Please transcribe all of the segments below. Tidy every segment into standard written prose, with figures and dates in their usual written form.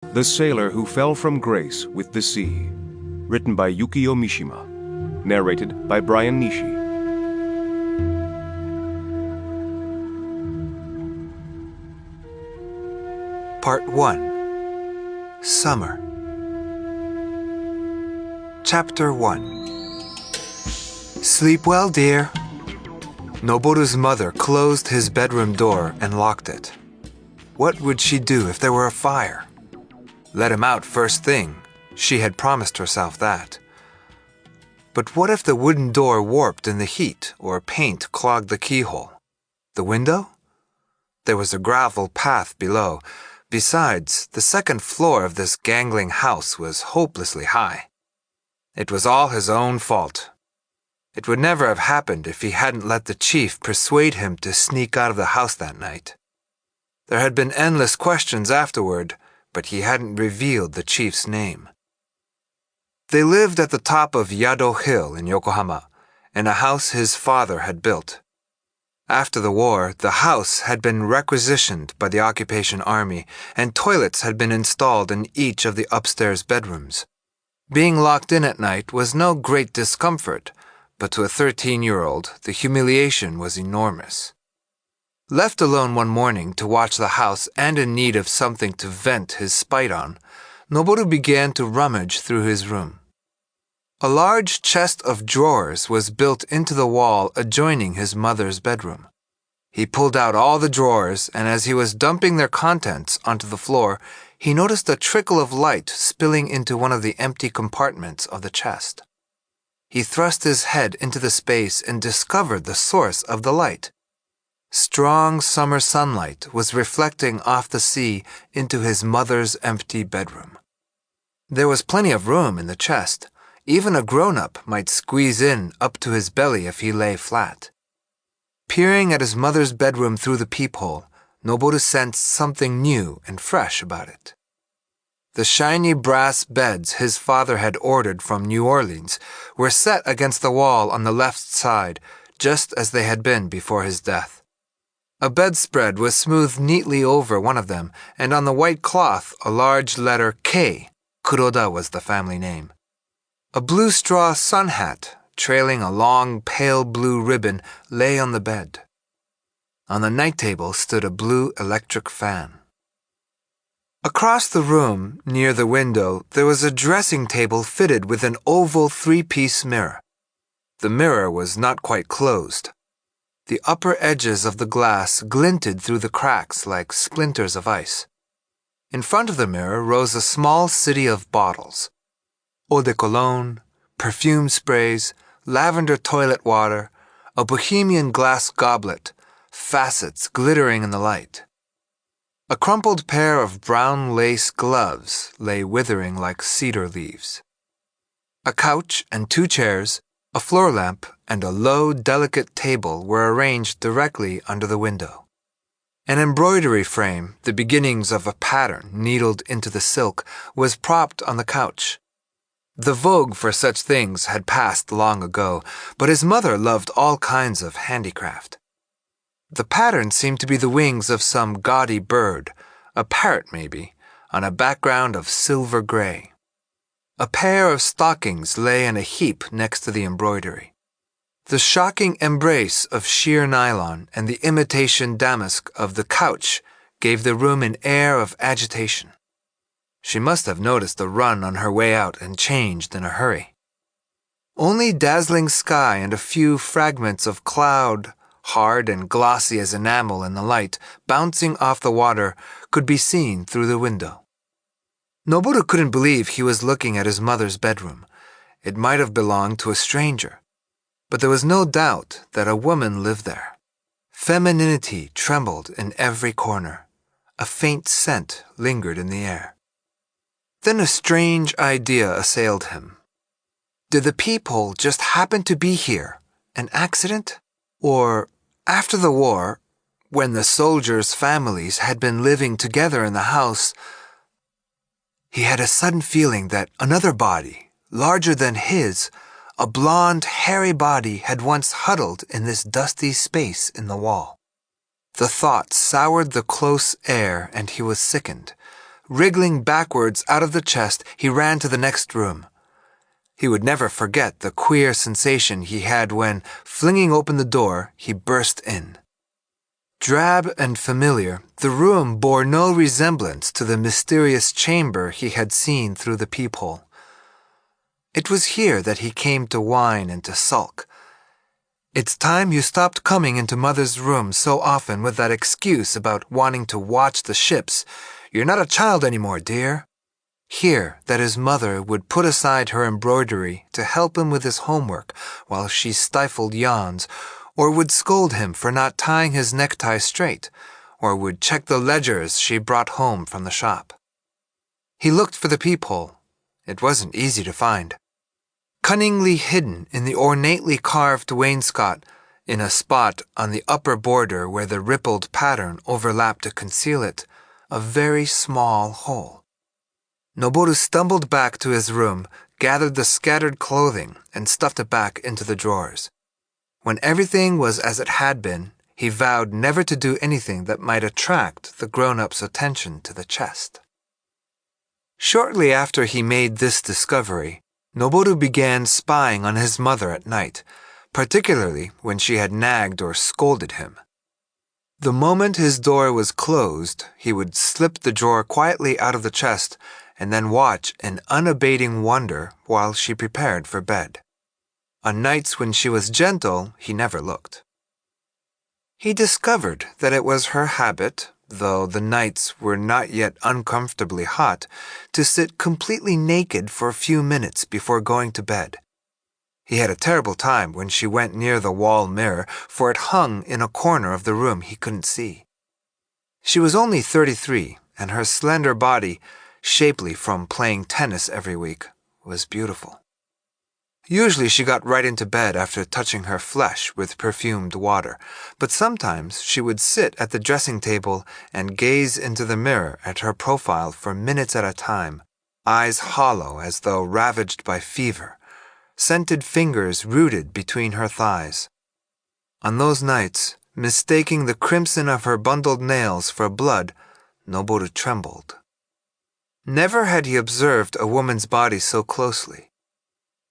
The Sailor Who Fell from Grace with the Sea. Written by Yukio Mishima. Narrated by Brian Nishi. Part 1. Summer. Chapter 1. Sleep well, dear. Noboru's mother closed his bedroom door and locked it. What would she do if there were a fire? Let him out first thing. She had promised herself that. But what if the wooden door warped in the heat or paint clogged the keyhole? The window? There was a gravel path below. Besides, the second floor of this gangling house was hopelessly high. It was all his own fault. It would never have happened if he hadn't let the chief persuade him to sneak out of the house that night. There had been endless questions afterward, but he hadn't revealed the chief's name. They lived at the top of Yado Hill in Yokohama, in a house his father had built. After the war, the house had been requisitioned by the occupation army, and toilets had been installed in each of the upstairs bedrooms. Being locked in at night was no great discomfort, but to a 13-year-old, the humiliation was enormous. Left alone one morning to watch the house and in need of something to vent his spite on, Noboru began to rummage through his room. A large chest of drawers was built into the wall adjoining his mother's bedroom. He pulled out all the drawers, and as he was dumping their contents onto the floor, he noticed a trickle of light spilling into one of the empty compartments of the chest. He thrust his head into the space and discovered the source of the light. Strong summer sunlight was reflecting off the sea into his mother's empty bedroom. There was plenty of room in the chest. Even a grown-up might squeeze in up to his belly if he lay flat. Peering at his mother's bedroom through the peephole, Noboru sensed something new and fresh about it. The shiny brass beds his father had ordered from New Orleans were set against the wall on the left side, just as they had been before his death. A bedspread was smoothed neatly over one of them, and on the white cloth a large letter K, Kuroda was the family name. A blue straw sun hat, trailing a long pale blue ribbon, lay on the bed. On the night table stood a blue electric fan. Across the room, near the window, there was a dressing table fitted with an oval three-piece mirror. The mirror was not quite closed. The upper edges of the glass glinted through the cracks like splinters of ice. In front of the mirror rose a small city of bottles. Eau de cologne, perfume sprays, lavender toilet water, a bohemian glass goblet, facets glittering in the light. A crumpled pair of brown lace gloves lay withering like cedar leaves. A couch and 2 chairs, a floor lamp, and a low, delicate table were arranged directly under the window. An embroidery frame, the beginnings of a pattern needled into the silk, was propped on the couch. The vogue for such things had passed long ago, but his mother loved all kinds of handicraft. The pattern seemed to be the wings of some gaudy bird, a parrot maybe, on a background of silver gray. A pair of stockings lay in a heap next to the embroidery. The shocking embrace of sheer nylon and the imitation damask of the couch gave the room an air of agitation. She must have noticed the run on her way out and changed in a hurry. Only dazzling sky and a few fragments of cloud, hard and glossy as enamel in the light, bouncing off the water, could be seen through the window. Noboru couldn't believe he was looking at his mother's bedroom. It might have belonged to a stranger, but there was no doubt that a woman lived there. Femininity trembled in every corner. A faint scent lingered in the air. Then a strange idea assailed him. Did the peephole just happen to be here? An accident? Or, after the war, when the soldiers' families had been living together in the house, he had a sudden feeling that another body, larger than his, a blonde, hairy body, had once huddled in this dusty space in the wall. The thought soured the close air, and he was sickened. Wriggling backwards out of the chest, he ran to the next room. He would never forget the queer sensation he had when, flinging open the door, he burst in. Drab and familiar, the room bore no resemblance to the mysterious chamber he had seen through the peephole. It was here that he came to whine and to sulk. "It's time you stopped coming into Mother's room so often with that excuse about wanting to watch the ships. You're not a child anymore, dear." Here that his mother would put aside her embroidery to help him with his homework while she stifled yawns, or would scold him for not tying his necktie straight, or would check the ledgers she brought home from the shop. He looked for the peephole. It wasn't easy to find. Cunningly hidden in the ornately carved wainscot, in a spot on the upper border where the rippled pattern overlapped to conceal it, a very small hole. Noboru stumbled back to his room, gathered the scattered clothing, and stuffed it back into the drawers. When everything was as it had been, he vowed never to do anything that might attract the grown-up's attention to the chest. Shortly after he made this discovery, Noboru began spying on his mother at night, particularly when she had nagged or scolded him. The moment his door was closed, he would slip the drawer quietly out of the chest and then watch in unabating wonder while she prepared for bed. On nights when she was gentle, he never looked. He discovered that it was her habit, though the nights were not yet uncomfortably hot, to sit completely naked for a few minutes before going to bed. He had a terrible time when she went near the wall mirror, for it hung in a corner of the room he couldn't see. She was only 33, and her slender body, shapely from playing tennis every week, was beautiful. Usually she got right into bed after touching her flesh with perfumed water, but sometimes she would sit at the dressing table and gaze into the mirror at her profile for minutes at a time, eyes hollow as though ravaged by fever, scented fingers rooted between her thighs. On those nights, mistaking the crimson of her bundled nails for blood, Noboru trembled. Never had he observed a woman's body so closely.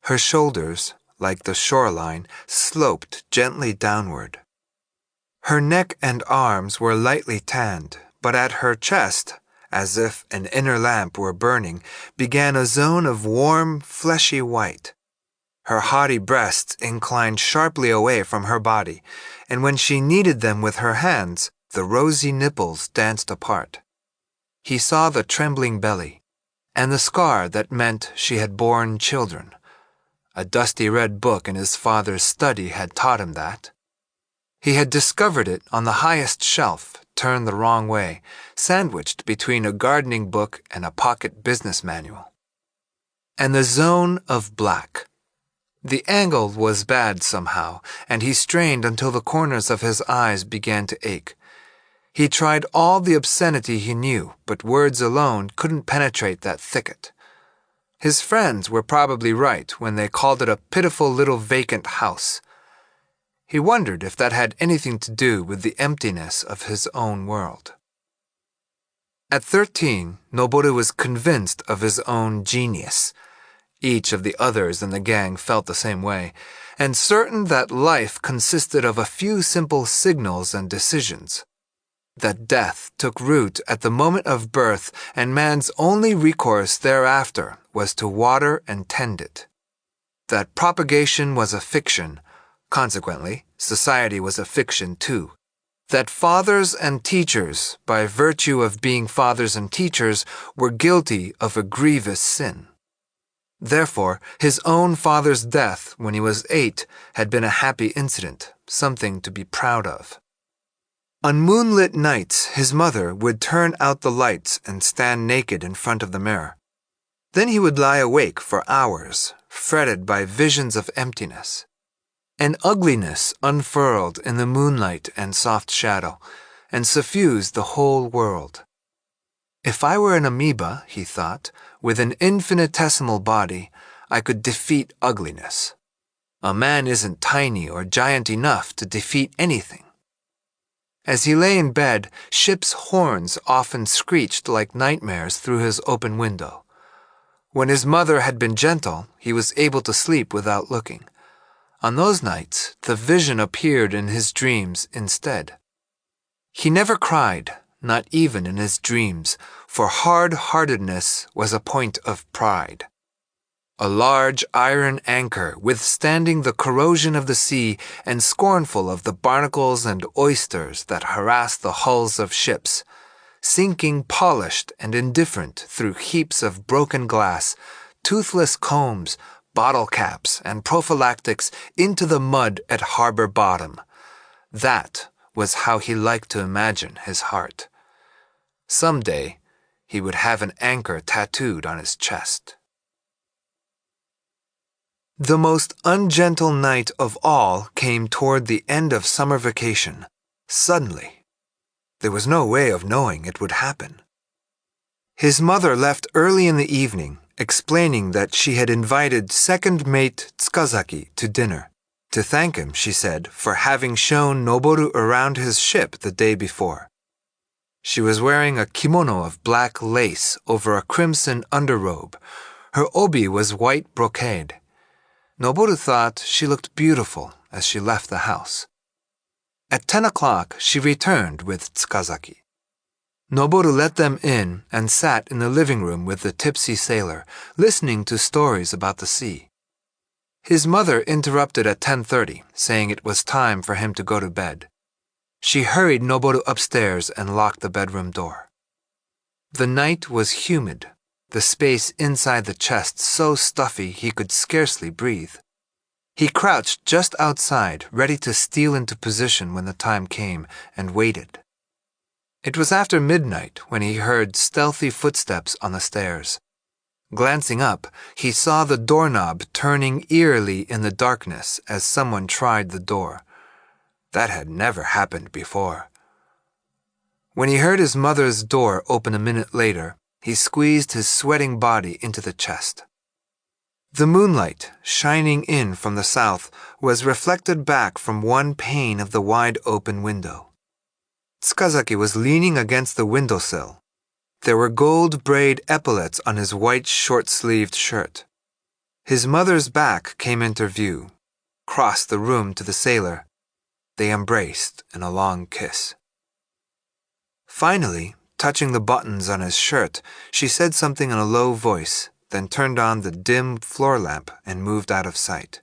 Her shoulders, like the shoreline, sloped gently downward. Her neck and arms were lightly tanned, but at her chest, as if an inner lamp were burning, began a zone of warm, fleshy white. Her haughty breasts inclined sharply away from her body, and when she kneaded them with her hands, the rosy nipples danced apart. He saw the trembling belly, and the scar that meant she had borne children. A dusty red book in his father's study had taught him that. He had discovered it on the highest shelf, turned the wrong way, sandwiched between a gardening book and a pocket business manual. And the zone of black. The angle was bad somehow, and he strained until the corners of his eyes began to ache. He tried all the obscenity he knew, but words alone couldn't penetrate that thicket. His friends were probably right when they called it a pitiful little vacant house. He wondered if that had anything to do with the emptiness of his own world. At 13, Noboru was convinced of his own genius. Each of the others in the gang felt the same way, and certain that life consisted of a few simple signals and decisions. That death took root at the moment of birth, and man's only recourse thereafter was to water and tend it. That propagation was a fiction, consequently, society was a fiction too. That fathers and teachers, by virtue of being fathers and teachers, were guilty of a grievous sin. Therefore, his own father's death when he was 8 had been a happy incident, something to be proud of. On moonlit nights, his mother would turn out the lights and stand naked in front of the mirror. Then he would lie awake for hours, fretted by visions of emptiness. An ugliness unfurled in the moonlight and soft shadow, and suffused the whole world. If I were an amoeba, he thought, with an infinitesimal body, I could defeat ugliness. A man isn't tiny or giant enough to defeat anything. As he lay in bed, ships' horns often screeched like nightmares through his open window. When his mother had been gentle, he was able to sleep without looking. On those nights, the vision appeared in his dreams instead. He never cried, not even in his dreams, for hard-heartedness was a point of pride. A large iron anchor withstanding the corrosion of the sea and scornful of the barnacles and oysters that harass the hulls of ships, sinking polished and indifferent through heaps of broken glass, toothless combs, bottle caps, and prophylactics into the mud at harbor bottom. That was how he liked to imagine his heart. Someday, he would have an anchor tattooed on his chest. The most ungentle night of all came toward the end of summer vacation, suddenly. There was no way of knowing it would happen. His mother left early in the evening, explaining that she had invited second mate Tsukazaki to dinner. To thank him, she said, for having shown Noboru around his ship the day before. She was wearing a kimono of black lace over a crimson underrobe. Her obi was white brocade. Noboru thought she looked beautiful as she left the house. At 10 o'clock, she returned with Tsukazaki. Noboru let them in and sat in the living room with the tipsy sailor, listening to stories about the sea. His mother interrupted at 10:30, saying it was time for him to go to bed. She hurried Noboru upstairs and locked the bedroom door. The night was humid, the space inside the chest so stuffy he could scarcely breathe. He crouched just outside, ready to steal into position when the time came, and waited. It was after midnight when he heard stealthy footsteps on the stairs. Glancing up, he saw the doorknob turning eerily in the darkness as someone tried the door. That had never happened before. When he heard his mother's door open a minute later, he squeezed his sweating body into the chest. The moonlight, shining in from the south, was reflected back from one pane of the wide-open window. Tsukazaki was leaning against the windowsill. There were gold braid epaulets on his white short-sleeved shirt. His mother's back came into view, crossed the room to the sailor. They embraced in a long kiss. Finally, touching the buttons on his shirt, she said something in a low voice, then turned on the dim floor lamp and moved out of sight.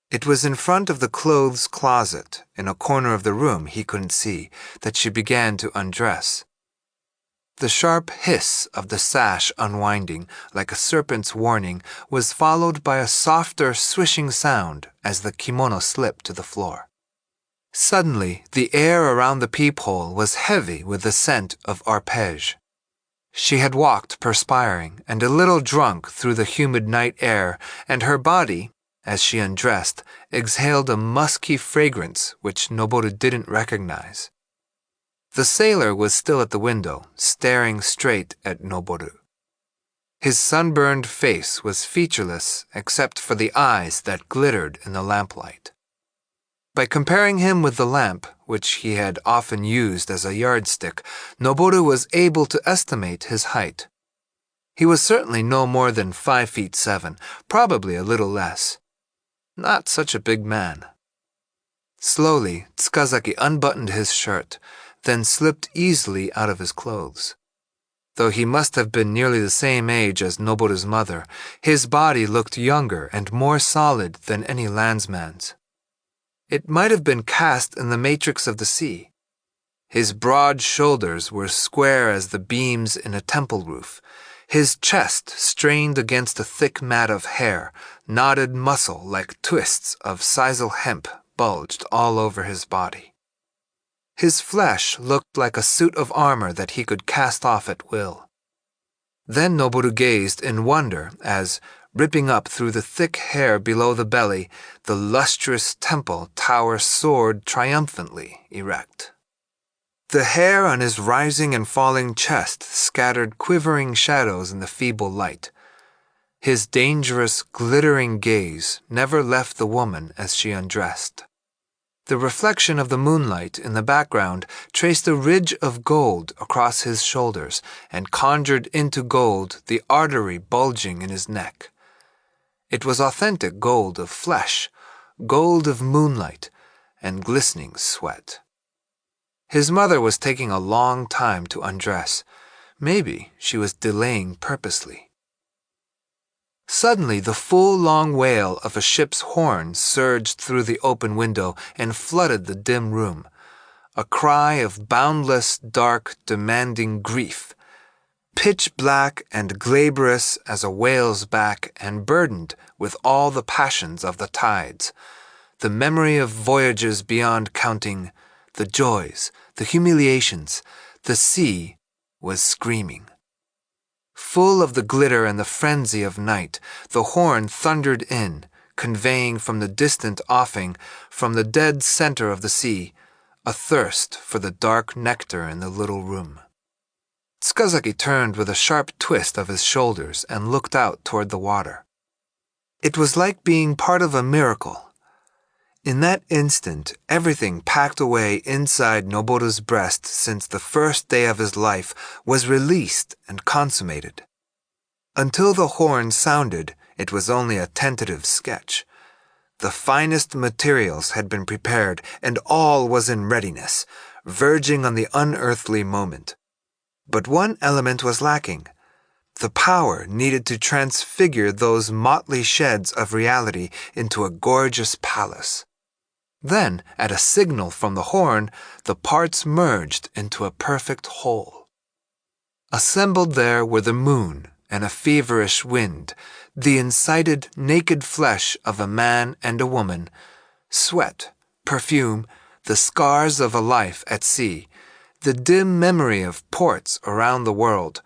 It was in front of the clothes closet, in a corner of the room he couldn't see, that she began to undress. The sharp hiss of the sash unwinding, like a serpent's warning, was followed by a softer swishing sound as the kimono slipped to the floor. Suddenly, the air around the peephole was heavy with the scent of arpege. She had walked perspiring and a little drunk through the humid night air, and her body, as she undressed, exhaled a musky fragrance which Noboru didn't recognize. The sailor was still at the window, staring straight at Noboru. His sunburned face was featureless except for the eyes that glittered in the lamplight. By comparing him with the lamp, which he had often used as a yardstick, Noboru was able to estimate his height. He was certainly no more than 5'7", probably a little less. Not such a big man. Slowly, Tsukazaki unbuttoned his shirt, then slipped easily out of his clothes. Though he must have been nearly the same age as Noboru's mother, his body looked younger and more solid than any landsman's. It might have been cast in the matrix of the sea. His broad shoulders were square as the beams in a temple roof. His chest strained against a thick mat of hair, knotted muscle like twists of sisal hemp bulged all over his body. His flesh looked like a suit of armor that he could cast off at will. Then Noboru gazed in wonder as, ripping up through the thick hair below the belly, the lustrous temple tower soared triumphantly erect. The hair on his rising and falling chest scattered quivering shadows in the feeble light. His dangerous, glittering gaze never left the woman as she undressed. The reflection of the moonlight in the background traced a ridge of gold across his shoulders and conjured into gold the artery bulging in his neck. It was authentic gold of flesh, gold of moonlight, and glistening sweat. His mother was taking a long time to undress. Maybe she was delaying purposely. Suddenly, the full long wail of a ship's horn surged through the open window and flooded the dim room. A cry of boundless, dark, demanding grief. Pitch black and glabrous as a whale's back and burdened with all the passions of the tides. The memory of voyages beyond counting, the joys, the humiliations, the sea was screaming. Full of the glitter and the frenzy of night, the horn thundered in, conveying from the distant offing, from the dead center of the sea, a thirst for the dark nectar in the little room. Tsukazaki turned with a sharp twist of his shoulders and looked out toward the water. It was like being part of a miracle. In that instant, everything packed away inside Noboru's breast since the first day of his life was released and consummated. Until the horn sounded, it was only a tentative sketch. The finest materials had been prepared, and all was in readiness, verging on the unearthly moment. But one element was lacking. The power needed to transfigure those motley sheds of reality into a gorgeous palace. Then, at a signal from the horn, the parts merged into a perfect whole. Assembled there were the moon and a feverish wind, the incited naked flesh of a man and a woman, sweat, perfume, the scars of a life at sea, the dim memory of ports around the world,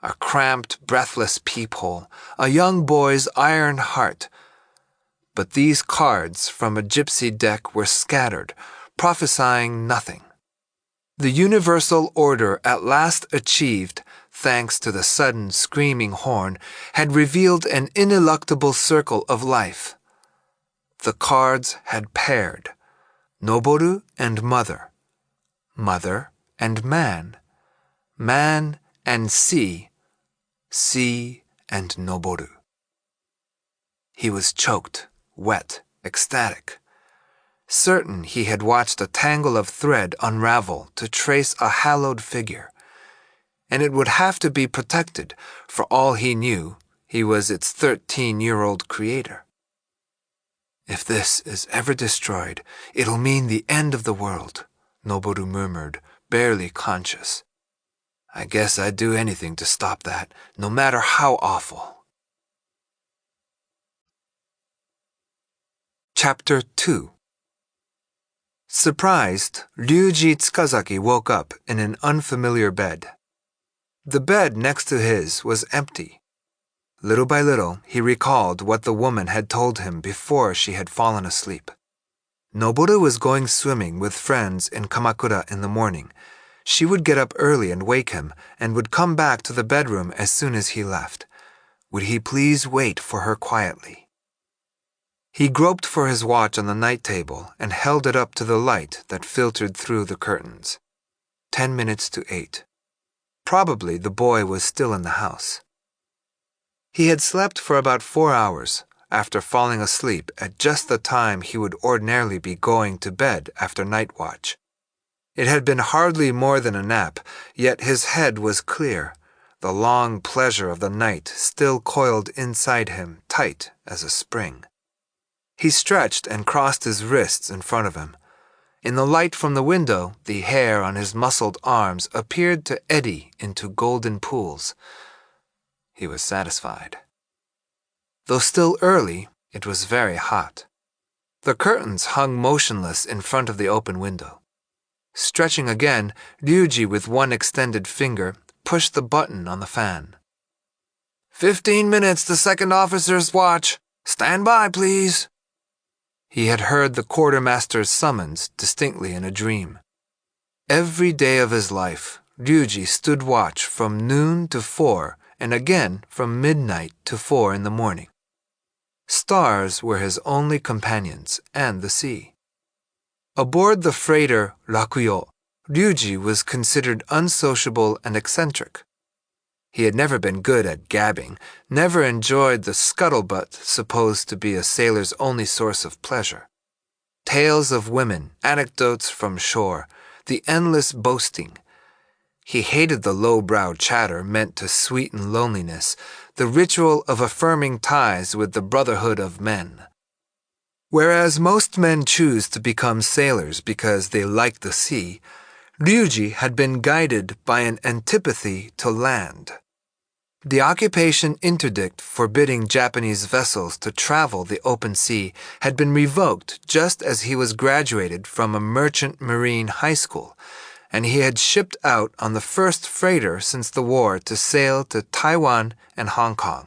a cramped, breathless peephole, a young boy's iron heart. But these cards from a gypsy deck were scattered, prophesying nothing. The universal order at last achieved, thanks to the sudden screaming horn, had revealed an ineluctable circle of life. The cards had paired, Noboru and mother, mother and man, man and sea, sea and Noboru. He was choked, wet, ecstatic. Certain he had watched a tangle of thread unravel to trace a hallowed figure, and it would have to be protected. For all he knew, he was its 13-year-old creator. If this is ever destroyed, it'll mean the end of the world, Noboru murmured, barely conscious. I guess I'd do anything to stop that, no matter how awful. Chapter 2. Surprised, Ryuji Tsukazaki woke up in an unfamiliar bed. The bed next to his was empty. Little by little, he recalled what the woman had told him before she had fallen asleep. Noboru was going swimming with friends in Kamakura in the morning. She would get up early and wake him, and would come back to the bedroom as soon as he left. Would he please wait for her quietly? He groped for his watch on the night table and held it up to the light that filtered through the curtains. 10 minutes to 8. Probably the boy was still in the house. He had slept for about 4 hours, after falling asleep at just the time he would ordinarily be going to bed after night watch. It had been hardly more than a nap, yet his head was clear, the long pleasure of the night still coiled inside him tight as a spring. He stretched and crossed his wrists in front of him. In the light from the window, the hair on his muscled arms appeared to eddy into golden pools. He was satisfied. Though still early, it was very hot. The curtains hung motionless in front of the open window. Stretching again, Ryuji with one extended finger pushed the button on the fan. 15 minutes to second officer's watch. Stand by, please. He had heard the quartermaster's summons distinctly in a dream. Every day of his life, Ryuji stood watch from noon to 4 and again from midnight to 4 in the morning. Stars were his only companions and the sea. Aboard the freighter Rakuyo, Ryuji was considered unsociable and eccentric. He had never been good at gabbing, never enjoyed the scuttlebutt supposed to be a sailor's only source of pleasure. Tales of women, anecdotes from shore, the endless boasting. He hated the low-brow chatter meant to sweeten loneliness, the ritual of affirming ties with the brotherhood of men. Whereas most men choose to become sailors because they like the sea, Ryuji had been guided by an antipathy to land. The occupation interdict forbidding Japanese vessels to travel the open sea had been revoked just as he was graduated from a merchant marine high school, and he had shipped out on the first freighter since the war to sail to Taiwan and Hong Kong.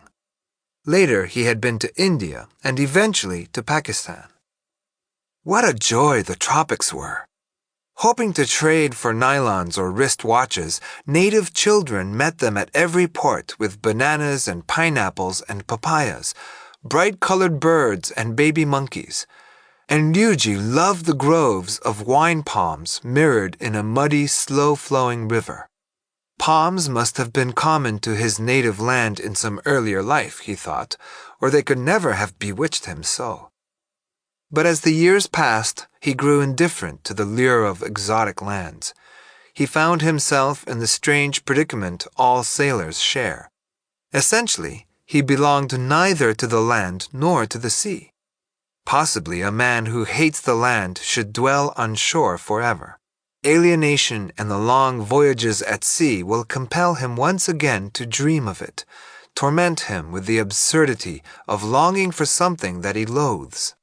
Later, he had been to India and eventually to Pakistan. What a joy the tropics were! Hoping to trade for nylons or wrist watches, native children met them at every port with bananas and pineapples and papayas, bright-colored birds and baby monkeys. And Ryuji loved the groves of wine palms mirrored in a muddy, slow-flowing river. Palms must have been common to his native land in some earlier life, he thought, or they could never have bewitched him so. But as the years passed, he grew indifferent to the lure of exotic lands. He found himself in the strange predicament all sailors share. Essentially, he belonged neither to the land nor to the sea. Possibly a man who hates the land should dwell on shore forever. Alienation and the long voyages at sea will compel him once again to dream of it, torment him with the absurdity of longing for something that he loathes.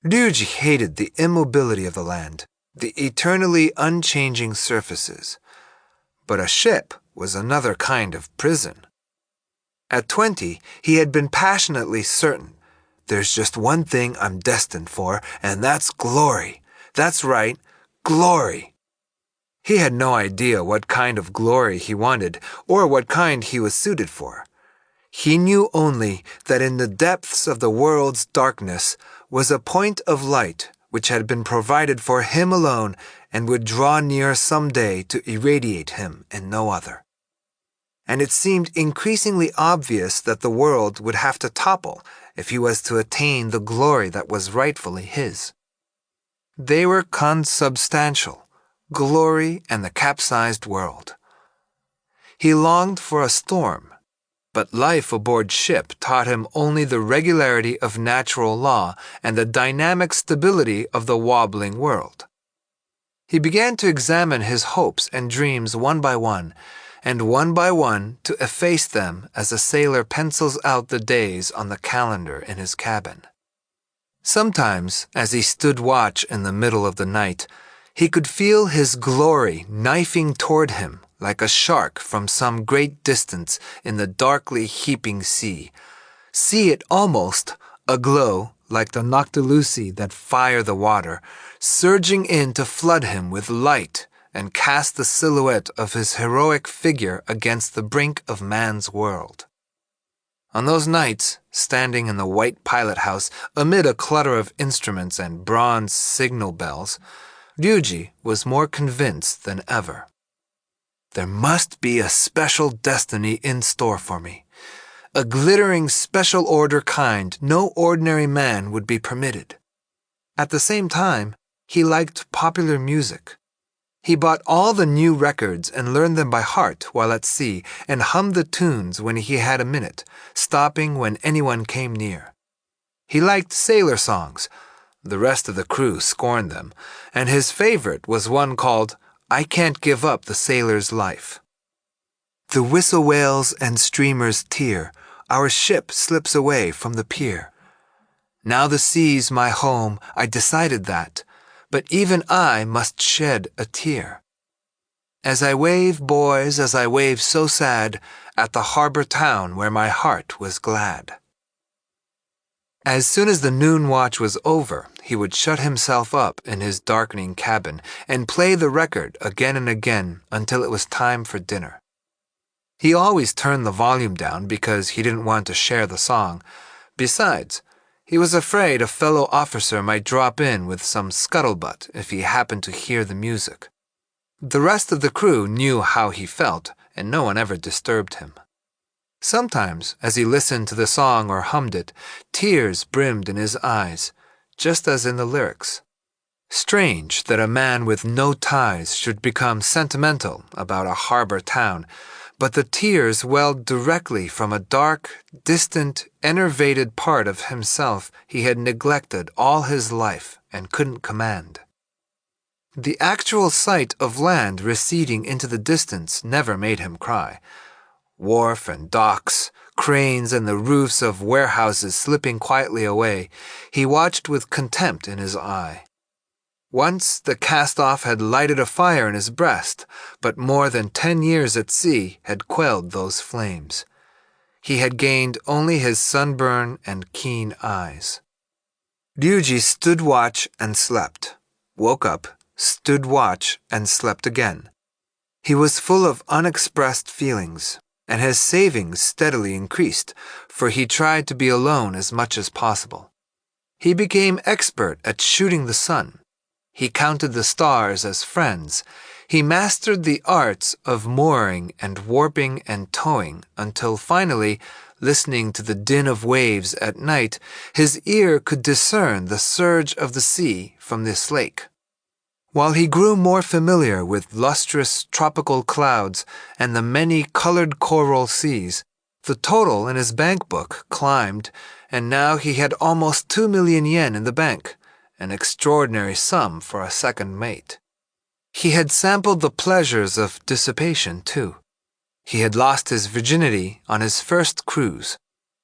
Ryuji hated the immobility of the land, the eternally unchanging surfaces. But a ship was another kind of prison. At 20, he had been passionately certain, "There's just one thing I'm destined for, and that's glory. That's right, glory." He had no idea what kind of glory he wanted or what kind he was suited for. He knew only that in the depths of the world's darkness was a point of light which had been provided for him alone and would draw near some day to irradiate him and no other. And it seemed increasingly obvious that the world would have to topple if he was to attain the glory that was rightfully his. They were consubstantial, glory and the capsized world. He longed for a storm, but life aboard ship taught him only the regularity of natural law and the dynamic stability of the wobbling world. He began to examine his hopes and dreams one by one to efface them as a sailor pencils out the days on the calendar in his cabin. Sometimes, as he stood watch in the middle of the night, he could feel his glory knifing toward him like a shark from some great distance in the darkly heaping sea. See it almost aglow like the noctiluci that fire the water, surging in to flood him with light and cast the silhouette of his heroic figure against the brink of man's world. On those nights, standing in the white pilot house amid a clutter of instruments and bronze signal bells, Ryuji was more convinced than ever. There must be a special destiny in store for me, a glittering special order kind no ordinary man would be permitted. At the same time, he liked popular music. He bought all the new records and learned them by heart while at sea and hummed the tunes when he had a minute, stopping when anyone came near. He liked sailor songs. The rest of the crew scorned them, and his favorite was one called "I Can't Give Up the Sailor's Life." The whistle wails and streamers tear, our ship slips away from the pier. Now the sea's my home, I decided that, but even I must shed a tear. As I wave, boys, as I wave so sad, at the harbor town where my heart was glad. As soon as the noon watch was over, he would shut himself up in his darkening cabin and play the record again and again until it was time for dinner. He always turned the volume down because he didn't want to share the song. Besides, He was afraid a fellow officer might drop in with some scuttlebutt if he happened to hear the music. The rest of the crew knew how he felt, and no one ever disturbed him. Sometimes, as he listened to the song or hummed it, tears brimmed in his eyes, just as in the lyrics. Strange that a man with no ties should become sentimental about a harbor town, but the tears welled directly from a dark, distant, enervated part of himself he had neglected all his life and couldn't command. The actual sight of land receding into the distance never made him cry. Wharf and docks, cranes and the roofs of warehouses slipping quietly away, he watched with contempt in his eye. Once the cast-off had lighted a fire in his breast, but more than 10 years at sea had quelled those flames. He had gained only his sunburn and keen eyes. Ryuji stood watch and slept, woke up, stood watch and slept again. He was full of unexpressed feelings, and his savings steadily increased, for he tried to be alone as much as possible. He became expert at shooting the sun. He counted the stars as friends. He mastered the arts of mooring and warping and towing until finally, listening to the din of waves at night, his ear could discern the surge of the sea from this lake. While he grew more familiar with lustrous tropical clouds and the many colored coral seas, the total in his bank book climbed, and now he had almost 2 million yen in the bank, an extraordinary sum for a second mate. He had sampled the pleasures of dissipation, too. He had lost his virginity on his first cruise.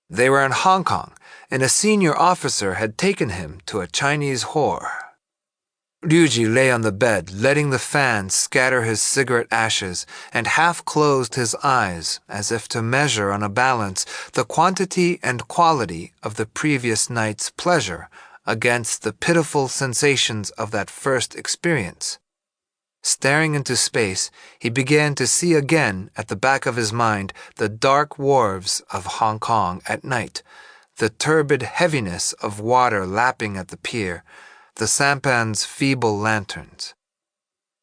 They were in Hong Kong, and a senior officer had taken him to a Chinese whore. Ryuji lay on the bed, letting the fan scatter his cigarette ashes, and half closed his eyes as if to measure on a balance the quantity and quality of the previous night's pleasure against the pitiful sensations of that first experience. Staring into space, he began to see again at the back of his mind the dark wharves of Hong Kong at night, the turbid heaviness of water lapping at the pier, the sampan's feeble lanterns.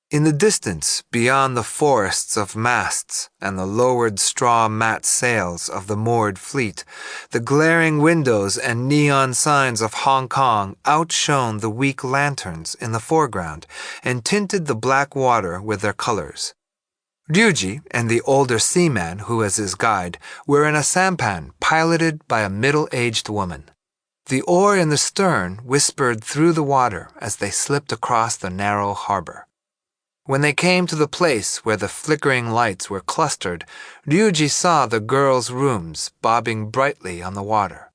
In the distance, beyond the forests of masts and the lowered straw mat sails of the moored fleet, the glaring windows and neon signs of Hong Kong outshone the weak lanterns in the foreground and tinted the black water with their colors. Ryuji and the older seaman who was his guide were in a sampan piloted by a middle-aged woman. The oar in the stern whispered through the water as they slipped across the narrow harbor. When they came to the place where the flickering lights were clustered, Ryuji saw the girls' rooms bobbing brightly on the water.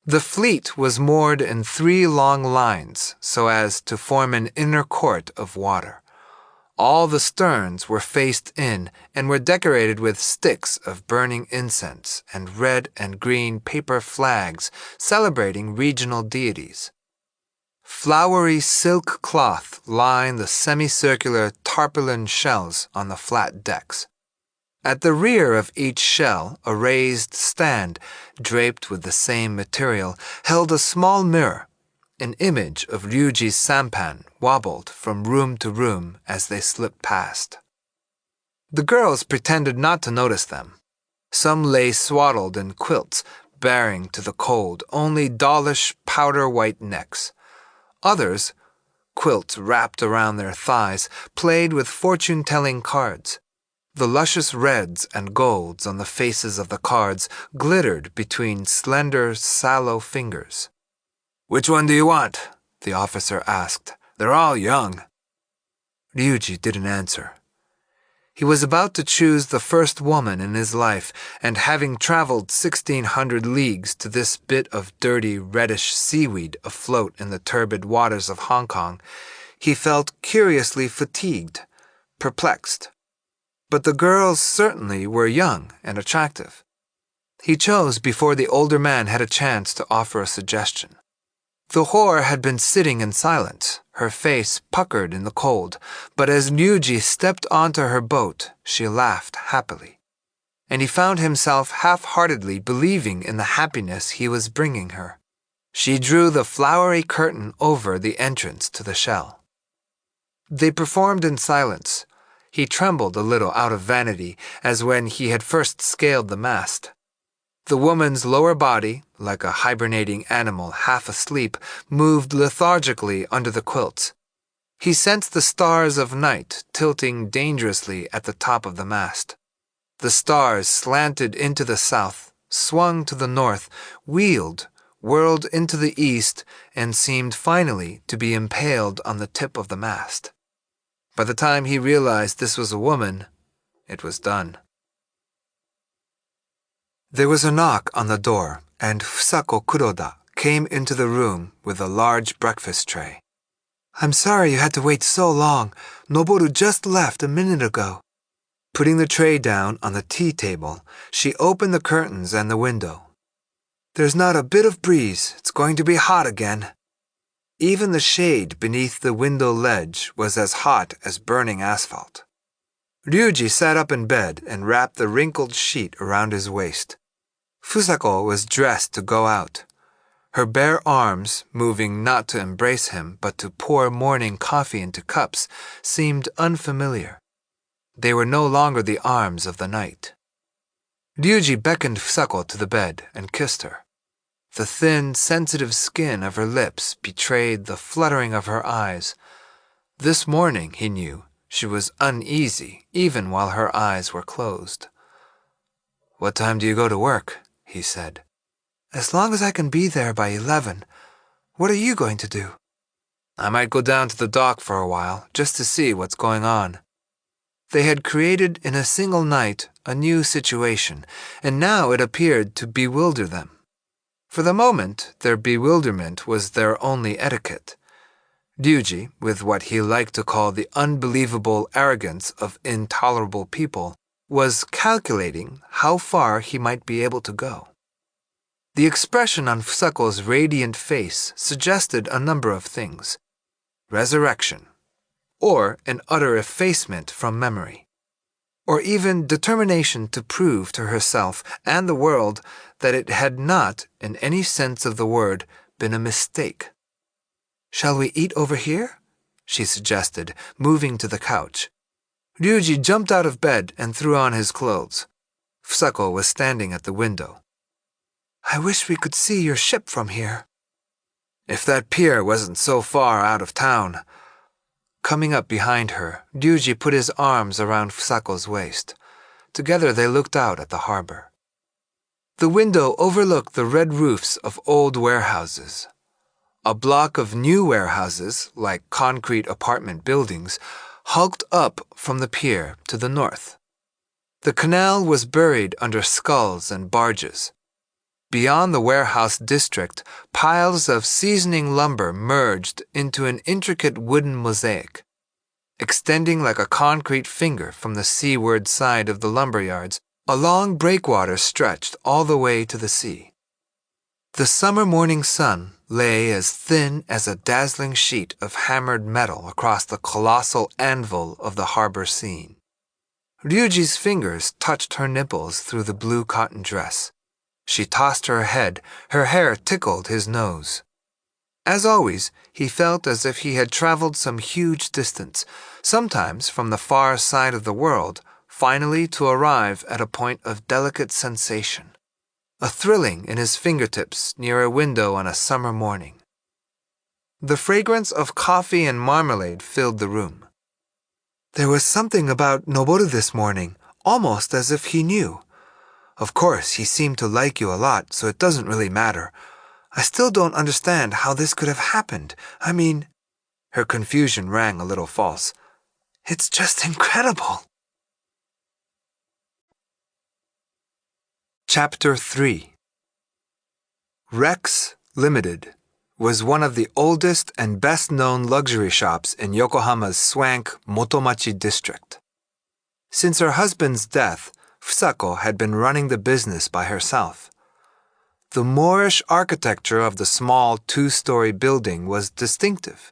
The fleet was moored in 3 long lines so as to form an inner court of water. All the sterns were faced in and were decorated with sticks of burning incense and red and green paper flags celebrating regional deities. Flowery silk cloth lined the semicircular tarpaulin shells on the flat decks. At the rear of each shell, a raised stand, draped with the same material, held a small mirror. An image of Ryuji's sampan wobbled from room to room as they slipped past. The girls pretended not to notice them. Some lay swaddled in quilts, baring to the cold only dollish powder-white necks. Others, quilts wrapped around their thighs, played with fortune-telling cards. The luscious reds and golds on the faces of the cards glittered between slender, sallow fingers. "Which one do you want?" the officer asked. "They're all young." Ryuji didn't answer. He was about to choose the first woman in his life, and having traveled 1,600 leagues to this bit of dirty, reddish seaweed afloat in the turbid waters of Hong Kong, he felt curiously fatigued, perplexed. But the girls certainly were young and attractive. He chose before the older man had a chance to offer a suggestion. The whore had been sitting in silence, her face puckered in the cold, but as Ryuji stepped onto her boat, she laughed happily. And he found himself half-heartedly believing in the happiness he was bringing her. She drew the flowery curtain over the entrance to the shell. They performed in silence. He trembled a little out of vanity, as when he had first scaled the mast. The woman's lower body, like a hibernating animal half asleep, moved lethargically under the quilts. He sensed the stars of night tilting dangerously at the top of the mast. The stars slanted into the south, swung to the north, wheeled, whirled into the east, and seemed finally to be impaled on the tip of the mast. By the time he realized this was a woman, it was done. There was a knock on the door, and Fusako Kuroda came into the room with a large breakfast tray. "I'm sorry you had to wait so long. Noboru just left a minute ago." Putting the tray down on the tea table, she opened the curtains and the window. "There's not a bit of breeze. It's going to be hot again." Even the shade beneath the window ledge was as hot as burning asphalt. Ryuji sat up in bed and wrapped the wrinkled sheet around his waist. Fusako was dressed to go out. Her bare arms, moving not to embrace him but to pour morning coffee into cups, seemed unfamiliar. They were no longer the arms of the night. Ryuji beckoned Fusako to the bed and kissed her. The thin, sensitive skin of her lips betrayed the fluttering of her eyes. This morning, he knew, she was uneasy even while her eyes were closed. "What time do you go to work?" he said. "As long as I can be there by 11. What are you going to do?" "I might go down to the dock for a while, just to see what's going on." They had created in a single night a new situation, and now it appeared to bewilder them. For the moment, their bewilderment was their only etiquette. Ryuji, with what he liked to call the unbelievable arrogance of intolerable people, was calculating how far he might be able to go. The expression on Fusako's radiant face suggested a number of things: resurrection, or an utter effacement from memory, or even determination to prove to herself and the world that it had not, in any sense of the word, been a mistake. "Shall we eat over here?" she suggested, moving to the couch. Ryuji jumped out of bed and threw on his clothes. Fusako was standing at the window. "I wish we could see your ship from here." "If that pier wasn't so far out of town." Coming up behind her, Ryuji put his arms around Fusako's waist. Together they looked out at the harbor. The window overlooked the red roofs of old warehouses. A block of new warehouses, like concrete apartment buildings, hulked up from the pier to the north. The canal was buried under sculls and barges. Beyond the warehouse district, piles of seasoning lumber merged into an intricate wooden mosaic. Extending like a concrete finger from the seaward side of the lumberyards, a long breakwater stretched all the way to the sea. The summer morning sun lay as thin as a dazzling sheet of hammered metal across the colossal anvil of the harbor scene. Ryuji's fingers touched her nipples through the blue cotton dress. She tossed her head, her hair tickled his nose. As always, he felt as if he had traveled some huge distance, sometimes from the far side of the world, finally to arrive at a point of delicate sensation, a thrilling in his fingertips near a window on a summer morning. The fragrance of coffee and marmalade filled the room. There was something about Noboru this morning, almost as if he knew. Of course, he seemed to like you a lot, so it doesn't really matter. I still don't understand how this could have happened. I mean, her confusion rang a little false. It's just incredible. Chapter 3 Rex Limited was one of the oldest and best-known luxury shops in Yokohama's swank Motomachi district. Since her husband's death, Fusako had been running the business by herself. The Moorish architecture of the small two-story building was distinctive.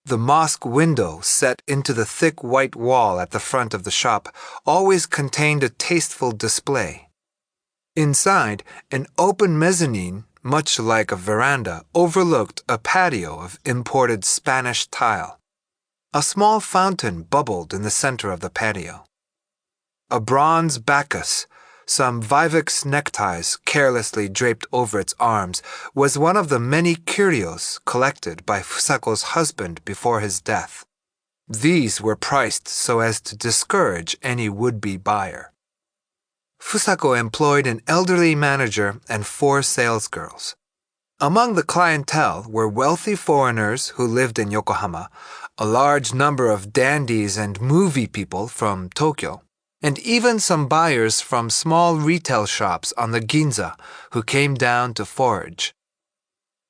The mosque window set into the thick white wall at the front of the shop always contained a tasteful display. Inside, an open mezzanine much like a veranda, overlooked a patio of imported Spanish tile. A small fountain bubbled in the center of the patio. A bronze Bacchus, some Vivex neckties carelessly draped over its arms, was one of the many curios collected by Fusako's husband before his death. These were priced so as to discourage any would-be buyer. Fusako employed an elderly manager and 4 salesgirls. Among the clientele were wealthy foreigners who lived in Yokohama, a large number of dandies and movie people from Tokyo, and even some buyers from small retail shops on the Ginza who came down to forage.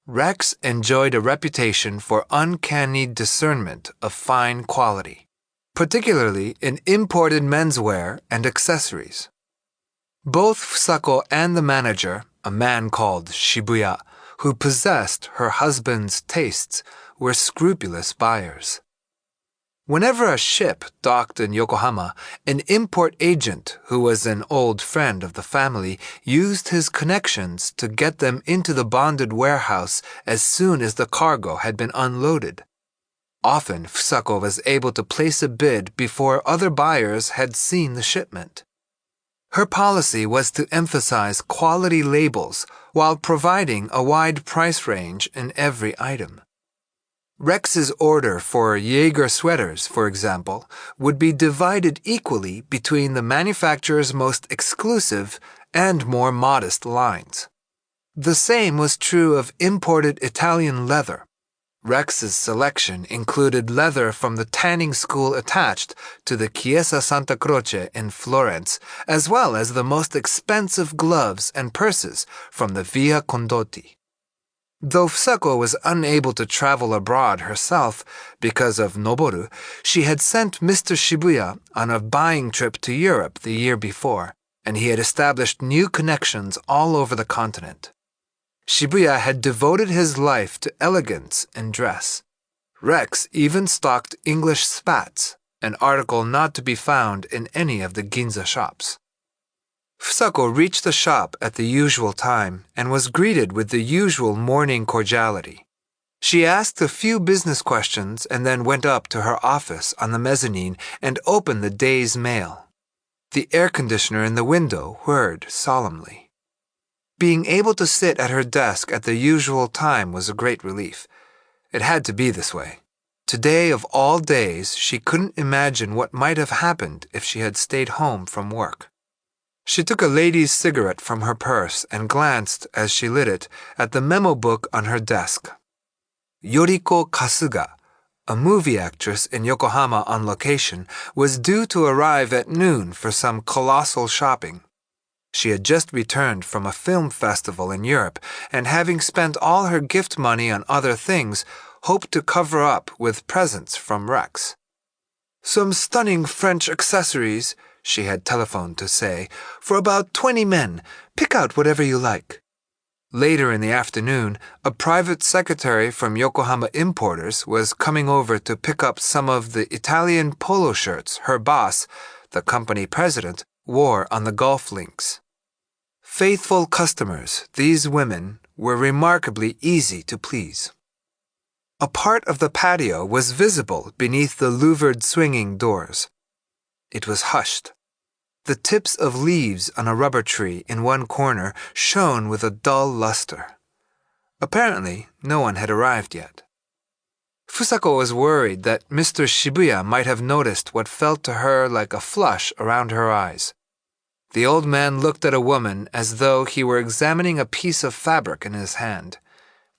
Rex enjoyed a reputation for uncanny discernment of fine quality, particularly in imported menswear and accessories. Both Fusako and the manager, a man called Shibuya, who possessed her husband's tastes, were scrupulous buyers. Whenever a ship docked in Yokohama, an import agent who was an old friend of the family used his connections to get them into the bonded warehouse as soon as the cargo had been unloaded. Often, Fusako was able to place a bid before other buyers had seen the shipment. Her policy was to emphasize quality labels while providing a wide price range in every item. Rex's order for Jaeger sweaters, for example, would be divided equally between the manufacturer's most exclusive and more modest lines. The same was true of imported Italian leather. Rex's selection included leather from the tanning school attached to the Chiesa Santa Croce in Florence, as well as the most expensive gloves and purses from the Via Condotti. Though Fusako was unable to travel abroad herself because of Noboru, she had sent Mr. Shibuya on a buying trip to Europe the year before, and he had established new connections all over the continent. Shibuya had devoted his life to elegance and dress. Rex even stocked English spats, an article not to be found in any of the Ginza shops. Fusako reached the shop at the usual time and was greeted with the usual morning cordiality. She asked a few business questions and then went up to her office on the mezzanine and opened the day's mail. The air conditioner in the window whirred solemnly. Being able to sit at her desk at the usual time was a great relief. It had to be this way. Today of all days, she couldn't imagine what might have happened if she had stayed home from work. She took a lady's cigarette from her purse and glanced, as she lit it, at the memo book on her desk. Yoriko Kasuga, a movie actress in Yokohama on location, was due to arrive at noon for some colossal shopping. She had just returned from a film festival in Europe and, having spent all her gift money on other things, hoped to cover up with presents from Rex. "Some stunning French accessories," she had telephoned to say, "for about 20 men. Pick out whatever you like." Later in the afternoon, a private secretary from Yokohama Importers was coming over to pick up some of the Italian polo shirts her boss, the company president, wore on the golf links. Faithful customers, these women were remarkably easy to please. A part of the patio was visible beneath the louvered swinging doors. It was hushed. The tips of leaves on a rubber tree in one corner shone with a dull luster. Apparently, no one had arrived yet. Fusako was worried that Mr. Shibuya might have noticed what felt to her like a flush around her eyes. The old man looked at a woman as though he were examining a piece of fabric in his hand,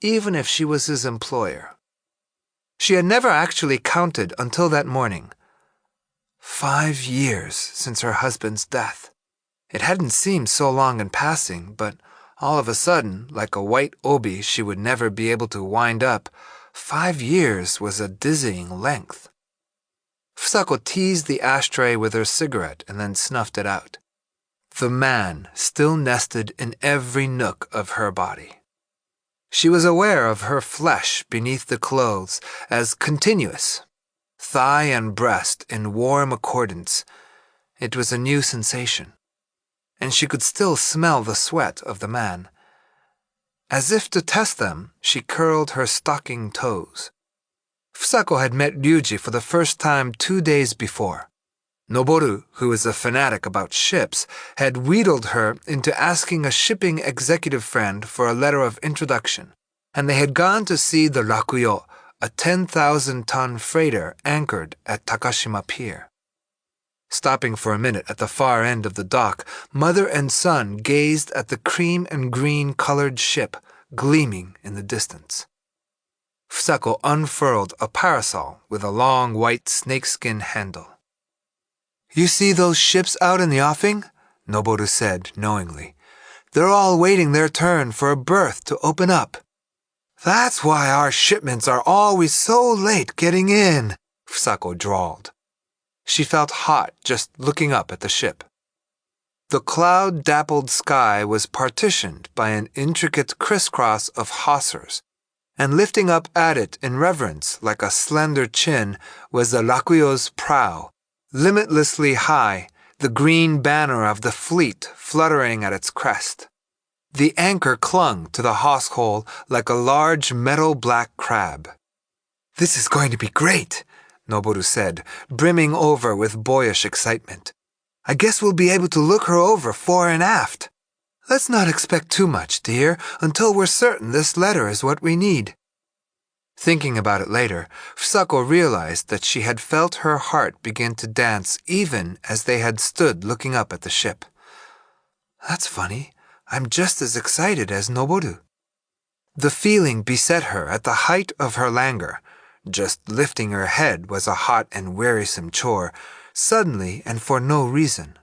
even if she was his employer. She had never actually counted until that morning. 5 years since her husband's death. It hadn't seemed so long in passing, but all of a sudden, like a white obi she would never be able to wind up, 5 years was a dizzying length. Fusako teased the ashtray with her cigarette and then snuffed it out. The man still nested in every nook of her body. She was aware of her flesh beneath the clothes as continuous, thigh and breast in warm accordance. It was a new sensation, and she could still smell the sweat of the man. As if to test them, she curled her stocking toes. Fusako had met Ryuji for the first time 2 days before. Noboru, who is a fanatic about ships, had wheedled her into asking a shipping executive friend for a letter of introduction, and they had gone to see the Rakuyo, a 10,000-ton freighter anchored at Takashima Pier. Stopping for a minute at the far end of the dock, mother and son gazed at the cream and green-colored ship gleaming in the distance. Fusako unfurled a parasol with a long white snakeskin handle. "You see those ships out in the offing?" Noboru said knowingly. "They're all waiting their turn for a berth to open up." "That's why our shipments are always so late getting in," Fusako drawled. She felt hot just looking up at the ship. The cloud-dappled sky was partitioned by an intricate crisscross of hawsers, and lifting up at it in reverence like a slender chin was the Rakuyo's prow, limitlessly high, the green banner of the fleet fluttering at its crest. The anchor clung to the hawse hole like a large metal black crab. "This is going to be great," Noboru said, brimming over with boyish excitement. "I guess we'll be able to look her over fore and aft. Let's not expect too much, dear, until we're certain this letter is what we need." Thinking about it later, Fusako realized that she had felt her heart begin to dance even as they had stood looking up at the ship. "That's funny. I'm just as excited as Noboru." The feeling beset her at the height of her languor. Just lifting her head was a hot and wearisome chore, suddenly and for no reason.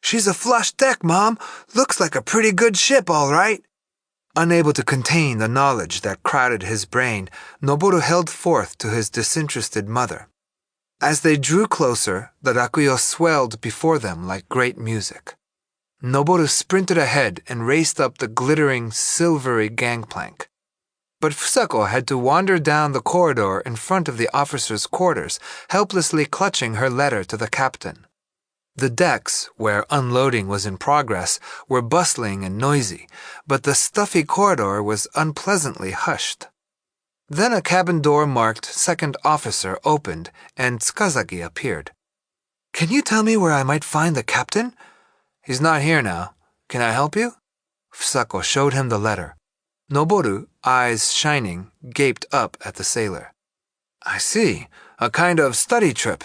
"She's a flush deck, Mom. Looks like a pretty good ship, all right." Unable to contain the knowledge that crowded his brain, Noboru held forth to his disinterested mother. As they drew closer, the Rakuyo swelled before them like great music. Noboru sprinted ahead and raced up the glittering, silvery gangplank. But Fusako had to wander down the corridor in front of the officers' quarters, helplessly clutching her letter to the captain. The decks, where unloading was in progress, were bustling and noisy, but the stuffy corridor was unpleasantly hushed. Then a cabin door marked second officer opened, and Tsukazaki appeared. "Can you tell me where I might find the captain?" "He's not here now. Can I help you?" Fusako showed him the letter. Noboru, eyes shining, gaped up at the sailor. "I see. A kind of study trip.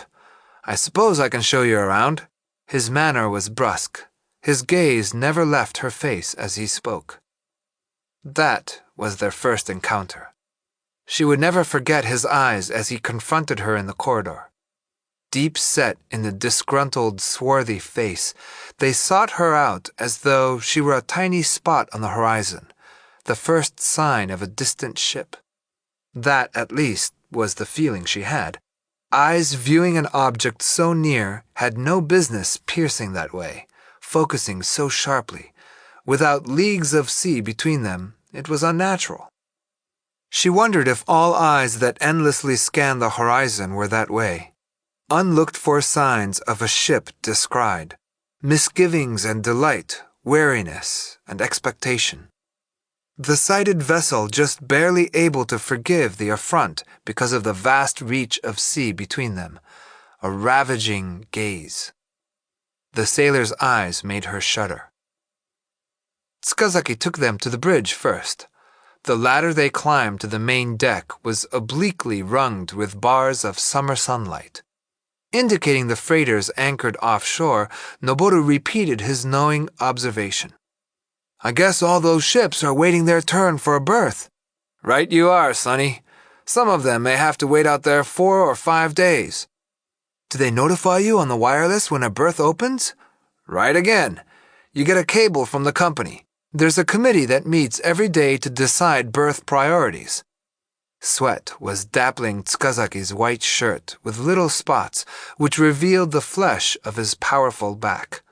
I suppose I can show you around." His manner was brusque. His gaze never left her face as he spoke. That was their first encounter. She would never forget his eyes as he confronted her in the corridor. Deep set in the disgruntled, swarthy face, they sought her out as though she were a tiny spot on the horizon, the first sign of a distant ship. That, at least, was the feeling she had. Eyes viewing an object so near had no business piercing that way, focusing so sharply. Without leagues of sea between them, it was unnatural. She wondered if all eyes that endlessly scanned the horizon were that way. Unlooked-for signs of a ship descried. Misgivings and delight, wariness and expectation. The sighted vessel just barely able to forgive the affront because of the vast reach of sea between them, a ravaging gaze. The sailor's eyes made her shudder. Tsukazaki took them to the bridge first. The ladder they climbed to the main deck was obliquely runged with bars of summer sunlight. Indicating the freighters anchored offshore, Noboru repeated his knowing observation. "I guess all those ships are waiting their turn for a berth." "Right you are, Sonny. Some of them may have to wait out there 4 or 5 days." "Do they notify you on the wireless when a berth opens?" "Right again. You get a cable from the company. There's a committee that meets every day to decide berth priorities." Sweat was dappling Tsukazaki's white shirt with little spots which revealed the flesh of his powerful back.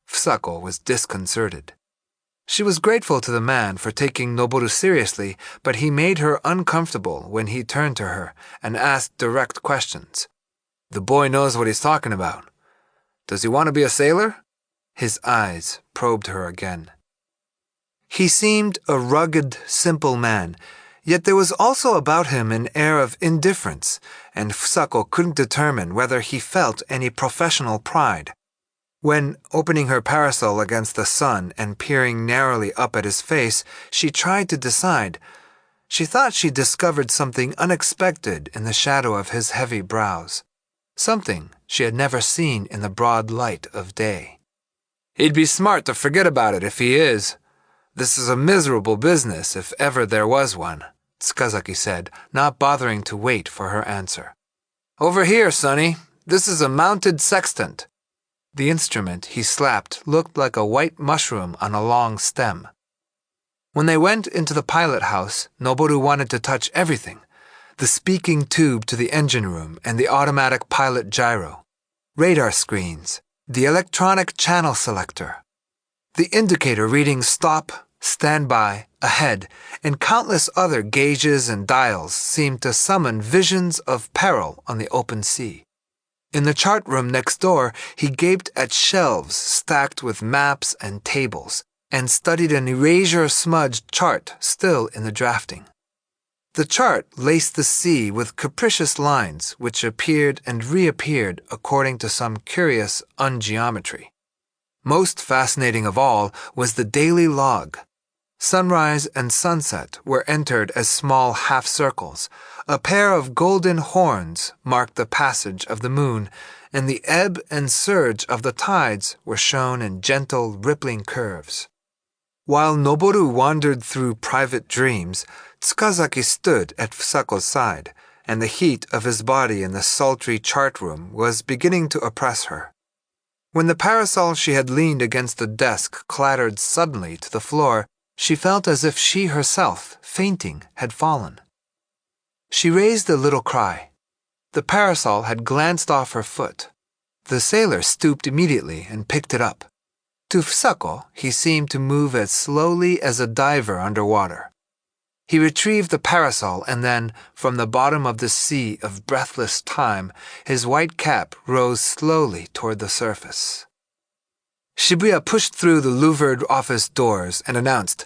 Fusako was disconcerted. She was grateful to the man for taking Noboru seriously, but he made her uncomfortable when he turned to her and asked direct questions. "The boy knows what he's talking about. Does he want to be a sailor?" His eyes probed her again. He seemed a rugged, simple man, yet there was also about him an air of indifference, and Fusako couldn't determine whether he felt any professional pride. When, opening her parasol against the sun and peering narrowly up at his face, she tried to decide, she thought she discovered something unexpected in the shadow of his heavy brows, something she had never seen in the broad light of day. "He'd be smart to forget about it if he is. This is a miserable business if ever there was one," Tsukazaki said, not bothering to wait for her answer. "Over here, Sonny. This is a mounted sextant." The instrument he slapped looked like a white mushroom on a long stem. When they went into the pilot house, Noboru wanted to touch everything: the speaking tube to the engine room and the automatic pilot gyro, radar screens, the electronic channel selector, the indicator reading stop, standby, ahead, and countless other gauges and dials seemed to summon visions of peril on the open sea. In the chart room next door, he gaped at shelves stacked with maps and tables, and studied an erasure-smudged chart still in the drafting. The chart laced the sea with capricious lines which appeared and reappeared according to some curious ungeometry. Most fascinating of all was the daily log. Sunrise and sunset were entered as small half-circles. A pair of golden horns marked the passage of the moon, and the ebb and surge of the tides were shown in gentle, rippling curves. While Noboru wandered through private dreams, Tsukazaki stood at Fusako's side, and the heat of his body in the sultry chart room was beginning to oppress her. When the parasol she had leaned against the desk clattered suddenly to the floor, she felt as if she herself, fainting, had fallen. She raised a little cry. The parasol had glanced off her foot. The sailor stooped immediately and picked it up. To Fusako, he seemed to move as slowly as a diver underwater. He retrieved the parasol, and then, from the bottom of the sea of breathless time, his white cap rose slowly toward the surface. Shibuya pushed through the louvered office doors and announced,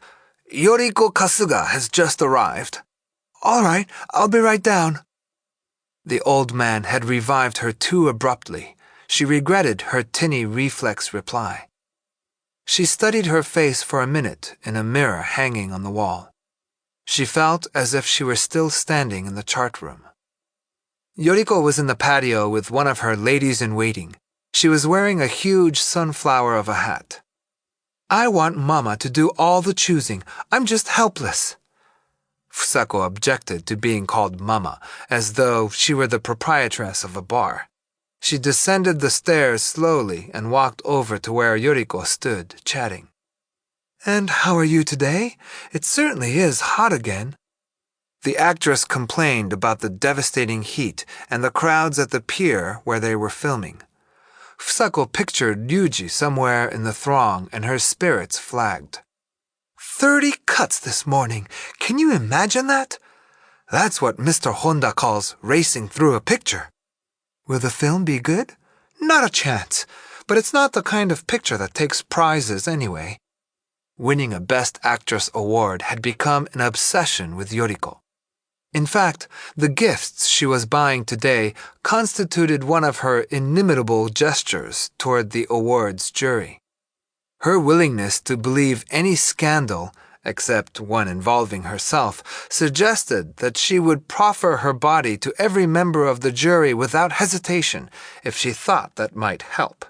"Yoriko Kasuga has just arrived." "All right, I'll be right down." The old man had revived her too abruptly. She regretted her tinny reflex reply. She studied her face for a minute in a mirror hanging on the wall. She felt as if she were still standing in the chart room. Yoriko was in the patio with one of her ladies-in-waiting. She was wearing a huge sunflower of a hat. "I want Mama to do all the choosing. I'm just helpless." Fusako objected to being called Mama, as though she were the proprietress of a bar. She descended the stairs slowly and walked over to where Yoriko stood, chatting. "And how are you today? It certainly is hot again." The actress complained about the devastating heat and the crowds at the pier where they were filming. Fusako pictured Ryuji somewhere in the throng, and her spirits flagged. 30 cuts this morning. Can you imagine that? That's what Mr. Honda calls racing through a picture. Will the film be good? Not a chance, but it's not the kind of picture that takes prizes anyway. Winning a Best Actress award had become an obsession with Yoriko. In fact, the gifts she was buying today constituted one of her inimitable gestures toward the awards jury. Her willingness to believe any scandal, except one involving herself, suggested that she would proffer her body to every member of the jury without hesitation if she thought that might help.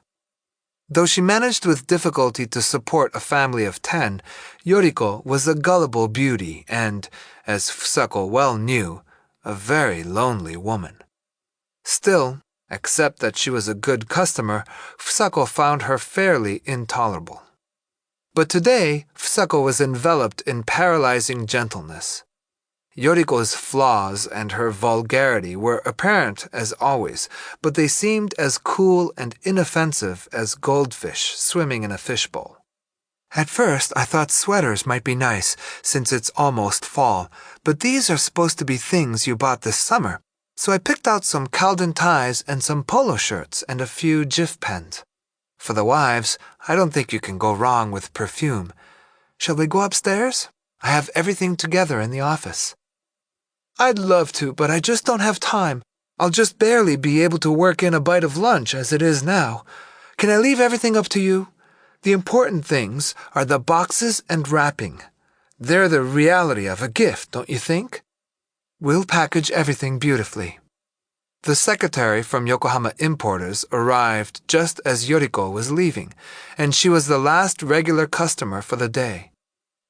Though she managed with difficulty to support a family of 10, Yoriko was a gullible beauty and, as Fusako well knew, a very lonely woman. Still, except that she was a good customer, Fusako found her fairly intolerable. But today, Fusako was enveloped in paralyzing gentleness. Yoriko's flaws and her vulgarity were apparent as always, but they seemed as cool and inoffensive as goldfish swimming in a fishbowl. At first, I thought sweaters might be nice, since it's almost fall, but these are supposed to be things you bought this summer, so I picked out some Calden ties and some polo shirts and a few Jif pens. For the wives, I don't think you can go wrong with perfume. Shall we go upstairs? I have everything together in the office. I'd love to, but I just don't have time. I'll just barely be able to work in a bite of lunch as it is now. Can I leave everything up to you? The important things are the boxes and wrapping. They're the reality of a gift, don't you think? We'll package everything beautifully. The secretary from Yokohama Importers arrived just as Yoriko was leaving, and she was the last regular customer for the day.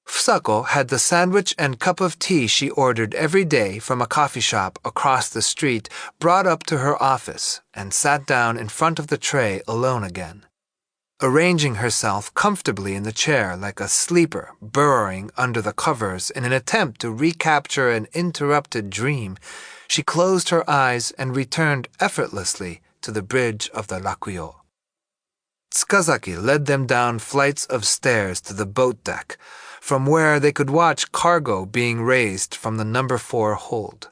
Fusako had the sandwich and cup of tea she ordered every day from a coffee shop across the street brought up to her office and sat down in front of the tray alone again. Arranging herself comfortably in the chair like a sleeper burrowing under the covers in an attempt to recapture an interrupted dream, she closed her eyes and returned effortlessly to the bridge of the Rakuyo. Tsukazaki led them down flights of stairs to the boat deck, from where they could watch cargo being raised from the number 4 hold.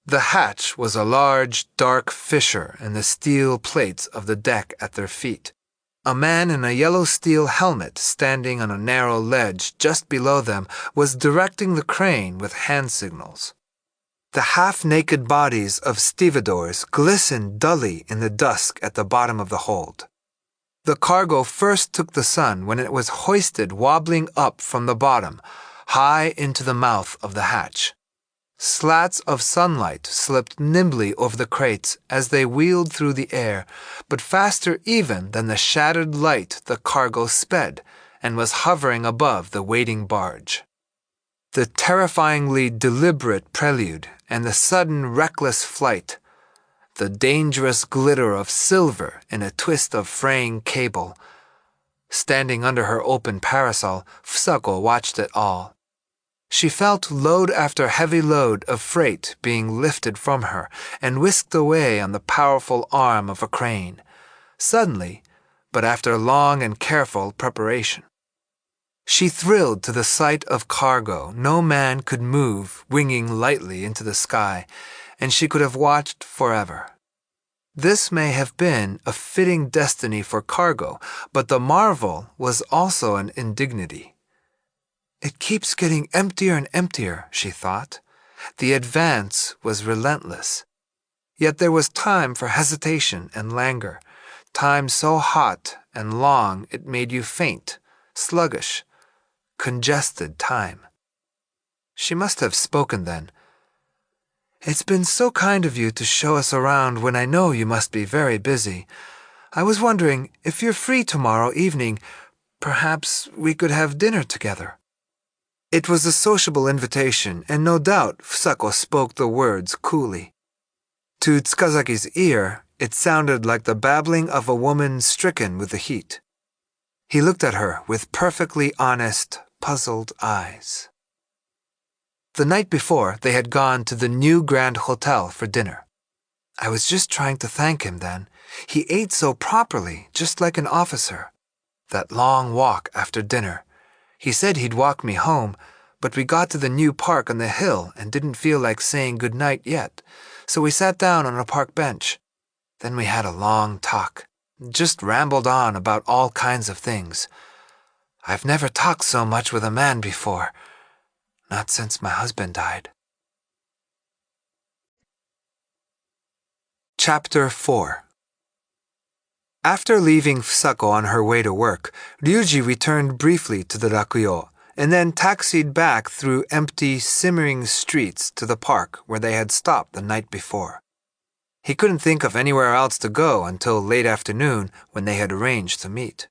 The hatch was a large, dark fissure in the steel plates of the deck at their feet. A man in a yellow steel helmet standing on a narrow ledge just below them was directing the crane with hand signals. The half-naked bodies of stevedores glistened dully in the dusk at the bottom of the hold. The cargo first took the sun when it was hoisted wobbling up from the bottom, high into the mouth of the hatch. Slats of sunlight slipped nimbly over the crates as they wheeled through the air, but faster even than the shattered light the cargo sped and was hovering above the waiting barge. The terrifyingly deliberate prelude and the sudden reckless flight, the dangerous glitter of silver in a twist of fraying cable. Standing under her open parasol, Fusako watched it all. She felt load after heavy load of freight being lifted from her and whisked away on the powerful arm of a crane. Suddenly, but after long and careful preparation. She thrilled to the sight of cargo no man could move winging lightly into the sky, and she could have watched forever. This may have been a fitting destiny for cargo, but the marvel was also an indignity. It keeps getting emptier and emptier, she thought. The advance was relentless. Yet there was time for hesitation and languor, time so hot and long it made you faint, sluggish, congested time. She must have spoken then. It's been so kind of you to show us around when I know you must be very busy. I was wondering if you're free tomorrow evening, perhaps we could have dinner together. It was a sociable invitation, and no doubt Fusako spoke the words coolly. To Tsukazaki's ear, it sounded like the babbling of a woman stricken with the heat. He looked at her with perfectly honest, puzzled eyes. The night before, they had gone to the new Grand Hotel for dinner. I was just trying to thank him then. He ate so properly, just like an officer. That long walk after dinner. He said he'd walk me home, but we got to the new park on the hill and didn't feel like saying good night yet, so we sat down on a park bench. Then we had a long talk, just rambled on about all kinds of things. I've never talked so much with a man before. Not since my husband died. Chapter 4. After leaving Fusako on her way to work, Ryuji returned briefly to the Rakuyo, and then taxied back through empty, simmering streets to the park where they had stopped the night before. He couldn't think of anywhere else to go until late afternoon when they had arranged to meet.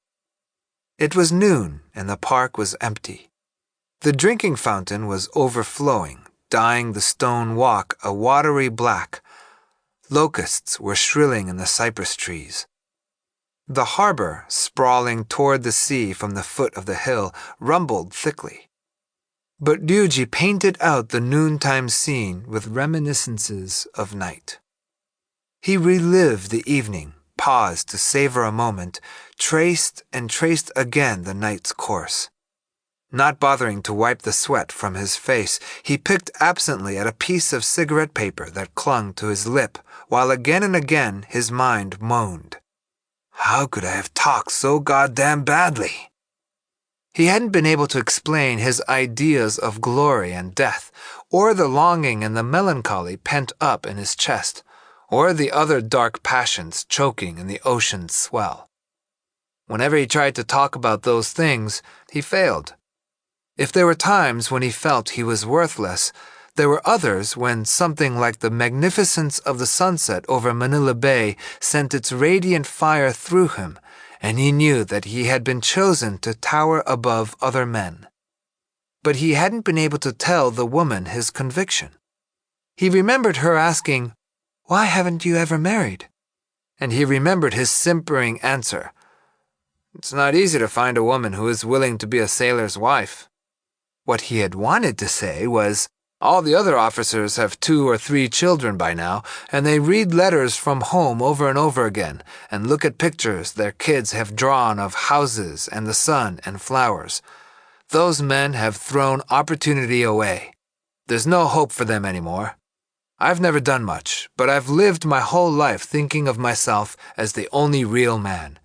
It was noon, and the park was empty. The drinking fountain was overflowing, dyeing the stone walk a watery black. Locusts were shrilling in the cypress trees. The harbor, sprawling toward the sea from the foot of the hill, rumbled thickly. But Ryuji painted out the noontime scene with reminiscences of night. He relived the evening, paused to savor a moment, traced and traced again the night's course. Not bothering to wipe the sweat from his face, he picked absently at a piece of cigarette paper that clung to his lip, while again and again his mind moaned. How could I have talked so goddamn badly? He hadn't been able to explain his ideas of glory and death, or the longing and the melancholy pent up in his chest, or the other dark passions choking in the ocean's swell. Whenever he tried to talk about those things, he failed. If there were times when he felt he was worthless, there were others when something like the magnificence of the sunset over Manila Bay sent its radiant fire through him, and he knew that he had been chosen to tower above other men. But he hadn't been able to tell the woman his conviction. He remembered her asking, "Why haven't you ever married?" And he remembered his simpering answer, "It's not easy to find a woman who is willing to be a sailor's wife." What he had wanted to say was, "All the other officers have 2 or 3 children by now, and they read letters from home over and over again, and look at pictures their kids have drawn of houses and the sun and flowers. Those men have thrown opportunity away. There's no hope for them anymore. I've never done much, but I've lived my whole life thinking of myself as the only real man.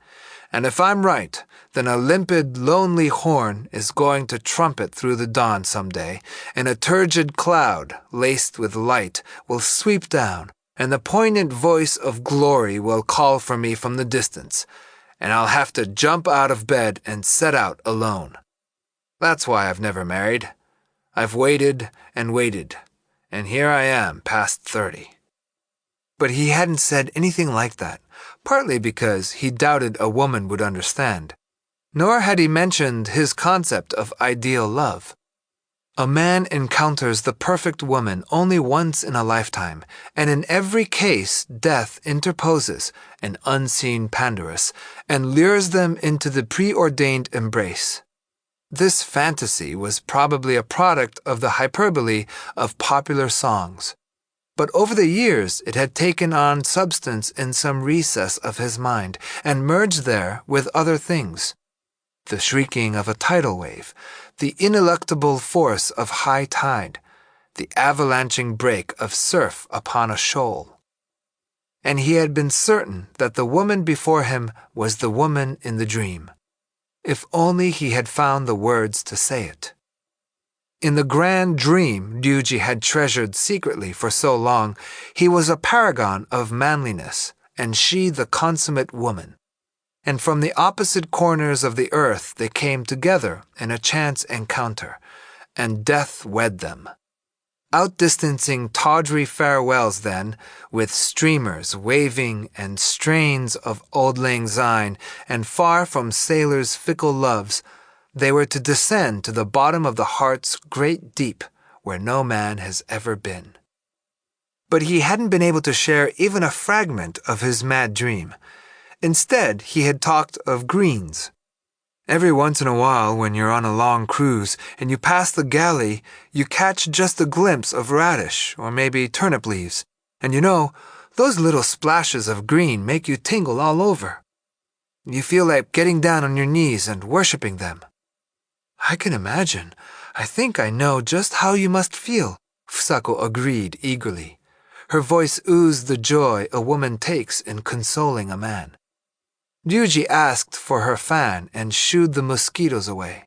And if I'm right, then a limpid, lonely horn is going to trumpet through the dawn someday, and a turgid cloud, laced with light, will sweep down, and the poignant voice of glory will call for me from the distance, and I'll have to jump out of bed and set out alone. That's why I've never married. I've waited and waited, and here I am past 30. But he hadn't said anything like that, partly because he doubted a woman would understand. Nor had he mentioned his concept of ideal love. A man encounters the perfect woman only once in a lifetime, and in every case death interposes, an unseen Pandarus, and lures them into the preordained embrace. This fantasy was probably a product of the hyperbole of popular songs. But over the years it had taken on substance in some recess of his mind and merged there with other things. The shrieking of a tidal wave, the ineluctable force of high tide, the avalanching break of surf upon a shoal. And he had been certain that the woman before him was the woman in the dream. If only he had found the words to say it. In the grand dream Ryuji had treasured secretly for so long, he was a paragon of manliness, and she the consummate woman. And from the opposite corners of the earth they came together in a chance encounter, and death wed them. Outdistancing tawdry farewells then, with streamers waving and strains of Auld Lang Syne, and far from sailors' fickle loves, they were to descend to the bottom of the heart's great deep, where no man has ever been. But he hadn't been able to share even a fragment of his mad dream. Instead, he had talked of greens. Every once in a while, when you're on a long cruise and you pass the galley, you catch just a glimpse of radish or maybe turnip leaves. And you know, those little splashes of green make you tingle all over. You feel like getting down on your knees and worshipping them. I can imagine. I think I know just how you must feel, Fusako agreed eagerly. Her voice oozed the joy a woman takes in consoling a man. Ryuji asked for her fan and shooed the mosquitoes away.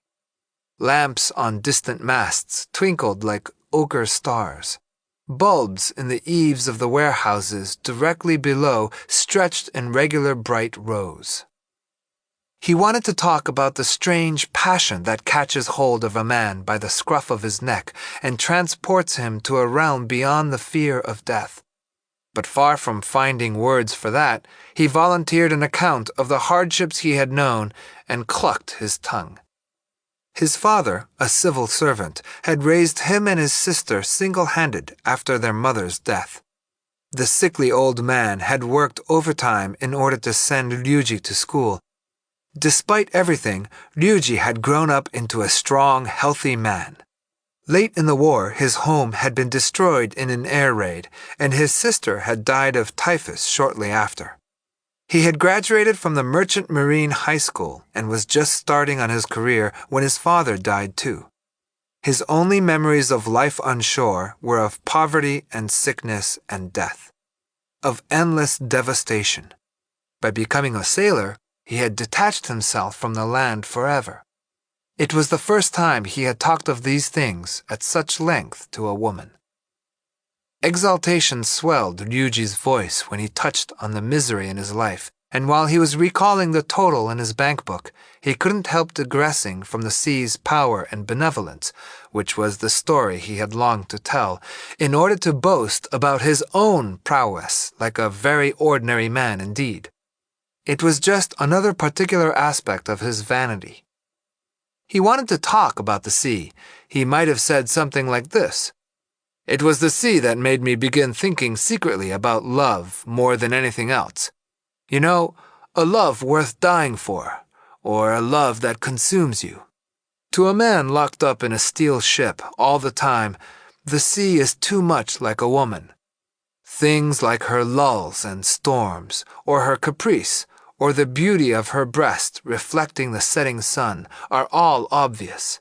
Lamps on distant masts twinkled like ochre stars. Bulbs in the eaves of the warehouses directly below stretched in regular bright rows. He wanted to talk about the strange passion that catches hold of a man by the scruff of his neck and transports him to a realm beyond the fear of death. But far from finding words for that, he volunteered an account of the hardships he had known and clucked his tongue. His father, a civil servant, had raised him and his sister single-handed after their mother's death. The sickly old man had worked overtime in order to send Ryuji to school. Despite everything, Ryuji had grown up into a strong, healthy man. Late in the war, his home had been destroyed in an air raid, and his sister had died of typhus shortly after. He had graduated from the Merchant Marine High School and was just starting on his career when his father died too. His only memories of life on shore were of poverty and sickness and death, of endless devastation. By becoming a sailor, he had detached himself from the land forever. It was the first time he had talked of these things at such length to a woman. Exaltation swelled Ryuji's voice when he touched on the misery in his life, and while he was recalling the total in his bank book, he couldn't help digressing from the sea's power and benevolence, which was the story he had longed to tell, in order to boast about his own prowess like a very ordinary man indeed. It was just another particular aspect of his vanity. He wanted to talk about the sea. He might have said something like this: "It was the sea that made me begin thinking secretly about love more than anything else. You know, a love worth dying for, or a love that consumes you. To a man locked up in a steel ship all the time, the sea is too much like a woman. Things like her lulls and storms, or her caprice, or the beauty of her breast reflecting the setting sun are all obvious.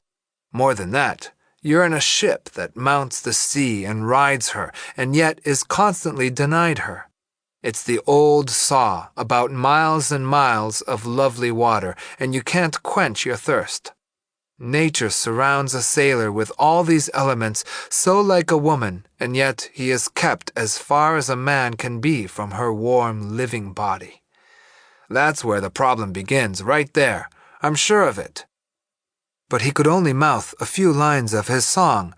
More than that, you're in a ship that mounts the sea and rides her, and yet is constantly denied her. It's the old saw about miles and miles of lovely water, and you can't quench your thirst. Nature surrounds a sailor with all these elements so like a woman, and yet he is kept as far as a man can be from her warm, living body. That's where the problem begins, right there. I'm sure of it." But he could only mouth a few lines of his song.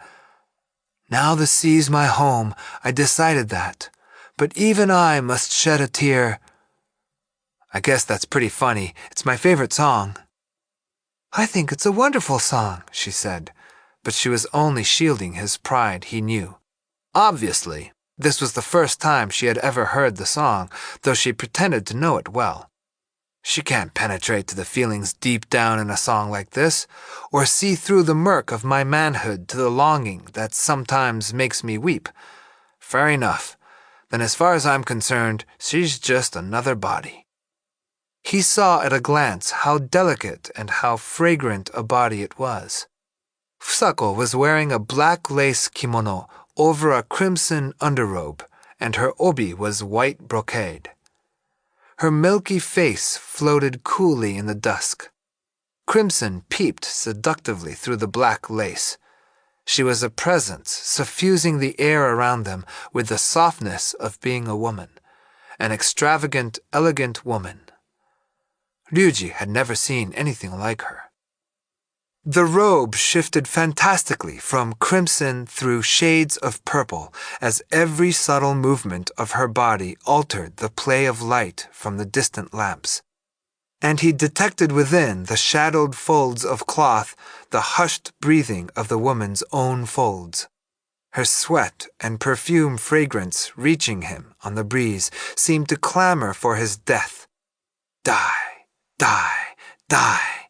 "Now the sea's my home, I decided that. But even I must shed a tear." I guess that's pretty funny. It's my favorite song. "I think it's a wonderful song," she said, but she was only shielding his pride, he knew. Obviously, this was the first time she had ever heard the song, though she pretended to know it well. She can't penetrate to the feelings deep down in a song like this, or see through the murk of my manhood to the longing that sometimes makes me weep. Fair enough. Then as far as I'm concerned, she's just another body. He saw at a glance how delicate and how fragrant a body it was. Fusako was wearing a black lace kimono over a crimson underrobe, and her obi was white brocade. Her milky face floated coolly in the dusk. Crimson peeped seductively through the black lace. She was a presence suffusing the air around them with the softness of being a woman, an extravagant, elegant woman. Ryuji had never seen anything like her. The robe shifted fantastically from crimson through shades of purple as every subtle movement of her body altered the play of light from the distant lamps. And he detected within the shadowed folds of cloth the hushed breathing of the woman's own folds. Her sweat and perfume fragrance reaching him on the breeze seemed to clamor for his death. "Die, die, die,"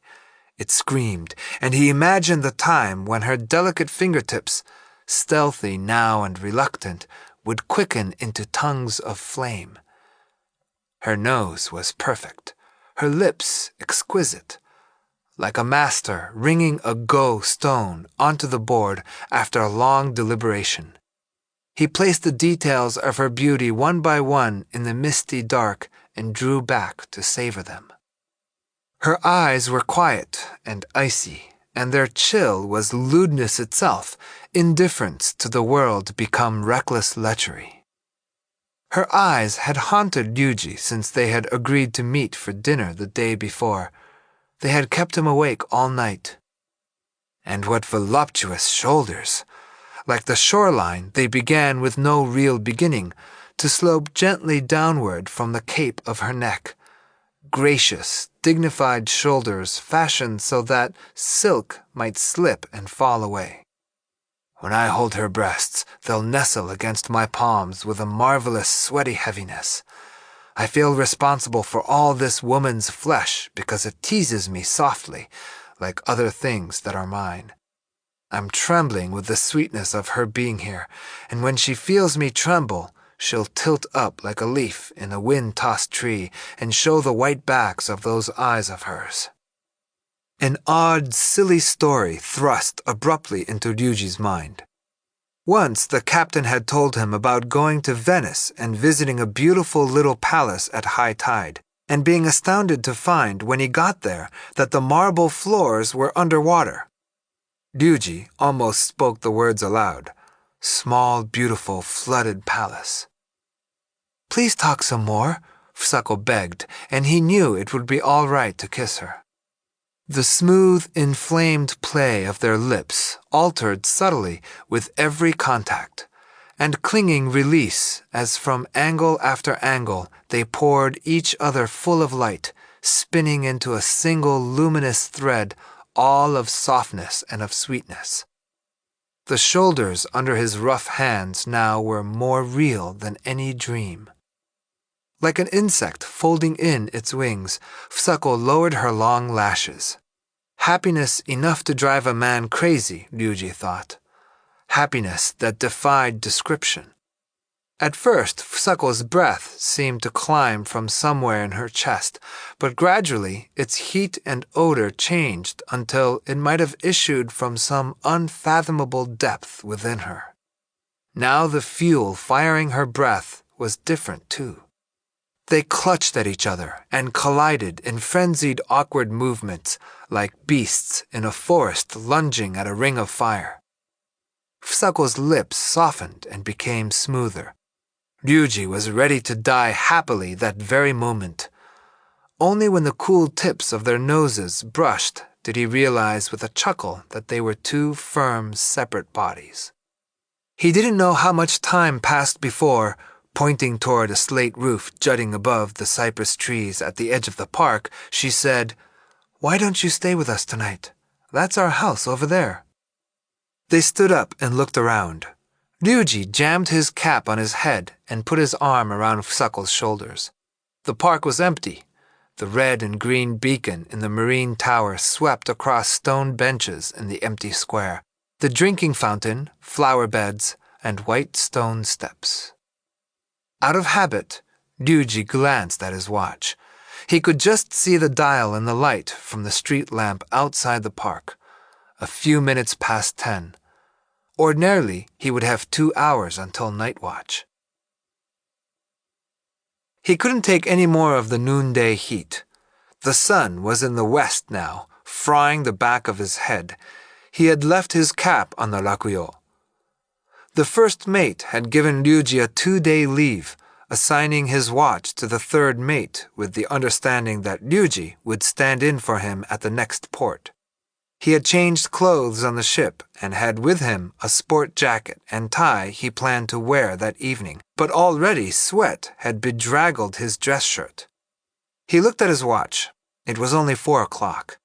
it screamed, and he imagined the time when her delicate fingertips, stealthy now and reluctant, would quicken into tongues of flame. Her nose was perfect, her lips exquisite, like a master ringing a go stone onto the board after a long deliberation. He placed the details of her beauty one by one in the misty dark and drew back to savor them. Her eyes were quiet and icy, and their chill was lewdness itself, indifference to the world become reckless lechery. Her eyes had haunted Ryuji since they had agreed to meet for dinner the day before. They had kept him awake all night. And what voluptuous shoulders! Like the shoreline, they began with no real beginning, to slope gently downward from the cape of her neck. Gracious, dignified shoulders fashioned so that silk might slip and fall away. When I hold her breasts, they'll nestle against my palms with a marvelous sweaty heaviness. I feel responsible for all this woman's flesh because it teases me softly, like other things that are mine. I'm trembling with the sweetness of her being here, and when she feels me tremble, she'll tilt up like a leaf in a wind-tossed tree and show the white backs of those eyes of hers. An odd, silly story thrust abruptly into Ryuji's mind. Once the captain had told him about going to Venice and visiting a beautiful little palace at high tide, and being astounded to find, when he got there, that the marble floors were underwater. Ryuji almost spoke the words aloud. Small, beautiful, flooded palace. "Please talk some more," Fusako begged, and he knew it would be all right to kiss her. The smooth, inflamed play of their lips altered subtly with every contact, and clinging release as from angle after angle they poured each other full of light, spinning into a single luminous thread, all of softness and of sweetness. The shoulders under his rough hands now were more real than any dream. Like an insect folding in its wings, Fusako lowered her long lashes. Happiness enough to drive a man crazy, Ryuji thought. Happiness that defied description. At first, Fusako's breath seemed to climb from somewhere in her chest, but gradually its heat and odor changed until it might have issued from some unfathomable depth within her. Now the fuel firing her breath was different too. They clutched at each other and collided in frenzied, awkward movements, like beasts in a forest lunging at a ring of fire. Fusako's lips softened and became smoother. Ryuji was ready to die happily that very moment. Only when the cool tips of their noses brushed did he realize with a chuckle that they were two firm, separate bodies. He didn't know how much time passed before, pointing toward a slate roof jutting above the cypress trees at the edge of the park, she said, "Why don't you stay with us tonight? That's our house over there." They stood up and looked around. Ryuji jammed his cap on his head and put his arm around Fusako's shoulders. The park was empty. The red and green beacon in the marine tower swept across stone benches in the empty square, the drinking fountain, flower beds, and white stone steps. Out of habit, Ryuji glanced at his watch. He could just see the dial in the light from the street lamp outside the park. A few minutes past 10. Ordinarily, he would have 2 hours until night watch. He couldn't take any more of the noonday heat. The sun was in the west now, frying the back of his head. He had left his cap on the rakuyo. The first mate had given Ryuji a 2-day leave, assigning his watch to the third mate with the understanding that Ryuji would stand in for him at the next port. He had changed clothes on the ship and had with him a sport jacket and tie he planned to wear that evening, but already sweat had bedraggled his dress shirt. He looked at his watch. It was only 4 o'clock.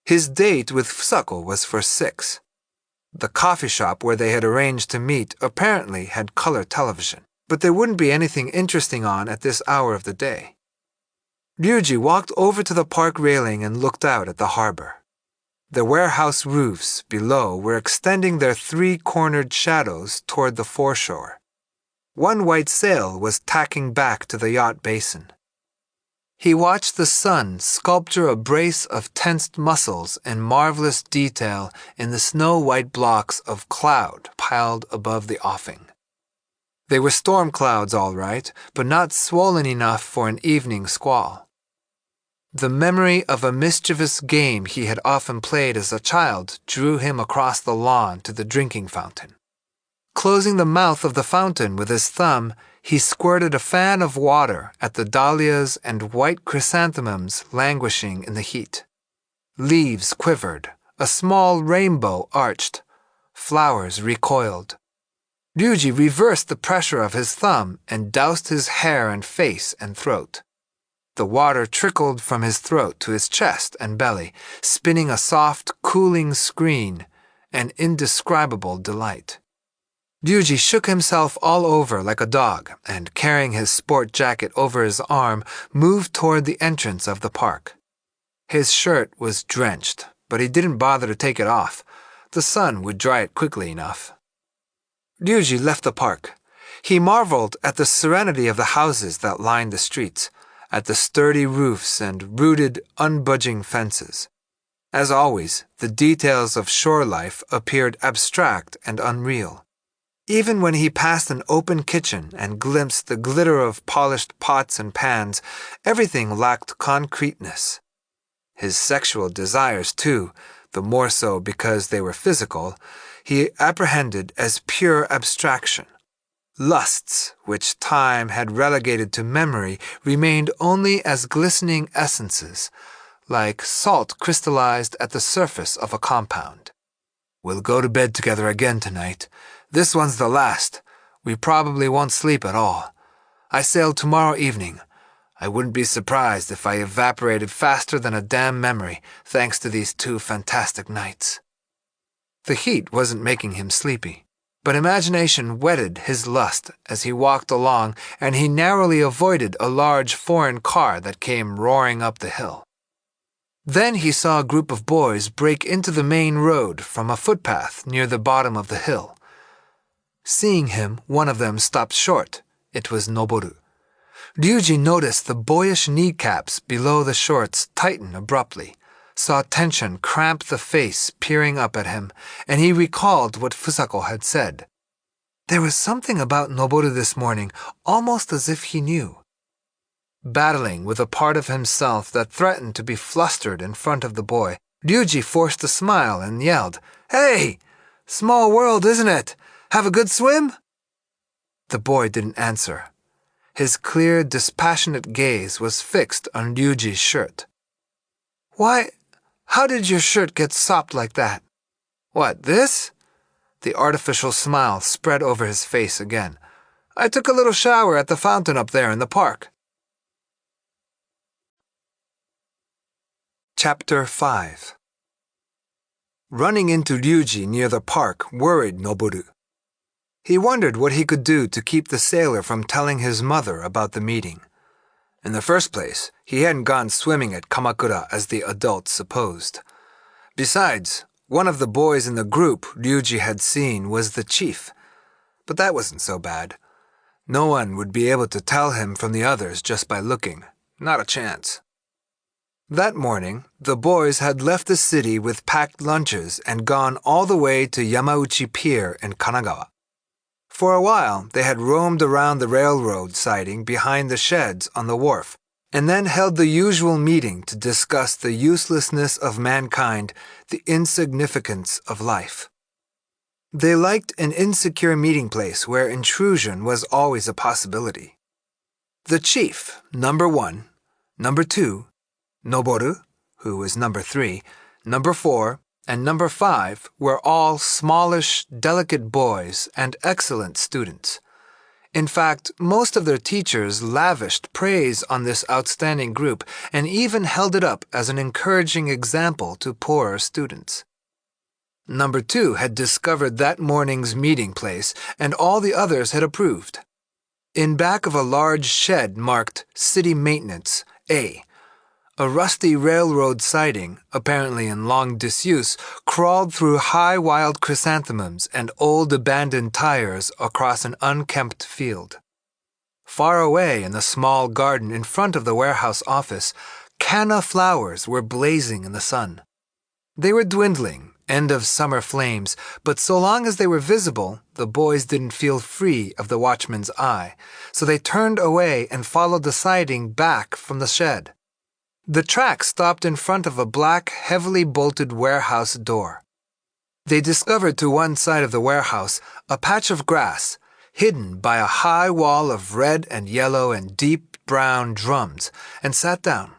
His date with Fusako was for 6. The coffee shop where they had arranged to meet apparently had color television, but there wouldn't be anything interesting on at this hour of the day. Ryuji walked over to the park railing and looked out at the harbor. The warehouse roofs below were extending their 3-cornered shadows toward the foreshore. One white sail was tacking back to the yacht basin. He watched the sun sculpture a brace of tensed muscles in marvelous detail in the snow-white blocks of cloud piled above the offing. They were storm clouds, all right, but not swollen enough for an evening squall. The memory of a mischievous game he had often played as a child drew him across the lawn to the drinking fountain. Closing the mouth of the fountain with his thumb, he squirted a fan of water at the dahlias and white chrysanthemums languishing in the heat. Leaves quivered, a small rainbow arched, flowers recoiled. Ryuji reversed the pressure of his thumb and doused his hair and face and throat. The water trickled from his throat to his chest and belly, spinning a soft, cooling screen, an indescribable delight. Ryuji shook himself all over like a dog and, carrying his sport jacket over his arm, moved toward the entrance of the park. His shirt was drenched, but he didn't bother to take it off. The sun would dry it quickly enough. Ryuji left the park. He marveled at the serenity of the houses that lined the streets, at the sturdy roofs and rooted, unbudging fences. As always, the details of shore life appeared abstract and unreal. Even when he passed an open kitchen and glimpsed the glitter of polished pots and pans, everything lacked concreteness. His sexual desires, too, the more so because they were physical, he apprehended as pure abstraction. Lusts, which time had relegated to memory, remained only as glistening essences, like salt crystallized at the surface of a compound. "We'll go to bed together again tonight. This one's the last. We probably won't sleep at all. I sail tomorrow evening. I wouldn't be surprised if I evaporated faster than a damn memory, thanks to these 2 fantastic nights." The heat wasn't making him sleepy, but imagination whetted his lust as he walked along, and he narrowly avoided a large foreign car that came roaring up the hill. Then he saw a group of boys break into the main road from a footpath near the bottom of the hill. Seeing him, one of them stopped short. It was Noboru. Ryuji noticed the boyish kneecaps below the shorts tighten abruptly, saw tension cramp the face peering up at him, and he recalled what Fusako had said. There was something about Noboru this morning, almost as if he knew. Battling with a part of himself that threatened to be flustered in front of the boy, Ryuji forced a smile and yelled, "Hey! Small world, isn't it? Have a good swim?" The boy didn't answer. His clear, dispassionate gaze was fixed on Ryuji's shirt. "Why, how did your shirt get sopped like that?" "What, this?" The artificial smile spread over his face again. "I took a little shower at the fountain up there in the park." Chapter 5. Running into Ryuji near the park worried Noboru. He wondered what he could do to keep the sailor from telling his mother about the meeting. In the first place, he hadn't gone swimming at Kamakura as the adults supposed. Besides, one of the boys in the group Ryuji had seen was the chief. But that wasn't so bad. No one would be able to tell him from the others just by looking. Not a chance. That morning, the boys had left the city with packed lunches and gone all the way to Yamauchi Pier in Kanagawa. For a while, they had roamed around the railroad siding behind the sheds on the wharf, and then held the usual meeting to discuss the uselessness of mankind, the insignificance of life. They liked an insecure meeting place where intrusion was always a possibility. The chief, number 1, number 2, Noboru, who was number 3, number 4, and number 5 were all smallish, delicate boys and excellent students. In fact, most of their teachers lavished praise on this outstanding group and even held it up as an encouraging example to poorer students. Number 2 had discovered that morning's meeting place, and all the others had approved. In back of a large shed marked City Maintenance, A, a rusty railroad siding, apparently in long disuse, crawled through high wild chrysanthemums and old abandoned tires across an unkempt field. Far away in the small garden in front of the warehouse office, canna flowers were blazing in the sun. They were dwindling, end-of-summer flames, but so long as they were visible, the boys didn't feel free of the watchman's eye, so they turned away and followed the siding back from the shed. The track stopped in front of a black, heavily bolted warehouse door. They discovered to one side of the warehouse a patch of grass, hidden by a high wall of red and yellow and deep brown drums, and sat down.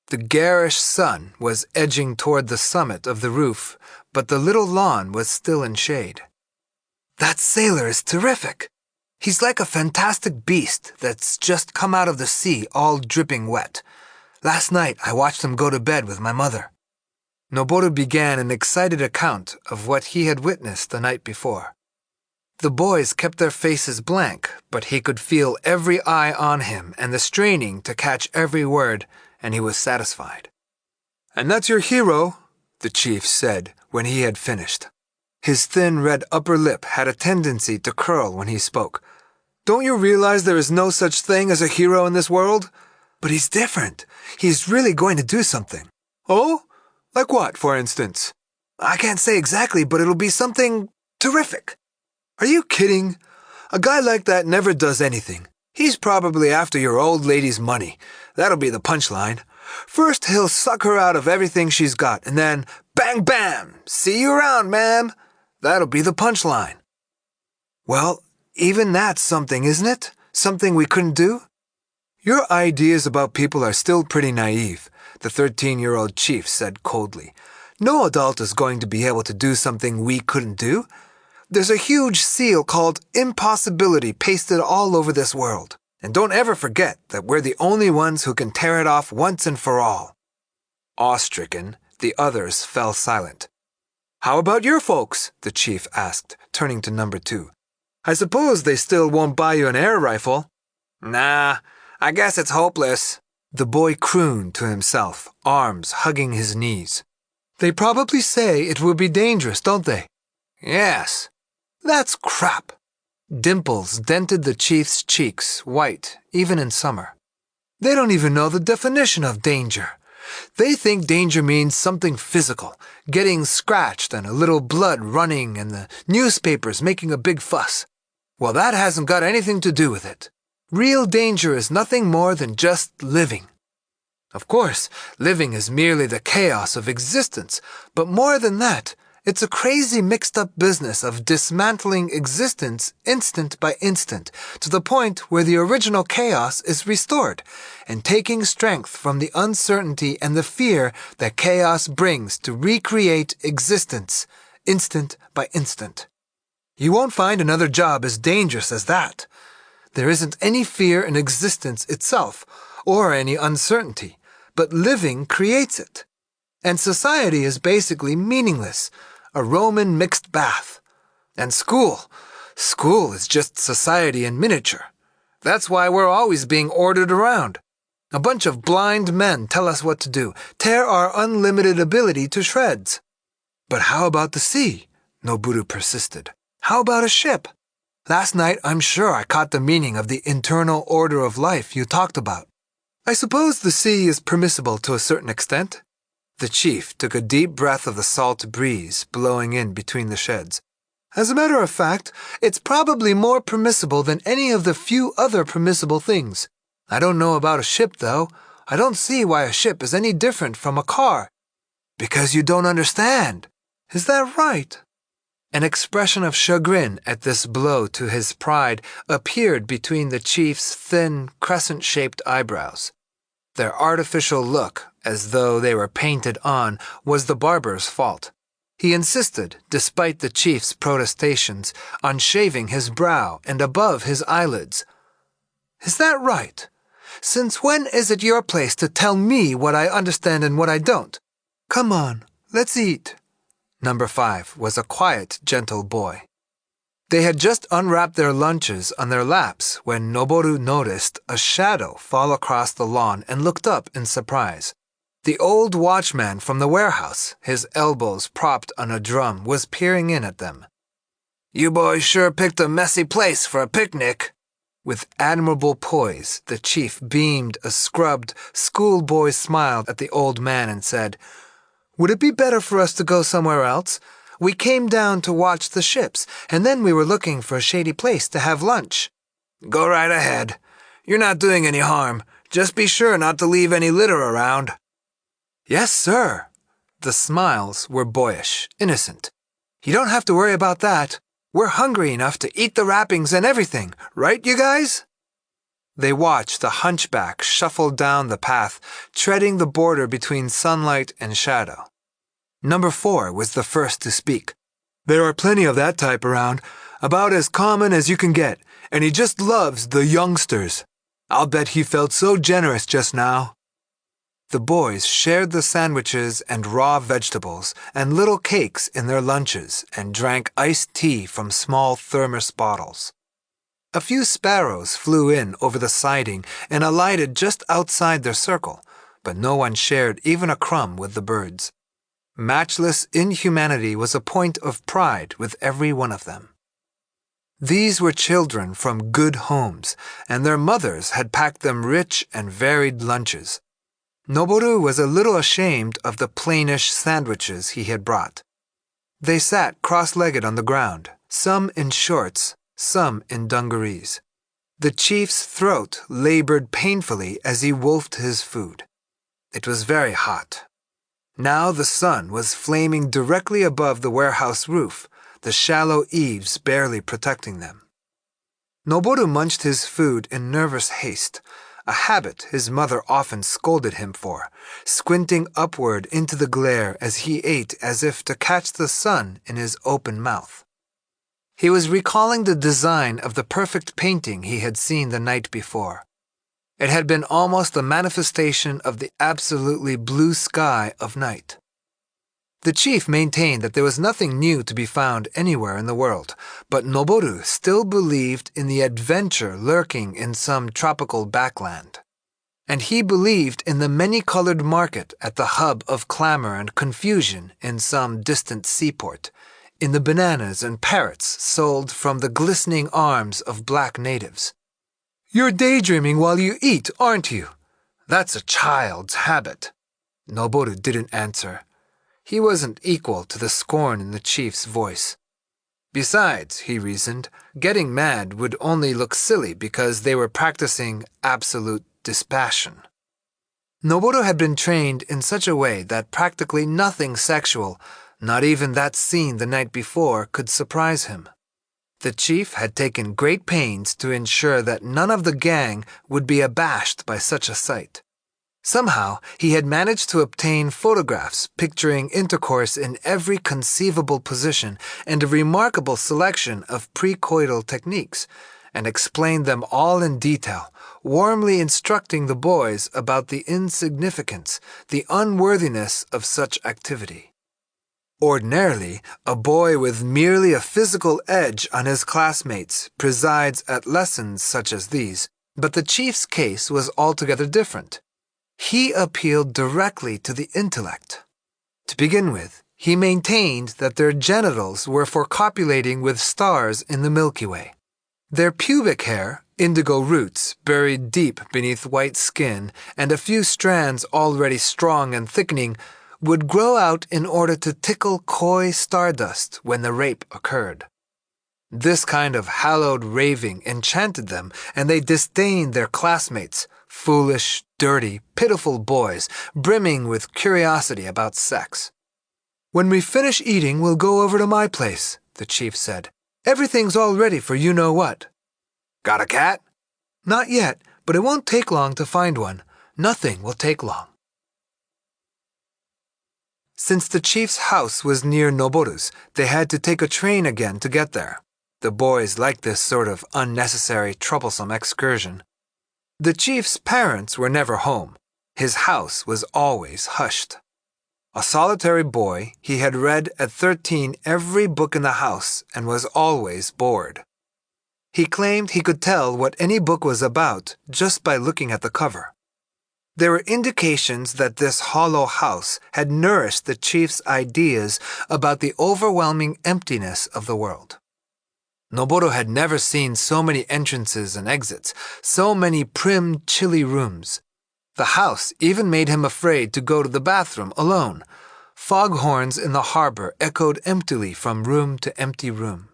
The garish sun was edging toward the summit of the roof, but the little lawn was still in shade. "That sailor is terrific. He's like a fantastic beast that's just come out of the sea all dripping wet. Last night I watched him go to bed with my mother." Noboru began an excited account of what he had witnessed the night before. The boys kept their faces blank, but he could feel every eye on him and the straining to catch every word, and he was satisfied. "And that's your hero," the chief said when he had finished. His thin red upper lip had a tendency to curl when he spoke. "Don't you realize there is no such thing as a hero in this world? But he's different. He's really going to do something." "Oh? Like what, for instance?" "I can't say exactly, but it'll be something terrific." Are you kidding? A guy like that never does anything. He's probably after your old lady's money. That'll be the punchline. First, he'll suck her out of everything she's got, and then, bang, bam! See you around, ma'am! That'll be the punchline. Well, even that's something, isn't it? Something we couldn't do? Your ideas about people are still pretty naive, the 13-year-old chief said coldly. No adult is going to be able to do something we couldn't do. There's a huge seal called impossibility pasted all over this world. And don't ever forget that we're the only ones who can tear it off once and for all. Awe-stricken, the others fell silent. How about your folks? The chief asked, turning to number 2. I suppose they still won't buy you an air rifle. Nah, I guess it's hopeless. The boy crooned to himself, arms hugging his knees. They probably say it will be dangerous, don't they? Yes. That's crap. Dimples dented the chief's cheeks, white, even in summer. They don't even know the definition of danger. They think danger means something physical, getting scratched and a little blood running and the newspapers making a big fuss. Well, that hasn't got anything to do with it. Real danger is nothing more than just living. Of course, living is merely the chaos of existence, but more than that, it's a crazy mixed-up business of dismantling existence instant by instant to the point where the original chaos is restored, and taking strength from the uncertainty and the fear that chaos brings to recreate existence, instant by instant. You won't find another job as dangerous as that. There isn't any fear in existence itself, or any uncertainty, but living creates it. And society is basically meaningless, a Roman mixed bath. And school is just society in miniature. That's why we're always being ordered around. A bunch of blind men tell us what to do, tear our unlimited ability to shreds. But how about the sea? Noboru persisted. How about a ship? Last night, I'm sure I caught the meaning of the internal order of life you talked about. I suppose the sea is permissible to a certain extent. The chief took a deep breath of the salt breeze blowing in between the sheds. As a matter of fact, it's probably more permissible than any of the few other permissible things. I don't know about a ship, though. I don't see why a ship is any different from a car. Because you don't understand. Is that right? An expression of chagrin at this blow to his pride appeared between the chief's thin, crescent-shaped eyebrows. Their artificial look, as though they were painted on, was the barber's fault. He insisted, despite the chief's protestations, on shaving his brow and above his eyelids. Is that right? Since when is it your place to tell me what I understand and what I don't? Come on, let's eat. Number 5 was a quiet, gentle boy. They had just unwrapped their lunches on their laps when Noboru noticed a shadow fall across the lawn and looked up in surprise. The old watchman from the warehouse, his elbows propped on a drum, was peering in at them. You boys sure picked a messy place for a picnic. With admirable poise, the chief beamed a scrubbed, schoolboy smile at the old man and said, Would it be better for us to go somewhere else? We came down to watch the ships, and then we were looking for a shady place to have lunch. Go right ahead. You're not doing any harm. Just be sure not to leave any litter around. Yes, sir. The smiles were boyish, innocent. You don't have to worry about that. We're hungry enough to eat the wrappings and everything, right, you guys? They watched the hunchback shuffle down the path, treading the border between sunlight and shadow. Number 4 was the first to speak. There are plenty of that type around, about as common as you can get, and he just loves the youngsters. I'll bet he felt so generous just now. The boys shared the sandwiches and raw vegetables and little cakes in their lunches and drank iced tea from small thermos bottles. A few sparrows flew in over the siding and alighted just outside their circle, but no one shared even a crumb with the birds. Matchless inhumanity was a point of pride with every one of them. These were children from good homes, and their mothers had packed them rich and varied lunches. Noboru was a little ashamed of the plainish sandwiches he had brought. They sat cross-legged on the ground, some in shorts, some in dungarees. The chief's throat labored painfully as he wolfed his food. It was very hot. Now the sun was flaming directly above the warehouse roof, the shallow eaves barely protecting them. Noboru munched his food in nervous haste, a habit his mother often scolded him for, squinting upward into the glare as he ate as if to catch the sun in his open mouth. He was recalling the design of the perfect painting he had seen the night before. It had been almost a manifestation of the absolutely blue sky of night. The chief maintained that there was nothing new to be found anywhere in the world, but Noboru still believed in the adventure lurking in some tropical backland. And he believed in the many-colored market at the hub of clamor and confusion in some distant seaport, in the bananas and parrots sold from the glistening arms of black natives. "You're daydreaming while you eat, aren't you?" "That's a child's habit." Noboru didn't answer. He wasn't equal to the scorn in the chief's voice. Besides, he reasoned, getting mad would only look silly because they were practicing absolute dispassion. Noboru had been trained in such a way that practically nothing sexual, not even that scene the night before, could surprise him. The chief had taken great pains to ensure that none of the gang would be abashed by such a sight. Somehow, he had managed to obtain photographs picturing intercourse in every conceivable position and a remarkable selection of precoital techniques, and explained them all in detail, warmly instructing the boys about the insignificance, the unworthiness of such activity. Ordinarily, a boy with merely a physical edge on his classmates presides at lessons such as these, but the chief's case was altogether different. He appealed directly to the intellect. To begin with, he maintained that their genitals were for copulating with stars in the Milky Way. Their pubic hair, indigo roots buried deep beneath white skin, and a few strands already strong and thickening, would grow out in order to tickle coy stardust when the rape occurred. This kind of hallowed raving enchanted them, and they disdained their classmates, foolish, dirty, pitiful boys, brimming with curiosity about sex. "When we finish eating, we'll go over to my place," the chief said. "Everything's all ready for you-know-what." "Got a cat?" "Not yet, but it won't take long to find one. Nothing will take long." Since the chief's house was near Noboru's, they had to take a train again to get there. The boys liked this sort of unnecessary, troublesome excursion. The chief's parents were never home. His house was always hushed. A solitary boy, he had read at 13 every book in the house and was always bored. He claimed he could tell what any book was about just by looking at the cover. There were indications that this hollow house had nourished the chief's ideas about the overwhelming emptiness of the world. Noboru had never seen so many entrances and exits, so many prim, chilly rooms. The house even made him afraid to go to the bathroom alone. Foghorns in the harbor echoed emptily from room to empty room.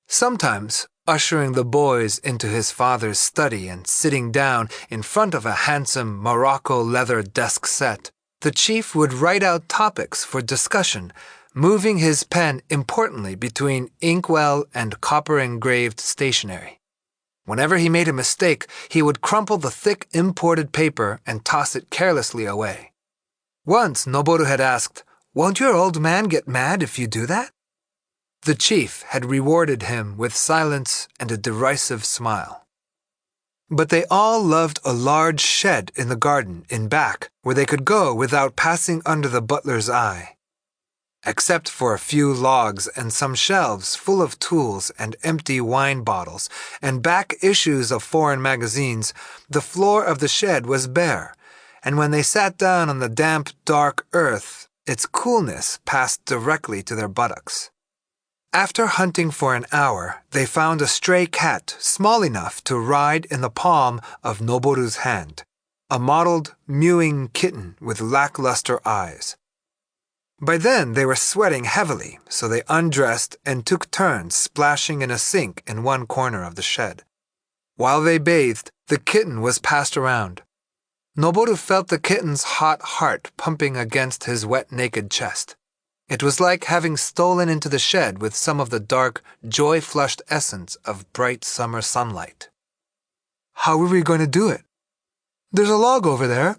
Sometimes, ushering the boys into his father's study and sitting down in front of a handsome Morocco leather desk set, the chief would write out topics for discussion, moving his pen importantly between inkwell and copper-engraved stationery. Whenever he made a mistake, he would crumple the thick imported paper and toss it carelessly away. Once Noboru had asked, "Won't your old man get mad if you do that?" The chief had rewarded him with silence and a derisive smile. But they all loved a large shed in the garden in back where they could go without passing under the butler's eye. Except for a few logs and some shelves full of tools and empty wine bottles and back issues of foreign magazines, the floor of the shed was bare, and when they sat down on the damp, dark earth, its coolness passed directly to their buttocks. After hunting for an hour, they found a stray cat small enough to ride in the palm of Noboru's hand, a mottled, mewing kitten with lackluster eyes. By then, they were sweating heavily, so they undressed and took turns splashing in a sink in one corner of the shed. While they bathed, the kitten was passed around. Noboru felt the kitten's hot heart pumping against his wet, naked chest. It was like having stolen into the shed with some of the dark, joy-flushed essence of bright summer sunlight. How are we going to do it? There's a log over there.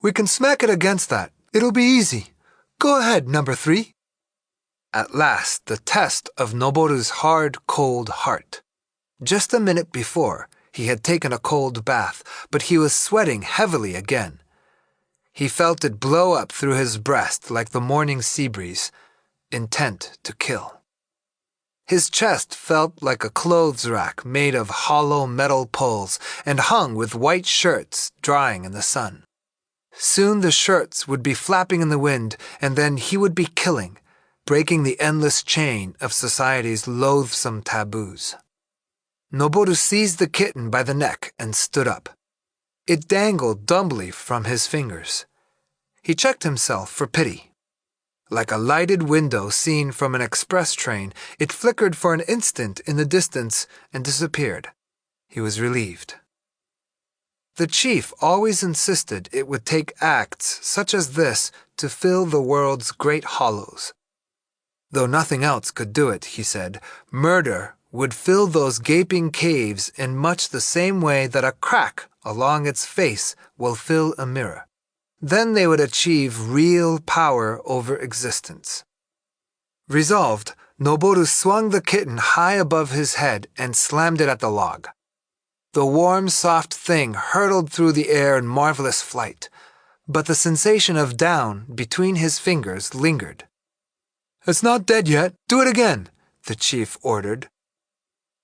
We can smack it against that. It'll be easy. Go ahead, number 3. At last, the test of Noboru's hard, cold heart. Just a minute before, he had taken a cold bath, but he was sweating heavily again. He felt it blow up through his breast like the morning sea breeze, intent to kill. His chest felt like a clothes rack made of hollow metal poles and hung with white shirts drying in the sun. Soon the shirts would be flapping in the wind, and then he would be killing, breaking the endless chain of society's loathsome taboos. Noboru seized the kitten by the neck and stood up. It dangled dumbly from his fingers. He checked himself for pity. Like a lighted window seen from an express train, it flickered for an instant in the distance and disappeared. He was relieved. The chief always insisted it would take acts such as this to fill the world's great hollows. Though nothing else could do it, he said, murder would fill those gaping caves in much the same way that a crack along its face will fill a mirror. Then they would achieve real power over existence. Resolved, Noboru swung the kitten high above his head and slammed it at the log. The warm, soft thing hurtled through the air in marvelous flight, but the sensation of down between his fingers lingered. It's not dead yet. Do it again, the chief ordered.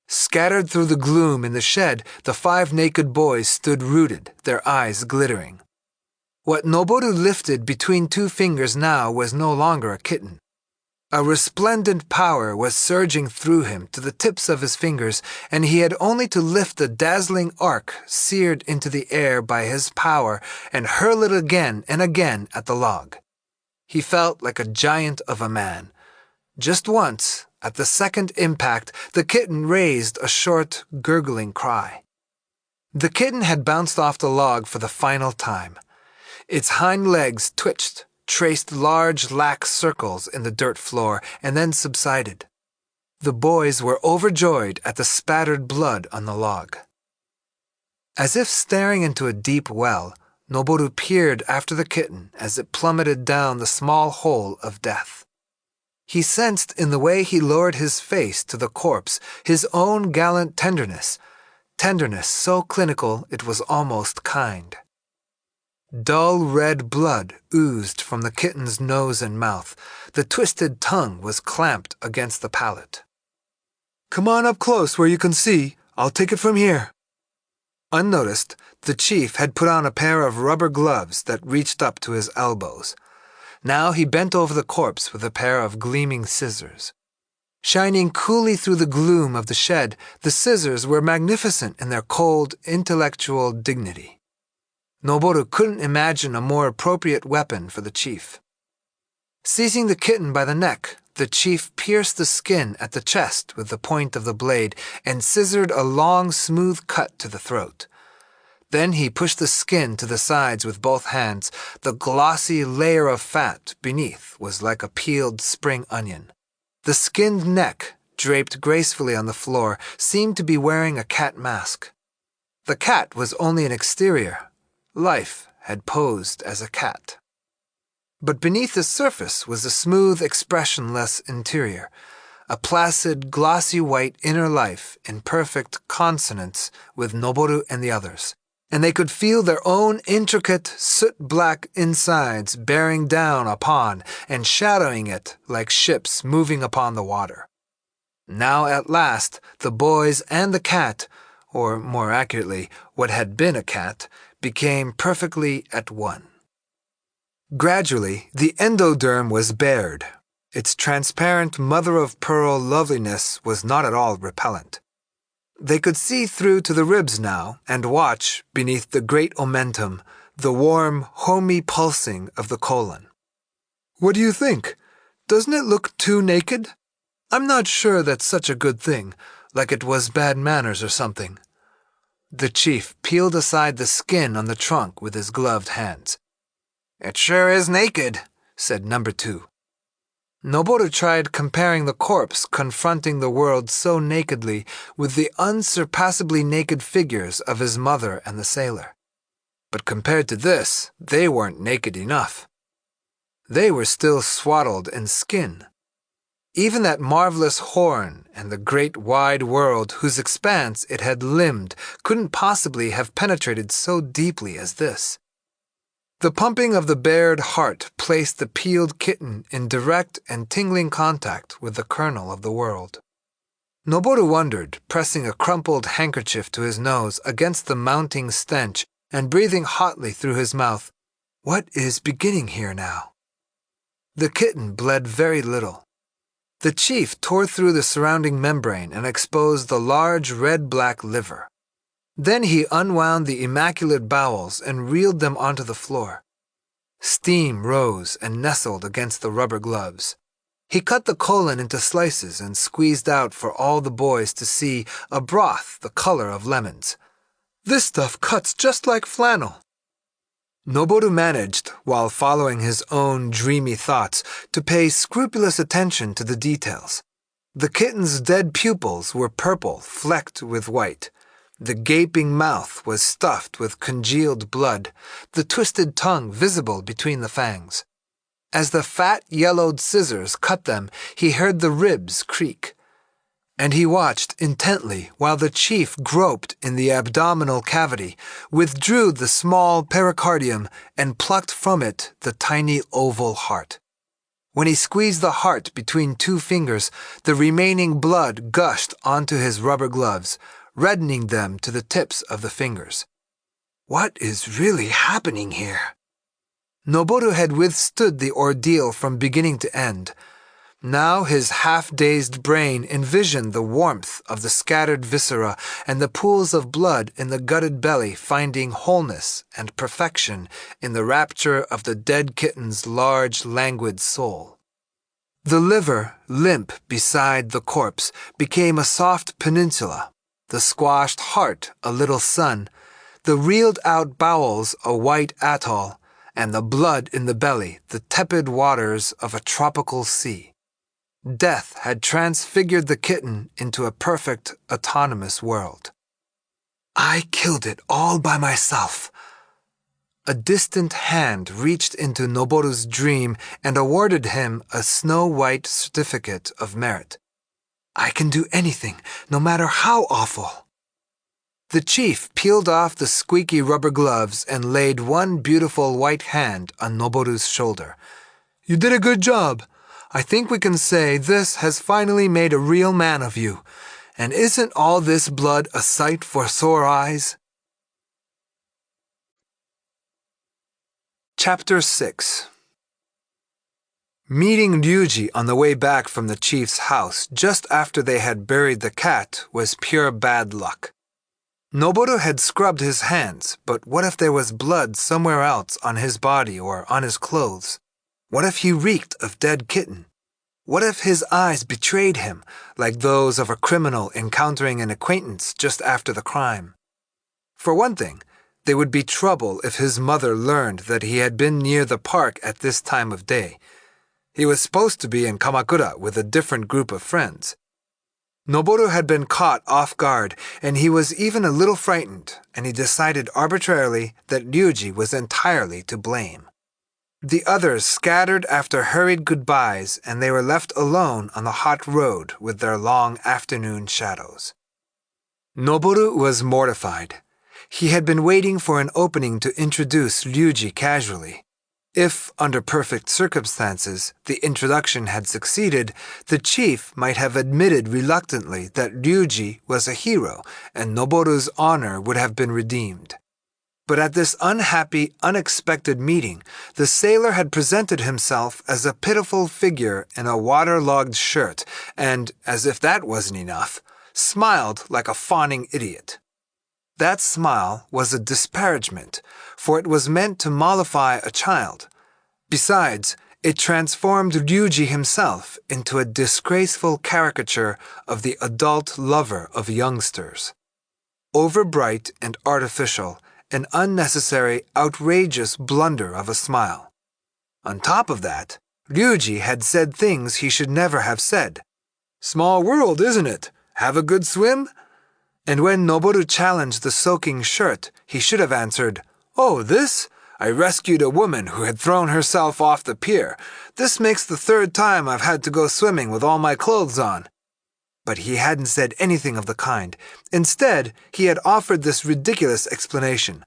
Scattered through the gloom in the shed, the 5 naked boys stood rooted, their eyes glittering. What Noboru lifted between 2 fingers now was no longer a kitten. A resplendent power was surging through him to the tips of his fingers, and he had only to lift the dazzling arc seared into the air by his power and hurl it again and again at the log. He felt like a giant of a man. Just once, at the second impact, the kitten raised a short, gurgling cry. The kitten had bounced off the log for the final time. Its hind legs twitched, traced large, lax circles in the dirt floor, and then subsided. The boys were overjoyed at the spattered blood on the log. As if staring into a deep well, Noboru peered after the kitten as it plummeted down the small hole of death. He sensed in the way he lowered his face to the corpse his own gallant tenderness so clinical it was almost kind. Dull red blood oozed from the kitten's nose and mouth. The twisted tongue was clamped against the palate. Come on up close where you can see. I'll take it from here. Unnoticed, the chief had put on a pair of rubber gloves that reached up to his elbows. Now he bent over the corpse with a pair of gleaming scissors. Shining coolly through the gloom of the shed, the scissors were magnificent in their cold, intellectual dignity. Noboru couldn't imagine a more appropriate weapon for the chief. Seizing the kitten by the neck, the chief pierced the skin at the chest with the point of the blade and scissored a long, smooth cut to the throat. Then he pushed the skin to the sides with both hands. The glossy layer of fat beneath was like a peeled spring onion. The skinned neck, draped gracefully on the floor, seemed to be wearing a cat mask. The cat was only an exterior. Life had posed as a cat. But beneath the surface was a smooth, expressionless interior, a placid, glossy white inner life in perfect consonance with Noboru and the others, and they could feel their own intricate, soot-black insides bearing down upon and shadowing it like ships moving upon the water. Now at last, the boys and the cat, or more accurately, what had been a cat, became perfectly at one. Gradually, the endoderm was bared. Its transparent mother-of-pearl loveliness was not at all repellent. They could see through to the ribs now and watch, beneath the great omentum, the warm, homey pulsing of the colon. What do you think? Doesn't it look too naked? I'm not sure that's such a good thing, like it was bad manners or something. The chief peeled aside the skin on the trunk with his gloved hands. It sure is naked, said number 2. Noboru tried comparing the corpse confronting the world so nakedly with the unsurpassably naked figures of his mother and the sailor. But compared to this, they weren't naked enough. They were still swaddled in skin. Even that marvelous horn and the great wide world whose expanse it had limned couldn't possibly have penetrated so deeply as this. The pumping of the bared heart placed the peeled kitten in direct and tingling contact with the kernel of the world. Noboru wondered, pressing a crumpled handkerchief to his nose against the mounting stench and breathing hotly through his mouth, what is beginning here now? The kitten bled very little. The chief tore through the surrounding membrane and exposed the large red-black liver. Then he unwound the immaculate bowels and reeled them onto the floor. Steam rose and nestled against the rubber gloves. He cut the colon into slices and squeezed out for all the boys to see a broth the color of lemons. This stuff cuts just like flannel. Noboru managed, while following his own dreamy thoughts, to pay scrupulous attention to the details. The kitten's dead pupils were purple, flecked with white. The gaping mouth was stuffed with congealed blood, the twisted tongue visible between the fangs. As the fat, yellowed scissors cut them, he heard the ribs creak. And he watched intently while the chief groped in the abdominal cavity, withdrew the small pericardium, and plucked from it the tiny oval heart. When he squeezed the heart between 2 fingers, the remaining blood gushed onto his rubber gloves, reddening them to the tips of the fingers. What is really happening here? Noboru had withstood the ordeal from beginning to end. Now his half-dazed brain envisioned the warmth of the scattered viscera and the pools of blood in the gutted belly finding wholeness and perfection in the rapture of the dead kitten's large, languid soul. The liver, limp beside the corpse, became a soft peninsula, the squashed heart a little sun, the reeled-out bowels a white atoll, and the blood in the belly the tepid waters of a tropical sea. Death had transfigured the kitten into a perfect, autonomous world. I killed it all by myself. A distant hand reached into Noboru's dream and awarded him a snow-white certificate of merit. I can do anything, no matter how awful. The chief peeled off the squeaky rubber gloves and laid one beautiful white hand on Noboru's shoulder. You did a good job. I think we can say this has finally made a real man of you. And isn't all this blood a sight for sore eyes? Chapter 6. Meeting Ryuji on the way back from the chief's house just after they had buried the cat was pure bad luck. Noboru had scrubbed his hands, but what if there was blood somewhere else on his body or on his clothes? What if he reeked of dead kitten? What if his eyes betrayed him, like those of a criminal encountering an acquaintance just after the crime? For one thing, there would be trouble if his mother learned that he had been near the park at this time of day. He was supposed to be in Kamakura with a different group of friends. Noboru had been caught off guard, and he was even a little frightened, and he decided arbitrarily that Ryuji was entirely to blame. The others scattered after hurried goodbyes, and they were left alone on the hot road with their long afternoon shadows. Noboru was mortified. He had been waiting for an opening to introduce Ryuji casually. If, under perfect circumstances, the introduction had succeeded, the chief might have admitted reluctantly that Ryuji was a hero, and Noboru's honor would have been redeemed. But at this unhappy, unexpected meeting, the sailor had presented himself as a pitiful figure in a waterlogged shirt and, as if that wasn't enough, smiled like a fawning idiot. That smile was a disparagement, for it was meant to mollify a child. Besides, It transformed Ryuji himself into a disgraceful caricature of the adult lover of youngsters. Overbright and artificial, an unnecessary, outrageous blunder of a smile. On top of that, Ryuji had said things he should never have said. "Small world, isn't it? Have a good swim?" And when Noboru challenged the soaking shirt, he should have answered, "Oh, this? I rescued a woman who had thrown herself off the pier. This makes the third time I've had to go swimming with all my clothes on." But he hadn't said anything of the kind. Instead, he had offered this ridiculous explanation.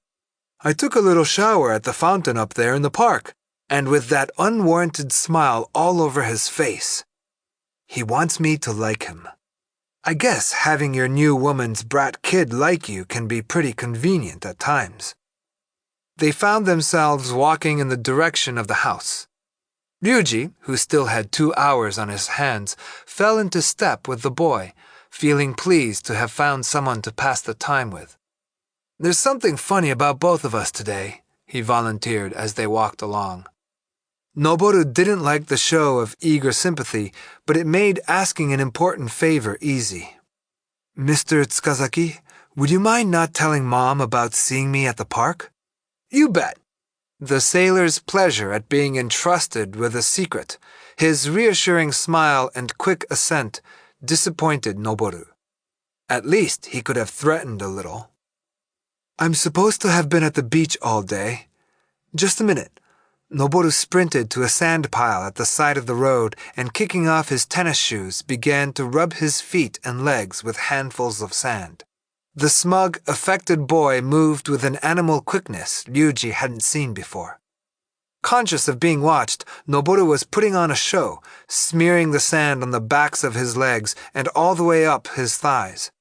"I took a little shower at the fountain up there in the park," and with that unwarranted smile all over his face. He wants me to like him. I guess having your new woman's brat kid like you can be pretty convenient at times. They found themselves walking in the direction of the house. Ryuji, who still had 2 hours on his hands, fell into step with the boy, feeling pleased to have found someone to pass the time with. "There's something funny about both of us today," he volunteered as they walked along. Noboru didn't like the show of eager sympathy, but it made asking an important favor easy. "Mr. Tsukazaki, would you mind not telling Mom about seeing me at the park?" "You bet." The sailor's pleasure at being entrusted with a secret, his reassuring smile and quick assent, disappointed Noboru. At least he could have threatened a little. "I'm supposed to have been at the beach all day. Just a minute." Noboru sprinted to a sand pile at the side of the road and, kicking off his tennis shoes, began to rub his feet and legs with handfuls of sand. The smug, affected boy moved with an animal quickness Ryuji hadn't seen before. Conscious of being watched, Noboru was putting on a show, smearing the sand on the backs of his legs and all the way up his thighs.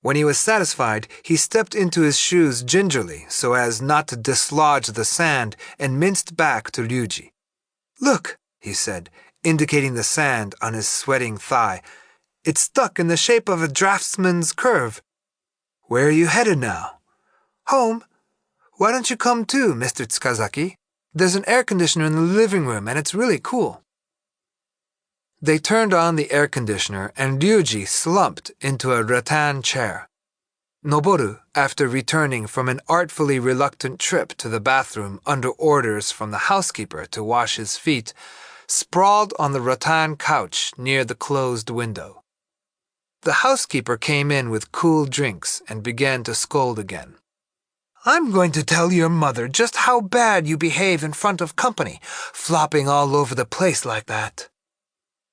When he was satisfied, he stepped into his shoes gingerly so as not to dislodge the sand and minced back to Ryuji. "Look," he said, indicating the sand on his sweating thigh. "It's stuck in the shape of a draftsman's curve." "Where are you headed now?" "Home. Why don't you come too, Mr. Tsukazaki? There's an air conditioner in the living room and it's really cool." They turned on the air conditioner and Ryuji slumped into a rattan chair. Noboru, after returning from an artfully reluctant trip to the bathroom under orders from the housekeeper to wash his feet, sprawled on the rattan couch near the closed window. The housekeeper came in with cool drinks and began to scold again. "I'm going to tell your mother just how bad you behave in front of company, flopping all over the place like that."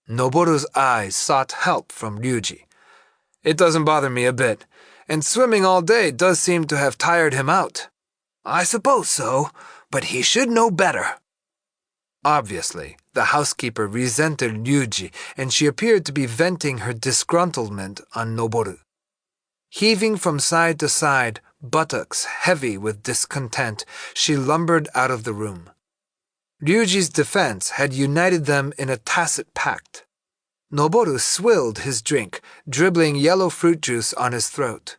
Noboru's eyes sought help from Ryuji. "It doesn't bother me a bit, and swimming all day does seem to have tired him out." "I suppose so, but he should know better." Obviously, the housekeeper resented Ryuji, and she appeared to be venting her disgruntlement on Noboru. Heaving from side to side, buttocks heavy with discontent, she lumbered out of the room. Ryuji's defense had united them in a tacit pact. Noboru swilled his drink, dribbling yellow fruit juice on his throat.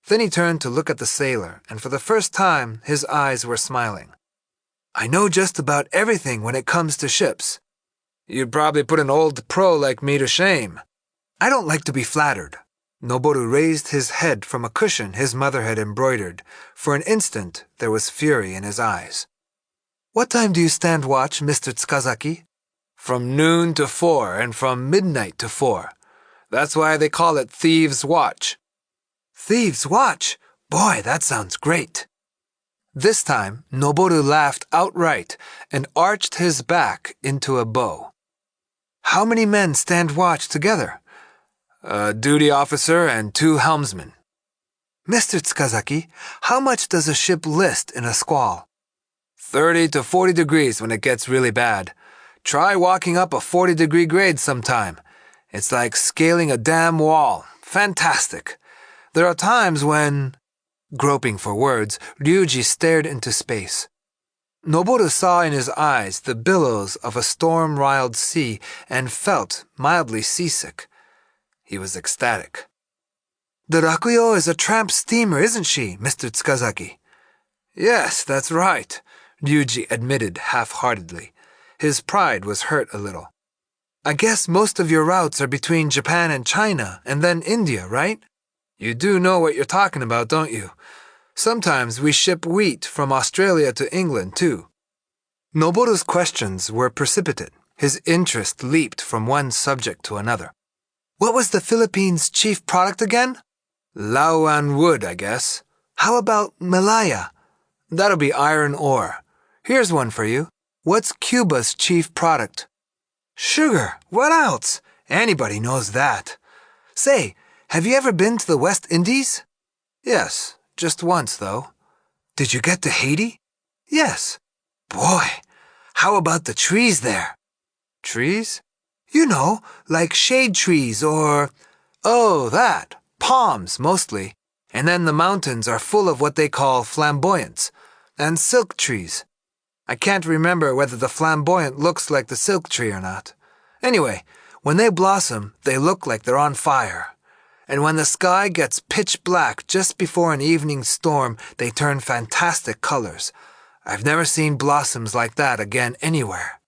Then he turned to look at the sailor, and for the first time his eyes were smiling. "I know just about everything when it comes to ships." "You'd probably put an old pro like me to shame." "I don't like to be flattered." Noboru raised his head from a cushion his mother had embroidered. For an instant there was fury in his eyes. "What time do you stand watch, Mr. Tsukazaki?" "From noon to 4 and from midnight to 4. That's why they call it Thieves' Watch." "Thieves' Watch? Boy, that sounds great." This time, Noboru laughed outright and arched his back into a bow. "How many men stand watch together?" "A duty officer and 2 helmsmen." "Mr. Tsukazaki, how much does a ship list in a squall?" 30 to 40 degrees when it gets really bad. Try walking up a 40-degree grade sometime. It's like scaling a damn wall. Fantastic. There are times when..." Groping for words, Ryuji stared into space. Noboru saw in his eyes the billows of a storm-riled sea and felt mildly seasick. He was ecstatic. "The Rakuyo is a tramp steamer, isn't she, Mr. Tsukazaki?" "Yes, that's right," Ryuji admitted half-heartedly. His pride was hurt a little. I guess most of your routes are between Japan and China, and then India, right? You do know what you're talking about, don't you? Sometimes we ship wheat from Australia to England, too. Noboru's questions were precipitate. His interest leaped from one subject to another. What was the Philippines' chief product again? Lauan wood, I guess. How about Malaya? That'll be iron ore. Here's one for you. What's Cuba's chief product? Sugar. What else? Anybody knows that. Say, have you ever been to the West Indies? Yes, just once, though. Did you get to Haiti? Yes. Boy, how about the trees there? Trees? You know, like shade trees or... Oh, that. Palms, mostly. And then the mountains are full of what they call flamboyants. And silk trees. I can't remember whether the flamboyant looks like the silk tree or not. Anyway, when they blossom, they look like they're on fire. And when the sky gets pitch black just before an evening storm, they turn fantastic colors. I've never seen blossoms like that again anywhere.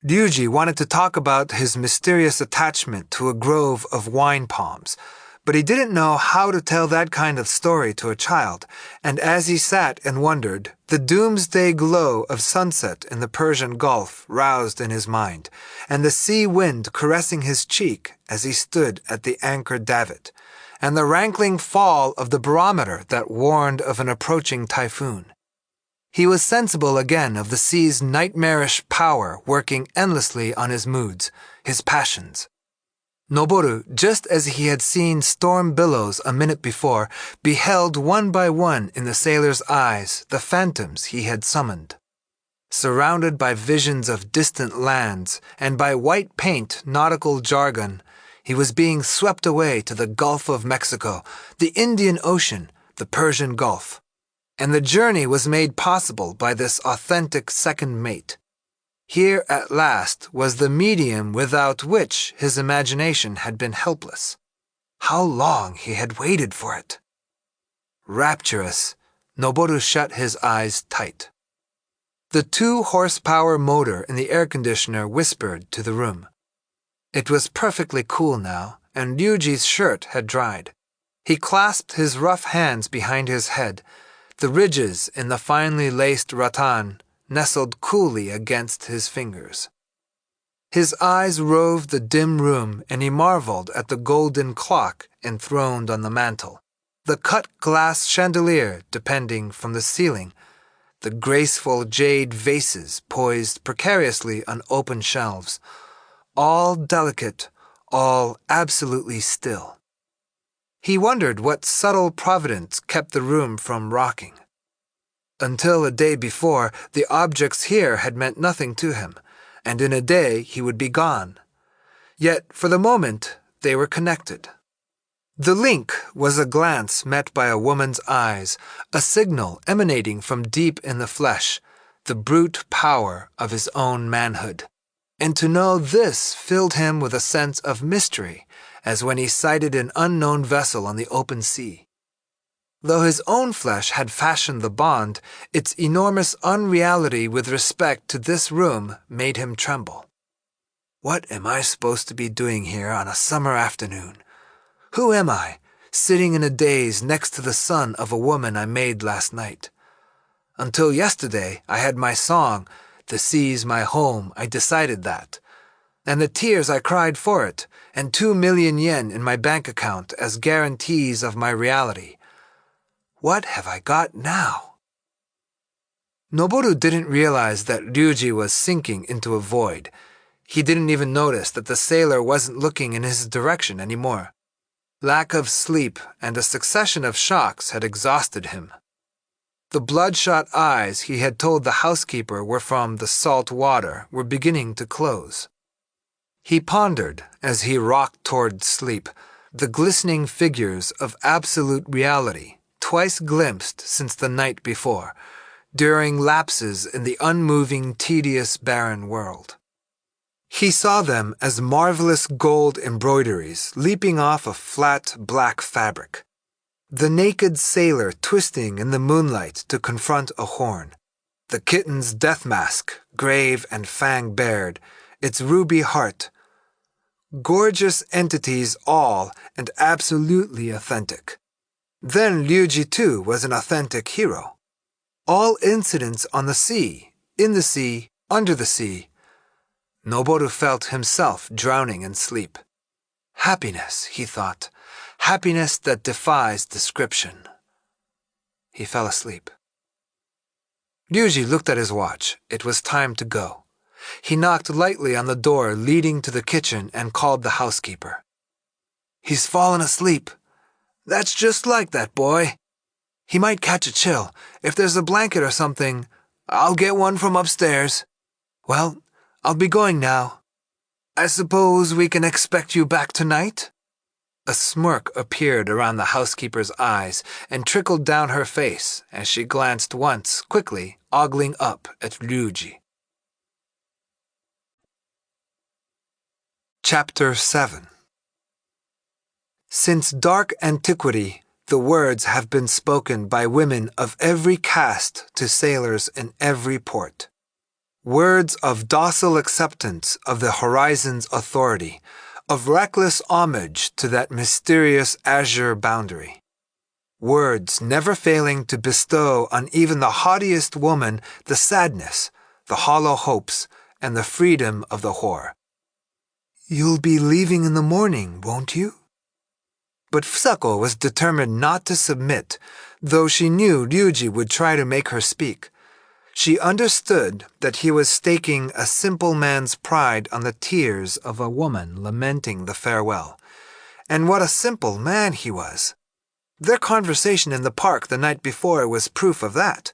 Ryuji wanted to talk about his mysterious attachment to a grove of wine palms, but he didn't know how to tell that kind of story to a child, and as he sat and wondered, the doomsday glow of sunset in the Persian Gulf roused in his mind, and the sea wind caressing his cheek as he stood at the anchor davit, and the rankling fall of the barometer that warned of an approaching typhoon. He was sensible again of the sea's nightmarish power working endlessly on his moods, his passions. Noboru, just as he had seen storm billows a minute before, beheld one by one in the sailor's eyes the phantoms he had summoned. Surrounded by visions of distant lands and by white paint nautical jargon, he was being swept away to the Gulf of Mexico, the Indian Ocean, the Persian Gulf. And the journey was made possible by this authentic second mate. Here at last was the medium without which his imagination had been helpless. How long he had waited for it! Rapturous, Noboru shut his eyes tight. The 2-horsepower motor in the air conditioner whispered to the room. It was perfectly cool now, and Ryuji's shirt had dried. He clasped his rough hands behind his head. The ridges in the finely laced rattan nestled coolly against his fingers. His eyes roved the dim room, and he marveled at the golden clock enthroned on the mantel, the cut glass chandelier depending from the ceiling, the graceful jade vases poised precariously on open shelves, all delicate, all absolutely still. He wondered what subtle providence kept the room from rocking. Until a day before, the objects here had meant nothing to him, and in a day he would be gone. Yet, for the moment, they were connected. The link was a glance met by a woman's eyes, a signal emanating from deep in the flesh, the brute power of his own manhood. And to know this filled him with a sense of mystery, as when he sighted an unknown vessel on the open sea. Though his own flesh had fashioned the bond, its enormous unreality with respect to this room made him tremble. What am I supposed to be doing here on a summer afternoon? Who am I, sitting in a daze next to the son of a woman I made last night? Until yesterday, I had my song, "The Sea's My Home," I decided that. And the tears I cried for it, and 2 million yen in my bank account as guarantees of my reality. What have I got now? Noboru didn't realize that Ryuji was sinking into a void. He didn't even notice that the sailor wasn't looking in his direction anymore. Lack of sleep and a succession of shocks had exhausted him. The bloodshot eyes he had told the housekeeper were from the salt water were beginning to close. He pondered, as he rocked toward sleep, the glistening figures of absolute reality, twice glimpsed since the night before, during lapses in the unmoving, tedious, barren world. He saw them as marvelous gold embroideries leaping off a flat black fabric, the naked sailor twisting in the moonlight to confront a horn, the kitten's death mask grave and fang bared, its ruby heart. Gorgeous entities all, and absolutely authentic. Then Ryuji too was an authentic hero. All incidents on the sea, in the sea, under the sea. Noboru felt himself drowning in sleep. Happiness, he thought. Happiness that defies description. He fell asleep. Ryuji looked at his watch. It was time to go. He knocked lightly on the door leading to the kitchen and called the housekeeper. "He's fallen asleep." "That's just like that boy." "He might catch a chill. If there's a blanket or something, I'll get one from upstairs." "Well, I'll be going now." "I suppose we can expect you back tonight?" A smirk appeared around the housekeeper's eyes and trickled down her face as she glanced once, quickly, ogling up at Ryuji. Chapter 7. Since dark antiquity, the words have been spoken by women of every caste to sailors in every port. Words of docile acceptance of the horizon's authority, of reckless homage to that mysterious azure boundary. Words never failing to bestow on even the haughtiest woman the sadness, the hollow hopes, and the freedom of the whore. "You'll be leaving in the morning, won't you?" But Fusako was determined not to submit, though she knew Ryuji would try to make her speak. She understood that he was staking a simple man's pride on the tears of a woman lamenting the farewell. And what a simple man he was! Their conversation in the park the night before was proof of that.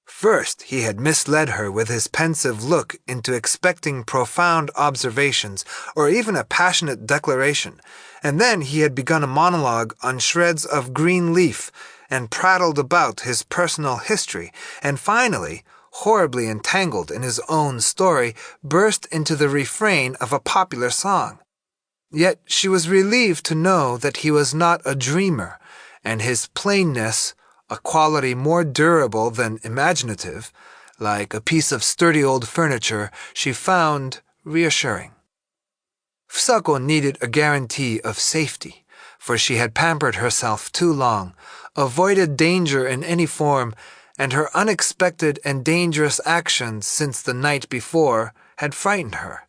First, he had misled her with his pensive look into expecting profound observations or even a passionate declaration, and then he had begun a monologue on shreds of green leaf and prattled about his personal history, and finally, horribly entangled in his own story, burst into the refrain of a popular song. Yet she was relieved to know that he was not a dreamer, and his plainness, a quality more durable than imaginative, like a piece of sturdy old furniture, she found reassuring. Fusako needed a guarantee of safety, for she had pampered herself too long, avoided danger in any form, and her unexpected and dangerous actions since the night before had frightened her.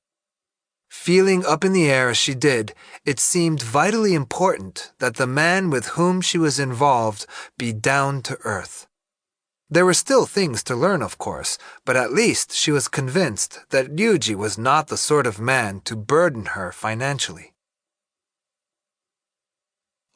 Feeling up in the air as she did, it seemed vitally important that the man with whom she was involved be down to earth. There were still things to learn, of course, but at least she was convinced that Ryuji was not the sort of man to burden her financially.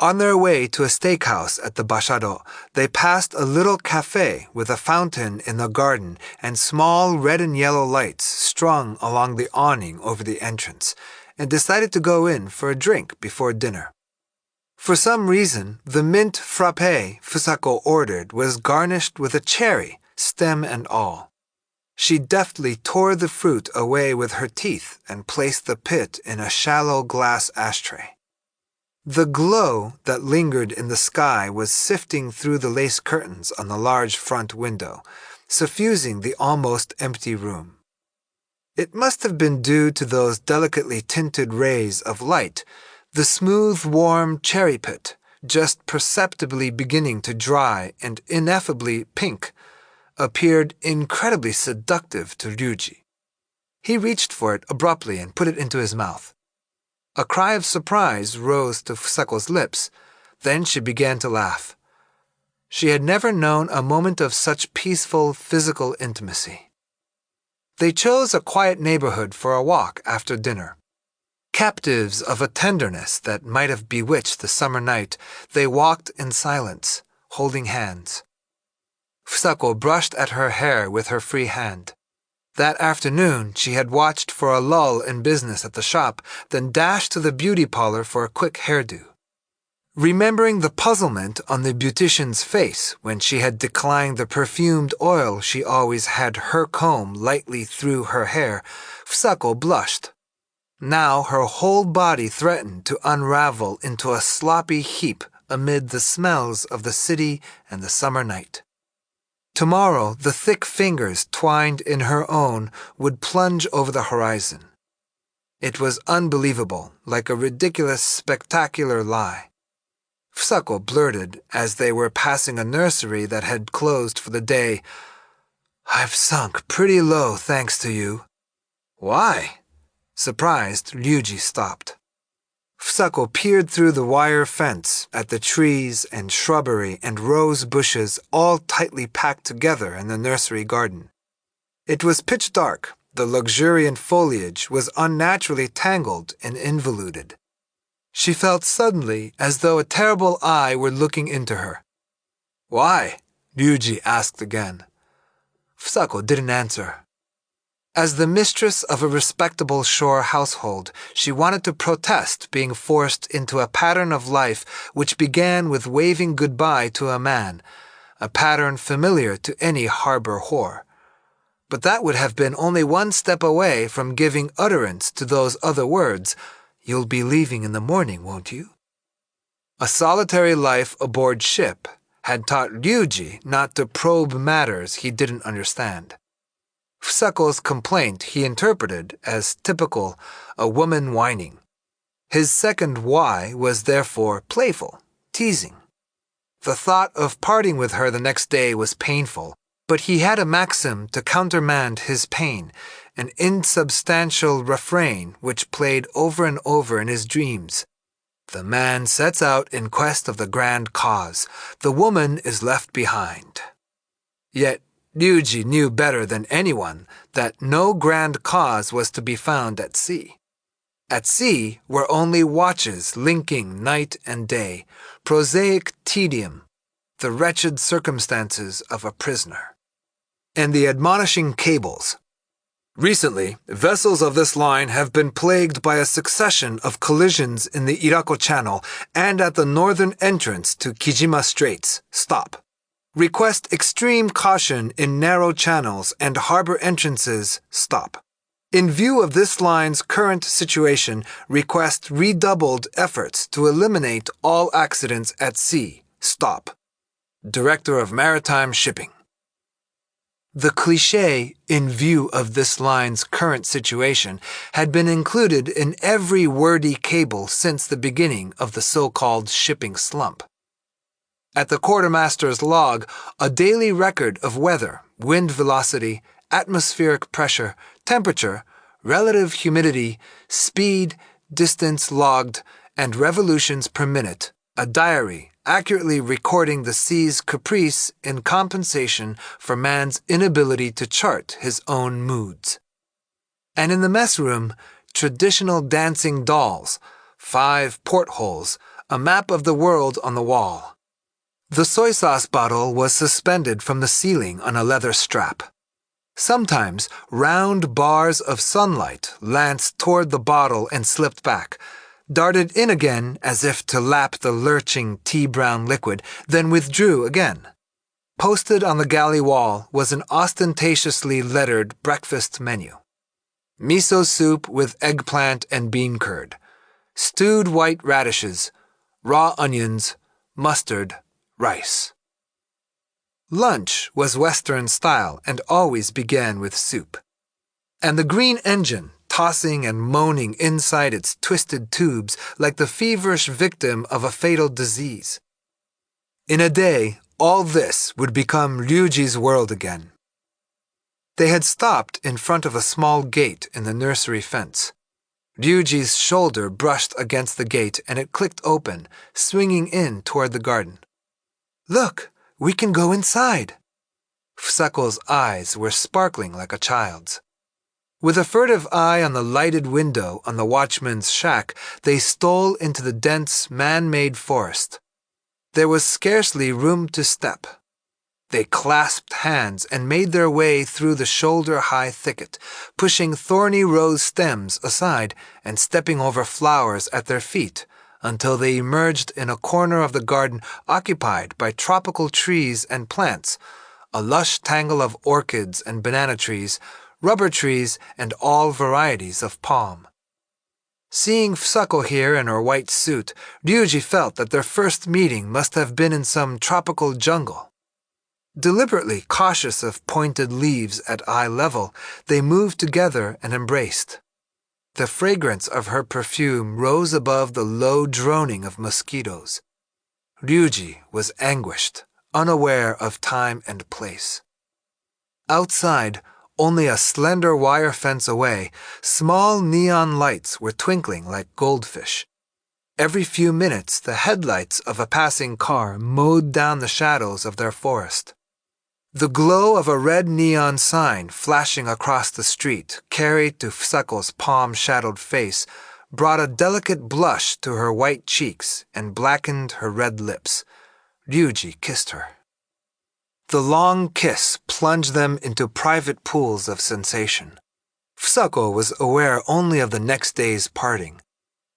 On their way to a steakhouse at the Bashado, they passed a little cafe with a fountain in the garden and small red and yellow lights strung along the awning over the entrance, and decided to go in for a drink before dinner. For some reason, the mint frappé Fusako ordered was garnished with a cherry, stem and all. She deftly tore the fruit away with her teeth and placed the pit in a shallow glass ashtray. The glow that lingered in the sky was sifting through the lace curtains on the large front window, suffusing the almost empty room. It must have been due to those delicately tinted rays of light. The smooth, warm cherry pit, just perceptibly beginning to dry and ineffably pink, appeared incredibly seductive to Ryuji. He reached for it abruptly and put it into his mouth. A cry of surprise rose to Fusako's lips. Then she began to laugh. She had never known a moment of such peaceful physical intimacy. They chose a quiet neighborhood for a walk after dinner. Captives of a tenderness that might have bewitched the summer night, they walked in silence, holding hands. Fusako brushed at her hair with her free hand. That afternoon, she had watched for a lull in business at the shop, then dashed to the beauty parlor for a quick hairdo. Remembering the puzzlement on the beautician's face when she had declined the perfumed oil she always had her comb lightly through her hair, Fusako blushed. Now her whole body threatened to unravel into a sloppy heap amid the smells of the city and the summer night. Tomorrow, the thick fingers twined in her own would plunge over the horizon. It was unbelievable, like a ridiculous, spectacular lie. Fusako blurted as they were passing a nursery that had closed for the day, "I've sunk pretty low thanks to you." "Why?" Surprised, Ryuji stopped. Fusako peered through the wire fence at the trees and shrubbery and rose bushes all tightly packed together in the nursery garden. It was pitch dark. The luxuriant foliage was unnaturally tangled and involuted. She felt suddenly as though a terrible eye were looking into her. "Why?" Ryuji asked again. Fusako didn't answer. As the mistress of a respectable shore household, she wanted to protest being forced into a pattern of life which began with waving goodbye to a man, a pattern familiar to any harbor whore. But that would have been only one step away from giving utterance to those other words, "You'll be leaving in the morning, won't you?" A solitary life aboard ship had taught Ryuji not to probe matters he didn't understand. Fusako's complaint he interpreted as typical, a woman whining. His second why was therefore playful, teasing. The thought of parting with her the next day was painful, but he had a maxim to countermand his pain, an insubstantial refrain which played over and over in his dreams. The man sets out in quest of the grand cause. The woman is left behind. Yet Ryuji knew better than anyone that no grand cause was to be found at sea. At sea were only watches linking night and day, prosaic tedium, the wretched circumstances of a prisoner. And the admonishing cables. Recently, vessels of this line have been plagued by a succession of collisions in the Irako Channel and at the northern entrance to Kijima Straits. Stop. Request extreme caution in narrow channels and harbor entrances. Stop. In view of this line's current situation, request redoubled efforts to eliminate all accidents at sea. Stop. Director of Maritime Shipping. The cliché, "in view of this line's current situation," had been included in every wordy cable since the beginning of the so-called shipping slump. At the quartermaster's log, a daily record of weather, wind velocity, atmospheric pressure, temperature, relative humidity, speed, distance logged, and revolutions per minute, a diary accurately recording the sea's caprice in compensation for man's inability to chart his own moods. And in the mess room, traditional dancing dolls, 5 portholes, a map of the world on the wall. The soy sauce bottle was suspended from the ceiling on a leather strap. Sometimes round bars of sunlight lanced toward the bottle and slipped back, darted in again as if to lap the lurching tea-brown liquid, then withdrew again. Posted on the galley wall was an ostentatiously lettered breakfast menu. Miso soup with eggplant and bean curd, stewed white radishes, raw onions, mustard, rice. Lunch was Western style and always began with soup. And the green engine, tossing and moaning inside its twisted tubes like the feverish victim of a fatal disease. In a day, all this would become Ryuji's world again. They had stopped in front of a small gate in the nursery fence. Ryuji's shoulder brushed against the gate and it clicked open, swinging in toward the garden. "Look, we can go inside." Fusako's eyes were sparkling like a child's. With a furtive eye on the lighted window on the watchman's shack, they stole into the dense, man-made forest. There was scarcely room to step. They clasped hands and made their way through the shoulder-high thicket, pushing thorny rose stems aside and stepping over flowers at their feet, until they emerged in a corner of the garden occupied by tropical trees and plants, a lush tangle of orchids and banana trees, rubber trees, and all varieties of palm. Seeing Fusako here in her white suit, Ryuji felt that their first meeting must have been in some tropical jungle. Deliberately cautious of pointed leaves at eye level, they moved together and embraced. The fragrance of her perfume rose above the low droning of mosquitoes. Ryuji was anguished, unaware of time and place. Outside, only a slender wire fence away, small neon lights were twinkling like goldfish. Every few minutes, the headlights of a passing car mowed down the shadows of their forest. The glow of a red neon sign flashing across the street, carried to Fusako's palm-shadowed face, brought a delicate blush to her white cheeks and blackened her red lips. Ryuji kissed her. The long kiss plunged them into private pools of sensation. Fusako was aware only of the next day's parting.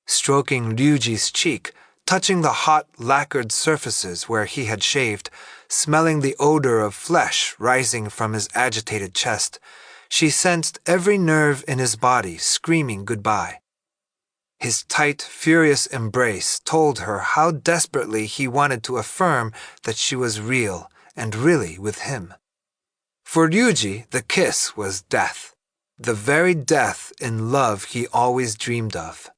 Stroking Ryuji's cheek, touching the hot, lacquered surfaces where he had shaved, smelling the odor of flesh rising from his agitated chest, she sensed every nerve in his body screaming goodbye. His tight, furious embrace told her how desperately he wanted to affirm that she was real and really with him. For Ryuji, the kiss was death, the very death in love he always dreamed of.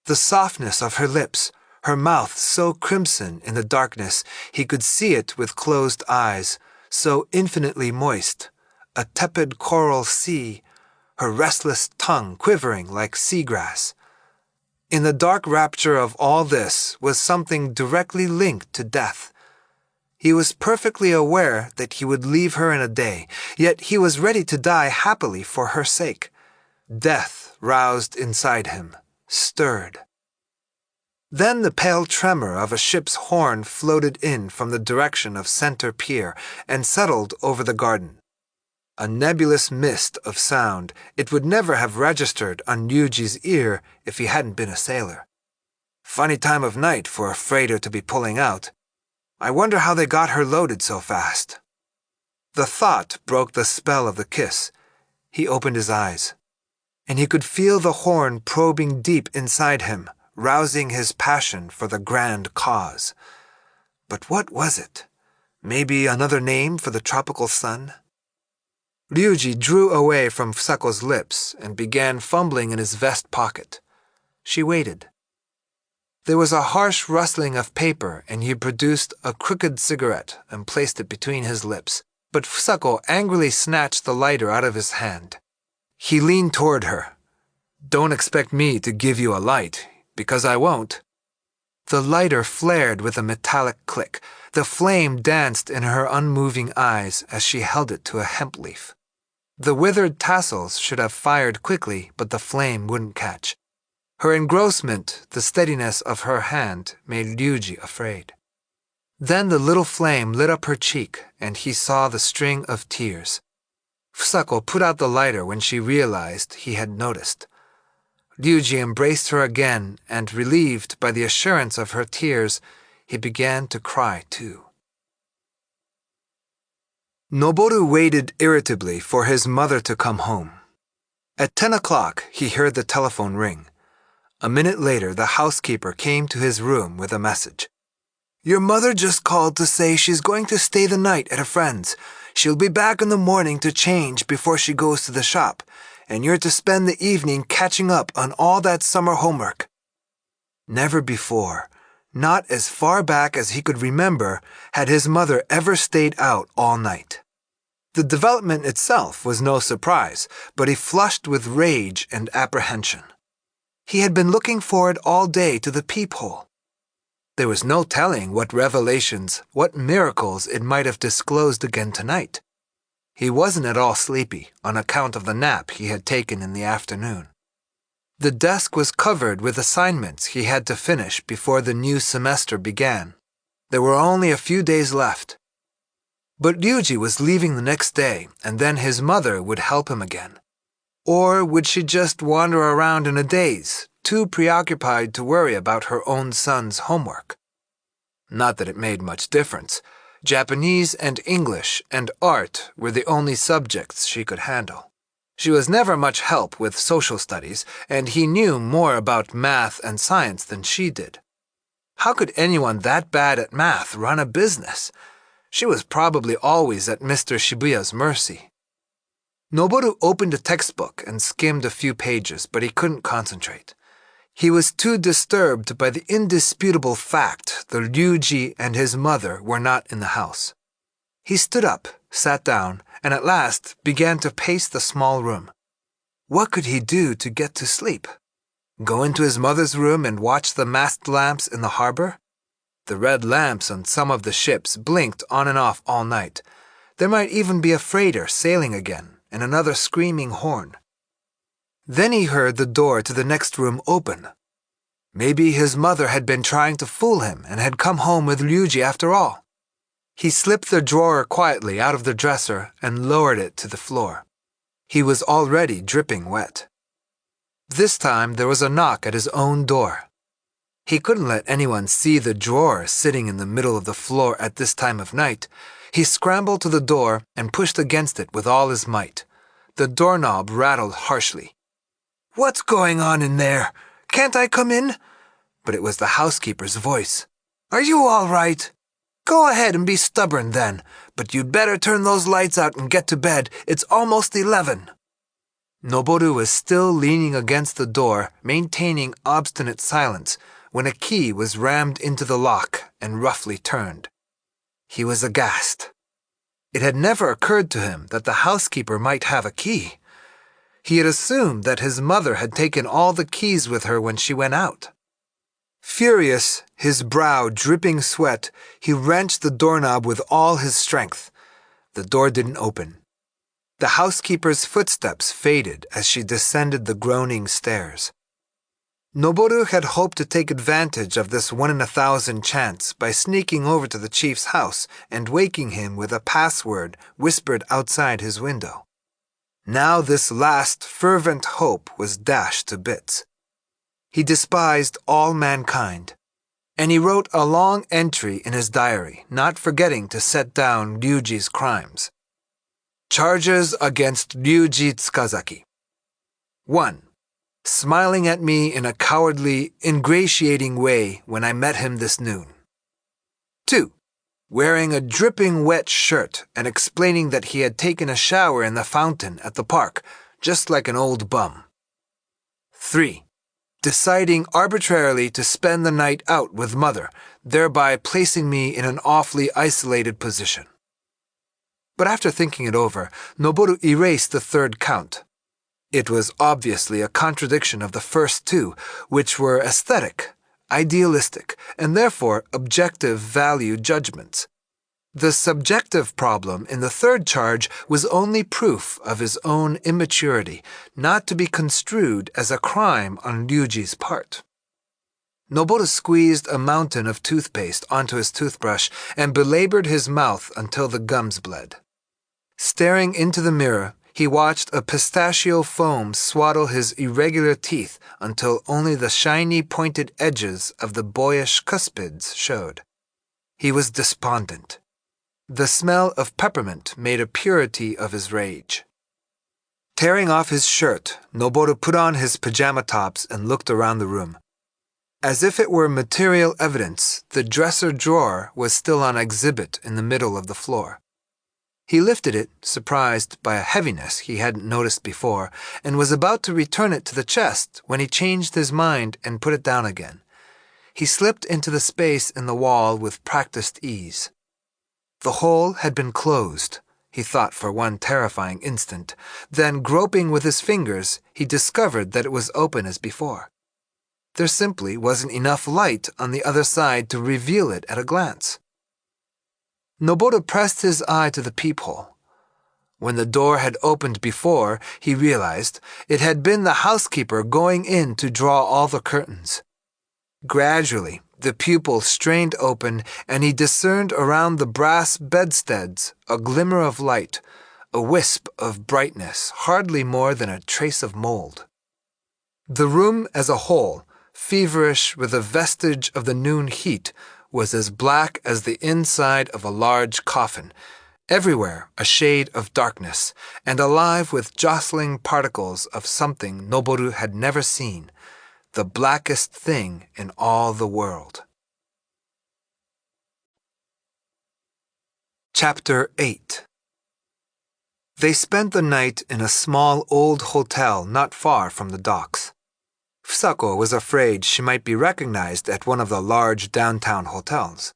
The softness of her lips, her mouth so crimson in the darkness he could see it with closed eyes, so infinitely moist, a tepid coral sea, her restless tongue quivering like seagrass. In the dark rapture of all this was something directly linked to death. He was perfectly aware that he would leave her in a day, yet he was ready to die happily for her sake. Death roused inside him, stirred. Then the pale tremor of a ship's horn floated in from the direction of Center Pier and settled over the garden. A nebulous mist of sound, it would never have registered on Ryuji's ear if he hadn't been a sailor. Funny time of night for a freighter to be pulling out. I wonder how they got her loaded so fast. The thought broke the spell of the kiss. He opened his eyes, and he could feel the horn probing deep inside him, rousing his passion for the grand cause. But what was it? Maybe another name for the tropical sun? Ryuji drew away from Fusako's lips and began fumbling in his vest pocket. She waited. There was a harsh rustling of paper, and he produced a crooked cigarette and placed it between his lips, but Fusako angrily snatched the lighter out of his hand. He leaned toward her. "Don't expect me to give you a light, because I won't." The lighter flared with a metallic click. The flame danced in her unmoving eyes as she held it to a hemp leaf. The withered tassels should have fired quickly, but the flame wouldn't catch. Her engrossment, the steadiness of her hand, made Ryuji afraid. Then the little flame lit up her cheek, and he saw the string of tears. Fusako put out the lighter when she realized he had noticed. Ryuji embraced her again, and relieved by the assurance of her tears, he began to cry too. Noboru waited irritably for his mother to come home. At 10 o'clock, he heard the telephone ring. A minute later, the housekeeper came to his room with a message. "Your mother just called to say she's going to stay the night at a friend's. She'll be back in the morning to change before she goes to the shop, and you're to spend the evening catching up on all that summer homework." Never before, not as far back as he could remember, had his mother ever stayed out all night. The development itself was no surprise, but he flushed with rage and apprehension. He had been looking forward all day to the peephole. There was no telling what revelations, what miracles it might have disclosed again tonight. He wasn't at all sleepy on account of the nap he had taken in the afternoon. The desk was covered with assignments he had to finish before the new semester began. There were only a few days left. But Ryuji was leaving the next day, and then his mother would help him again. Or would she just wander around in a daze, too preoccupied to worry about her own son's homework? Not that it made much difference. Japanese and English and art were the only subjects she could handle. She was never much help with social studies, and he knew more about math and science than she did. How could anyone that bad at math run a business? She was probably always at Mr. Shibuya's mercy. Noboru opened a textbook and skimmed a few pages, but he couldn't concentrate. He was too disturbed by the indisputable fact that Ryuji and his mother were not in the house. He stood up, sat down, and at last began to pace the small room. What could he do to get to sleep? Go into his mother's room and watch the mast lamps in the harbor? The red lamps on some of the ships blinked on and off all night. There might even be a freighter sailing again, and another screaming horn. Then he heard the door to the next room open. Maybe his mother had been trying to fool him and had come home with Ryuji after all. He slipped the drawer quietly out of the dresser and lowered it to the floor. He was already dripping wet. This time there was a knock at his own door. He couldn't let anyone see the drawer sitting in the middle of the floor at this time of night. He scrambled to the door and pushed against it with all his might. The doorknob rattled harshly. "What's going on in there? Can't I come in?" But it was the housekeeper's voice. "Are you all right? Go ahead and be stubborn then, but you'd better turn those lights out and get to bed. It's almost 11. Noboru was still leaning against the door, maintaining obstinate silence, when a key was rammed into the lock and roughly turned. He was aghast. It had never occurred to him that the housekeeper might have a key. He had assumed that his mother had taken all the keys with her when she went out. Furious, his brow dripping sweat, he wrenched the doorknob with all his strength. The door didn't open. The housekeeper's footsteps faded as she descended the groaning stairs. Noboru had hoped to take advantage of this 1 in 1,000 chance by sneaking over to the chief's house and waking him with a password whispered outside his window. Now this last fervent hope was dashed to bits. He despised all mankind, and he wrote a long entry in his diary, not forgetting to set down Ryuji's crimes. Charges against Ryuji Tsukazaki. 1. Smiling at me in a cowardly, ingratiating way when I met him this noon. 2. Wearing a dripping wet shirt and explaining that he had taken a shower in the fountain at the park, just like an old bum. 3. Deciding arbitrarily to spend the night out with mother, thereby placing me in an awfully isolated position. But after thinking it over, Noboru erased the third count. It was obviously a contradiction of the first two, which were aesthetic, idealistic, and therefore objective value judgments. The subjective problem in the third charge was only proof of his own immaturity, not to be construed as a crime on Ryuji's part. Noboru squeezed a mountain of toothpaste onto his toothbrush and belabored his mouth until the gums bled. Staring into the mirror, he watched a pistachio foam swaddle his irregular teeth until only the shiny pointed edges of the boyish cuspids showed. He was despondent. The smell of peppermint made a purity of his rage. Tearing off his shirt, Noboru put on his pajama tops and looked around the room. As if it were material evidence, the dresser drawer was still on exhibit in the middle of the floor. He lifted it, surprised by a heaviness he hadn't noticed before, and was about to return it to the chest when he changed his mind and put it down again. He slipped into the space in the wall with practiced ease. The hole had been closed, he thought for one terrifying instant. Then, groping with his fingers, he discovered that it was open as before. There simply wasn't enough light on the other side to reveal it at a glance. Noboru pressed his eye to the peephole. When the door had opened before, he realized it had been the housekeeper going in to draw all the curtains. Gradually, the pupil strained open, and he discerned around the brass bedsteads a glimmer of light, a wisp of brightness, hardly more than a trace of mold. The room as a whole, feverish with a vestige of the noon heat, was as black as the inside of a large coffin, everywhere a shade of darkness, and alive with jostling particles of something Noboru had never seen, the blackest thing in all the world. Chapter 8. They spent the night in a small old hotel not far from the docks. Fusako was afraid she might be recognized at one of the large downtown hotels.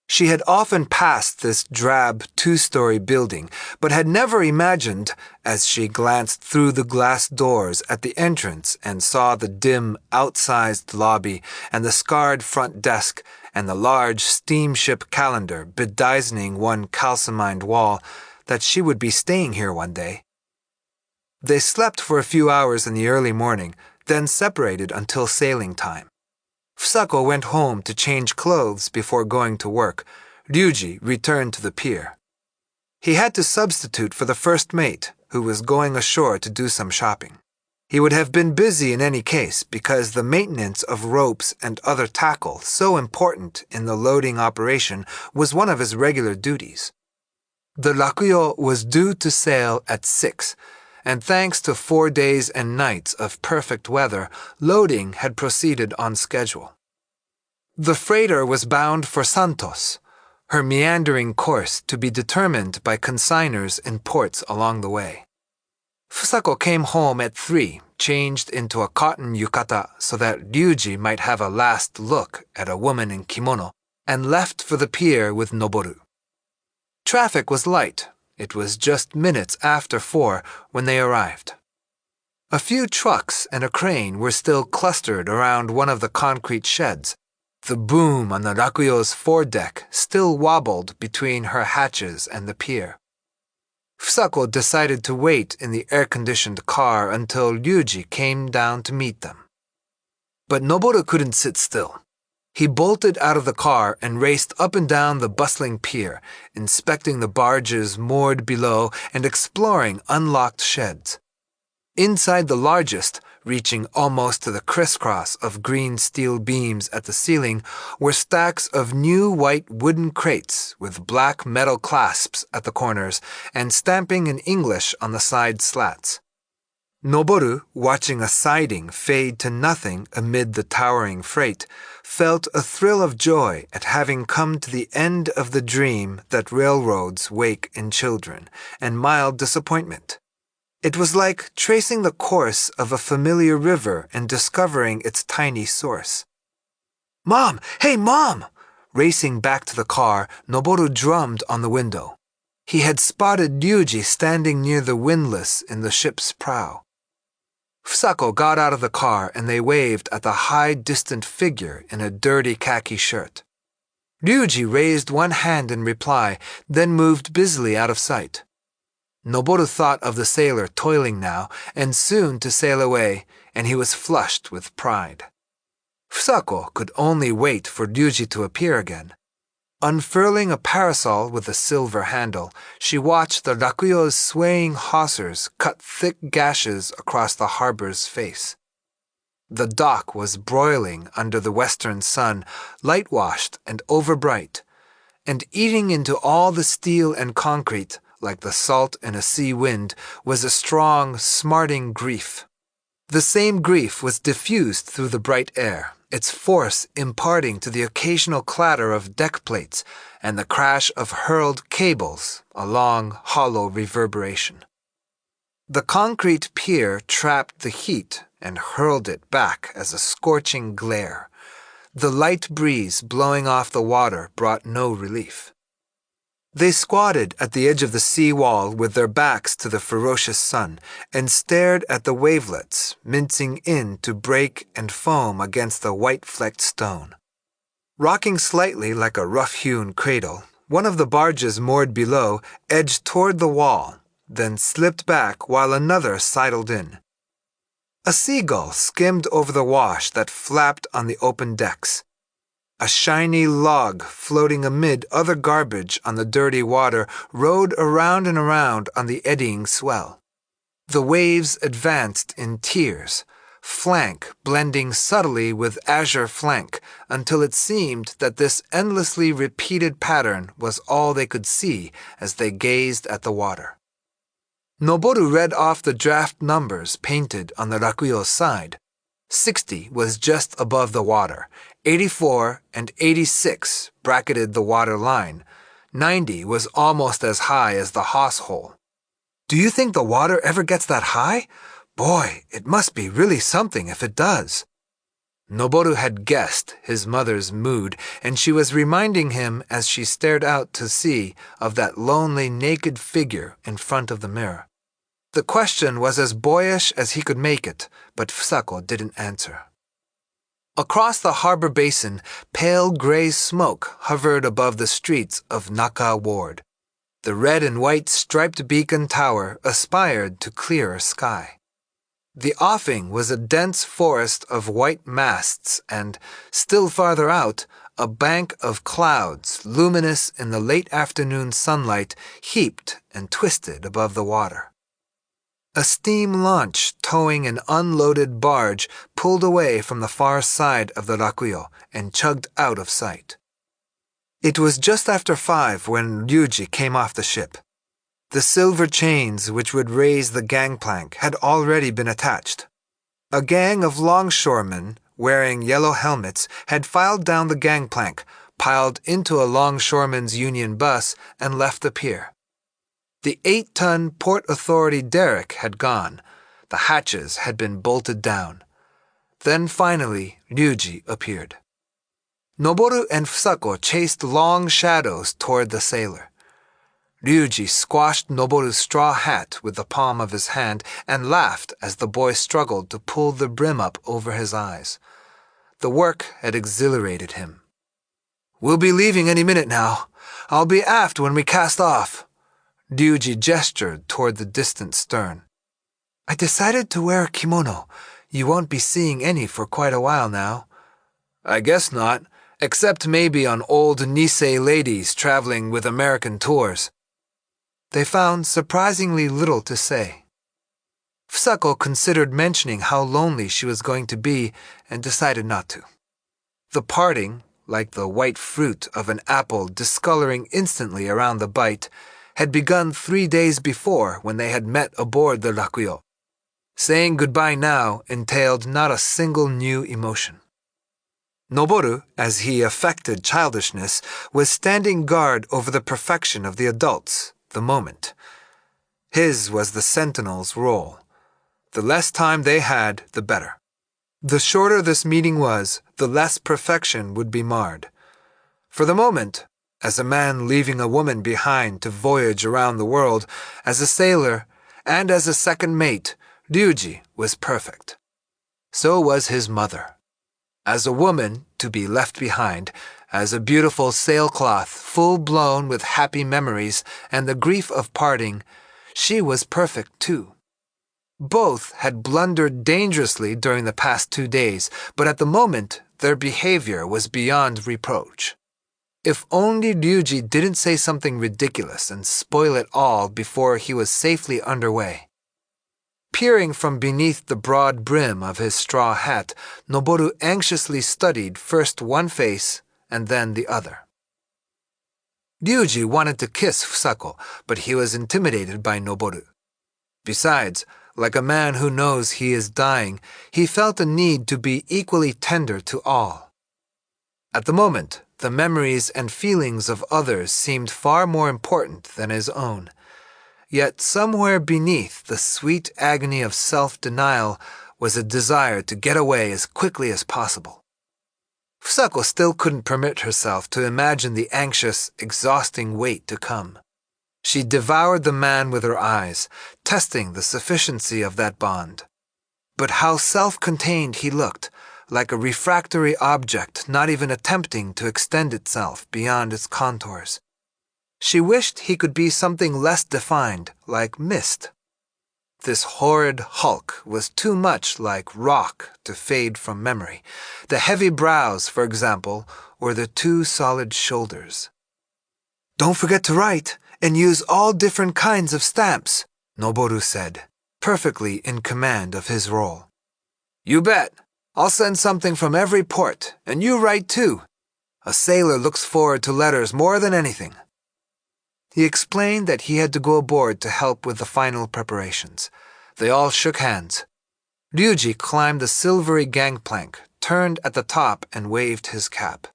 She had often passed this drab two-story building, but had never imagined, as she glanced through the glass doors at the entrance and saw the dim, outsized lobby and the scarred front desk and the large steamship calendar bedizening one calcimined wall, that she would be staying here one day. They slept for a few hours in the early morning, then separated until sailing time. Fusako went home to change clothes before going to work. Ryuji returned to the pier. He had to substitute for the first mate, who was going ashore to do some shopping. He would have been busy in any case because the maintenance of ropes and other tackle, so important in the loading operation, was one of his regular duties. The Rakuyo was due to sail at 6, and thanks to 4 days and nights of perfect weather, loading had proceeded on schedule. The freighter was bound for Santos, her meandering course to be determined by consignors in ports along the way. Fusako came home at 3, changed into a cotton yukata so that Ryuji might have a last look at a woman in kimono, and left for the pier with Noboru. Traffic was light. It was just minutes after 4 when they arrived. A few trucks and a crane were still clustered around one of the concrete sheds. The boom on the Rakuyo's foredeck still wobbled between her hatches and the pier. Fusako decided to wait in the air-conditioned car until Ryuji came down to meet them. But Noboru couldn't sit still. He bolted out of the car and raced up and down the bustling pier, inspecting the barges moored below and exploring unlocked sheds. Inside the largest, reaching almost to the crisscross of green steel beams at the ceiling, were stacks of new white wooden crates with black metal clasps at the corners and stamping in English on the side slats. Noboru, watching a siding fade to nothing amid the towering freight, felt a thrill of joy at having come to the end of the dream that railroads wake in children, and mild disappointment. It was like tracing the course of a familiar river and discovering its tiny source. "Mom! Hey, Mom!" Racing back to the car, Noboru drummed on the window. He had spotted Ryuji standing near the windlass in the ship's prow. Fusako got out of the car and they waved at the high, distant figure in a dirty khaki shirt. Ryuji raised one hand in reply, then moved busily out of sight. Noboru thought of the sailor toiling now and soon to sail away, and he was flushed with pride. Fusako could only wait for Ryuji to appear again. Unfurling a parasol with a silver handle, she watched the Rakuyo's swaying hawsers cut thick gashes across the harbor's face. The dock was broiling under the western sun, light-washed and overbright, and eating into all the steel and concrete, like the salt in a sea wind, was a strong, smarting grief. The same grief was diffused through the bright air, its force imparting to the occasional clatter of deck plates and the crash of hurled cables a long, hollow reverberation. The concrete pier trapped the heat and hurled it back as a scorching glare. The light breeze blowing off the water brought no relief. They squatted at the edge of the sea wall with their backs to the ferocious sun and stared at the wavelets mincing in to break and foam against the white-flecked stone. Rocking slightly like a rough-hewn cradle, one of the barges moored below edged toward the wall, then slipped back while another sidled in. A seagull skimmed over the wash that flapped on the open decks. A shiny log floating amid other garbage on the dirty water rode around and around on the eddying swell. The waves advanced in tiers, flank blending subtly with azure flank, until it seemed that this endlessly repeated pattern was all they could see as they gazed at the water. Noboru read off the draft numbers painted on the Rakuyo's side. 60 was just above the water, 84 and 86 bracketed the water line, 90 was almost as high as the hawse hole. Do you think the water ever gets that high? Boy, it must be really something if it does. Noboru had guessed his mother's mood, and she was reminding him as she stared out to sea of that lonely, naked figure in front of the mirror. The question was as boyish as he could make it, but Fusako didn't answer. Across the harbor basin, pale gray smoke hovered above the streets of Naka Ward. The red and white striped beacon tower aspired to clearer sky. The offing was a dense forest of white masts and, still farther out, a bank of clouds luminous in the late afternoon sunlight heaped and twisted above the water. A steam launch towing an unloaded barge pulled away from the far side of the Rakuyo and chugged out of sight. It was just after 5 when Ryuji came off the ship. The silver chains which would raise the gangplank had already been attached. A gang of longshoremen, wearing yellow helmets, had filed down the gangplank, piled into a longshoremen's union bus, and left the pier. The 8-ton Port Authority derrick had gone. The hatches had been bolted down. Then finally, Ryuji appeared. Noboru and Fusako chased long shadows toward the sailor. Ryuji squashed Noboru's straw hat with the palm of his hand and laughed as the boy struggled to pull the brim up over his eyes. The work had exhilarated him. "We'll be leaving any minute now. I'll be aft when we cast off." Ryuji gestured toward the distant stern. "I decided to wear a kimono. You won't be seeing any for quite a while now." "I guess not, except maybe on old Nisei ladies traveling with American tours." They found surprisingly little to say. Fusako considered mentioning how lonely she was going to be and decided not to. The parting, like the white fruit of an apple discoloring instantly around the bite, had begun 3 days before when they had met aboard the Rakuyo. Saying goodbye now entailed not a single new emotion. Noboru, as he affected childishness, was standing guard over the perfection of the adults, the moment. His was the sentinel's role. The less time they had, the better. The shorter this meeting was, the less perfection would be marred. For the moment, as a man leaving a woman behind to voyage around the world, as a sailor, and as a second mate, Ryuji was perfect. So was his mother. As a woman, to be left behind, as a beautiful sailcloth full-blown with happy memories and the grief of parting, she was perfect too. Both had blundered dangerously during the past 2 days, but at the moment their behavior was beyond reproach. If only Ryuji didn't say something ridiculous and spoil it all before he was safely underway. Peering from beneath the broad brim of his straw hat, Noboru anxiously studied first one face and then the other. Ryuji wanted to kiss Fusako, but he was intimidated by Noboru. Besides, like a man who knows he is dying, he felt a need to be equally tender to all. At the moment, the memories and feelings of others seemed far more important than his own. Yet somewhere beneath the sweet agony of self-denial was a desire to get away as quickly as possible. Fusako still couldn't permit herself to imagine the anxious, exhausting wait to come. She devoured the man with her eyes, testing the sufficiency of that bond. But how self-contained he looked, like a refractory object not even attempting to extend itself beyond its contours. She wished he could be something less defined, like mist. This horrid hulk was too much like rock to fade from memory. The heavy brows, for example, or the too solid shoulders. "Don't forget to write, and use all different kinds of stamps," Noboru said, perfectly in command of his role. "You bet. I'll send something from every port, and you write too. A sailor looks forward to letters more than anything." He explained that he had to go aboard to help with the final preparations. They all shook hands. Ryuji climbed the silvery gangplank, turned at the top and waved his cap.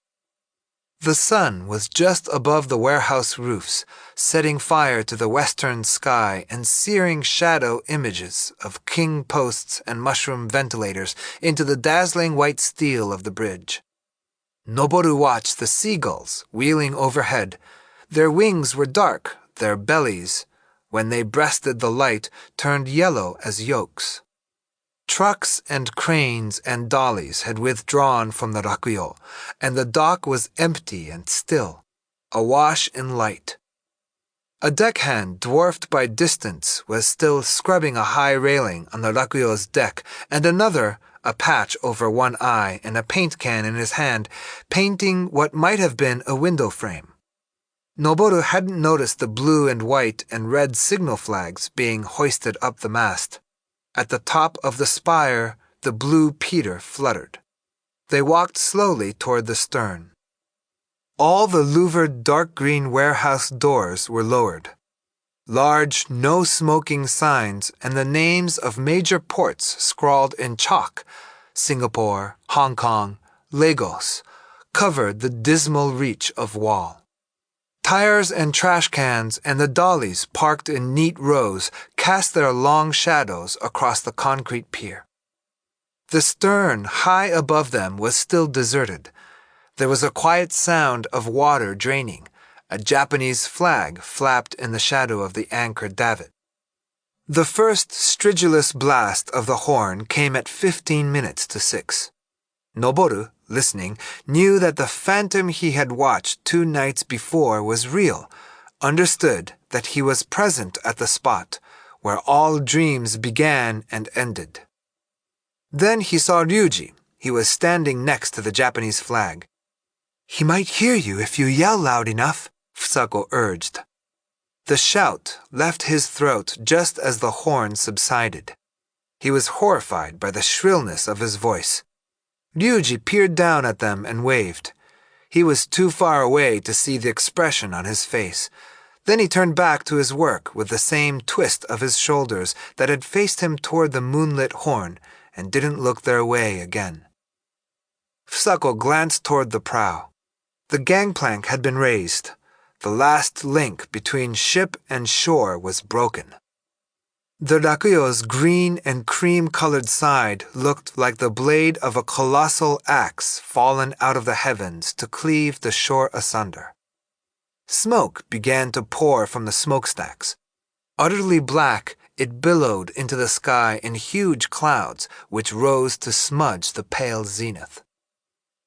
The sun was just above the warehouse roofs, setting fire to the western sky and searing shadow images of king posts and mushroom ventilators into the dazzling white steel of the bridge. Noboru watched the seagulls wheeling overhead. Their wings were dark, their bellies, when they breasted the light, turned yellow as yolks. Trucks and cranes and dollies had withdrawn from the rakuyo, and the dock was empty and still, awash in light. A deckhand dwarfed by distance was still scrubbing a high railing on the rakuyo's deck, and another, a patch over one eye and a paint can in his hand, painting what might have been a window frame. Noboru hadn't noticed the blue and white and red signal flags being hoisted up the mast. At the top of the spire, the blue peter fluttered. They walked slowly toward the stern. All the louvered dark green warehouse doors were lowered. Large no smoking signs and the names of major ports scrawled in chalk, Singapore, Hong Kong, Lagos, covered the dismal reach of wall. Tires and trash cans and the dollies parked in neat rows cast their long shadows across the concrete pier. The stern high above them was still deserted. There was a quiet sound of water draining. A Japanese flag flapped in the shadow of the anchor davit. The first stridulous blast of the horn came at 15 minutes to 6. Noboru, listening, knew that the phantom he had watched 2 nights before was real, understood that he was present at the spot where all dreams began and ended. Then he saw Ryuji. He was standing next to the Japanese flag. "He might hear you if you yell loud enough," Fusako urged. The shout left his throat just as the horn subsided. He was horrified by the shrillness of his voice. Ryuji peered down at them and waved. He was too far away to see the expression on his face. Then he turned back to his work with the same twist of his shoulders that had faced him toward the moonlit horn and didn't look their way again. Fusako glanced toward the prow. The gangplank had been raised. The last link between ship and shore was broken. The rakuyo's green and cream-colored side looked like the blade of a colossal axe fallen out of the heavens to cleave the shore asunder. Smoke began to pour from the smokestacks. Utterly black, it billowed into the sky in huge clouds which rose to smudge the pale zenith.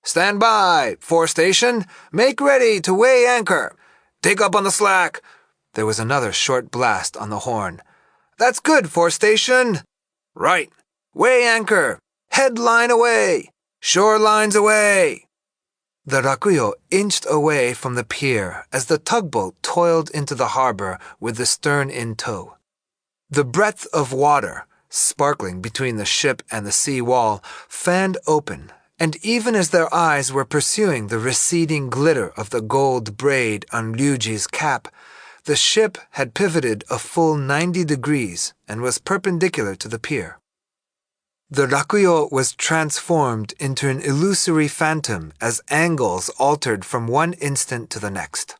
"Stand by! Fore station! Make ready to weigh anchor! Take up on the slack!" There was another short blast on the horn. "That's good, fore station!" "Right! Weigh anchor! Headline away! Shorelines away!" The rakuyo inched away from the pier as the tugboat toiled into the harbor with the stern in tow. The breadth of water, sparkling between the ship and the sea wall, fanned open, and even as their eyes were pursuing the receding glitter of the gold braid on Ryuji's cap, the ship had pivoted a full 90 degrees and was perpendicular to the pier. The rakuyo was transformed into an illusory phantom as angles altered from one instant to the next.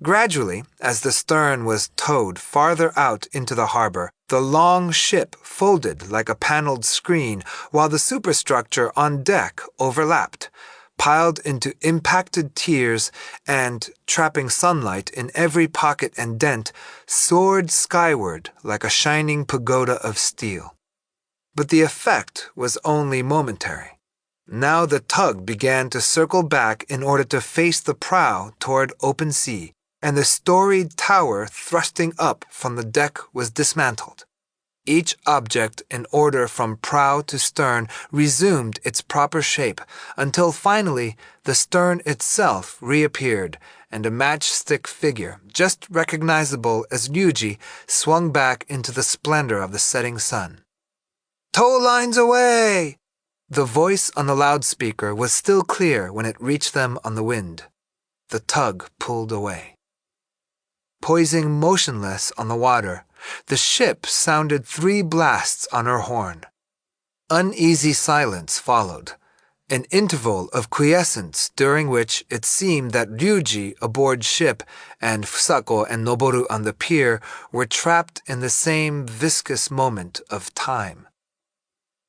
Gradually, as the stern was towed farther out into the harbor, the long ship folded like a paneled screen while the superstructure on deck overlapped, piled into impacted tiers and, trapping sunlight in every pocket and dent, soared skyward like a shining pagoda of steel. But the effect was only momentary. Now the tug began to circle back in order to face the prow toward open sea, and the storied tower thrusting up from the deck was dismantled. Each object in order from prow to stern resumed its proper shape until finally the stern itself reappeared and a matchstick figure, just recognizable as Ryuji, swung back into the splendor of the setting sun. "Tow lines away!" The voice on the loudspeaker was still clear when it reached them on the wind. The tug pulled away. Poising motionless on the water, the ship sounded 3 blasts on her horn. Uneasy silence followed. an interval of quiescence during which it seemed that Ryuji aboard ship and Fusako and Noboru on the pier were trapped in the same viscous moment of time.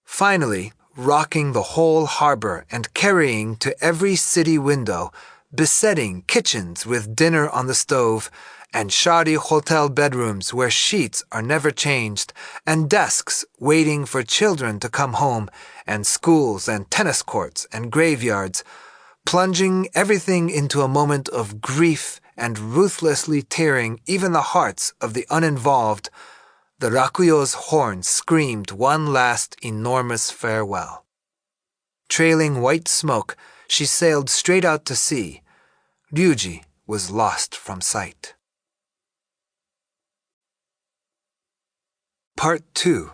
Finally, rocking the whole harbor and carrying to every city window, besetting kitchens with dinner on the stove, and shoddy hotel bedrooms where sheets are never changed, and desks waiting for children to come home, and schools and tennis courts and graveyards, plunging everything into a moment of grief and ruthlessly tearing even the hearts of the uninvolved, the Rakuyo's horn screamed one last enormous farewell. Trailing white smoke, she sailed straight out to sea. Ryuji was lost from sight. Part 2.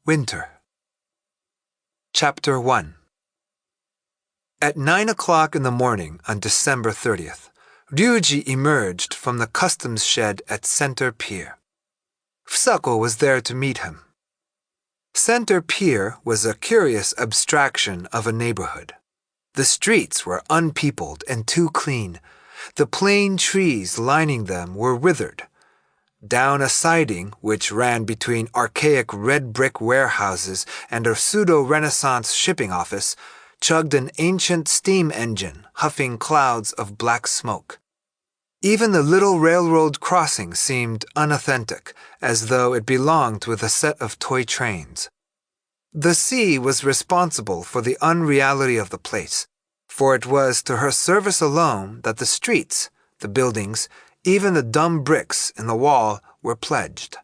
Winter. Chapter 1. At 9 o'clock in the morning on December 30th, Ryuji emerged from the customs shed at Center Pier. Fusako was there to meet him. Center Pier was a curious abstraction of a neighborhood. The streets were unpeopled and too clean. The plane trees lining them were withered. Down a siding, which ran between archaic red brick warehouses and a pseudo-Renaissance shipping office, chugged an ancient steam engine, huffing clouds of black smoke. Even the little railroad crossing seemed unauthentic, as though it belonged with a set of toy trains. The sea was responsible for the unreality of the place, for it was to her service alone that the streets, the buildings, even the dumb bricks in the wall were pledged.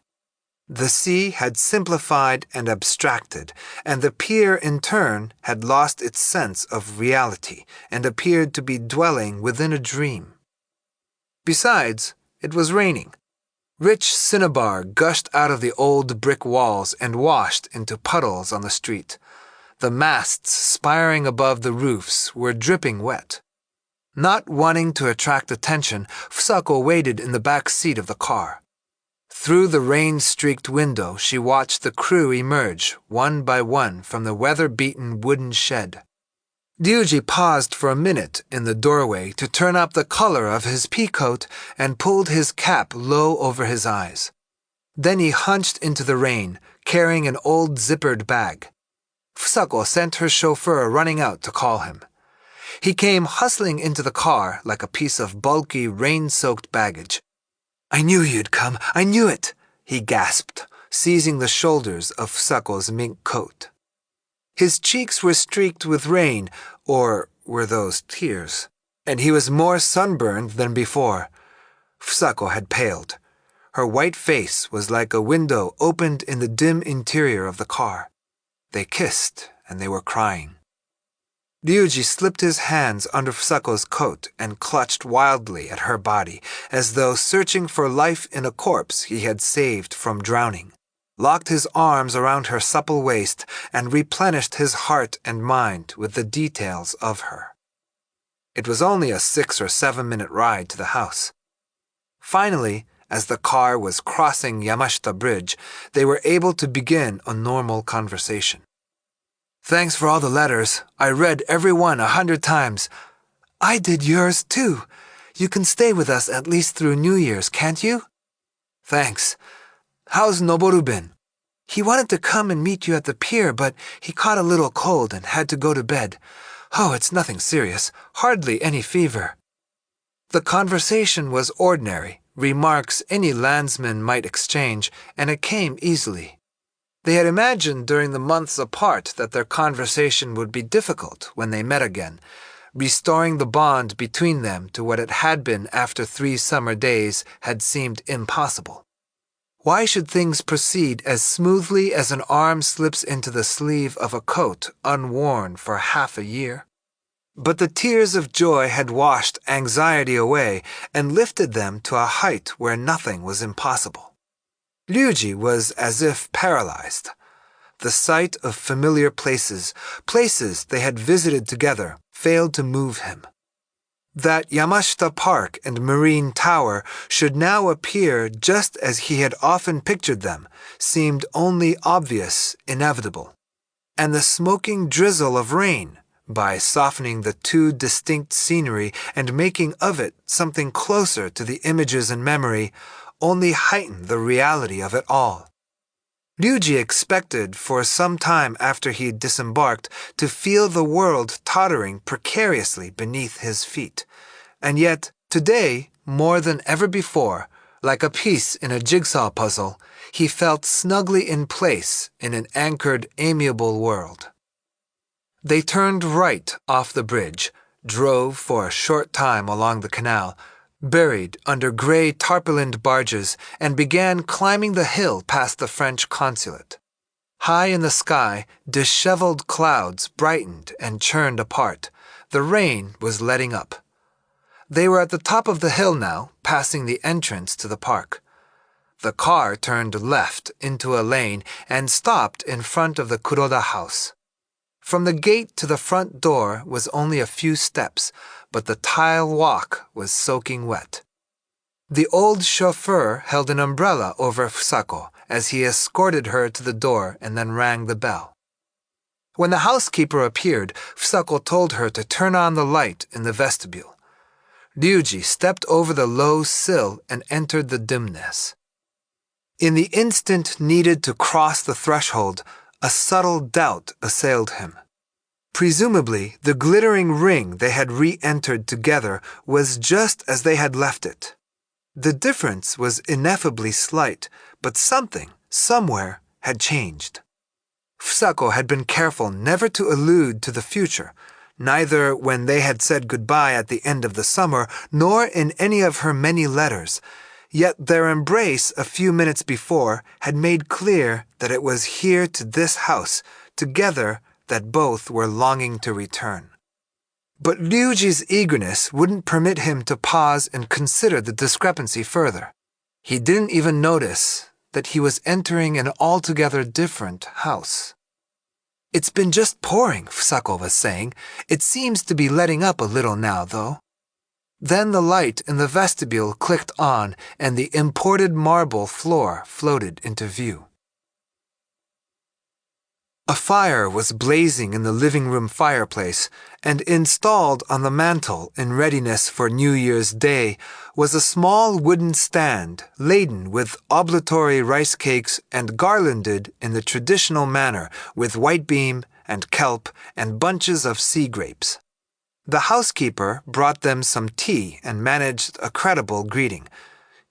The sea had simplified and abstracted, and the pier in turn had lost its sense of reality and appeared to be dwelling within a dream. Besides, it was raining. Rich cinnabar gushed out of the old brick walls and washed into puddles on the street. The masts spiring above the roofs were dripping wet. Not wanting to attract attention, Fusako waited in the back seat of the car. Through the rain-streaked window, she watched the crew emerge, one by one, from the weather-beaten wooden shed. Ryuji paused for a minute in the doorway to turn up the collar of his pea-coat and pulled his cap low over his eyes. Then he hunched into the rain, carrying an old zippered bag. Fusako sent her chauffeur running out to call him. He came hustling into the car like a piece of bulky, rain-soaked baggage. "I knew you'd come, I knew it," he gasped, seizing the shoulders of Fusako's mink coat. His cheeks were streaked with rain, or were those tears? And he was more sunburned than before. Fusako had paled. Her white face was like a window opened in the dim interior of the car. They kissed, and they were crying. Ryuji slipped his hands under Fusako's coat and clutched wildly at her body, as though searching for life in a corpse he had saved from drowning, locked his arms around her supple waist, and replenished his heart and mind with the details of her. It was only a 6 or 7 minute ride to the house. Finally, as the car was crossing Yamashita Bridge, they were able to begin a normal conversation. "Thanks for all the letters. I read every one 100 times. I did yours, too. You can stay with us at least through New Year's, can't you?" "Thanks. How's Noboru been?" "He wanted to come and meet you at the pier, but he caught a little cold and had to go to bed. Oh, it's nothing serious. Hardly any fever." The conversation was ordinary, remarks any landsman might exchange, and it came easily. They had imagined during the months apart that their conversation would be difficult when they met again, restoring the bond between them to what it had been after 3 summer days had seemed impossible. Why should things proceed as smoothly as an arm slips into the sleeve of a coat unworn for half a year? But the tears of joy had washed anxiety away and lifted them to a height where nothing was impossible. Ryuji was as if paralyzed. The sight of familiar places they had visited together, failed to move him. That Yamashita Park and Marine Tower should now appear just as he had often pictured them seemed only obvious, inevitable. And the smoking drizzle of rain, by softening the two distinct scenery and making of it something closer to the images in memory, only heightened the reality of it all. Ryuji expected for some time after he disembarked to feel the world tottering precariously beneath his feet, and yet today, more than ever before, like a piece in a jigsaw puzzle, he felt snugly in place in an anchored, amiable world. They turned right off the bridge, drove for a short time along the canal, buried under gray tarpaulined barges, and began climbing the hill past the French consulate. High in the sky, disheveled clouds brightened and churned apart. The rain was letting up. They were at the top of the hill now, passing the entrance to the park. The car turned left into a lane and stopped in front of the Kuroda house. From the gate to the front door was only a few steps, but the tile walk was soaking wet. The old chauffeur held an umbrella over Fusako as he escorted her to the door and then rang the bell. When the housekeeper appeared, Fusako told her to turn on the light in the vestibule. Ryuji stepped over the low sill and entered the dimness. In the instant needed to cross the threshold, a subtle doubt assailed him. Presumably, the glittering ring they had re-entered together was just as they had left it. The difference was ineffably slight, but something, somewhere, had changed. Fusako had been careful never to allude to the future, neither when they had said goodbye at the end of the summer, nor in any of her many letters. Yet their embrace a few minutes before had made clear that it was here to this house, together, that both were longing to return. But Ryuji's eagerness wouldn't permit him to pause and consider the discrepancy further. He didn't even notice that he was entering an altogether different house. "It's been just pouring," Fusako was saying. "It seems to be letting up a little now, though." Then the light in the vestibule clicked on, and the imported marble floor floated into view. A fire was blazing in the living room fireplace, and installed on the mantel in readiness for New Year's Day was a small wooden stand laden with oblatory rice cakes and garlanded in the traditional manner with white beam and kelp and bunches of sea grapes. The housekeeper brought them some tea and managed a credible greeting.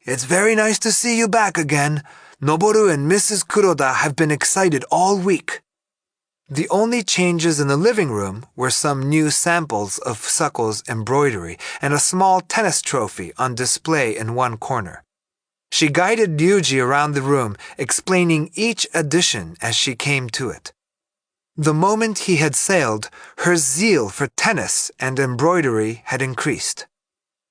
"It's very nice to see you back again. Noboru and Mrs. Kuroda have been excited all week." The only changes in the living room were some new samples of Fusako's embroidery and a small tennis trophy on display in one corner. She guided Ryuji around the room, explaining each addition as she came to it. The moment he had sailed, her zeal for tennis and embroidery had increased.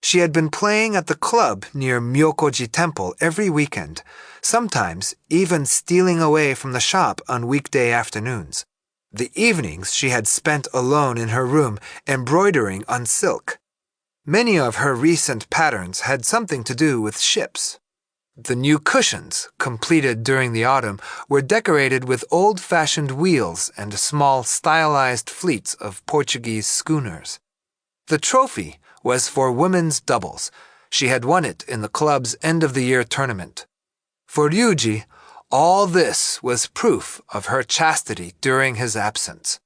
She had been playing at the club near Myokoji Temple every weekend, sometimes even stealing away from the shop on weekday afternoons. The evenings she had spent alone in her room embroidering on silk. Many of her recent patterns had something to do with ships. The new cushions, completed during the autumn, were decorated with old-fashioned wheels and small stylized fleets of Portuguese schooners. The trophy was for women's doubles. She had won it in the club's end-of-the-year tournament. For Ryuji, all this was proof of her chastity during his absence.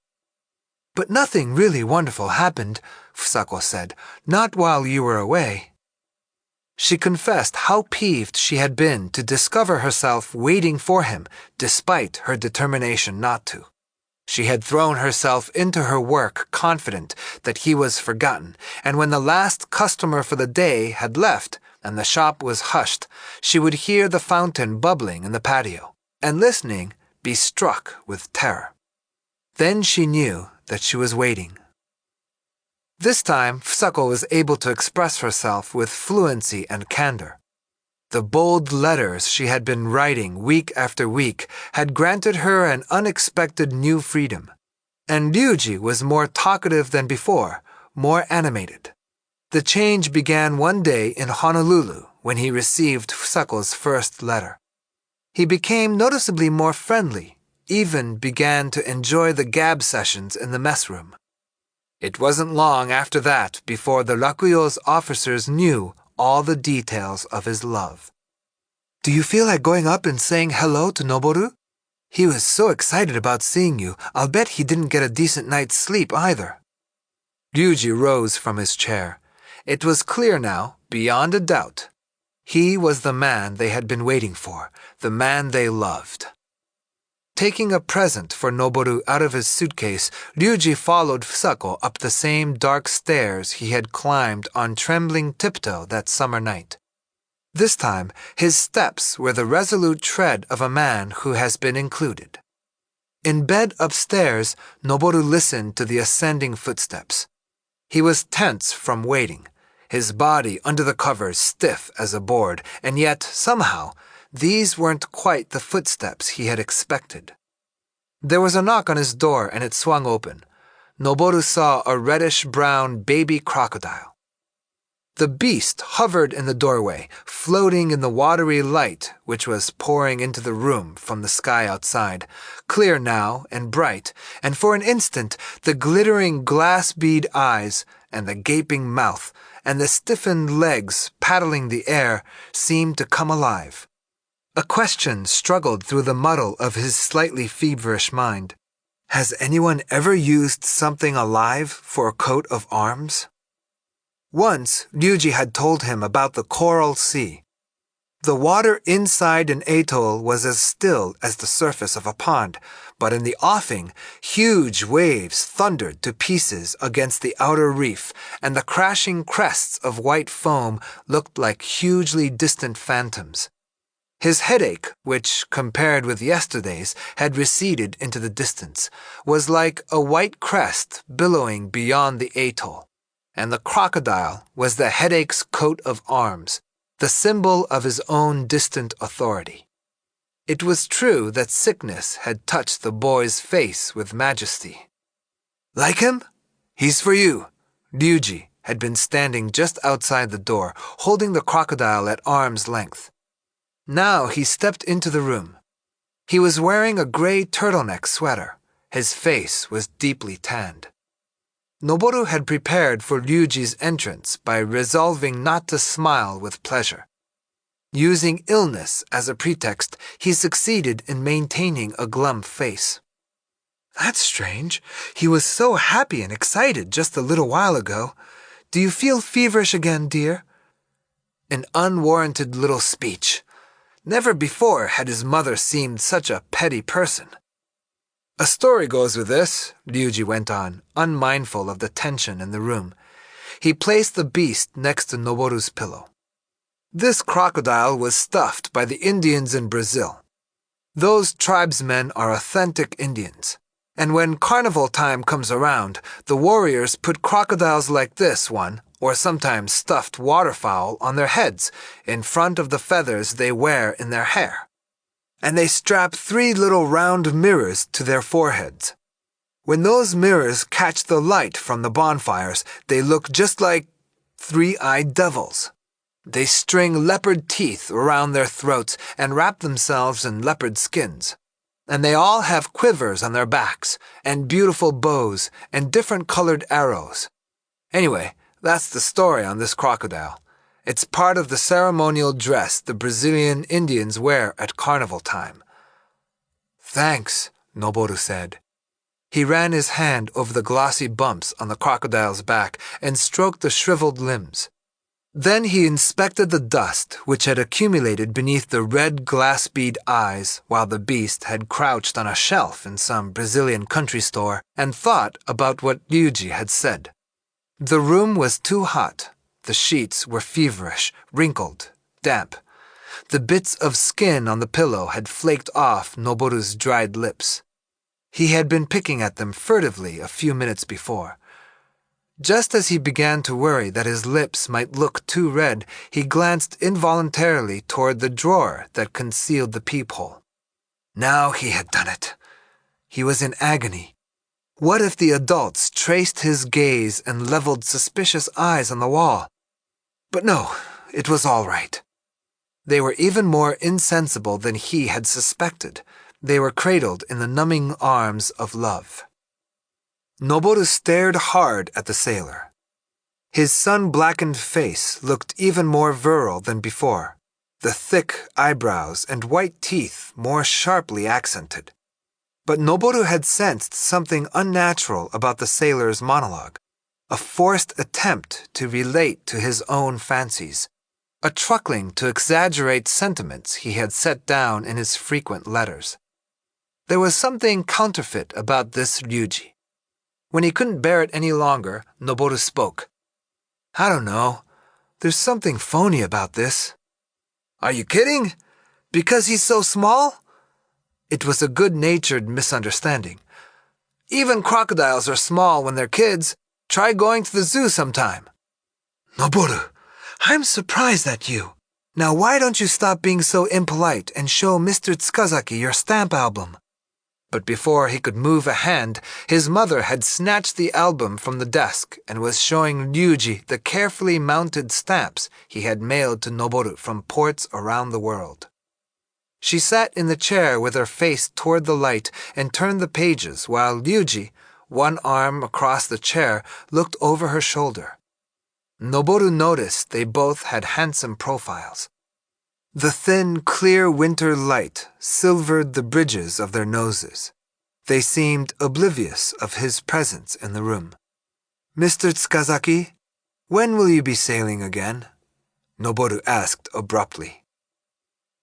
"But nothing really wonderful happened," Fusako said, "not while you were away." She confessed how peeved she had been to discover herself waiting for him despite her determination not to. She had thrown herself into her work confident that he was forgotten, and when the last customer for the day had left and the shop was hushed, she would hear the fountain bubbling in the patio, and listening, be struck with terror. Then she knew that she was waiting. This time, Fusako was able to express herself with fluency and candor. The bold letters she had been writing week after week had granted her an unexpected new freedom, and Ryuji was more talkative than before, more animated. The change began one day in Honolulu when he received Fusako's first letter. He became noticeably more friendly, even began to enjoy the gab sessions in the mess room. It wasn't long after that before the Rakuyo's officers knew all the details of his love. "Do you feel like going up and saying hello to Noboru? He was so excited about seeing you, I'll bet he didn't get a decent night's sleep either." Ryuji rose from his chair. It was clear now, beyond a doubt. He was the man they had been waiting for, the man they loved. Taking a present for Noboru out of his suitcase, Ryuji followed Fusako up the same dark stairs he had climbed on trembling tiptoe that summer night. This time, his steps were the resolute tread of a man who has been included. In bed upstairs, Noboru listened to the ascending footsteps. He was tense from waiting, his body under the covers stiff as a board, and yet, somehow, these weren't quite the footsteps he had expected. There was a knock on his door and it swung open. Noboru saw a reddish-brown baby crocodile. The beast hovered in the doorway, floating in the watery light which was pouring into the room from the sky outside, clear now and bright, and for an instant the glittering glass bead eyes and the gaping mouth and the stiffened legs paddling the air seemed to come alive. A question struggled through the muddle of his slightly feverish mind. Has anyone ever used something alive for a coat of arms? Once, Ryuji had told him about the Coral Sea. The water inside an atoll was as still as the surface of a pond, but in the offing, huge waves thundered to pieces against the outer reef, and the crashing crests of white foam looked like hugely distant phantoms. His headache, which, compared with yesterday's, had receded into the distance, was like a white crest billowing beyond the atoll, and the crocodile was the headache's coat of arms, the symbol of his own distant authority. It was true that sickness had touched the boy's face with majesty. "Like him? He's for you." Ryuji had been standing just outside the door, holding the crocodile at arm's length. Now he stepped into the room. He was wearing a gray turtleneck sweater. His face was deeply tanned. Noboru had prepared for Ryuji's entrance by resolving not to smile with pleasure. Using illness as a pretext, he succeeded in maintaining a glum face. "That's strange. He was so happy and excited just a little while ago. Do you feel feverish again, dear?" An unwarranted little speech. Never before had his mother seemed such a petty person. "A story goes with this," Ryuji went on, unmindful of the tension in the room. He placed the beast next to Noboru's pillow. "This crocodile was stuffed by the Indians in Brazil. Those tribesmen are authentic Indians. And when carnival time comes around, the warriors put crocodiles like this one, or sometimes stuffed waterfowl, on their heads, in front of the feathers they wear in their hair. And they strap 3 little round mirrors to their foreheads. When those mirrors catch the light from the bonfires, they look just like 3-eyed devils. They string leopard teeth around their throats and wrap themselves in leopard skins. And they all have quivers on their backs, and beautiful bows, and different colored arrows. Anyway, that's the story on this crocodile. It's part of the ceremonial dress the Brazilian Indians wear at carnival time." "Thanks," Noboru said. He ran his hand over the glossy bumps on the crocodile's back and stroked the shriveled limbs. Then he inspected the dust which had accumulated beneath the red glass bead eyes while the beast had crouched on a shelf in some Brazilian country store, and thought about what Ryuji had said. The room was too hot. The sheets were feverish, wrinkled, damp. The bits of skin on the pillow had flaked off Noboru's dried lips. He had been picking at them furtively a few minutes before. Just as he began to worry that his lips might look too red, he glanced involuntarily toward the drawer that concealed the peephole. Now he had done it. He was in agony. What if the adults traced his gaze and leveled suspicious eyes on the wall? But no, it was all right. They were even more insensible than he had suspected. They were cradled in the numbing arms of love. Noboru stared hard at the sailor. His sun-blackened face looked even more virile than before, the thick eyebrows and white teeth more sharply accented. But Noboru had sensed something unnatural about the sailor's monologue, a forced attempt to relate to his own fancies, a truckling to exaggerate sentiments he had set down in his frequent letters. There was something counterfeit about this Ryuji. When he couldn't bear it any longer, Noboru spoke. I don't know. There's something phony about this. Are you kidding? Because he's so small? It was a good-natured misunderstanding. Even crocodiles are small when they're kids. Try going to the zoo sometime. Noboru, I'm surprised at you. Now why don't you stop being so impolite and show Mr. Tsukazaki your stamp album? But before he could move a hand, his mother had snatched the album from the desk and was showing Ryuji the carefully mounted stamps he had mailed to Noboru from ports around the world. She sat in the chair with her face toward the light and turned the pages while Ryuji, one arm across the chair, looked over her shoulder. Noboru noticed they both had handsome profiles. The thin, clear winter light silvered the bridges of their noses. They seemed oblivious of his presence in the room. Mr. Tsukazaki, when will you be sailing again? Noboru asked abruptly.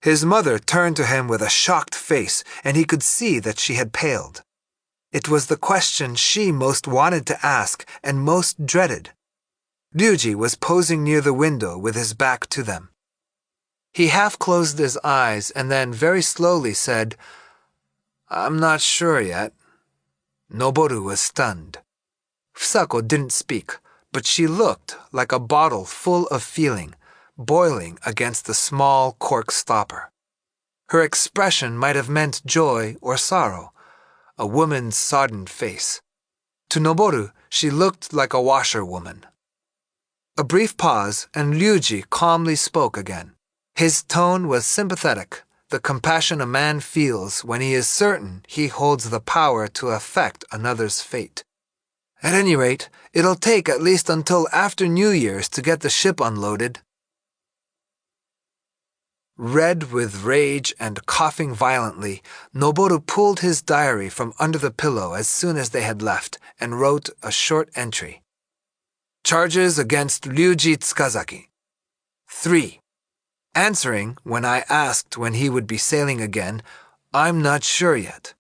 His mother turned to him with a shocked face, and he could see that she had paled. It was the question she most wanted to ask and most dreaded. Ryuji was posing near the window with his back to them. He half closed his eyes and then very slowly said, I'm not sure yet. Noboru was stunned. Fusako didn't speak, but she looked like a bottle full of feeling, boiling against the small cork stopper. Her expression might have meant joy or sorrow, a woman's sodden face. To Noboru, she looked like a washerwoman. A brief pause, and Ryuji calmly spoke again. His tone was sympathetic, the compassion a man feels when he is certain he holds the power to affect another's fate. At any rate, it'll take at least until after New Year's to get the ship unloaded. Red with rage and coughing violently, Noboru pulled his diary from under the pillow as soon as they had left and wrote a short entry. Charges against Ryuji Tsukazaki. 3. Answering when I asked when he would be sailing again, I'm not sure yet.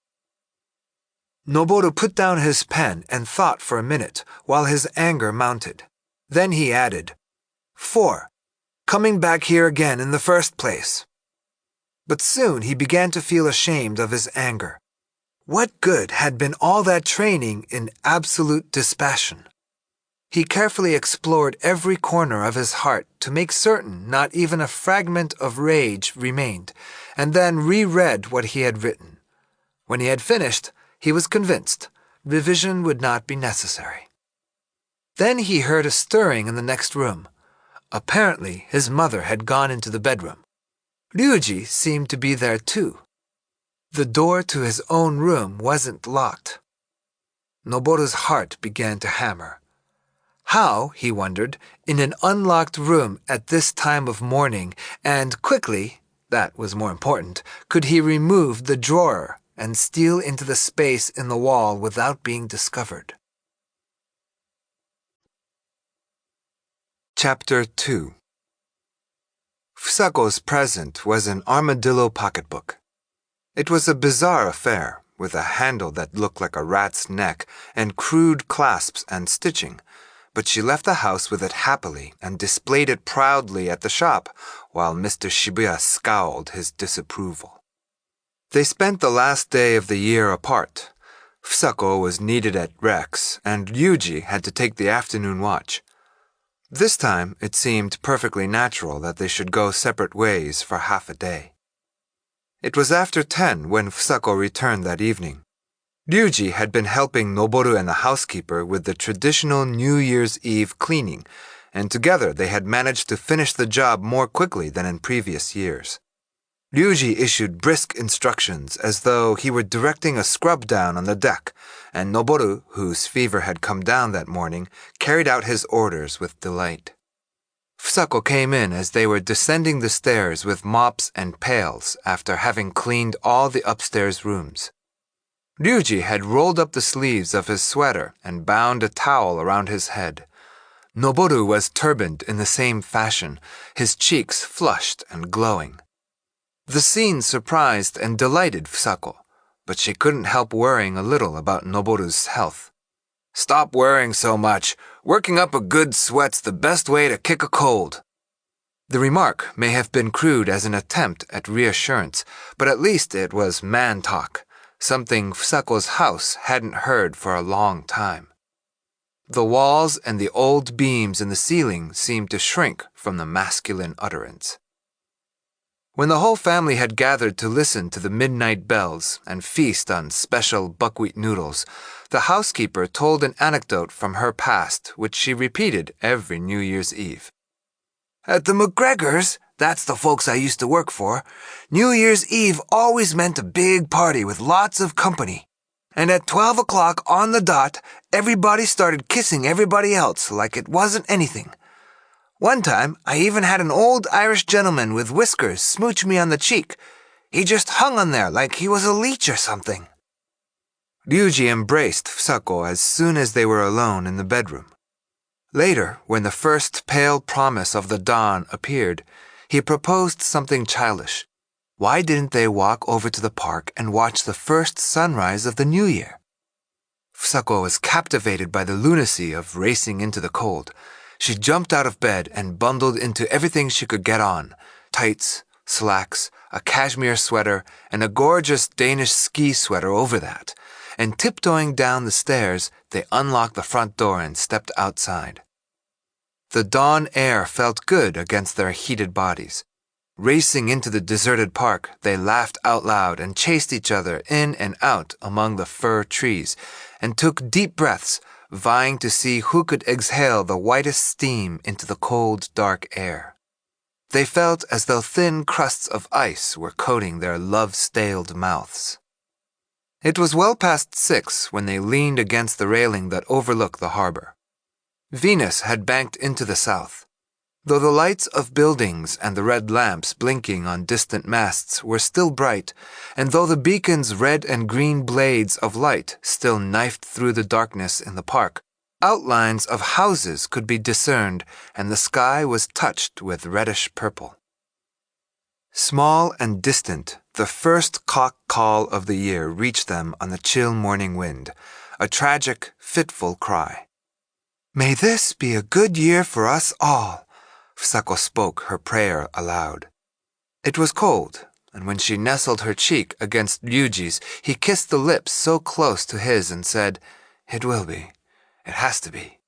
Noboru put down his pen and thought for a minute while his anger mounted. Then he added, 4. Coming back here again in the first place. But soon he began to feel ashamed of his anger. What good had been all that training in absolute dispassion? He carefully explored every corner of his heart to make certain not even a fragment of rage remained, and then reread what he had written. When he had finished, he was convinced revision would not be necessary. Then he heard a stirring in the next room. Apparently, his mother had gone into the bedroom. Ryuji seemed to be there too. The door to his own room wasn't locked. Noboru's heart began to hammer. How, he wondered, in an unlocked room at this time of morning, and quickly, that was more important, could he remove the drawer and steal into the space in the wall without being discovered? Chapter 2. Fusako's present was an armadillo pocketbook. It was a bizarre affair, with a handle that looked like a rat's neck and crude clasps and stitching, but she left the house with it happily and displayed it proudly at the shop, while Mr. Shibuya scowled his disapproval. They spent the last day of the year apart. Fusako was needed at Rex, and Ryuji had to take the afternoon watch. This time, it seemed perfectly natural that they should go separate ways for half a day. It was after 10 when Fusako returned that evening. Ryuji had been helping Noboru and the housekeeper with the traditional New Year's Eve cleaning, and together they had managed to finish the job more quickly than in previous years. Ryuji issued brisk instructions as though he were directing a scrub down on the deck, and Noboru, whose fever had come down that morning, carried out his orders with delight. Fusako came in as they were descending the stairs with mops and pails after having cleaned all the upstairs rooms. Ryuji had rolled up the sleeves of his sweater and bound a towel around his head. Noboru was turbaned in the same fashion, his cheeks flushed and glowing. The scene surprised and delighted Fusako, but she couldn't help worrying a little about Noboru's health. "Stop worrying so much. Working up a good sweat's the best way to kick a cold." The remark may have been crude as an attempt at reassurance, but at least it was man talk, something Fusako's house hadn't heard for a long time. The walls and the old beams in the ceiling seemed to shrink from the masculine utterance. When the whole family had gathered to listen to the midnight bells and feast on special buckwheat noodles, the housekeeper told an anecdote from her past which she repeated every New Year's Eve. "At the McGregors, that's the folks I used to work for, New Year's Eve always meant a big party with lots of company. And at 12 o'clock on the dot, everybody started kissing everybody else like it wasn't anything. One time, I even had an old Irish gentleman with whiskers smooch me on the cheek. He just hung on there like he was a leech or something." Ryuji embraced Fusako as soon as they were alone in the bedroom. Later, when the first pale promise of the dawn appeared, he proposed something childish. Why didn't they walk over to the park and watch the first sunrise of the new year? Fusako was captivated by the lunacy of racing into the cold. She jumped out of bed and bundled into everything she could get on: tights, slacks, a cashmere sweater, and a gorgeous Danish ski sweater over that. And tiptoeing down the stairs, they unlocked the front door and stepped outside. The dawn air felt good against their heated bodies. Racing into the deserted park, they laughed out loud and chased each other in and out among the fir trees, and took deep breaths, vying to see who could exhale the whitest steam into the cold, dark air. They felt as though thin crusts of ice were coating their love-staled mouths. It was well past 6 when they leaned against the railing that overlooked the harbor. Venus had banked into the south. Though the lights of buildings and the red lamps blinking on distant masts were still bright, and though the beacon's red and green blades of light still knifed through the darkness in the park, outlines of houses could be discerned, and the sky was touched with reddish purple. Small and distant, the first cock call of the year reached them on the chill morning wind, a tragic, fitful cry. "May this be a good year for us all," Fusako spoke her prayer aloud. It was cold, and when she nestled her cheek against Ryuji's, he kissed the lips so close to his and said, "It will be. It has to be."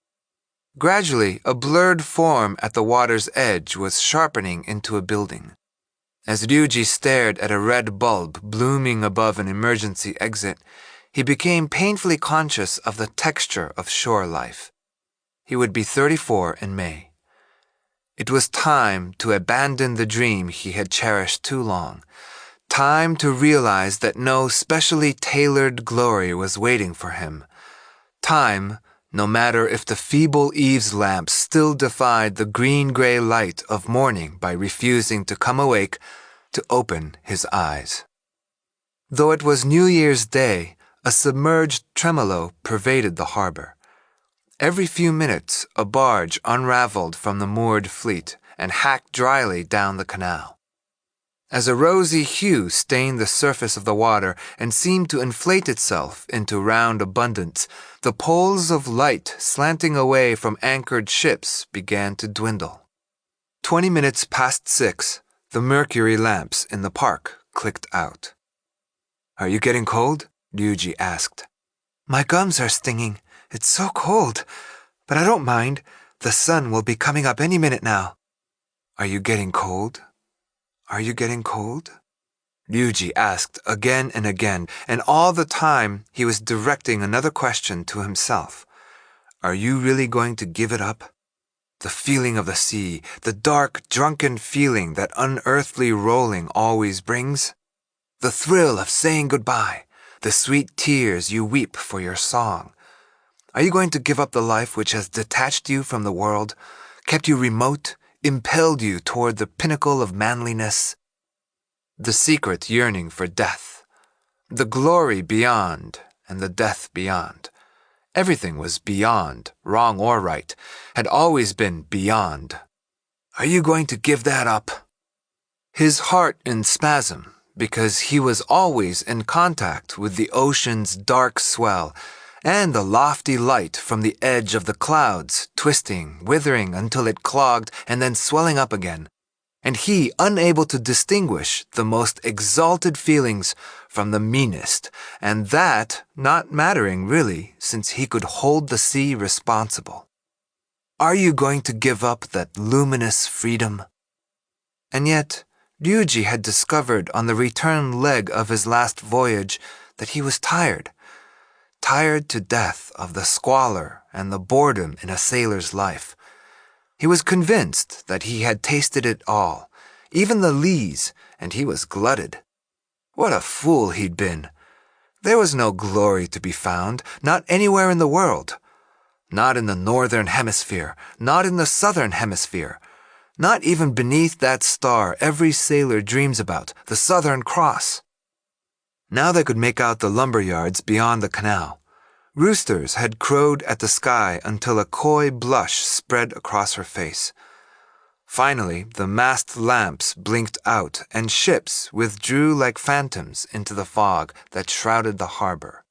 Gradually, a blurred form at the water's edge was sharpening into a building. As Ryuji stared at a red bulb blooming above an emergency exit, he became painfully conscious of the texture of shore life. He would be 34 in May. It was time to abandon the dream he had cherished too long, time to realize that no specially tailored glory was waiting for him, time, no matter if the feeble eaves lamps still defied the green-gray light of morning by refusing to come awake, to open his eyes. Though it was New Year's Day, a submerged tremolo pervaded the harbor. Every few minutes, a barge unraveled from the moored fleet and hacked dryly down the canal. As a rosy hue stained the surface of the water and seemed to inflate itself into round abundance, the poles of light slanting away from anchored ships began to dwindle. 20 minutes past 6, the mercury lamps in the park clicked out. "Are you getting cold?" Ryuji asked. "My gums are stinging. It's so cold. But I don't mind. The sun will be coming up any minute now." "Are you getting cold? Are you getting cold?" Ryuji asked again and again, and all the time he was directing another question to himself. "Are you really going to give it up? the feeling of the sea, the dark, drunken feeling that unearthly rolling always brings, the thrill of saying goodbye, the sweet tears you weep for your song. Are you going to give up the life which has detached you from the world, kept you remote, impelled you toward the pinnacle of manliness? The secret yearning for death, the glory beyond and the death beyond. Everything was beyond, wrong or right, had always been beyond. Are you going to give that up? His heart in spasm, because he was always in contact with the ocean's dark swell and the lofty light from the edge of the clouds, twisting, withering until it clogged and then swelling up again, and he unable to distinguish the most exalted feelings from the meanest, and that not mattering really, since he could hold the sea responsible. Are you going to give up that luminous freedom? And yet, Ryuji had discovered on the return leg of his last voyage that he was tired to death of the squalor and the boredom in a sailor's life. He was convinced that he had tasted it all, even the lees, and he was glutted. What a fool he'd been! There was no glory to be found, not anywhere in the world. Not in the northern hemisphere, not in the southern hemisphere, not even beneath that star every sailor dreams about, the Southern Cross. Now they could make out the lumber yards beyond the canal. Roosters had crowed at the sky until a coy blush spread across her face. Finally, the mast lamps blinked out, and ships withdrew like phantoms into the fog that shrouded the harbor.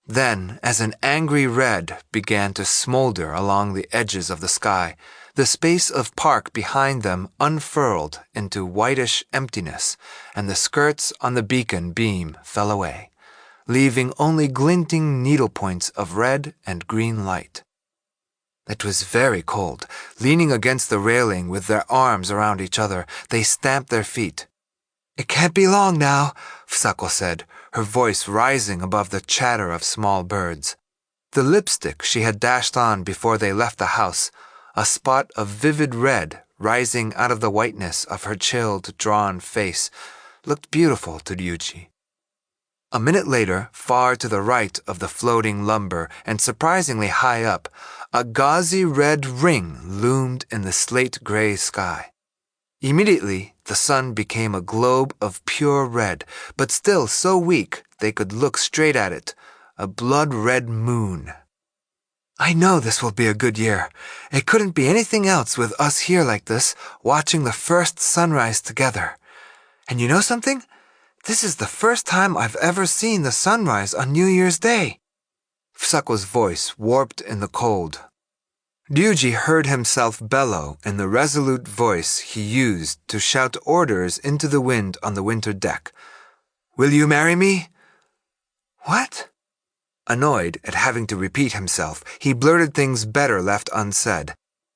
Then, as an angry red began to smolder along the edges of the sky, the space of park behind them unfurled into whitish emptiness, and the skirts on the beacon beam fell away, leaving only glinting needlepoints of red and green light. It was very cold. Leaning against the railing with their arms around each other, they stamped their feet. "It can't be long now," Fusako said, her voice rising above the chatter of small birds. The lipstick she had dashed on before they left the house, a spot of vivid red rising out of the whiteness of her chilled, drawn face, looked beautiful to Ryuji. A minute later, far to the right of the floating lumber and surprisingly high up, a gauzy red ring loomed in the slate-gray sky. Immediately, the sun became a globe of pure red, but still so weak they could look straight at it, a blood-red moon. "I know this will be a good year. It couldn't be anything else with us here like this, watching the first sunrise together. And you know something? This is the first time I've ever seen the sunrise on New Year's Day." Fusako's voice warped in the cold. Ryuji heard himself bellow in the resolute voice he used to shout orders into the wind on the winter deck. "Will you marry me?" "What?" Annoyed at having to repeat himself, he blurted things better left unsaid.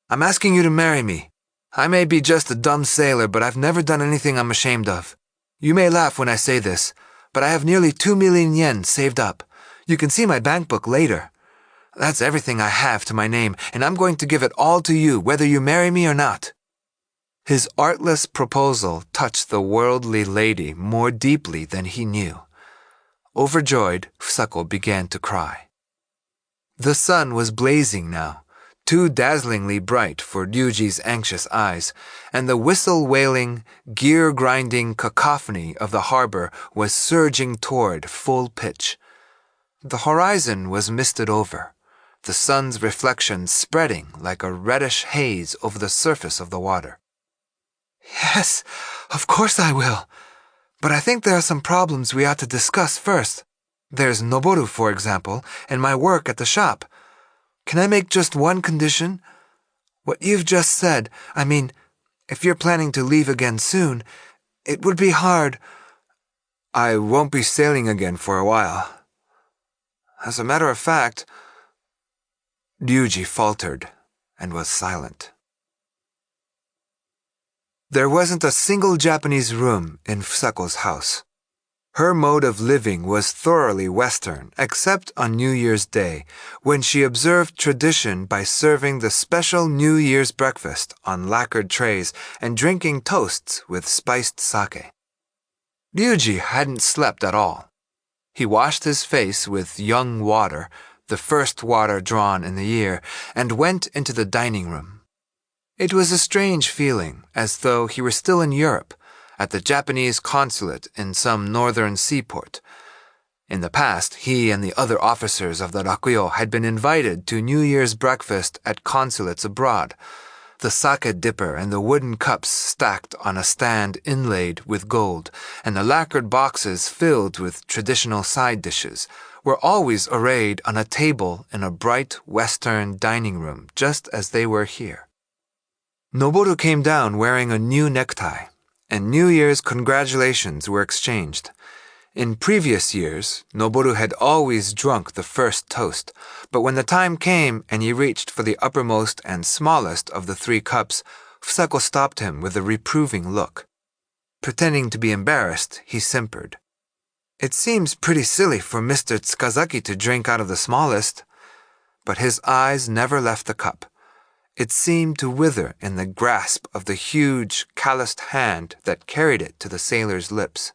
"I'm asking you to marry me. I may be just a dumb sailor, but I've never done anything I'm ashamed of. You may laugh when I say this, but I have nearly 2 million yen saved up. You can see my bank book later. That's everything I have to my name, and I'm going to give it all to you, whether you marry me or not." His artless proposal touched the worldly lady more deeply than he knew. Overjoyed, Fusako began to cry. The sun was blazing now, too dazzlingly bright for Ryuji's anxious eyes, and the whistle-wailing, gear-grinding cacophony of the harbor was surging toward full pitch. The horizon was misted over, the sun's reflection spreading like a reddish haze over the surface of the water. "Yes, of course I will. But I think there are some problems we ought to discuss first. There's Noboru, for example, and my work at the shop. Can I make just one condition? What you've just said, I mean, if you're planning to leave again soon, it would be hard." "I won't be sailing again for a while. As a matter of fact," Ryuji faltered and was silent. There wasn't a single Japanese room in Fusako's house. Her mode of living was thoroughly Western, except on New Year's Day, when she observed tradition by serving the special New Year's breakfast on lacquered trays and drinking toasts with spiced sake. Ryuji hadn't slept at all. He washed his face with young water, the first water drawn in the year, and went into the dining room. It was a strange feeling, as though he were still in Europe, at the Japanese consulate in some northern seaport. In the past, he and the other officers of the Rakuyo had been invited to New Year's breakfast at consulates abroad. The sake dipper and the wooden cups stacked on a stand inlaid with gold, and the lacquered boxes filled with traditional side dishes, were always arrayed on a table in a bright Western dining room, just as they were here. Noboru came down wearing a new necktie, and New Year's congratulations were exchanged. In previous years, Noboru had always drunk the first toast, but when the time came and he reached for the uppermost and smallest of the 3 cups, Fusako stopped him with a reproving look. Pretending to be embarrassed, he simpered. "It seems pretty silly for Mr. Tsukazaki to drink out of the smallest." But his eyes never left the cup. It seemed to wither in the grasp of the huge, calloused hand that carried it to the sailor's lips.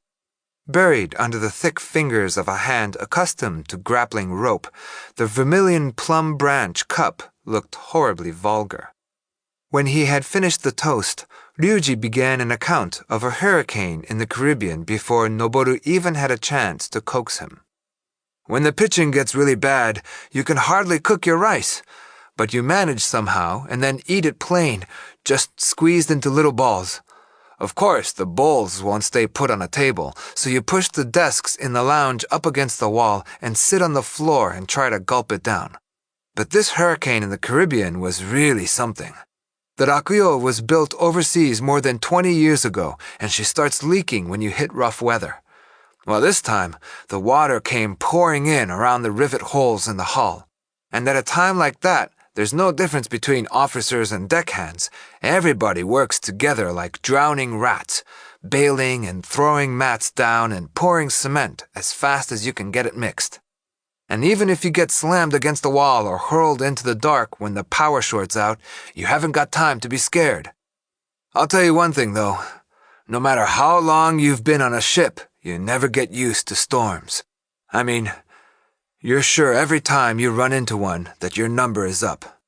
Buried under the thick fingers of a hand accustomed to grappling rope, the vermilion plum branch cup looked horribly vulgar. When he had finished the toast, Ryuji began an account of a hurricane in the Caribbean before Noboru even had a chance to coax him. "When the pitching gets really bad, you can hardly cook your rice. But you manage somehow and then eat it plain, just squeezed into little balls. Of course, the bowls won't stay put on a table, so you push the desks in the lounge up against the wall and sit on the floor and try to gulp it down. But this hurricane in the Caribbean was really something. The Rakuyo was built overseas more than 20 years ago, and she starts leaking when you hit rough weather. Well, this time, the water came pouring in around the rivet holes in the hull. And at a time like that, there's no difference between officers and deckhands. Everybody works together like drowning rats, bailing and throwing mats down and pouring cement as fast as you can get it mixed. And even if you get slammed against the wall or hurled into the dark when the power short's out, you haven't got time to be scared. I'll tell you one thing, though. No matter how long you've been on a ship, you never get used to storms. I mean, you're sure every time you run into one that your number is up.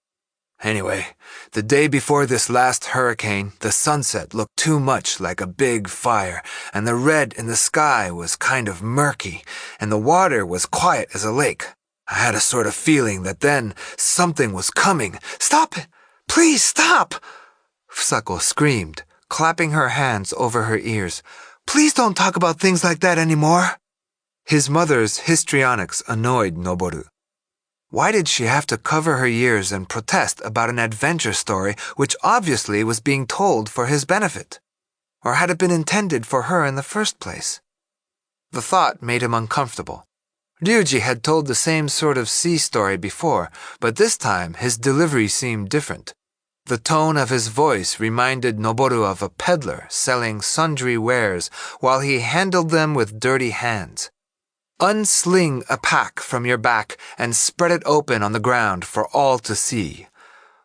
Anyway, the day before this last hurricane, the sunset looked too much like a big fire, and the red in the sky was kind of murky, and the water was quiet as a lake. I had a sort of feeling that then something was coming. Stop it! Please stop! Fusako screamed, clapping her hands over her ears. Please don't talk about things like that anymore. His mother's histrionics annoyed Noboru. Why did she have to cover her ears and protest about an adventure story which obviously was being told for his benefit? Or had it been intended for her in the first place? The thought made him uncomfortable. Ryuji had told the same sort of sea story before, but this time his delivery seemed different. The tone of his voice reminded Noboru of a peddler selling sundry wares while he handled them with dirty hands. Unsling a pack from your back and spread it open on the ground for all to see.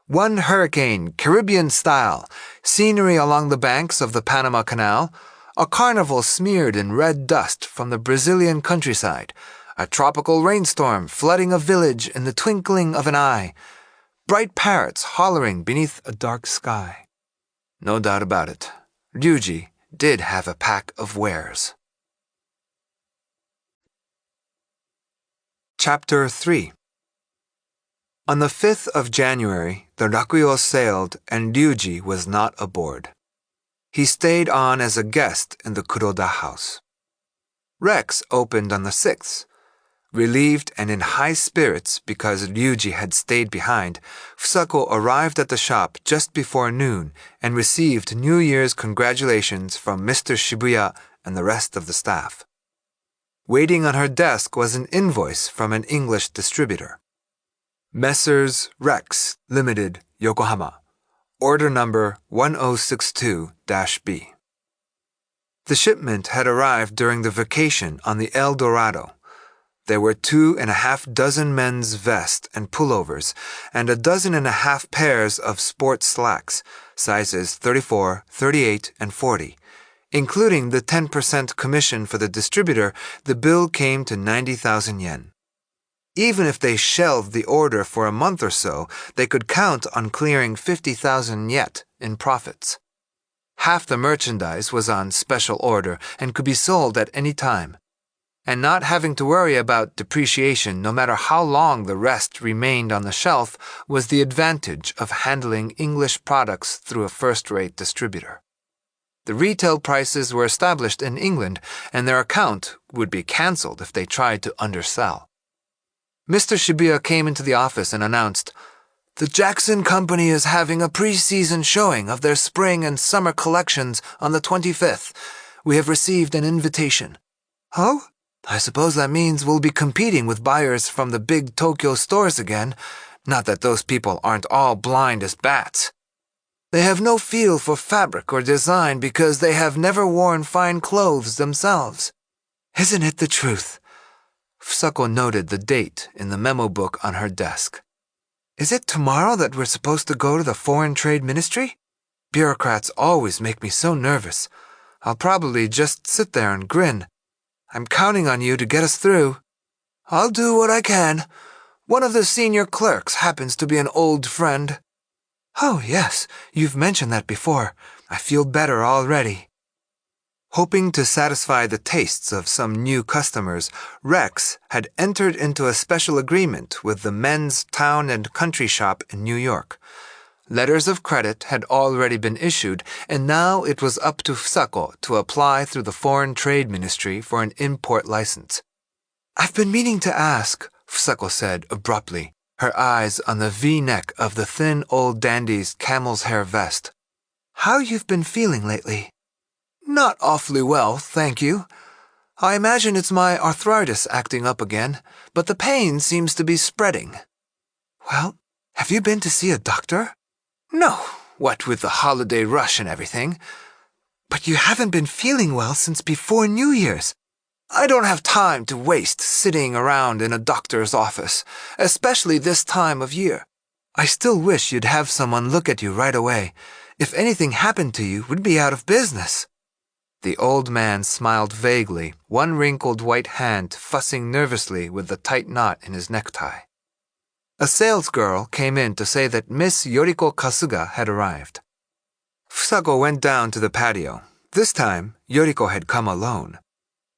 One hurricane, Caribbean style, scenery along the banks of the Panama Canal, a carnival smeared in red dust from the Brazilian countryside, a tropical rainstorm flooding a village in the twinkling of an eye, bright parrots hollering beneath a dark sky. No doubt about it, Ryuji did have a pack of wares. Chapter 3. On the 5th of January, the Rakuyo sailed and Ryuji was not aboard. He stayed on as a guest in the Kuroda house. Rex opened on the 6th. Relieved and in high spirits because Ryuji had stayed behind, Fusako arrived at the shop just before noon and received New Year's congratulations from Mr. Shibuya and the rest of the staff. Waiting on her desk was an invoice from an English distributor. Messrs. Rex, Limited, Yokohama. Order number 1062-B. The shipment had arrived during the vacation on the El Dorado. There were 2.5 dozen men's vests and pullovers, and 12.5 pairs of sports slacks, sizes 34, 38, and 40. Including the 10% commission for the distributor, the bill came to 90,000 yen. Even if they shelved the order for a month or so, they could count on clearing 50,000 yet in profits. Half the merchandise was on special order and could be sold at any time. And not having to worry about depreciation no matter how long the rest remained on the shelf was the advantage of handling English products through a first-rate distributor. The retail prices were established in England, and their account would be cancelled if they tried to undersell. Mr. Shibuya came into the office and announced, "The Jackson Company is having a pre-season showing of their spring and summer collections on the 25th. We have received an invitation." "Oh? I suppose that means we'll be competing with buyers from the big Tokyo stores again. Not that those people aren't all blind as bats. They have no feel for fabric or design because they have never worn fine clothes themselves. Isn't it the truth?" Fusako noted the date in the memo book on her desk. "Is it tomorrow that we're supposed to go to the Foreign Trade Ministry? Bureaucrats always make me so nervous. I'll probably just sit there and grin. I'm counting on you to get us through." "I'll do what I can. One of the senior clerks happens to be an old friend." "Oh, yes, you've mentioned that before. I feel better already." Hoping to satisfy the tastes of some new customers, Rex had entered into a special agreement with the men's town and country shop in New York. Letters of credit had already been issued, and now it was up to Fusako to apply through the Foreign Trade Ministry for an import license. "I've been meaning to ask," Fusako said abruptly, her eyes on the V-neck of the thin old dandy's camel's hair vest. "How you've been feeling lately?" "Not awfully well, thank you. I imagine it's my arthritis acting up again, but the pain seems to be spreading." "Well, have you been to see a doctor?" "No, what with the holiday rush and everything." "But you haven't been feeling well since before New Year's." "I don't have time to waste sitting around in a doctor's office, especially this time of year." "I still wish you'd have someone look at you right away. If anything happened to you, we'd be out of business." The old man smiled vaguely, one wrinkled white hand fussing nervously with the tight knot in his necktie. A salesgirl came in to say that Miss Yoriko Kasuga had arrived. Fusako went down to the patio. This time, Yoriko had come alone.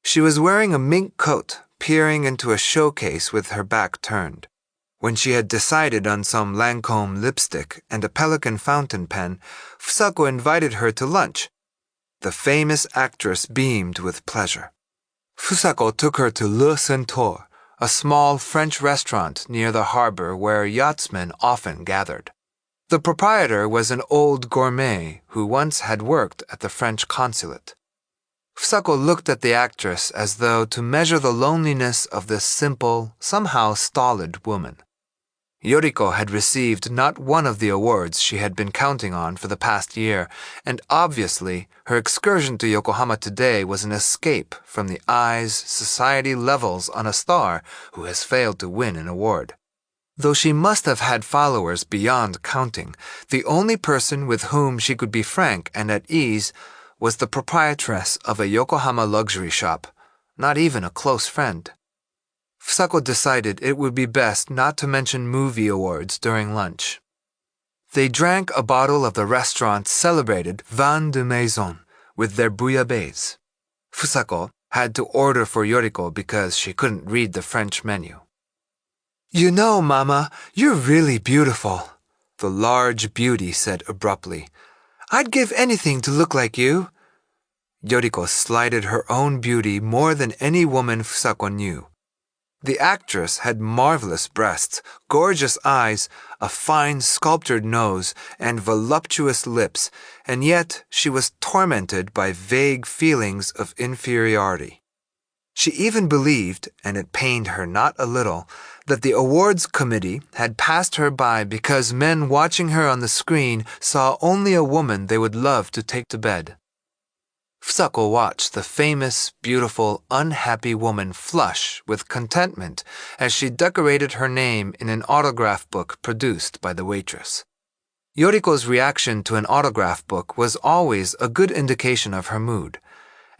She was wearing a mink coat, peering into a showcase with her back turned. When she had decided on some Lancome lipstick and a Pelican fountain pen, Fusako invited her to lunch. The famous actress beamed with pleasure. Fusako took her to Le Centaure, a small French restaurant near the harbor where yachtsmen often gathered. The proprietor was an old gourmet who once had worked at the French consulate. Fusako looked at the actress as though to measure the loneliness of this simple, somehow stolid woman. Yoriko had received not one of the awards she had been counting on for the past year, and obviously her excursion to Yokohama today was an escape from the eyes society levels on a star who has failed to win an award. Though she must have had followers beyond counting, the only person with whom she could be frank and at ease was the proprietress of a Yokohama luxury shop, not even a close friend. Fusako decided it would be best not to mention movie awards during lunch. They drank a bottle of the restaurant's celebrated vin de maison with their bouillabaisse. Fusako had to order for Yoriko because she couldn't read the French menu. "You know, Mama, you're really beautiful," the large beauty said abruptly. "I'd give anything to look like you." Yoriko slighted her own beauty more than any woman Fusako knew. The actress had marvelous breasts, gorgeous eyes, a fine sculptured nose, and voluptuous lips, and yet she was tormented by vague feelings of inferiority. She even believed, and it pained her not a little, that the awards committee had passed her by because men watching her on the screen saw only a woman they would love to take to bed. Fusako watched the famous, beautiful, unhappy woman flush with contentment as she decorated her name in an autograph book produced by the waitress. Yoriko's reaction to an autograph book was always a good indication of her mood,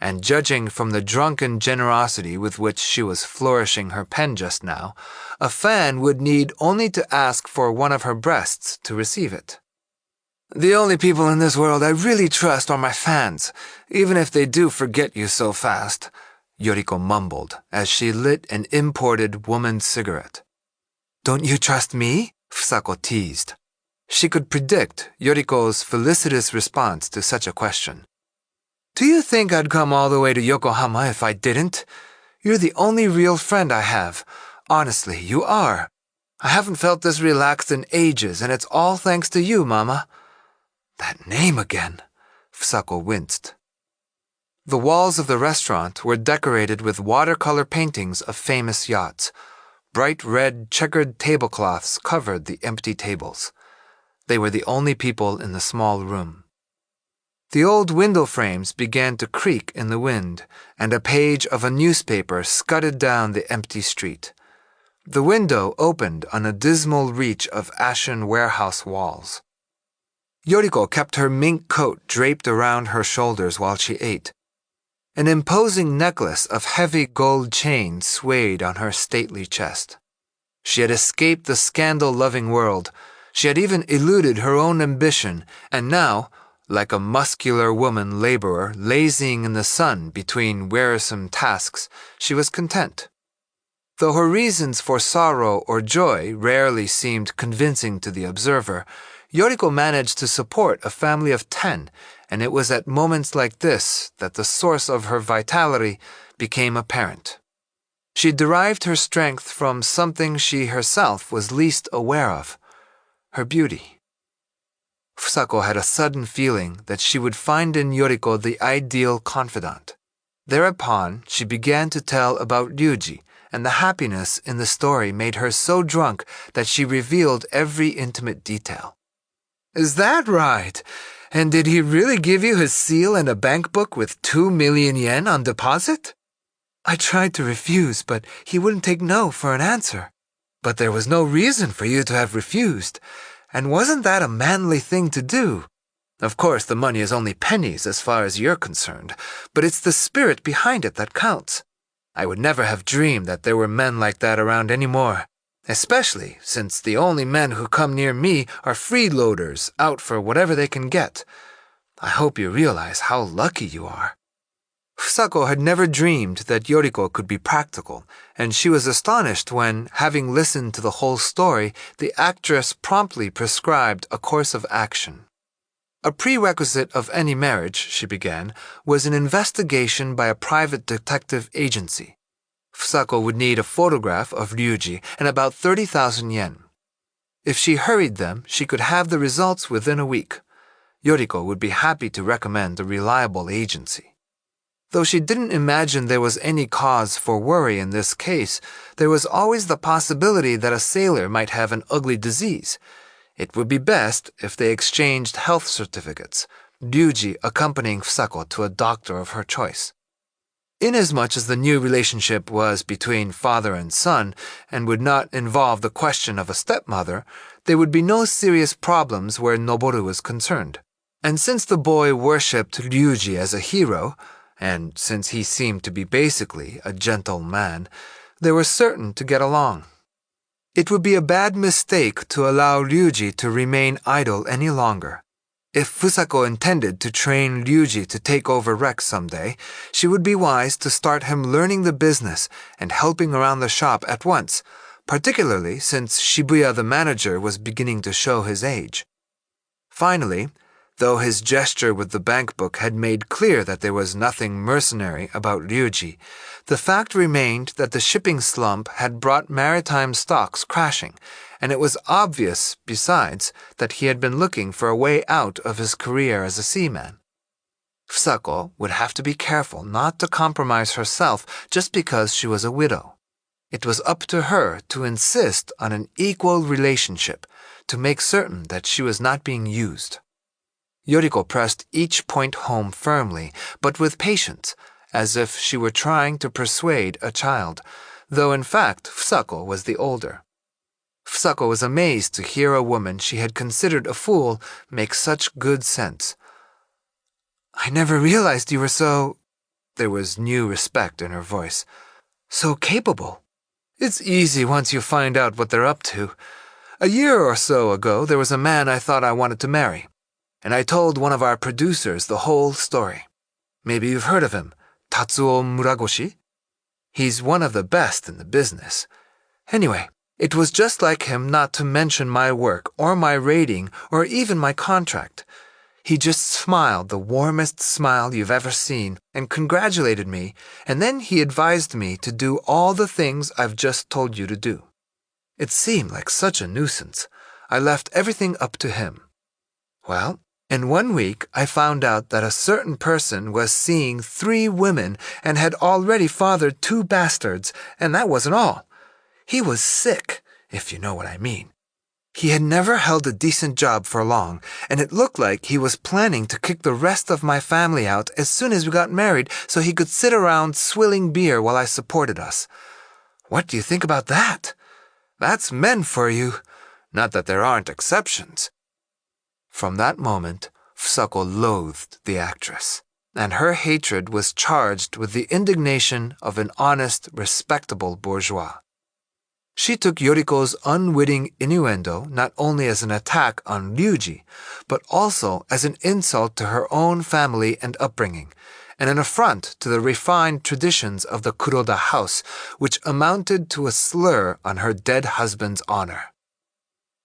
and judging from the drunken generosity with which she was flourishing her pen just now, a fan would need only to ask for one of her breasts to receive it. "The only people in this world I really trust are my fans, even if they do forget you so fast," Yoriko mumbled as she lit an imported woman's cigarette. "Don't you trust me?" Fusako teased. She could predict Yoriko's felicitous response to such a question. "Do you think I'd come all the way to Yokohama if I didn't? You're the only real friend I have. Honestly, you are. I haven't felt this relaxed in ages, and it's all thanks to you, Mama." That name again. Fusako winced. The walls of the restaurant were decorated with watercolor paintings of famous yachts. Bright red checkered tablecloths covered the empty tables. They were the only people in the small room. The old window frames began to creak in the wind, and a page of a newspaper scudded down the empty street. The window opened on a dismal reach of ashen warehouse walls. Yoriko kept her mink coat draped around her shoulders while she ate. An imposing necklace of heavy gold chains swayed on her stately chest. She had escaped the scandal-loving world. She had even eluded her own ambition, and now, like a muscular woman laborer lazying in the sun between wearisome tasks, she was content. Though her reasons for sorrow or joy rarely seemed convincing to the observer, Yoriko managed to support a family of 10, and it was at moments like this that the source of her vitality became apparent. She derived her strength from something she herself was least aware of, her beauty. Fusako had a sudden feeling that she would find in Yoriko the ideal confidant. Thereupon, she began to tell about Ryuji, and the happiness in the story made her so drunk that she revealed every intimate detail. "Is that right? And did he really give you his seal and a bank book with 2 million yen on deposit?" "I tried to refuse, but he wouldn't take no for an answer." "But there was no reason for you to have refused. And wasn't that a manly thing to do? Of course, the money is only pennies as far as you're concerned, but it's the spirit behind it that counts. I would never have dreamed that there were men like that around anymore. Especially since the only men who come near me are freeloaders out for whatever they can get. I hope you realize how lucky you are." Fusako had never dreamed that Yoriko could be practical, and she was astonished when, having listened to the whole story, the actress promptly prescribed a course of action. A prerequisite of any marriage, she began, was an investigation by a private detective agency. Fusako would need a photograph of Ryuji and about 30,000 yen. If she hurried them, she could have the results within a week. Yoriko would be happy to recommend a reliable agency. Though she didn't imagine there was any cause for worry in this case, there was always the possibility that a sailor might have an ugly disease. It would be best if they exchanged health certificates, Ryuji accompanying Fusako to a doctor of her choice. Inasmuch as the new relationship was between father and son and would not involve the question of a stepmother, there would be no serious problems where Noboru was concerned. And since the boy worshipped Ryuji as a hero, and since he seemed to be basically a gentle man, they were certain to get along. It would be a bad mistake to allow Ryuji to remain idle any longer. If Fusako intended to train Ryuji to take over Rex someday, she would be wise to start him learning the business and helping around the shop at once, particularly since Shibuya the manager was beginning to show his age. Finally, though his gesture with the bank book had made clear that there was nothing mercenary about Ryuji, the fact remained that the shipping slump had brought maritime stocks crashing, and it was obvious, besides, that he had been looking for a way out of his career as a seaman. Fusako would have to be careful not to compromise herself just because she was a widow. It was up to her to insist on an equal relationship, to make certain that she was not being used. Yoriko pressed each point home firmly, but with patience, as if she were trying to persuade a child, though in fact Fusako was the older. Fusako was amazed to hear a woman she had considered a fool make such good sense. "I never realized you were so—" There was new respect in her voice. "So capable. It's easy once you find out what they're up to. A year or so ago, there was a man I thought I wanted to marry, and I told one of our producers the whole story. Maybe you've heard of him, Tatsuo Muragoshi? He's one of the best in the business. Anyway, it was just like him not to mention my work or my rating or even my contract. He just smiled the warmest smile you've ever seen and congratulated me, and then he advised me to do all the things I've just told you to do. It seemed like such a nuisance. I left everything up to him. Well, in 1 week I found out that a certain person was seeing 3 women and had already fathered 2 bastards, and that wasn't all. He was sick, if you know what I mean. He had never held a decent job for long, and it looked like he was planning to kick the rest of my family out as soon as we got married so he could sit around swilling beer while I supported us. What do you think about that? That's men for you. Not that there aren't exceptions." From that moment, Fusako loathed the actress, and her hatred was charged with the indignation of an honest, respectable bourgeois. She took Yoriko's unwitting innuendo not only as an attack on Ryuji, but also as an insult to her own family and upbringing, and an affront to the refined traditions of the Kuroda house, which amounted to a slur on her dead husband's honor.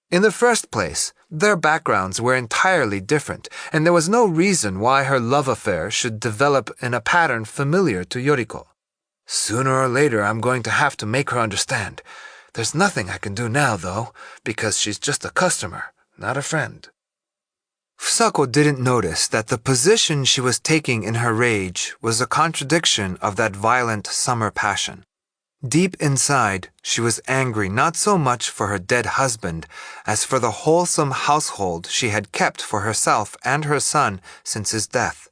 In the first place, their backgrounds were entirely different, and there was no reason why her love affair should develop in a pattern familiar to Yoriko. "Sooner or later I'm going to have to make her understand. There's nothing I can do now, though, because she's just a customer, not a friend." Fusako didn't notice that the position she was taking in her rage was a contradiction of that violent summer passion. Deep inside, she was angry not so much for her dead husband as for the wholesome household she had kept for herself and her son since his death.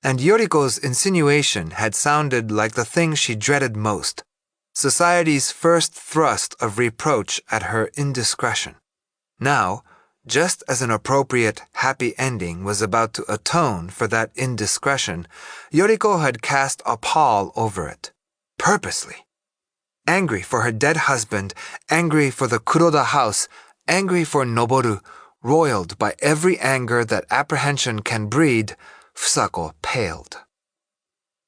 And Yoriko's insinuation had sounded like the thing she dreaded most, society's first thrust of reproach at her indiscretion. Now, just as an appropriate happy ending was about to atone for that indiscretion, Yoriko had cast a pall over it, purposely. Angry for her dead husband, angry for the Kuroda house, angry for Noboru, roiled by every anger that apprehension can breed, Fusako paled.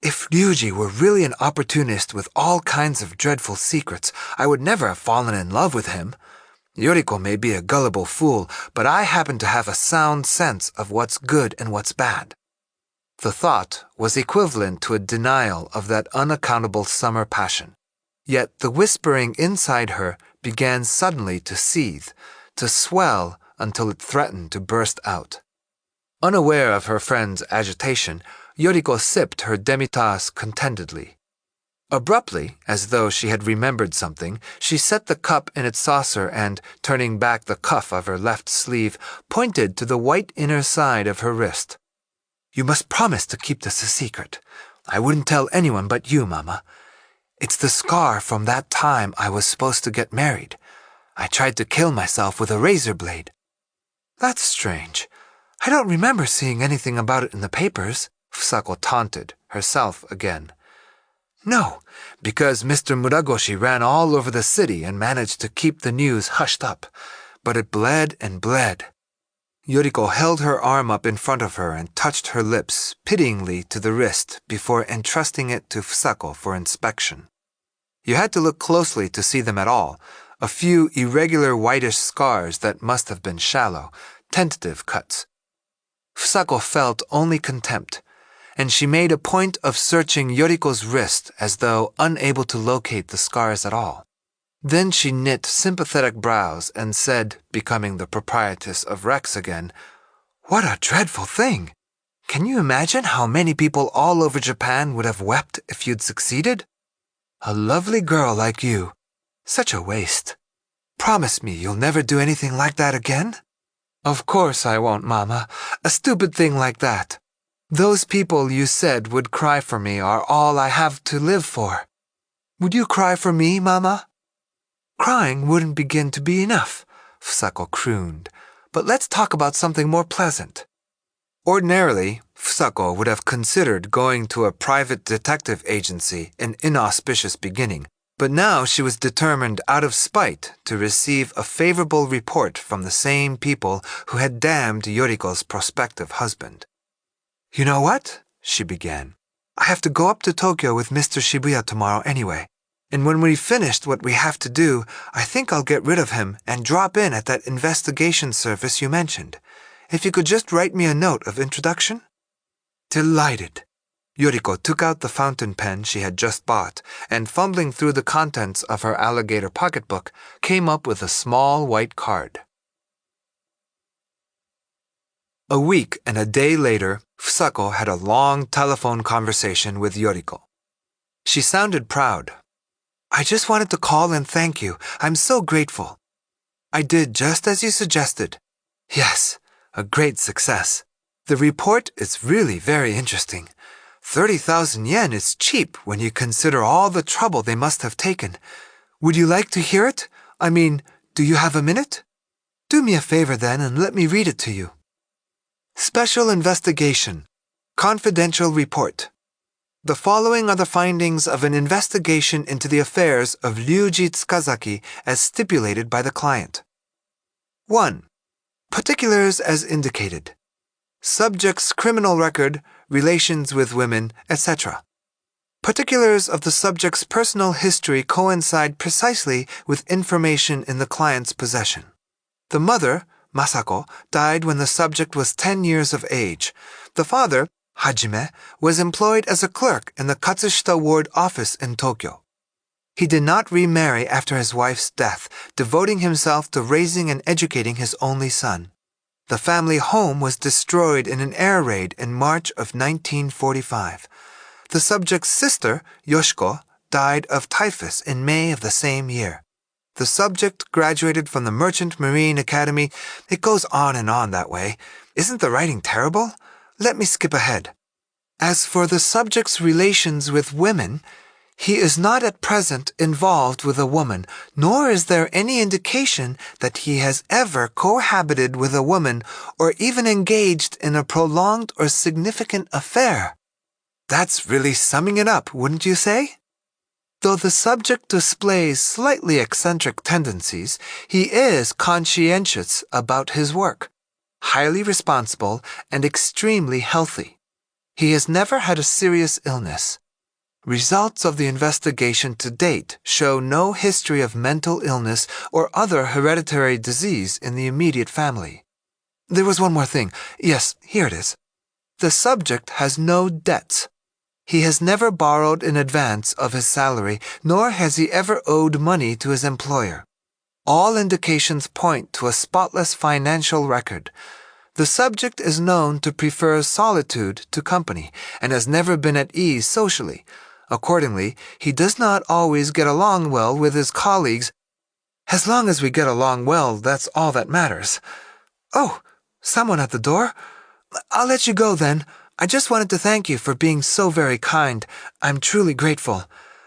If Ryuji were really an opportunist with all kinds of dreadful secrets, I would never have fallen in love with him. Yoriko may be a gullible fool, but I happen to have a sound sense of what's good and what's bad. The thought was equivalent to a denial of that unaccountable summer passion. Yet the whispering inside her began suddenly to seethe, to swell until it threatened to burst out. Unaware of her friend's agitation, Yoriko sipped her demi-tasse contentedly. Abruptly, as though she had remembered something, she set the cup in its saucer and, turning back the cuff of her left sleeve, pointed to the white inner side of her wrist. "You must promise to keep this a secret. I wouldn't tell anyone but you, Mama. It's the scar from that time I was supposed to get married. I tried to kill myself with a razor blade." "That's strange. I don't remember seeing anything about it in the papers," Fusako taunted, herself again. "No, because Mr. Muragoshi ran all over the city and managed to keep the news hushed up. But it bled and bled." Yoriko held her arm up in front of her and touched her lips pityingly to the wrist before entrusting it to Fusako for inspection. You had to look closely to see them at all, a few irregular whitish scars that must have been shallow, tentative cuts. Fusako felt only contempt, and she made a point of searching Yoriko's wrist as though unable to locate the scars at all. Then she knit sympathetic brows and said, becoming the proprietress of Rex again, "What a dreadful thing! Can you imagine how many people all over Japan would have wept if you'd succeeded? A lovely girl like you. Such a waste. Promise me you'll never do anything like that again?" Of course I won't, Mama. A stupid thing like that. Those people you said would cry for me are all I have to live for. Would you cry for me, Mama? Crying wouldn't begin to be enough, Fusako crooned. But let's talk about something more pleasant. Ordinarily, Fusako would have considered going to a private detective agency an inauspicious beginning, but now she was determined out of spite to receive a favorable report from the same people who had damned Yoriko's prospective husband. You know what? She began. I have to go up to Tokyo with Mr. Shibuya tomorrow anyway, and when we've finished what we have to do, I think I'll get rid of him and drop in at that investigation service you mentioned. If you could just write me a note of introduction? Delighted. Yoriko took out the fountain pen she had just bought and, fumbling through the contents of her alligator pocketbook, came up with a small white card. A week and a day later, Fusako had a long telephone conversation with Yoriko. She sounded proud. I just wanted to call and thank you. I'm so grateful. I did just as you suggested. Yes, a great success. The report is really very interesting. 30,000 yen is cheap when you consider all the trouble they must have taken. Would you like to hear it? I mean, do you have a minute? Do me a favor then and let me read it to you. Special Investigation. Confidential Report. The following are the findings of an investigation into the affairs of Ryuji Tsukazaki as stipulated by the client. 1. Particulars as indicated. Subject's criminal record, relations with women, etc. Particulars of the subject's personal history coincide precisely with information in the client's possession. The mother, Masako, died when the subject was 10 years of age. The father, Hajime, was employed as a clerk in the Katsushita Ward office in Tokyo. He did not remarry after his wife's death, devoting himself to raising and educating his only son. The family home was destroyed in an air raid in March of 1945. The subject's sister, Yoshiko, died of typhus in May of the same year. The subject graduated from the Merchant Marine Academy. It goes on and on that way. Isn't the writing terrible? Let me skip ahead. As for the subject's relations with women, he is not at present involved with a woman, nor is there any indication that he has ever cohabited with a woman or even engaged in a prolonged or significant affair. That's really summing it up, wouldn't you say? Though the subject displays slightly eccentric tendencies, he is conscientious about his work, highly responsible, and extremely healthy. He has never had a serious illness. Results of the investigation to date show no history of mental illness or other hereditary disease in the immediate family. There was one more thing. Yes, here it is. The subject has no debts. He has never borrowed in advance of his salary, nor has he ever owed money to his employer. All indications point to a spotless financial record. The subject is known to prefer solitude to company and has never been at ease socially. Accordingly, he does not always get along well with his colleagues. As long as we get along well, that's all that matters. Oh, someone at the door? I'll let you go then. I just wanted to thank you for being so very kind. I'm truly grateful.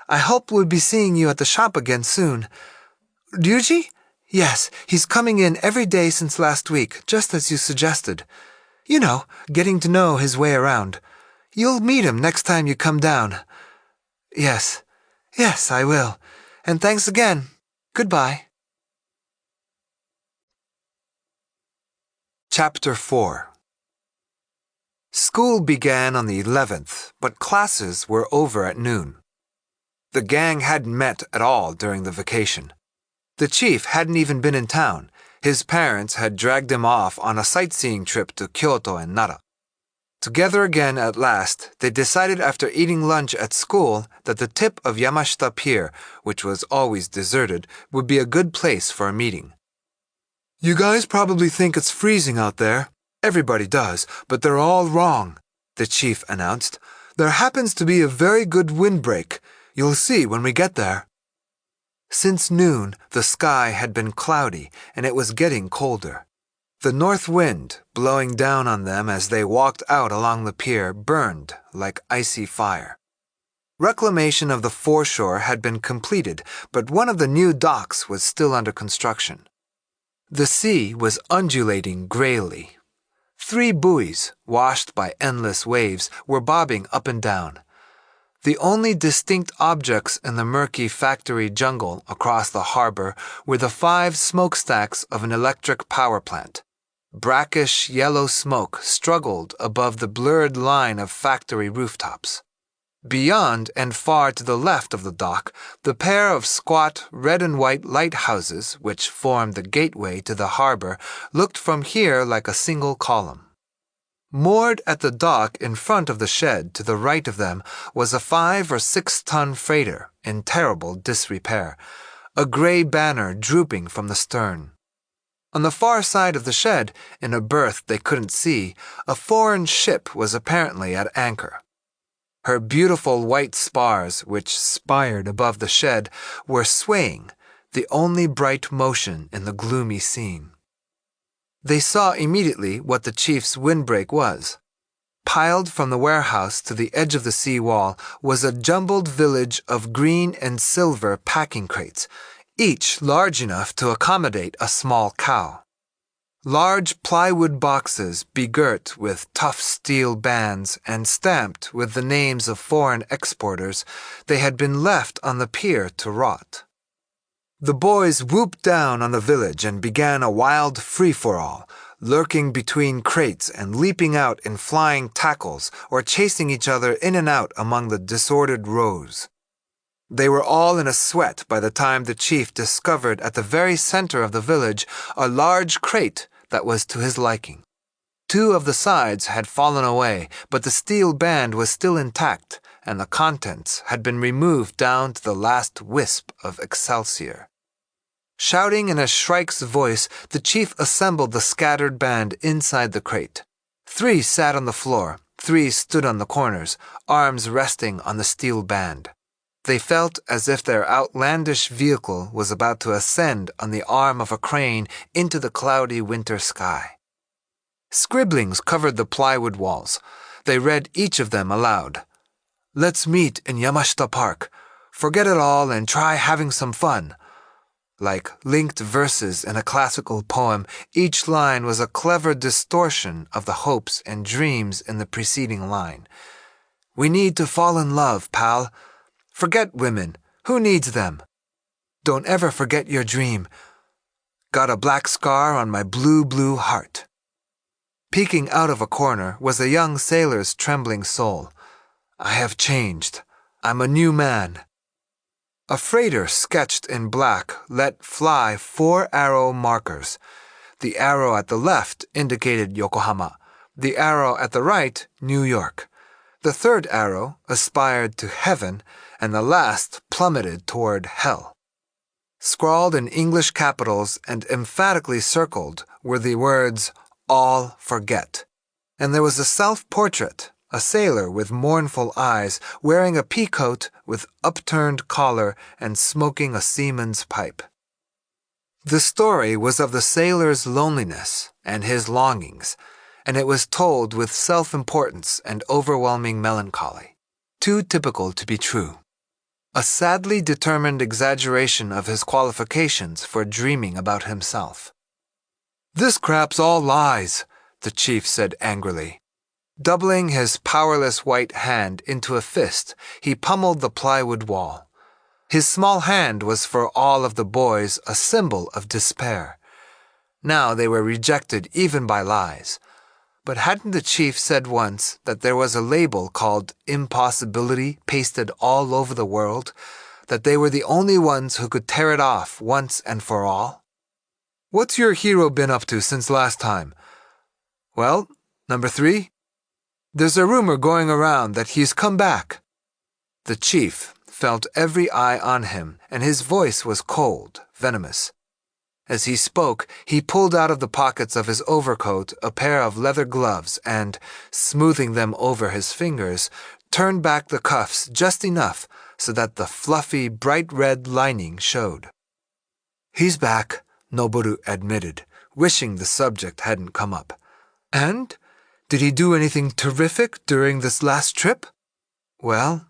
I hope we'll be seeing you at the shop again soon. Ryuji? Yes, he's coming in every day since last week, just as you suggested. You know, getting to know his way around. You'll meet him next time you come down. Yes, I will. And thanks again. Goodbye. Chapter 4. School began on the 11th, but classes were over at noon. The gang hadn't met at all during the vacation. The chief hadn't even been in town. His parents had dragged him off on a sightseeing trip to Kyoto and Nara. Together again at last, they decided after eating lunch at school that the tip of Yamashita Pier, which was always deserted, would be a good place for a meeting. You guys probably think it's freezing out there. Everybody does, but they're all wrong, the chief announced. There happens to be a very good windbreak. You'll see when we get there. Since noon, the sky had been cloudy, and it was getting colder. The north wind, blowing down on them as they walked out along the pier, burned like icy fire. Reclamation of the foreshore had been completed, but one of the new docks was still under construction. The sea was undulating grayly. 3 buoys, washed by endless waves, were bobbing up and down. The only distinct objects in the murky factory jungle across the harbor were the 5 smokestacks of an electric power plant. Brackish yellow smoke struggled above the blurred line of factory rooftops. Beyond and far to the left of the dock, the pair of squat red and white lighthouses, which formed the gateway to the harbor, looked from here like a single column. Moored at the dock in front of the shed to the right of them was a 5 or 6 ton freighter in terrible disrepair, a gray banner drooping from the stern. On the far side of the shed, in a berth they couldn't see, a foreign ship was apparently at anchor. Her beautiful white spars, which spired above the shed, were swaying, the only bright motion in the gloomy scene. They saw immediately what the chief's windbreak was. Piled from the warehouse to the edge of the sea wall was a jumbled village of green and silver packing crates, each large enough to accommodate a small cow. Large plywood boxes begirt with tough steel bands and stamped with the names of foreign exporters, they had been left on the pier to rot. The boys whooped down on the village and began a wild free-for-all, lurking between crates and leaping out in flying tackles or chasing each other in and out among the disordered rows. They were all in a sweat by the time the chief discovered at the very center of the village a large crate that was to his liking. 2 of the sides had fallen away, but the steel band was still intact, and the contents had been removed down to the last wisp of excelsior. Shouting in a shrike's voice, the chief assembled the scattered band inside the crate. 3 sat on the floor, 3 stood on the corners, arms resting on the steel band. They felt as if their outlandish vehicle was about to ascend on the arm of a crane into the cloudy winter sky. Scribblings covered the plywood walls. They read each of them aloud. "Let's meet in Yamashita Park. Forget it all and try having some fun." Like linked verses in a classical poem, each line was a clever distortion of the hopes and dreams in the preceding line. "We need to fall in love, pal. Forget women. Who needs them? Don't ever forget your dream. Got a black scar on my blue, blue heart." Peeking out of a corner was a young sailor's trembling soul. "I have changed. I'm a new man." A freighter sketched in black let fly 4 arrow markers. The arrow at the left indicated Yokohama. The arrow at the right, New York. The 3rd arrow aspired to heaven, and the last plummeted toward hell. Scrawled in English capitals and emphatically circled were the words, "All forget." And there was a self-portrait, a sailor with mournful eyes, wearing a pea coat with upturned collar and smoking a seaman's pipe. The story was of the sailor's loneliness and his longings, and it was told with self-importance and overwhelming melancholy, too typical to be true. A sadly determined exaggeration of his qualifications for dreaming about himself. "This crap's all lies," the chief said angrily. Doubling his powerless white hand into a fist, he pummeled the plywood wall. His small hand was for all of the boys a symbol of despair. Now they were rejected even by lies. But hadn't the chief said once that there was a label called impossibility pasted all over the world, that they were the only ones who could tear it off once and for all? "What's your hero been up to since last time?" "Well, number 3, there's a rumor going around that he's come back." The chief felt every eye on him, and his voice was cold, venomous. As he spoke, he pulled out of the pockets of his overcoat a pair of leather gloves and, smoothing them over his fingers, turned back the cuffs just enough so that the fluffy, bright red lining showed. "He's back," Noboru admitted, wishing the subject hadn't come up. And? Did he do anything terrific during this last trip? Well,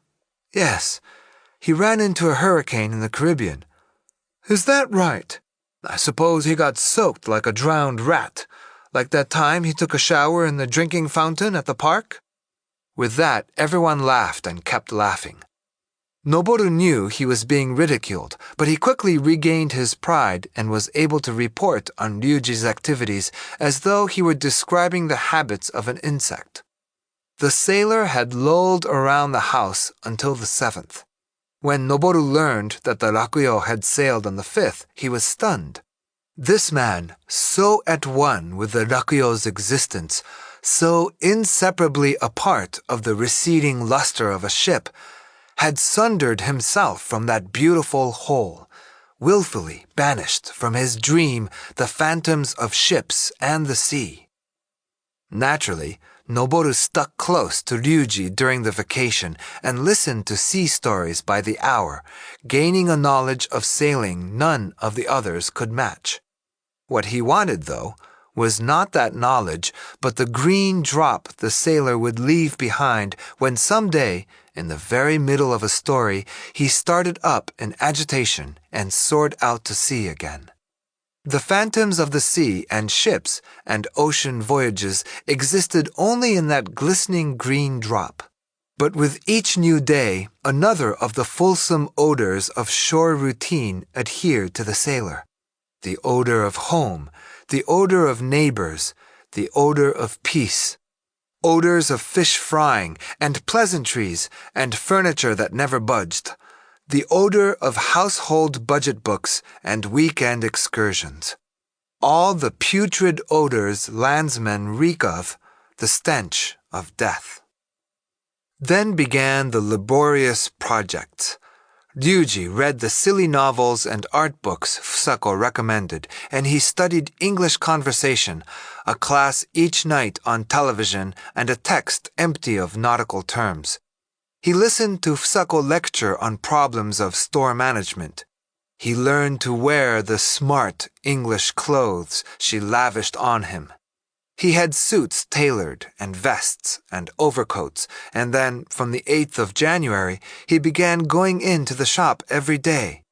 yes. He ran into a hurricane in the Caribbean. Is that right? I suppose he got soaked like a drowned rat, like that time he took a shower in the drinking fountain at the park? With that, everyone laughed and kept laughing. Noboru knew he was being ridiculed, but he quickly regained his pride and was able to report on Ryuji's activities as though he were describing the habits of an insect. The sailor had lolled around the house until the 7th. When Noboru learned that the Rakuyo had sailed on the 5th, he was stunned. This man, so at one with the Rakuyo's existence, so inseparably a part of the receding luster of a ship, had sundered himself from that beautiful whole, willfully banished from his dream the phantoms of ships and the sea. Naturally, Noboru stuck close to Ryuji during the vacation and listened to sea stories by the hour, gaining a knowledge of sailing none of the others could match. What he wanted, though, was not that knowledge, but the green drop the sailor would leave behind when someday, in the very middle of a story, he started up in agitation and soared out to sea again. The phantoms of the sea and ships and ocean voyages existed only in that glistening green drop. But with each new day, another of the fulsome odors of shore routine adhered to the sailor. The odor of home, the odor of neighbors, the odor of peace. Odors of fish frying and pleasantries and furniture that never budged. The odor of household budget books and weekend excursions. All the putrid odors landsmen reek of, the stench of death. Then began the laborious projects. Ryuji read the silly novels and art books Fusako recommended, and he studied English conversation, a class each night on television and a text empty of nautical terms. He listened to Fusako lecture on problems of store management. He learned to wear the smart English clothes she lavished on him. He had suits tailored and vests and overcoats, and then, from the 8th of January, he began going into the shop every day.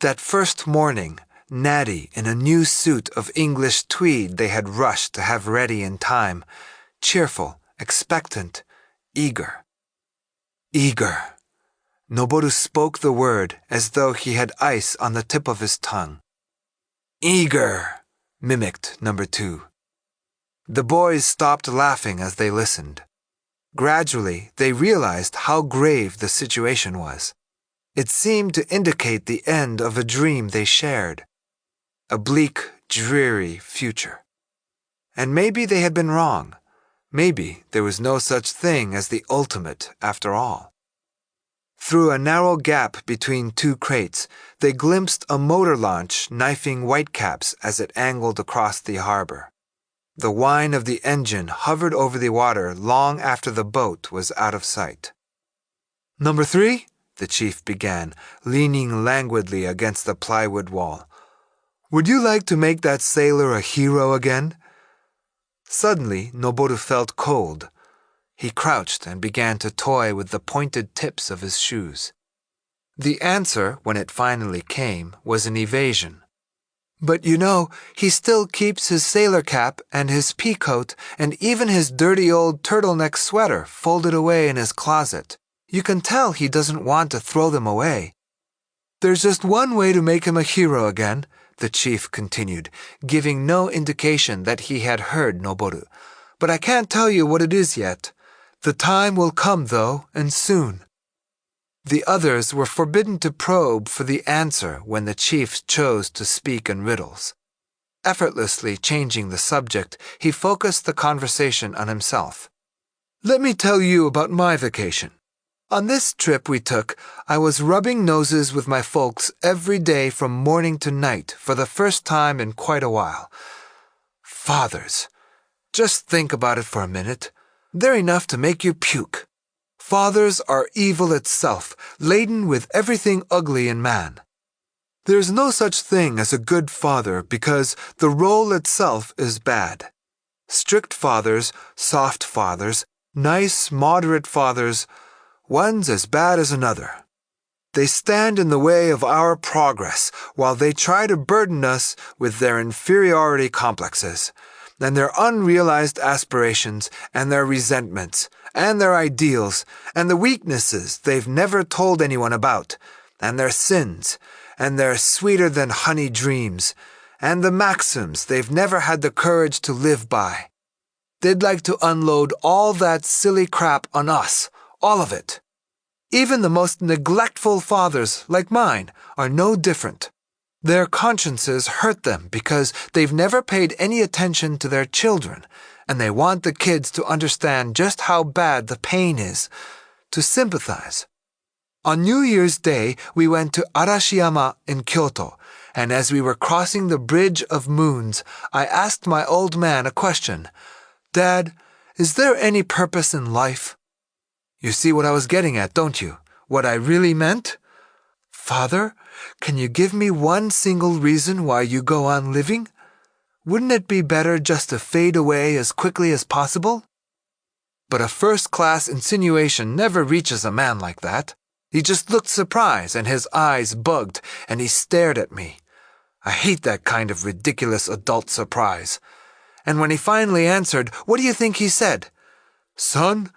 That first morning, natty in a new suit of English tweed they had rushed to have ready in time, cheerful, expectant, eager. Eager. Noboru spoke the word as though he had ice on the tip of his tongue. Eager, mimicked number 2. The boys stopped laughing as they listened. Gradually, they realized how grave the situation was. It seemed to indicate the end of a dream they shared. A bleak, dreary future. And maybe they had been wrong. Maybe there was no such thing as the ultimate after all. Through a narrow gap between two crates, they glimpsed a motor launch knifing whitecaps as it angled across the harbor. The whine of the engine hovered over the water long after the boat was out of sight. "Number 3," the chief began, leaning languidly against the plywood wall. "Would you like to make that sailor a hero again?" Suddenly, Noboru felt cold. He crouched and began to toy with the pointed tips of his shoes. The answer, when it finally came, was an evasion. "But you know, he still keeps his sailor cap and his pea coat and even his dirty old turtleneck sweater folded away in his closet. You can tell he doesn't want to throw them away." "There's just one way to make him a hero again," the chief continued, giving no indication that he had heard Noboru. "But I can't tell you what it is yet. The time will come, though, and soon." The others were forbidden to probe for the answer when the chief chose to speak in riddles. Effortlessly changing the subject, he focused the conversation on himself. "Let me tell you about my vacation. On this trip we took, I was rubbing noses with my folks every day from morning to night for the first time in quite a while. Fathers. Just think about it for a minute. They're enough to make you puke. Fathers are evil itself, laden with everything ugly in man. There's no such thing as a good father because the role itself is bad. Strict fathers, soft fathers, nice, moderate fathers, one's as bad as another. They stand in the way of our progress while they try to burden us with their inferiority complexes, and their unrealized aspirations, and their resentments, and their ideals, and the weaknesses they've never told anyone about, and their sins, and their sweeter-than-honey dreams, and the maxims they've never had the courage to live by. They'd like to unload all that silly crap on us, all of it. Even the most neglectful fathers, like mine, are no different. Their consciences hurt them because they've never paid any attention to their children, and they want the kids to understand just how bad the pain is, to sympathize. On New Year's Day, we went to Arashiyama in Kyoto, and as we were crossing the Bridge of Moons, I asked my old man a question. Dad, is there any purpose in life? You see what I was getting at, don't you? What I really meant? Father, can you give me one single reason why you go on living? Wouldn't it be better just to fade away as quickly as possible? But a first-class insinuation never reaches a man like that. He just looked surprised and his eyes bugged, and he stared at me. I hate that kind of ridiculous adult surprise. And when he finally answered, what do you think he said? Son,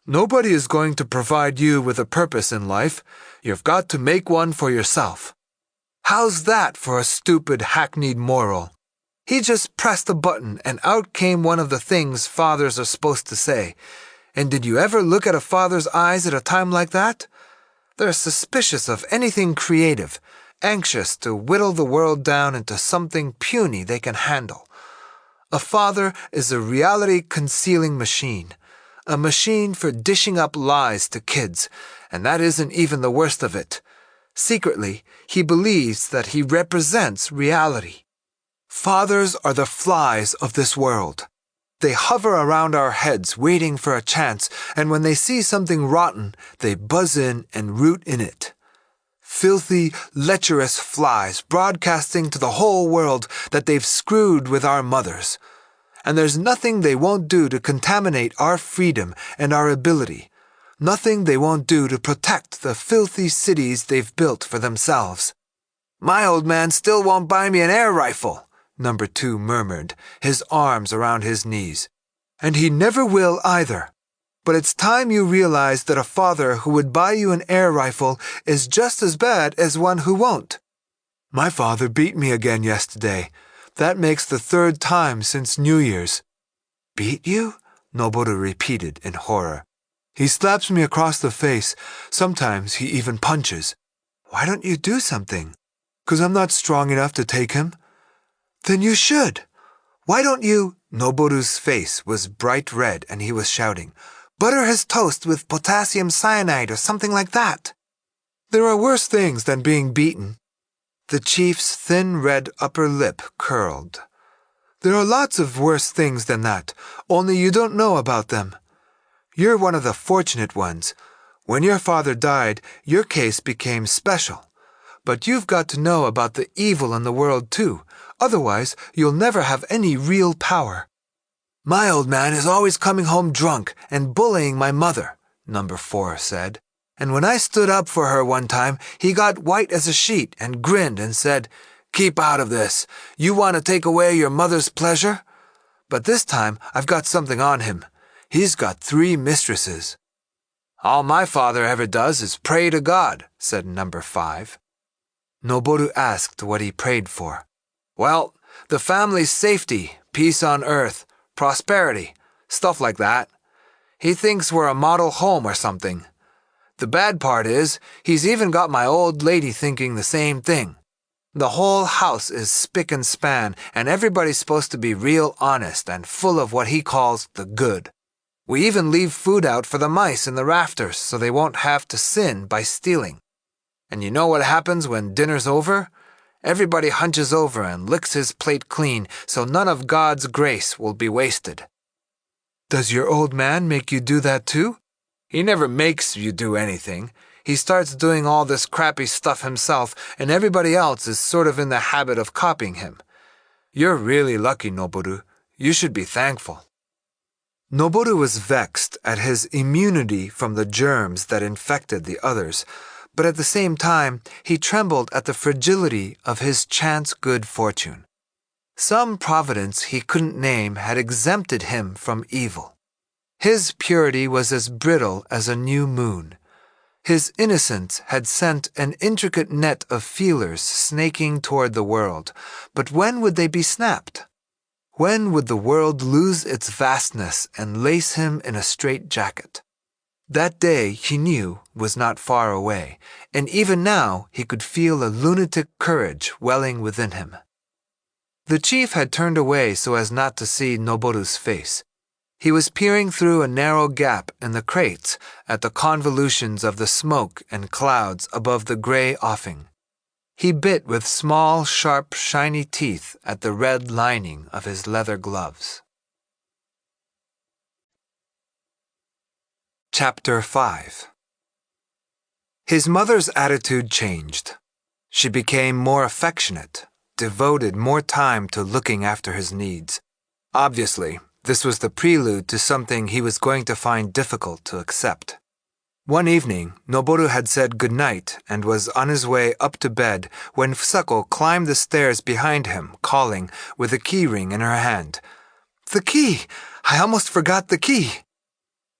nobody is going to provide you with a purpose in life. You've got to make one for yourself. How's that for a stupid, hackneyed moral? He just pressed a button and out came one of the things fathers are supposed to say. And did you ever look at a father's eyes at a time like that? They're suspicious of anything creative, anxious to whittle the world down into something puny they can handle. A father is a reality-concealing machine, a machine for dishing up lies to kids, and that isn't even the worst of it. Secretly, he believes that he represents reality. Fathers are the flies of this world. They hover around our heads waiting for a chance, and when they see something rotten, they buzz in and root in it. Filthy, lecherous flies broadcasting to the whole world that they've screwed with our mothers. And there's nothing they won't do to contaminate our freedom and our ability. Nothing they won't do to protect the filthy cities they've built for themselves. My old man still won't buy me an air rifle, Number 2 murmured, his arms around his knees. And he never will either. But it's time you realized that a father who would buy you an air rifle is just as bad as one who won't. My father beat me again yesterday. That makes the 3rd time since New Year's. Beat you? Noboru repeated in horror. He slaps me across the face. Sometimes he even punches. Why don't you do something? 'Cause I'm not strong enough to take him. Then you should. Why don't you? Noboru's face was bright red and he was shouting, butter his toast with potassium cyanide or something like that. There are worse things than being beaten. The chief's thin red upper lip curled. There are lots of worse things than that, only you don't know about them. You're one of the fortunate ones. When your father died, your case became special. But you've got to know about the evil in the world too. Otherwise, you'll never have any real power. My old man is always coming home drunk and bullying my mother, Number 4 said. And when I stood up for her one time, he got white as a sheet and grinned and said, Keep out of this. You want to take away your mother's pleasure? But this time, I've got something on him. He's got 3 mistresses. All my father ever does is pray to God, said Number 5. Noboru asked what he prayed for. Well, the family's safety, peace on earth, prosperity, stuff like that. He thinks we're a model home or something. The bad part is, he's even got my old lady thinking the same thing. The whole house is spick and span, and everybody's supposed to be real honest and full of what he calls the good. We even leave food out for the mice in the rafters so they won't have to sin by stealing. And you know what happens when dinner's over? Everybody hunches over and licks his plate clean so none of God's grace will be wasted. Does your old man make you do that too? He never makes you do anything. He starts doing all this crappy stuff himself, and everybody else is sort of in the habit of copying him. You're really lucky, Noboru. You should be thankful." Noboru was vexed at his immunity from the germs that infected the others, but at the same time, he trembled at the fragility of his chance good fortune. Some providence he couldn't name had exempted him from evil. His purity was as brittle as a new moon. His innocence had sent an intricate net of feelers snaking toward the world, but when would they be snapped? When would the world lose its vastness and lace him in a straitjacket? That day, he knew, was not far away, and even now he could feel a lunatic courage welling within him. The chief had turned away so as not to see Noboru's face. He was peering through a narrow gap in the crates at the convolutions of the smoke and clouds above the gray offing. He bit with small, sharp, shiny teeth at the red lining of his leather gloves. Chapter 5. His mother's attitude changed. She became more affectionate, devoted more time to looking after his needs. Obviously, this was the prelude to something he was going to find difficult to accept. One evening, Noboru had said goodnight and was on his way up to bed when Fusako climbed the stairs behind him, calling, with a key ring in her hand, "The key! I almost forgot the key!"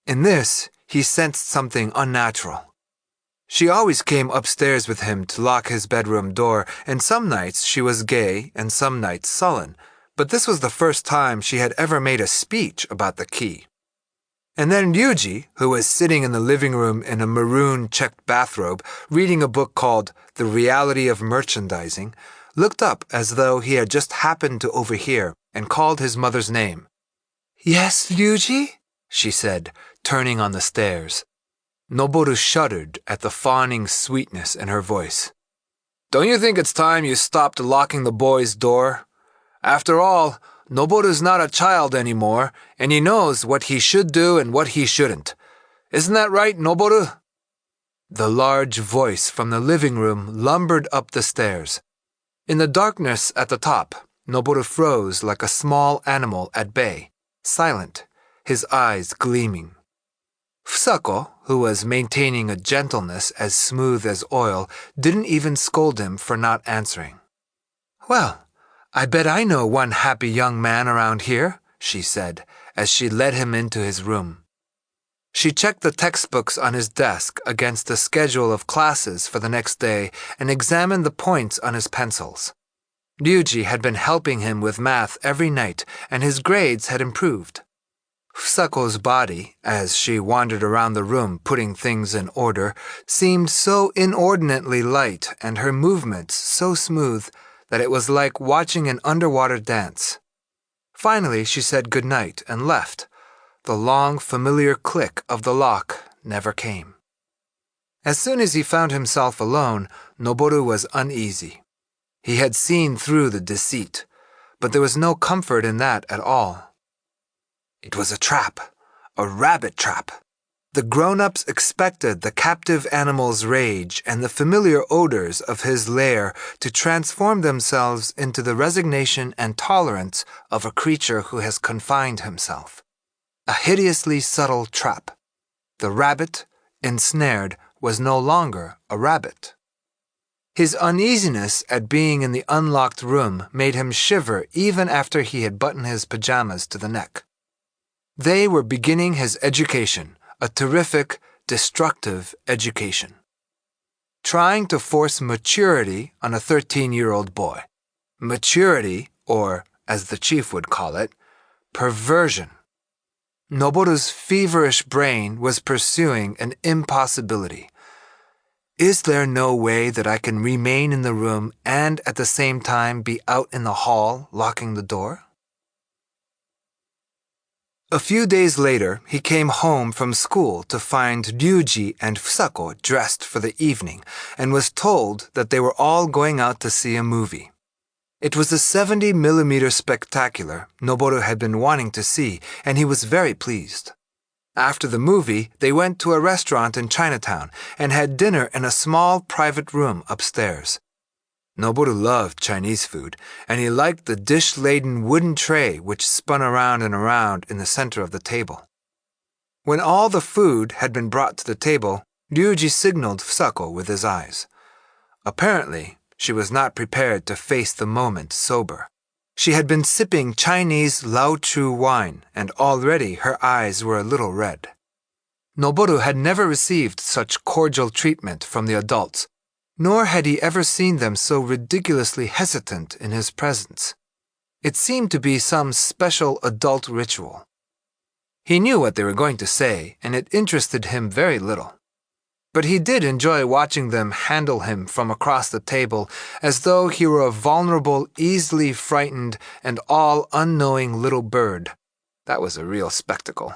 In this, he sensed something unnatural. She always came upstairs with him to lock his bedroom door, and some nights she was gay and some nights sullen, but this was the first time she had ever made a speech about the key. And then Ryuji, who was sitting in the living room in a maroon-checked bathrobe, reading a book called The Reality of Merchandising, looked up as though he had just happened to overhear and called his mother's name. "Yes, Ryuji?" she said, turning on the stairs. Noboru shuddered at the fawning sweetness in her voice. "Don't you think it's time you stopped locking the boy's door? After all, Noboru's not a child anymore, and he knows what he should do and what he shouldn't. Isn't that right, Noboru?" The large voice from the living room lumbered up the stairs. In the darkness at the top, Noboru froze like a small animal at bay, silent, his eyes gleaming. Fusako, who was maintaining a gentleness as smooth as oil, didn't even scold him for not answering. "Well, I bet I know one happy young man around here," she said, as she led him into his room. She checked the textbooks on his desk against the schedule of classes for the next day and examined the points on his pencils. Ryuji had been helping him with math every night, and his grades had improved. Fusako's body, as she wandered around the room putting things in order, seemed so inordinately light and her movements so smooth that it was like watching an underwater dance. Finally, she said goodnight and left. The long, familiar click of the lock never came. As soon as he found himself alone, Noboru was uneasy. He had seen through the deceit, but there was no comfort in that at all. It was a trap, a rabbit trap. The grown-ups expected the captive animal's rage and the familiar odors of his lair to transform themselves into the resignation and tolerance of a creature who has confined himself. A hideously subtle trap. The rabbit, ensnared, was no longer a rabbit. His uneasiness at being in the unlocked room made him shiver even after he had buttoned his pajamas to the neck. They were beginning his education. A terrific, destructive education. Trying to force maturity on a 13-year-old boy. Maturity, or, as the chief would call it, perversion. Noboru's feverish brain was pursuing an impossibility. Is there no way that I can remain in the room and at the same time be out in the hall locking the door? A few days later, he came home from school to find Ryuji and Fusako dressed for the evening and was told that they were all going out to see a movie. It was a 70mm spectacular Noboru had been wanting to see, and he was very pleased. After the movie, they went to a restaurant in Chinatown and had dinner in a small private room upstairs. Noboru loved Chinese food, and he liked the dish-laden wooden tray which spun around and around in the center of the table. When all the food had been brought to the table, Ryuji signaled Fusako with his eyes. Apparently, she was not prepared to face the moment sober. She had been sipping Chinese Lao-Chu wine, and already her eyes were a little red. Noboru had never received such cordial treatment from the adults, nor had he ever seen them so ridiculously hesitant in his presence. It seemed to be some special adult ritual. He knew what they were going to say, and it interested him very little. But he did enjoy watching them handle him from across the table as though he were a vulnerable, easily frightened, and all-unknowing little bird. That was a real spectacle.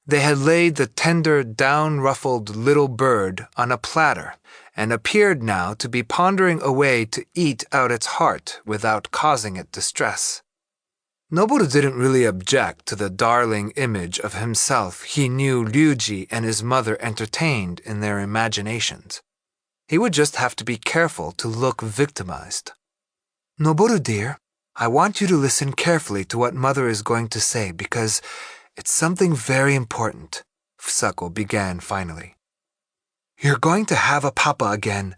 They had laid the tender, down-ruffled little bird on a platter and appeared now to be pondering a way to eat out its heart without causing it distress. Noboru didn't really object to the darling image of himself he knew Ryuji and his mother entertained in their imaginations. He would just have to be careful to look victimized. "Noboru, dear, I want you to listen carefully to what Mother is going to say because it's something very important," Fusako began finally. "You're going to have a papa again.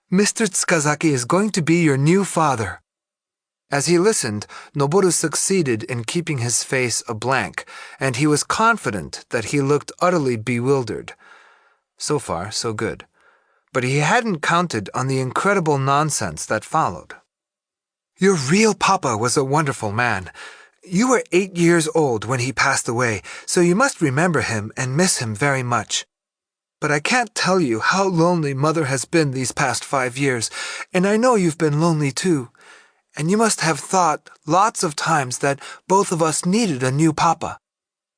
Mr. Tsukazaki is going to be your new father." As he listened, Noboru succeeded in keeping his face a blank, and he was confident that he looked utterly bewildered. So far, so good. But he hadn't counted on the incredible nonsense that followed. "Your real papa was a wonderful man. You were 8 years old when he passed away, so you must remember him and miss him very much. But I can't tell you how lonely Mother has been these past 5 years, and I know you've been lonely too. And you must have thought lots of times that both of us needed a new papa.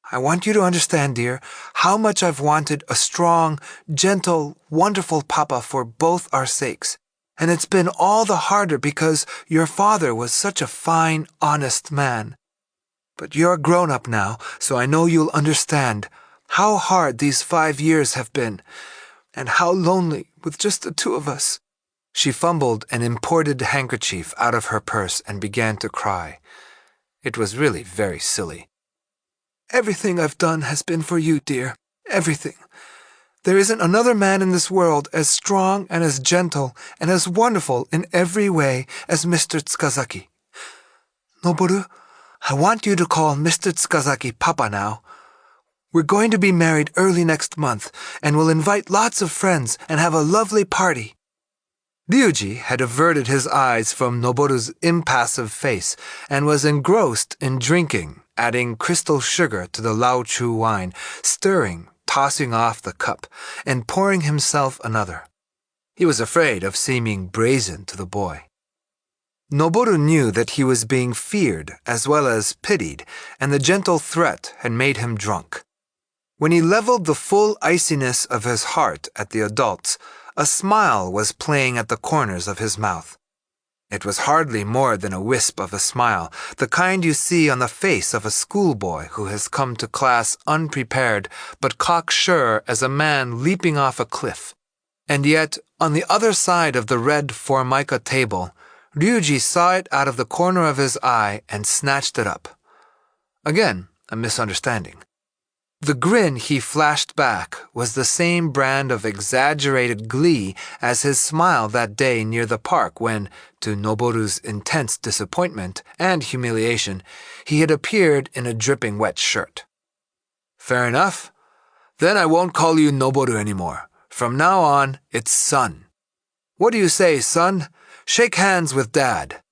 I want you to understand, dear, how much I've wanted a strong, gentle, wonderful papa for both our sakes. And it's been all the harder because your father was such a fine, honest man. But you're grown up now, so I know you'll understand how hard these 5 years have been, and how lonely with just the two of us." She fumbled an imported handkerchief out of her purse and began to cry. It was really very silly. "Everything I've done has been for you, dear. Everything. There isn't another man in this world as strong and as gentle and as wonderful in every way as Mr. Tsukazaki. Noboru, I want you to call Mr. Tsukazaki Papa now. We're going to be married early next month, and we'll invite lots of friends and have a lovely party." Ryuji had averted his eyes from Noboru's impassive face and was engrossed in drinking, adding crystal sugar to the Lao-Chu wine, stirring, tossing off the cup, and pouring himself another. He was afraid of seeming brazen to the boy. Noboru knew that he was being feared as well as pitied, and the gentle threat had made him drunk. When he leveled the full iciness of his heart at the adults, a smile was playing at the corners of his mouth. It was hardly more than a wisp of a smile, the kind you see on the face of a schoolboy who has come to class unprepared but cocksure as a man leaping off a cliff. And yet, on the other side of the red formica table, Ryuji saw it out of the corner of his eye and snatched it up. Again, a misunderstanding. The grin he flashed back was the same brand of exaggerated glee as his smile that day near the park when, to Noboru's intense disappointment and humiliation, he had appeared in a dripping wet shirt. "Fair enough. Then I won't call you Noboru anymore. From now on, it's Son. What do you say, son? Shake hands with Dad."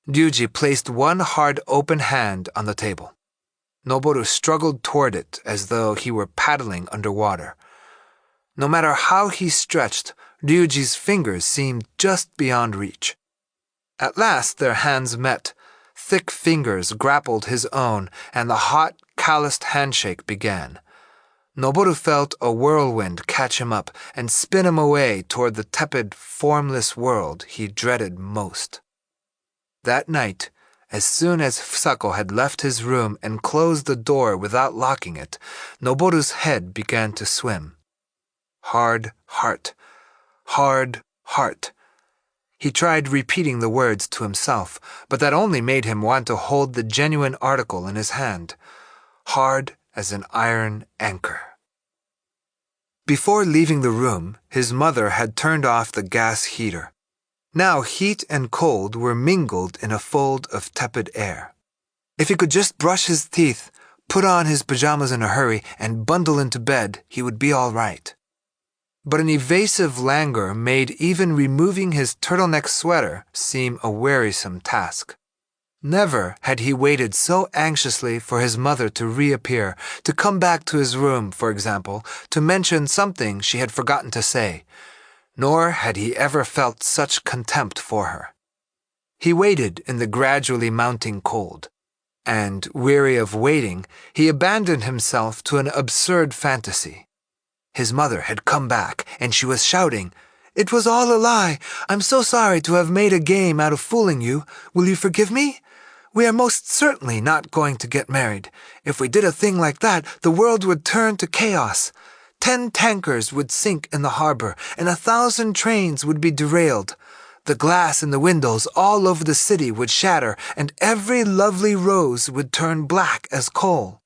Ryuji placed one hard open hand on the table. Noboru struggled toward it as though he were paddling underwater. No matter how he stretched, Ryuji's fingers seemed just beyond reach. At last their hands met. Thick fingers grappled his own, and the hot, calloused handshake began. Noboru felt a whirlwind catch him up and spin him away toward the tepid, formless world he dreaded most. That night, As soon as Fusako had left his room and closed the door without locking it, Noboru's head began to swim. Hard heart, hard heart. He tried repeating the words to himself, but that only made him want to hold the genuine article in his hand. Hard as an iron anchor. Before leaving the room, his mother had turned off the gas heater. Now heat and cold were mingled in a fold of tepid air. If he could just brush his teeth, put on his pajamas in a hurry, and bundle into bed, he would be all right. But an evasive languor made even removing his turtleneck sweater seem a wearisome task. Never had he waited so anxiously for his mother to reappear, to come back to his room, for example, to mention something she had forgotten to say. Nor had he ever felt such contempt for her. He waited in the gradually mounting cold, and, weary of waiting, he abandoned himself to an absurd fantasy. His mother had come back, and she was shouting, "It was all a lie! I'm so sorry to have made a game out of fooling you. Will you forgive me? We are most certainly not going to get married. If we did a thing like that, the world would turn to chaos. 10 tankers would sink in the harbor, and 1,000 trains would be derailed. The glass in the windows all over the city would shatter, and every lovely rose would turn black as coal."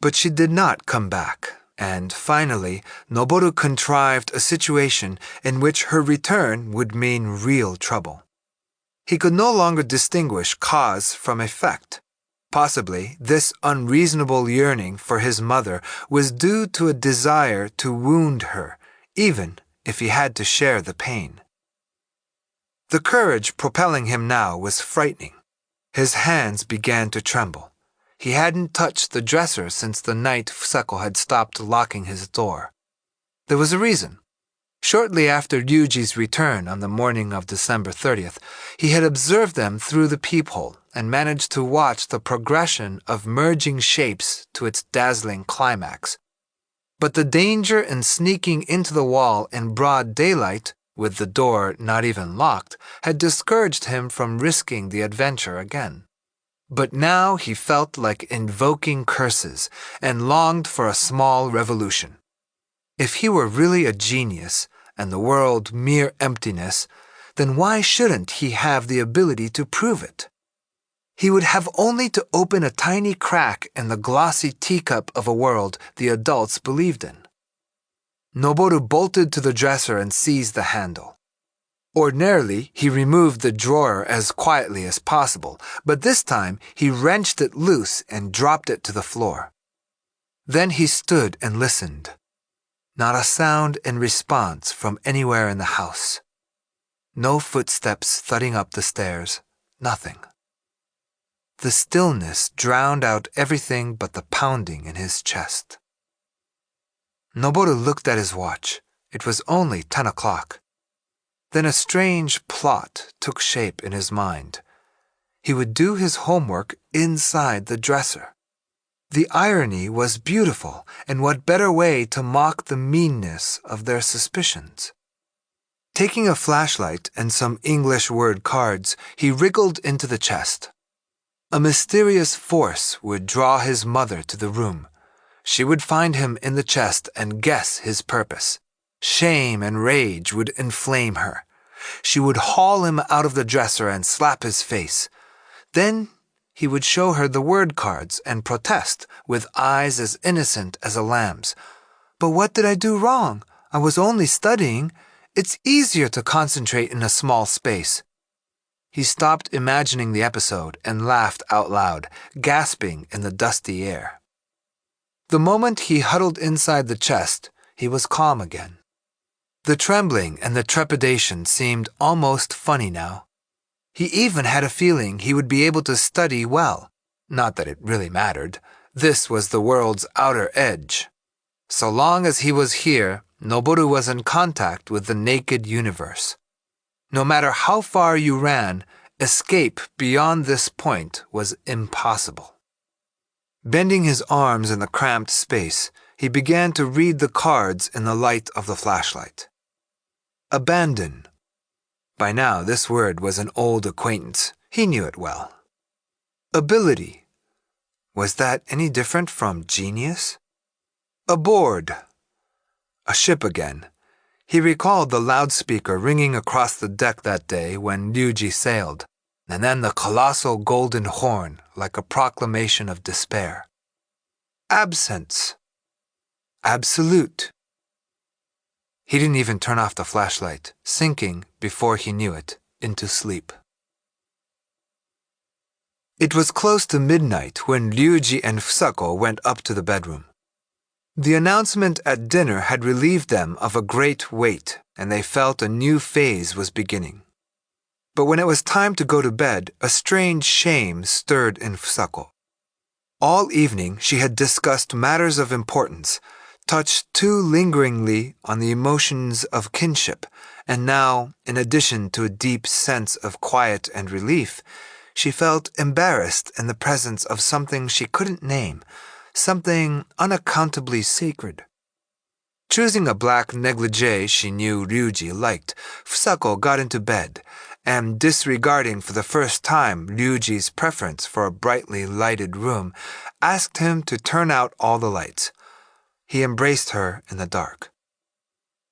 But she did not come back, and finally, Noboru contrived a situation in which her return would mean real trouble. He could no longer distinguish cause from effect. Possibly, this unreasonable yearning for his mother was due to a desire to wound her, even if he had to share the pain. The courage propelling him now was frightening. His hands began to tremble. He hadn't touched the dresser since the night Fusako had stopped locking his door. There was a reason. Shortly after Ryuji's return on the morning of December 30th, he had observed them through the peephole and managed to watch the progression of merging shapes to its dazzling climax. But the danger in sneaking into the wall in broad daylight, with the door not even locked, had discouraged him from risking the adventure again. But now he felt like invoking curses and longed for a small revolution. If he were really a genius, and the world mere emptiness, then why shouldn't he have the ability to prove it? He would have only to open a tiny crack in the glossy teacup of a world the adults believed in. Noboru bolted to the dresser and seized the handle. Ordinarily, he removed the drawer as quietly as possible, but this time he wrenched it loose and dropped it to the floor. Then he stood and listened. Not a sound in response from anywhere in the house. No footsteps thudding up the stairs. Nothing. The stillness drowned out everything but the pounding in his chest. Noboru looked at his watch. It was only 10 o'clock. Then a strange plot took shape in his mind. He would do his homework inside the dresser. The irony was beautiful, and what better way to mock the meanness of their suspicions? Taking a flashlight and some English word cards, he wriggled into the chest. A mysterious force would draw his mother to the room. She would find him in the chest and guess his purpose. Shame and rage would inflame her. She would haul him out of the dresser and slap his face. Then he would show her the word cards and protest with eyes as innocent as a lamb's. "But what did I do wrong? I was only studying. It's easier to concentrate in a small space." He stopped imagining the episode and laughed out loud, gasping in the dusty air. The moment he huddled inside the chest, he was calm again. The trembling and the trepidation seemed almost funny now. He even had a feeling he would be able to study well. Not that it really mattered. This was the world's outer edge. So long as he was here, Noboru was in contact with the naked universe. No matter how far you ran, escape beyond this point was impossible. Bending his arms in the cramped space, he began to read the cards in the light of the flashlight. Abandon. By now, this word was an old acquaintance. He knew it well. Ability. Was that any different from genius? Aboard. A ship again. He recalled the loudspeaker ringing across the deck that day when Ryuji sailed, and then the colossal golden horn like a proclamation of despair. Absence. Absolute. He didn't even turn off the flashlight, sinking, before he knew it, into sleep. It was close to midnight when Ryuji and Fusako went up to the bedroom. The announcement at dinner had relieved them of a great weight, and they felt a new phase was beginning. But when it was time to go to bed, a strange shame stirred in Fusako. All evening she had discussed matters of importance, touched too lingeringly on the emotions of kinship, and now, in addition to a deep sense of quiet and relief, she felt embarrassed in the presence of something she couldn't name, something unaccountably sacred. Choosing a black negligee she knew Ryuji liked, Fusako got into bed, and disregarding for the first time Ryuji's preference for a brightly lighted room, asked him to turn out all the lights. He embraced her in the dark.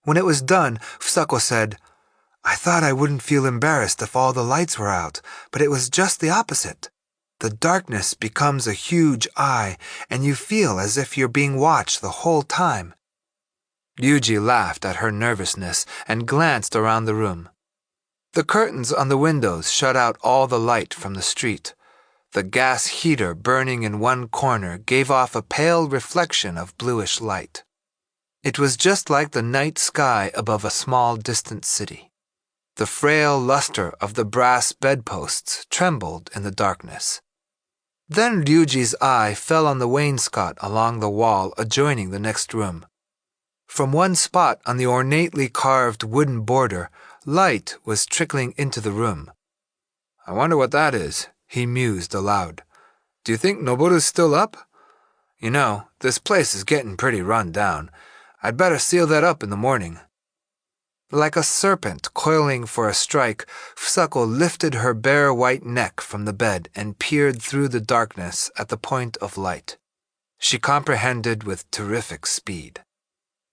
When it was done, Fusako said, "I thought I wouldn't feel embarrassed if all the lights were out, but it was just the opposite. The darkness becomes a huge eye, and you feel as if you're being watched the whole time." Ryuji laughed at her nervousness and glanced around the room. The curtains on the windows shut out all the light from the street. The gas heater burning in one corner gave off a pale reflection of bluish light. It was just like the night sky above a small distant city. The frail luster of the brass bedposts trembled in the darkness. Then Ryuji's eye fell on the wainscot along the wall adjoining the next room. From one spot on the ornately carved wooden border, light was trickling into the room. "I wonder what that is," he mused aloud. "Do you think Noboru's still up? You know, this place is getting pretty run down. I'd better seal that up in the morning." Like a serpent coiling for a strike, Fusako lifted her bare white neck from the bed and peered through the darkness at the point of light. She comprehended with terrific speed.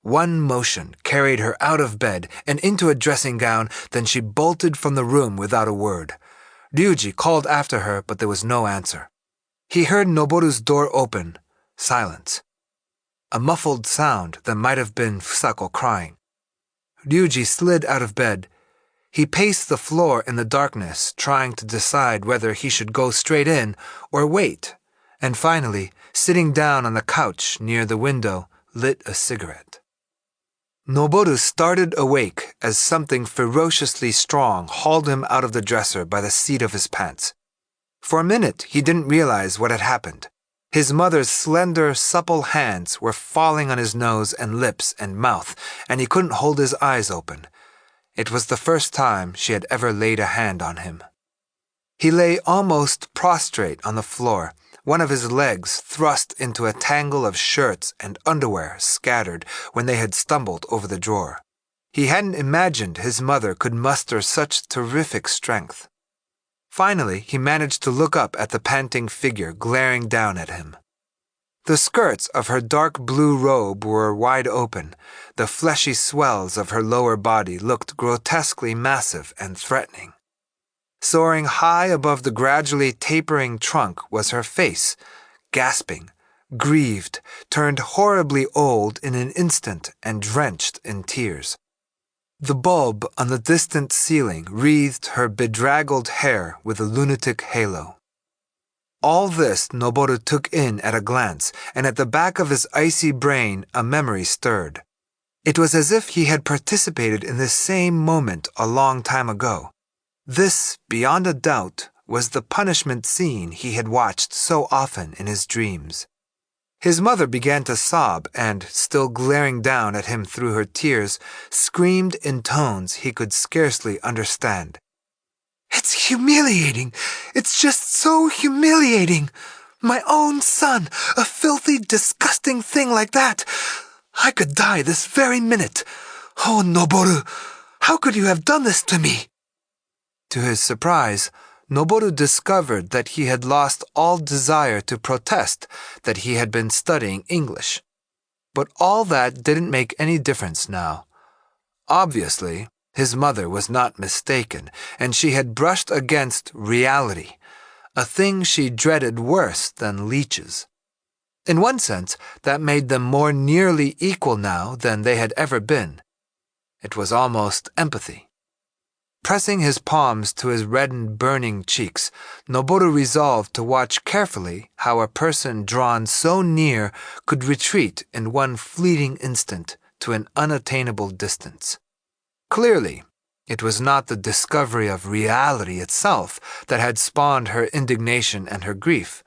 One motion carried her out of bed and into a dressing gown, then she bolted from the room without a word. Ryuji called after her, but there was no answer. He heard Noboru's door open. Silence. A muffled sound that might have been Fusako crying. Ryuji slid out of bed. He paced the floor in the darkness, trying to decide whether he should go straight in or wait, and finally, sitting down on the couch near the window, lit a cigarette. Noboru started awake as something ferociously strong hauled him out of the dresser by the seat of his pants. For a minute, he didn't realize what had happened. His mother's slender, supple hands were falling on his nose and lips and mouth, and he couldn't hold his eyes open. It was the first time she had ever laid a hand on him. He lay almost prostrate on the floor, one of his legs thrust into a tangle of shirts and underwear scattered when they had stumbled over the drawer. He hadn't imagined his mother could muster such terrific strength. Finally, he managed to look up at the panting figure glaring down at him. The skirts of her dark blue robe were wide open. The fleshy swells of her lower body looked grotesquely massive and threatening. Soaring high above the gradually tapering trunk was her face, gasping, grieved, turned horribly old in an instant and drenched in tears. The bulb on the distant ceiling wreathed her bedraggled hair with a lunatic halo. All this Noboru took in at a glance, and at the back of his icy brain a memory stirred. It was as if he had participated in this same moment a long time ago. This, beyond a doubt, was the punishment scene he had watched so often in his dreams. His mother began to sob and, still glaring down at him through her tears, screamed in tones he could scarcely understand. "It's humiliating! It's just so humiliating! My own son, a filthy, disgusting thing like that! I could die this very minute! Oh, Noboru, how could you have done this to me?" To his surprise, Noboru discovered that he had lost all desire to protest that he had been studying English. But all that didn't make any difference now. Obviously, his mother was not mistaken, and she had brushed against reality, a thing she dreaded worse than leeches. In one sense, that made them more nearly equal now than they had ever been. It was almost empathy. Pressing his palms to his reddened, burning cheeks, Noboru resolved to watch carefully how a person drawn so near could retreat in one fleeting instant to an unattainable distance. Clearly, it was not the discovery of reality itself that had spawned her indignation and her grief.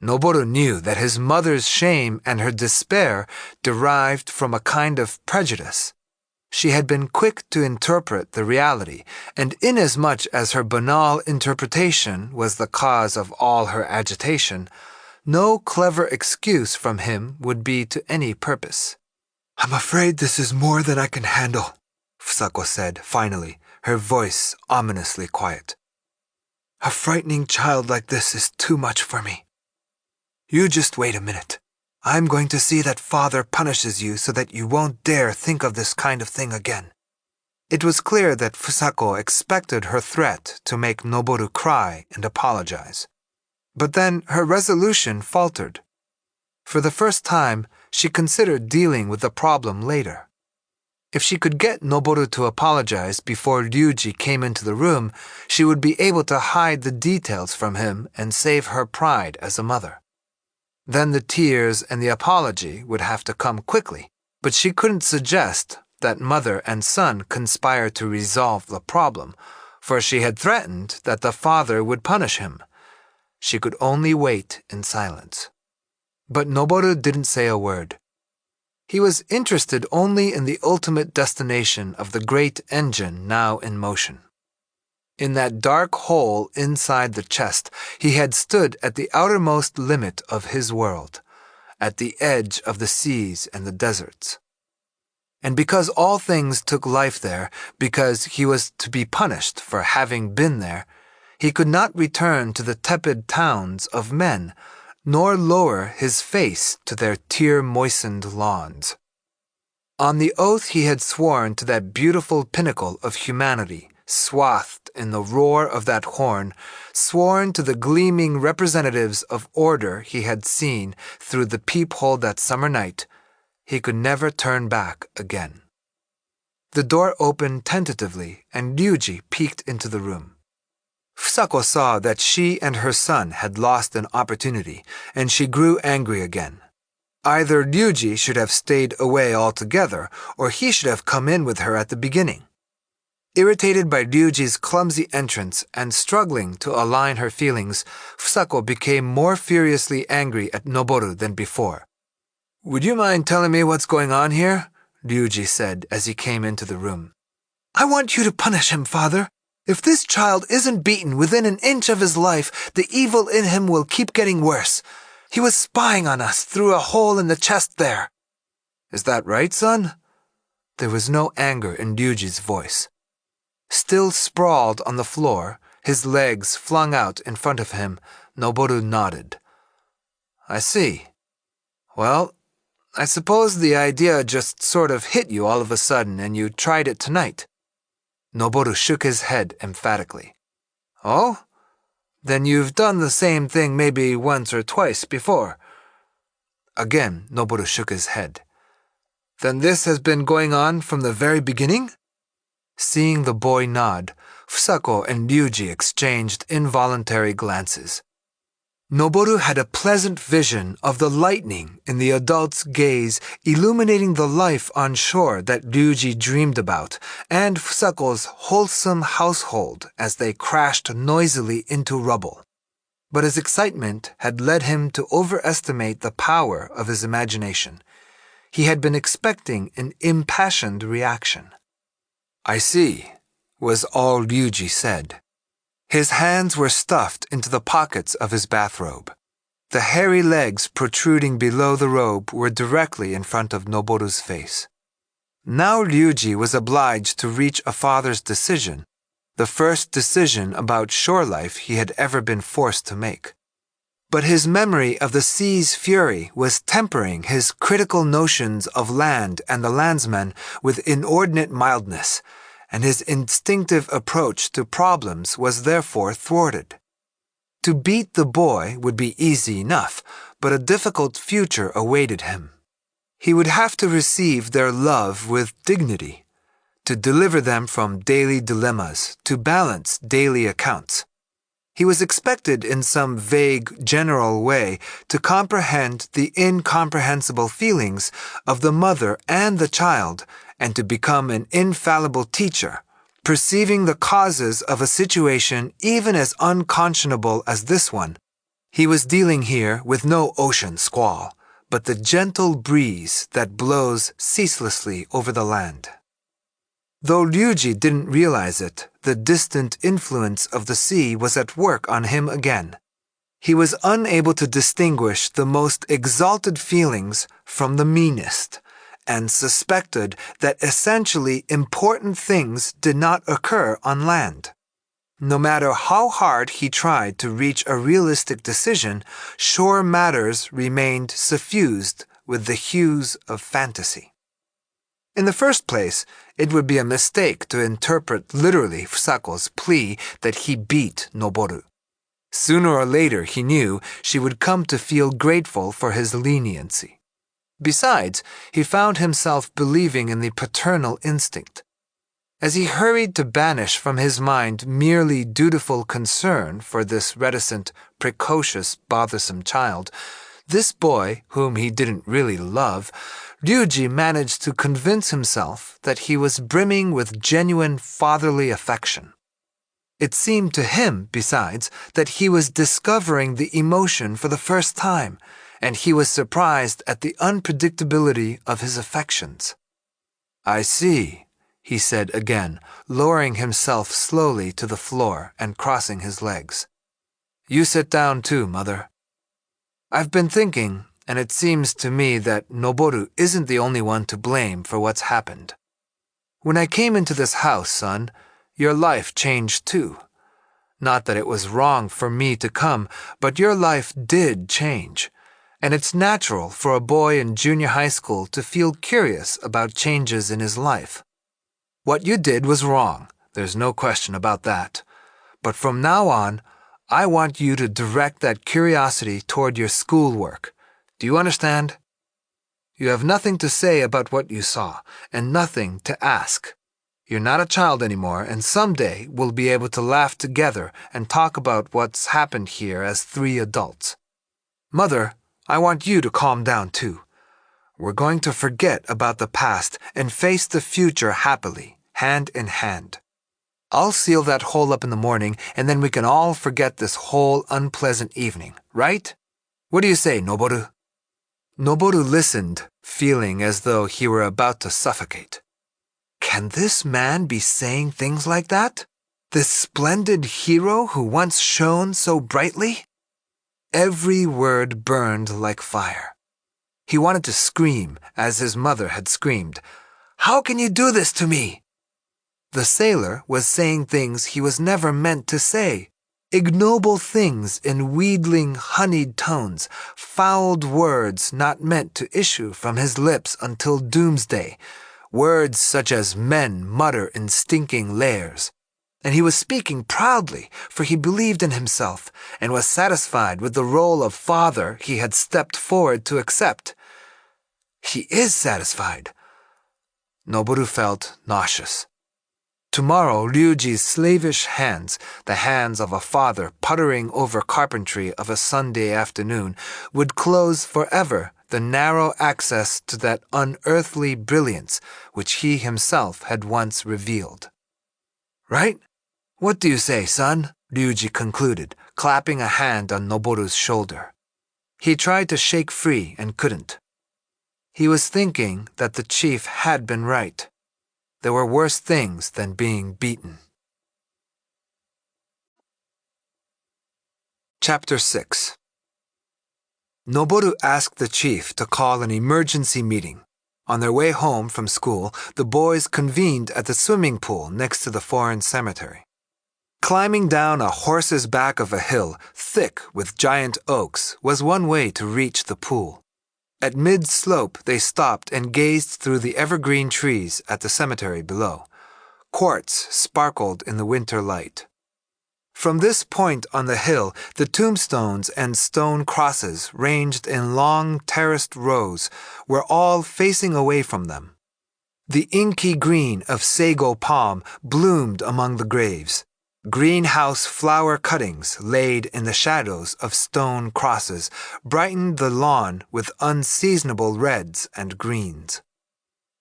Noboru knew that his mother's shame and her despair derived from a kind of prejudice. She had been quick to interpret the reality, and inasmuch as her banal interpretation was the cause of all her agitation, no clever excuse from him would be to any purpose. "I'm afraid this is more than I can handle," Fusako said, finally, her voice ominously quiet. "A frightening child like this is too much for me. You just wait a minute. I'm going to see that father punishes you so that you won't dare think of this kind of thing again." It was clear that Fusako expected her threat to make Noboru cry and apologize. But then her resolution faltered. For the first time, she considered dealing with the problem later. If she could get Noboru to apologize before Ryuji came into the room, she would be able to hide the details from him and save her pride as a mother. Then the tears and the apology would have to come quickly, but she couldn't suggest that mother and son conspire to resolve the problem, for she had threatened that the father would punish him. She could only wait in silence. But Noboru didn't say a word. He was interested only in the ultimate destination of the great engine now in motion. In that dark hole inside the chest, he had stood at the outermost limit of his world, at the edge of the seas and the deserts. And because all things took life there, because he was to be punished for having been there, he could not return to the tepid towns of men, nor lower his face to their tear-moistened lawns. On the oath he had sworn to that beautiful pinnacle of humanity, swathed in the roar of that horn, sworn to the gleaming representatives of order he had seen through the peephole that summer night, he could never turn back again. The door opened tentatively, and Ryuji peeked into the room. Fusako saw that she and her son had lost an opportunity, and she grew angry again. Either Ryuji should have stayed away altogether, or he should have come in with her at the beginning. Irritated by Ryuji's clumsy entrance and struggling to align her feelings, Fusako became more furiously angry at Noboru than before. "Would you mind telling me what's going on here?" Ryuji said as he came into the room. "I want you to punish him, father. If this child isn't beaten within an inch of his life, the evil in him will keep getting worse. He was spying on us through a hole in the chest there." "Is that right, son?" There was no anger in Ryuji's voice. Still sprawled on the floor, his legs flung out in front of him, Noboru nodded. "I see. Well, I suppose the idea just sort of hit you all of a sudden and you tried it tonight." Noboru shook his head emphatically. "Oh? Then you've done the same thing maybe once or twice before." Again, Noboru shook his head. "Then this has been going on from the very beginning?" Seeing the boy nod, Fusako and Ryuji exchanged involuntary glances. Noboru had a pleasant vision of the lightning in the adult's gaze illuminating the life on shore that Ryuji dreamed about, and Fusako's wholesome household as they crashed noisily into rubble. But his excitement had led him to overestimate the power of his imagination. He had been expecting an impassioned reaction. "I see," was all Ryuji said. His hands were stuffed into the pockets of his bathrobe. The hairy legs protruding below the robe were directly in front of Noboru's face. Now Ryuji was obliged to reach a father's decision. the first decision about shore life he had ever been forced to make. But his memory of the sea's fury was tempering his critical notions of land and the landsman with inordinate mildness, and his instinctive approach to problems was therefore thwarted. To beat the boy would be easy enough, but a difficult future awaited him. He would have to receive their love with dignity, to deliver them from daily dilemmas, to balance daily accounts. He was expected in some vague, general way to comprehend the incomprehensible feelings of the mother and the child and to become an infallible teacher, perceiving the causes of a situation even as unconscionable as this one. He was dealing here with no ocean squall, but the gentle breeze that blows ceaselessly over the land. Though Ryuji didn't realize it, the distant influence of the sea was at work on him again. He was unable to distinguish the most exalted feelings from the meanest, and suspected that essentially important things did not occur on land. No matter how hard he tried to reach a realistic decision, shore matters remained suffused with the hues of fantasy. In the first place, it would be a mistake to interpret literally Fusako's plea that he beat Noboru. Sooner or later, he knew she would come to feel grateful for his leniency. Besides, he found himself believing in the paternal instinct. As he hurried to banish from his mind merely dutiful concern for this reticent, precocious, bothersome child, this boy, whom he didn't really love, Ryuji managed to convince himself that he was brimming with genuine fatherly affection. It seemed to him, besides, that he was discovering the emotion for the first time, and he was surprised at the unpredictability of his affections. "I see," he said again, lowering himself slowly to the floor and crossing his legs. "You sit down too, Mother. I've been thinking, and it seems to me that Noboru isn't the only one to blame for what's happened. When I came into this house, son, your life changed too. Not that it was wrong for me to come, but your life did change, and it's natural for a boy in junior high school to feel curious about changes in his life. What you did was wrong, there's no question about that. But from now on, I want you to direct that curiosity toward your schoolwork. Do you understand? You have nothing to say about what you saw, and nothing to ask. You're not a child anymore, and someday we'll be able to laugh together and talk about what's happened here as 3 adults. Mother, I want you to calm down too. We're going to forget about the past and face the future happily, hand in hand. I'll seal that hole up in the morning, and then we can all forget this whole unpleasant evening, right? What do you say, Noboru?" Noboru listened, feeling as though he were about to suffocate. Can this man be saying things like that? This splendid hero who once shone so brightly? Every word burned like fire. He wanted to scream, as his mother had screamed. "How can you do this to me?" The sailor was saying things he was never meant to say. Ignoble things in wheedling, honeyed tones, fouled words not meant to issue from his lips until doomsday, words such as men mutter in stinking lairs. And he was speaking proudly, for he believed in himself and was satisfied with the role of father he had stepped forward to accept. He is satisfied. Noboru felt nauseous. Tomorrow, Ryuji's slavish hands, the hands of a father puttering over carpentry of a Sunday afternoon, would close forever the narrow access to that unearthly brilliance which he himself had once revealed. "Right? What do you say, son?" Ryuji concluded, clapping a hand on Noboru's shoulder. He tried to shake free and couldn't. He was thinking that the chief had been right. There were worse things than being beaten. Chapter 6. Noboru asked the chief to call an emergency meeting. On their way home from school, the boys convened at the swimming pool next to the foreign cemetery. Climbing down a horse's back of a hill, thick with giant oaks, was one way to reach the pool. At mid-slope, they stopped and gazed through the evergreen trees at the cemetery below. Quartz sparkled in the winter light. From this point on the hill, the tombstones and stone crosses, ranged in long terraced rows, were all facing away from them. The inky green of sago palm bloomed among the graves. Greenhouse flower cuttings laid in the shadows of stone crosses brightened the lawn with unseasonable reds and greens.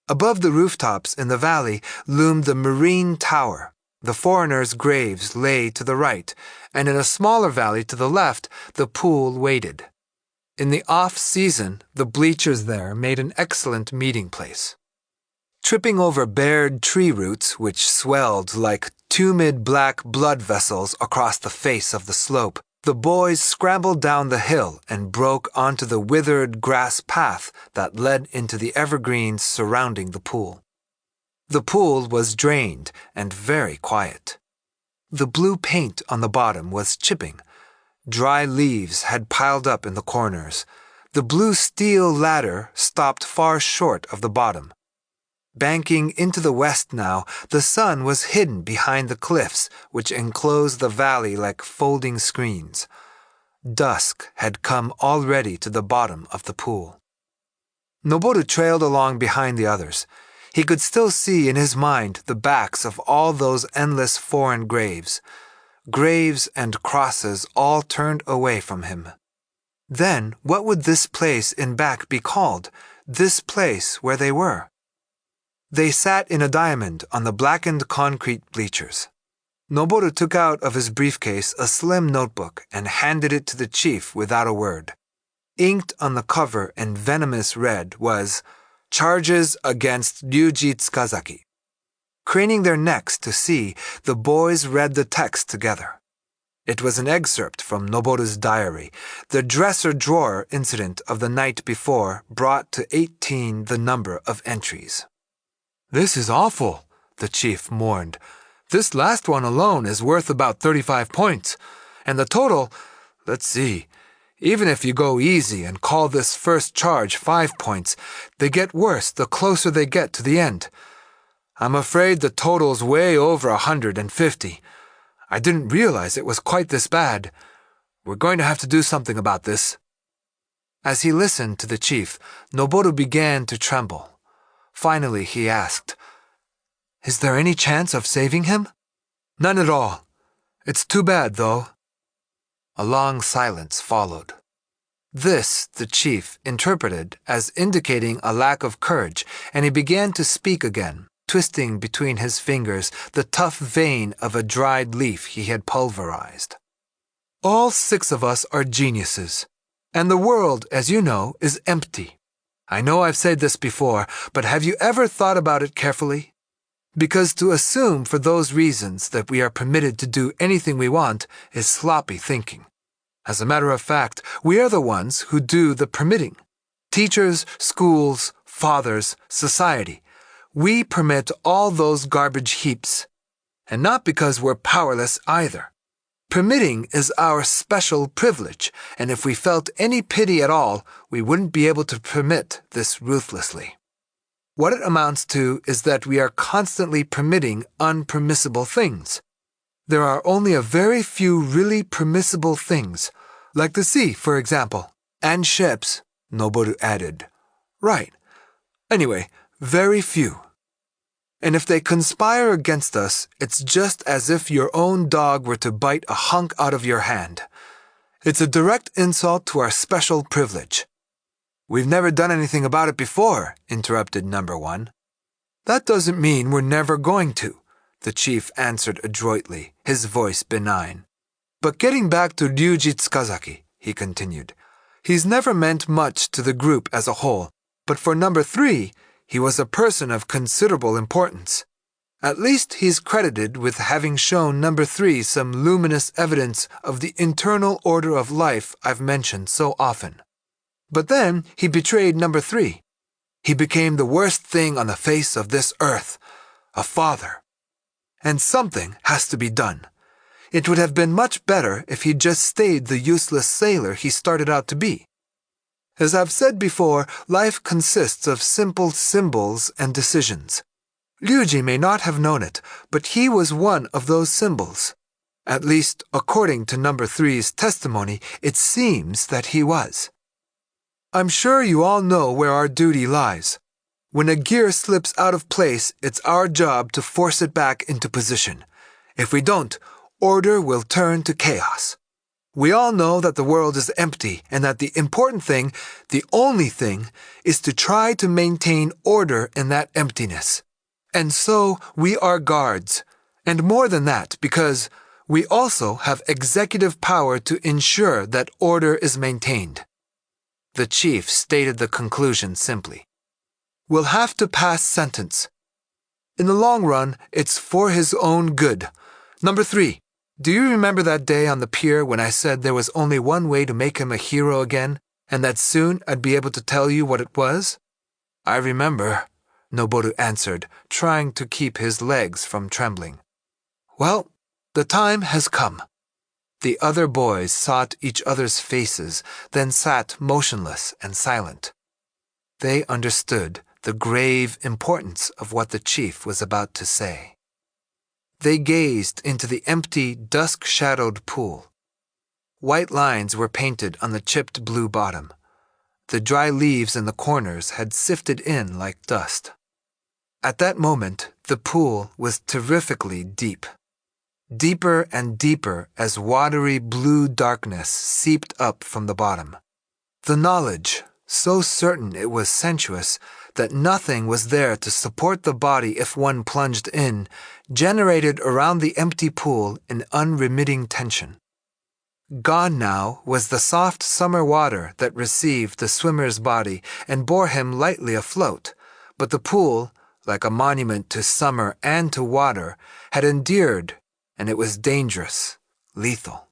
Above the rooftops in the valley loomed the marine tower. The foreigners' graves lay to the right, and in a smaller valley to the left, the pool waited. In the off-season, the bleachers there made an excellent meeting place. Tripping over bared tree roots, which swelled like tumid black blood vessels across the face of the slope, the boys scrambled down the hill and broke onto the withered grass path that led into the evergreens surrounding the pool. The pool was drained and very quiet. The blue paint on the bottom was chipping. Dry leaves had piled up in the corners. The blue steel ladder stopped far short of the bottom. Banking into the west now, the sun was hidden behind the cliffs which enclosed the valley like folding screens. Dusk had come already to the bottom of the pool. Noboru trailed along behind the others. He could still see in his mind the backs of all those endless foreign graves. Graves and crosses all turned away from him. Then what would this place in back be called, this place where they were? They sat in a diamond on the blackened concrete bleachers. Noboru took out of his briefcase a slim notebook and handed it to the chief without a word. Inked on the cover in venomous red was, "Charges against Ryuji Tsukazaki." Craning their necks to see, the boys read the text together. It was an excerpt from Noboru's diary. The dresser drawer incident of the night before brought to 18 the number of entries. "This is awful," the chief mourned. "This last one alone is worth about 35 points. And the total, let's see, even if you go easy and call this first charge 5 points, they get worse the closer they get to the end. I'm afraid the total's way over 150. I didn't realize it was quite this bad. We're going to have to do something about this." As he listened to the chief, Noboru began to tremble. Finally, he asked, "Is there any chance of saving him?" "None at all. It's too bad, though." A long silence followed. This the chief interpreted as indicating a lack of courage, and he began to speak again, twisting between his fingers the tough vein of a dried leaf he had pulverized. "All 6 of us are geniuses, and the world, as you know, is empty. I know I've said this before, but have you ever thought about it carefully? Because to assume for those reasons that we are permitted to do anything we want is sloppy thinking. As a matter of fact, we are the ones who do the permitting. Teachers, schools, fathers, society. We permit all those garbage heaps. And not because we're powerless either. Permitting is our special privilege, and if we felt any pity at all, we wouldn't be able to permit this ruthlessly. What it amounts to is that we are constantly permitting unpermissible things. There are only a very few really permissible things, like the sea, for example, and ships," Noboru added. "Right. Anyway, very few. And if they conspire against us, it's just as if your own dog were to bite a hunk out of your hand. It's a direct insult to our special privilege." "We've never done anything about it before," interrupted number 1. "That doesn't mean we're never going to," the chief answered adroitly, his voice benign. "But getting back to Ryuji Tsukazaki," he continued, "he's never meant much to the group as a whole, but for number 3, he was a person of considerable importance. At least he's credited with having shown number 3 some luminous evidence of the internal order of life I've mentioned so often. But then he betrayed number 3. He became the worst thing on the face of this earth, a father. And something has to be done. It would have been much better if he'd just stayed the useless sailor he started out to be. As I've said before, life consists of simple symbols and decisions. Ryuji may not have known it, but he was one of those symbols. At least, according to number 3's testimony, it seems that he was. I'm sure you all know where our duty lies. When a gear slips out of place, it's our job to force it back into position. If we don't, order will turn to chaos. We all know that the world is empty and that the important thing, the only thing, is to try to maintain order in that emptiness. And so we are guards. And more than that, because we also have executive power to ensure that order is maintained. The chief stated the conclusion simply. We'll have to pass sentence. In the long run, it's for his own good. Number 3, do you remember that day on the pier when I said there was only one way to make him a hero again, and that soon I'd be able to tell you what it was? I remember, Noboru answered, trying to keep his legs from trembling. Well, the time has come. The other boys sought each other's faces, then sat motionless and silent. They understood the grave importance of what the chief was about to say. They gazed into the empty, dusk-shadowed pool. White lines were painted on the chipped blue bottom. The dry leaves in the corners had sifted in like dust. At that moment, the pool was terrifically deep. Deeper and deeper as watery blue darkness seeped up from the bottom. The knowledge, so certain it was sensuous, that nothing was there to support the body if one plunged in, generated around the empty pool an unremitting tension. Gone now was the soft summer water that received the swimmer's body and bore him lightly afloat, but the pool, like a monument to summer and to water, had endured, and it was dangerous, lethal.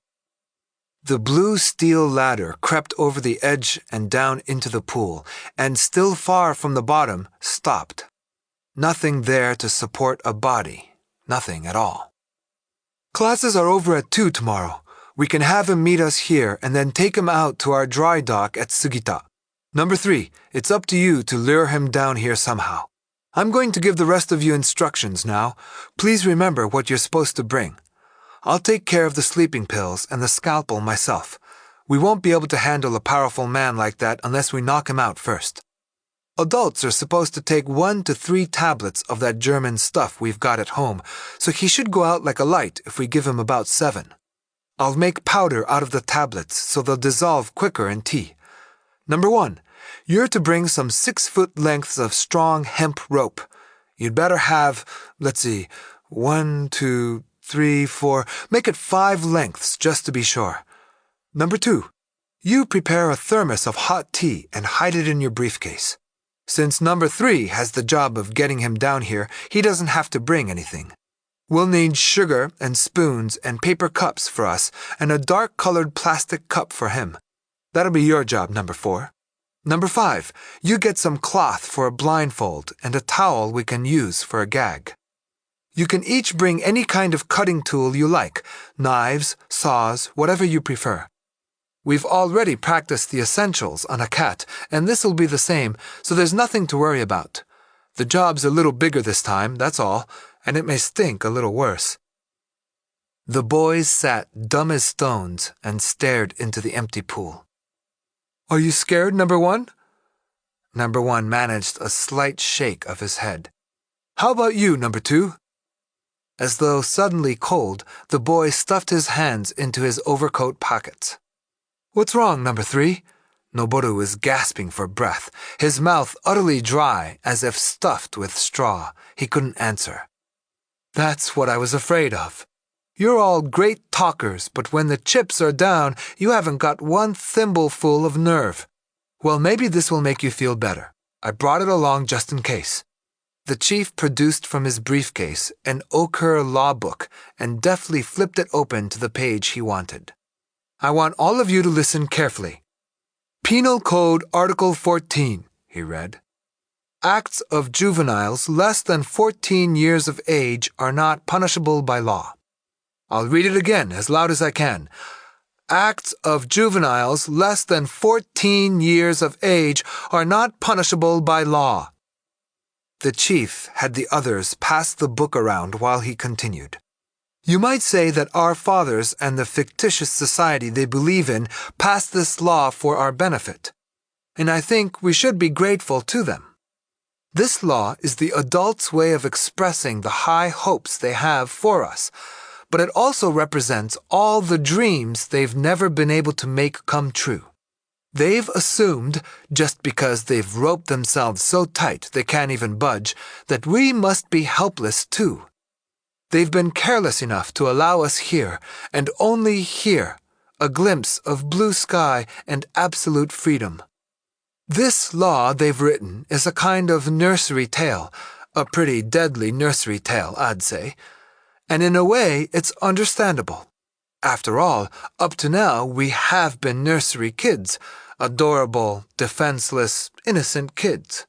The blue steel ladder crept over the edge and down into the pool, and still far from the bottom, stopped. Nothing there to support a body, nothing at all. Classes are over at 2 tomorrow. We can have him meet us here and then take him out to our dry dock at Sugita. Number 3, it's up to you to lure him down here somehow. I'm going to give the rest of you instructions now. Please remember what you're supposed to bring. I'll take care of the sleeping pills and the scalpel myself. We won't be able to handle a powerful man like that unless we knock him out first. Adults are supposed to take 1 to 3 tablets of that German stuff we've got at home, so he should go out like a light if we give him about 7. I'll make powder out of the tablets so they'll dissolve quicker in tea. Number 1, you're to bring some 6-foot lengths of strong hemp rope. You'd better have, 1, 2, 3, 4, make it 5 lengths just to be sure. Number 2, you prepare a thermos of hot tea and hide it in your briefcase. Since number 3 has the job of getting him down here, he doesn't have to bring anything. We'll need sugar and spoons and paper cups for us and a dark-colored plastic cup for him. That'll be your job, number 4. Number 5, you get some cloth for a blindfold and a towel we can use for a gag. You can each bring any kind of cutting tool you like, knives, saws, whatever you prefer. We've already practiced the essentials on a cat, and this'll be the same, so there's nothing to worry about. The job's a little bigger this time, that's all, and it may stink a little worse. The boys sat dumb as stones and stared into the empty pool. Are you scared, number 1? Number 1 managed a slight shake of his head. How about you, number 2? As though suddenly cold, the boy stuffed his hands into his overcoat pockets. What's wrong, number 3? Noboru was gasping for breath, his mouth utterly dry as if stuffed with straw. He couldn't answer. That's what I was afraid of. You're all great talkers, but when the chips are down, you haven't got 1 thimbleful of nerve. Well, maybe this will make you feel better. I brought it along just in case. The chief produced from his briefcase an ochre law book and deftly flipped it open to the page he wanted. I want all of you to listen carefully. Penal Code Article 14, he read. Acts of juveniles less than 14 years of age are not punishable by law. I'll read it again as loud as I can. Acts of juveniles less than 14 years of age are not punishable by law. The chief had the others pass the book around while he continued. You might say that our fathers and the fictitious society they believe in passed this law for our benefit, and I think we should be grateful to them. This law is the adults' way of expressing the high hopes they have for us, but it also represents all the dreams they've never been able to make come true. They've assumed, just because they've roped themselves so tight they can't even budge, that we must be helpless too. They've been careless enough to allow us here, and only here, a glimpse of blue sky and absolute freedom. This law they've written is a kind of nursery tale, a pretty deadly nursery tale, I'd say. And in a way, it's understandable. After all, up to now, we have been nursery kids, adorable, defenseless, innocent kids.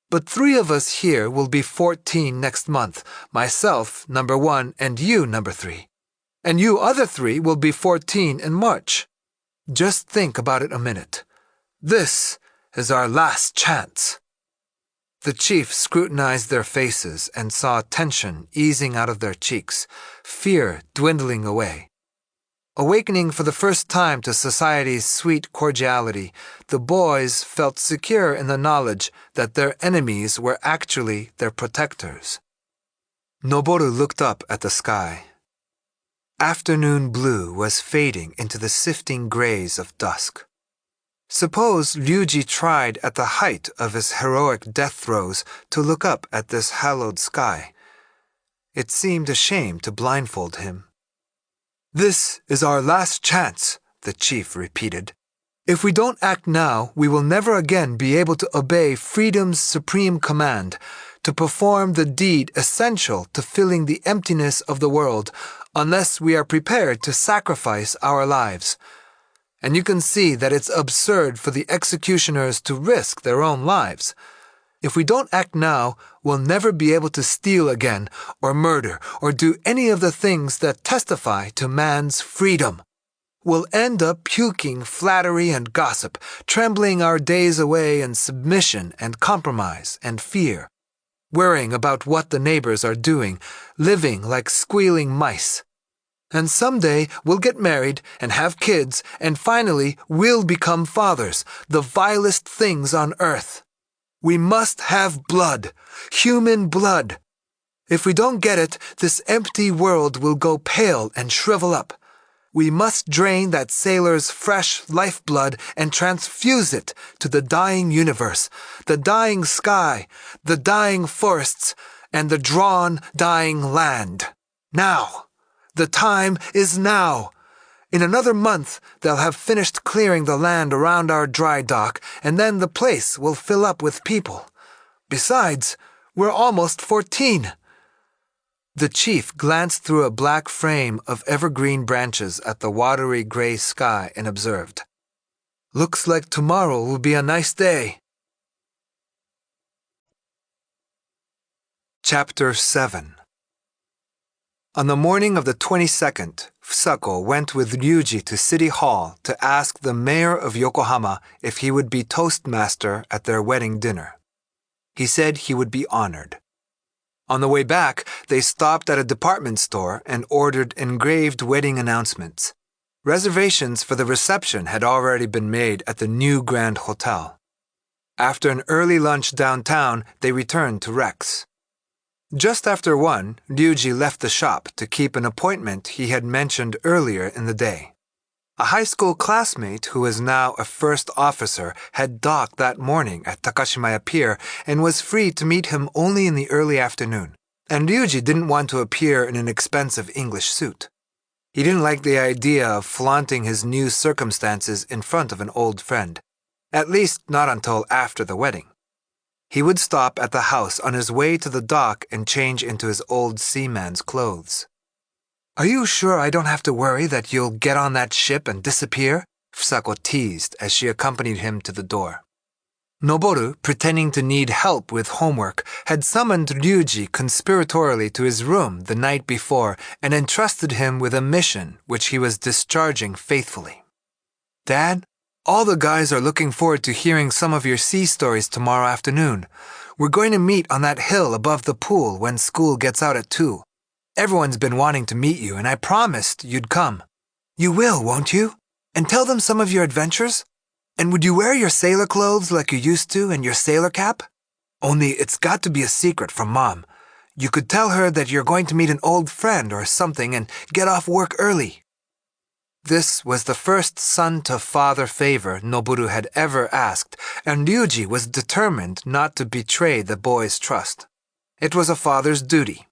But 3 of us here will be 14 next month, myself, number 1, and you, number 3. And you other 3 will be 14 in March. Just think about it a minute. This is our last chance. The chief scrutinized their faces and saw tension easing out of their cheeks, fear dwindling away. Awakening for the first time to society's sweet cordiality, the boys felt secure in the knowledge that their enemies were actually their protectors. Noboru looked up at the sky. Afternoon blue was fading into the sifting grays of dusk. Suppose Ryuji tried at the height of his heroic death throes to look up at this hallowed sky. It seemed a shame to blindfold him. This is our last chance, the chief repeated. If we don't act now, we will never again be able to obey freedom's supreme command, to perform the deed essential to filling the emptiness of the world, unless we are prepared to sacrifice our lives. And you can see that it's absurd for the executioners to risk their own lives. If we don't act now, we'll never be able to steal again, or murder, or do any of the things that testify to man's freedom. We'll end up puking flattery and gossip, trembling our days away in submission and compromise and fear, worrying about what the neighbors are doing, living like squealing mice. And someday we'll get married and have kids, and finally we'll become fathers, the vilest things on earth. We must have blood, human blood. If we don't get it, this empty world will go pale and shrivel up. We must drain that sailor's fresh lifeblood and transfuse it to the dying universe, the dying sky, the dying forests, and the drawn, dying land. Now! The time is now. In another month, they'll have finished clearing the land around our dry dock, and then the place will fill up with people. Besides, we're almost 14. The chief glanced through a black frame of evergreen branches at the watery gray sky and observed, "Looks like tomorrow will be a nice day." Chapter 7. On the morning of the 22nd, Fusako went with Ryuji to City Hall to ask the mayor of Yokohama if he would be toastmaster at their wedding dinner. He said he would be honored. On the way back, they stopped at a department store and ordered engraved wedding announcements. Reservations for the reception had already been made at the new Grand Hotel. After an early lunch downtown, they returned to Rex. Just after 1, Ryuji left the shop to keep an appointment he had mentioned earlier in the day. A high school classmate who is now a first officer had docked that morning at Takashimaya Pier and was free to meet him only in the early afternoon, and Ryuji didn't want to appear in an expensive English suit. He didn't like the idea of flaunting his new circumstances in front of an old friend, at least not until after the wedding. He would stop at the house on his way to the dock and change into his old seaman's clothes. "Are you sure I don't have to worry that you'll get on that ship and disappear?" Fusako teased as she accompanied him to the door. Noboru, pretending to need help with homework, had summoned Ryuji conspiratorially to his room the night before and entrusted him with a mission which he was discharging faithfully. "Dad, all the guys are looking forward to hearing some of your sea stories tomorrow afternoon. We're going to meet on that hill above the pool when school gets out at 2. Everyone's been wanting to meet you, and I promised you'd come. You will, won't you? And tell them some of your adventures? And would you wear your sailor clothes like you used to and your sailor cap? Only it's got to be a secret from Mom. You could tell her that you're going to meet an old friend or something and get off work early." This was the first son-to-father favor Noboru had ever asked, and Ryuji was determined not to betray the boy's trust. It was a father's duty.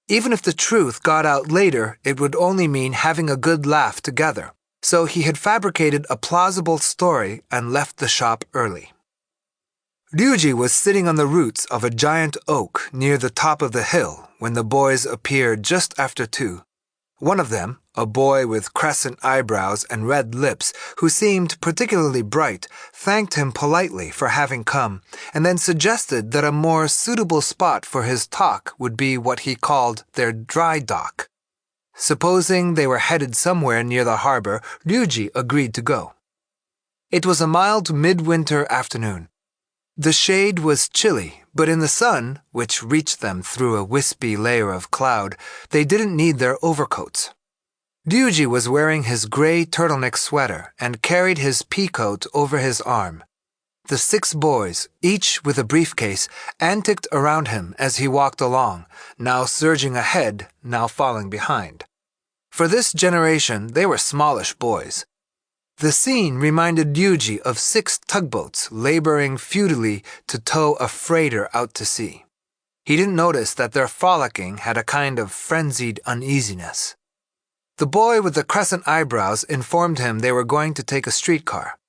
Even if the truth got out later, it would only mean having a good laugh together. So he had fabricated a plausible story and left the shop early. Ryuji was sitting on the roots of a giant oak near the top of the hill when the boys appeared just after 2. One of them, a boy with crescent eyebrows and red lips who seemed particularly bright, thanked him politely for having come and then suggested that a more suitable spot for his talk would be what he called their dry dock. Supposing they were headed somewhere near the harbor, Ryuji agreed to go. It was a mild midwinter afternoon. The shade was chilly, but in the sun, which reached them through a wispy layer of cloud, they didn't need their overcoats. Ryuji was wearing his gray turtleneck sweater and carried his pea coat over his arm. The 6 boys, each with a briefcase, anticked around him as he walked along, now surging ahead, now falling behind. For this generation, they were smallish boys. The scene reminded Ryuji of 6 tugboats laboring futilely to tow a freighter out to sea. He didn't notice that their frolicking had a kind of frenzied uneasiness. The boy with the crescent eyebrows informed him they were going to take a streetcar.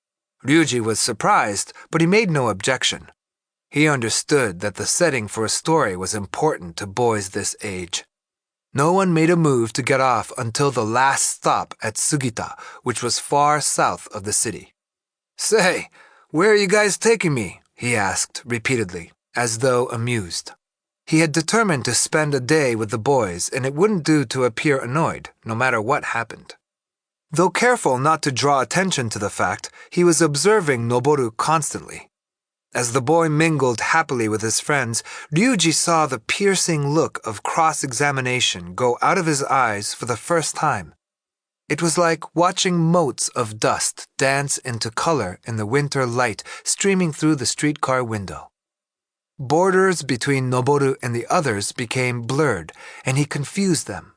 Ryuji was surprised, but he made no objection. He understood that the setting for a story was important to boys this age. No one made a move to get off until the last stop at Sugita, which was far south of the city. "Say, where are you guys taking me?" he asked repeatedly, as though amused. He had determined to spend a day with the boys, and it wouldn't do to appear annoyed, no matter what happened. Though careful not to draw attention to the fact, he was observing Noboru constantly. As the boy mingled happily with his friends, Ryuji saw the piercing look of cross-examination go out of his eyes for the first time. It was like watching motes of dust dance into color in the winter light streaming through the streetcar window. Borders between Noboru and the others became blurred, and he confused them.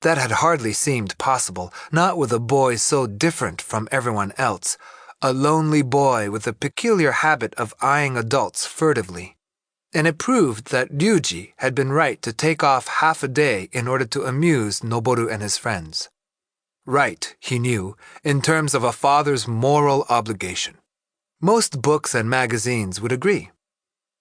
That had hardly seemed possible, not with a boy so different from everyone else, a lonely boy with a peculiar habit of eyeing adults furtively. And it proved that Ryuji had been right to take off half a day in order to amuse Noboru and his friends. Right, he knew, in terms of a father's moral obligation. Most books and magazines would agree.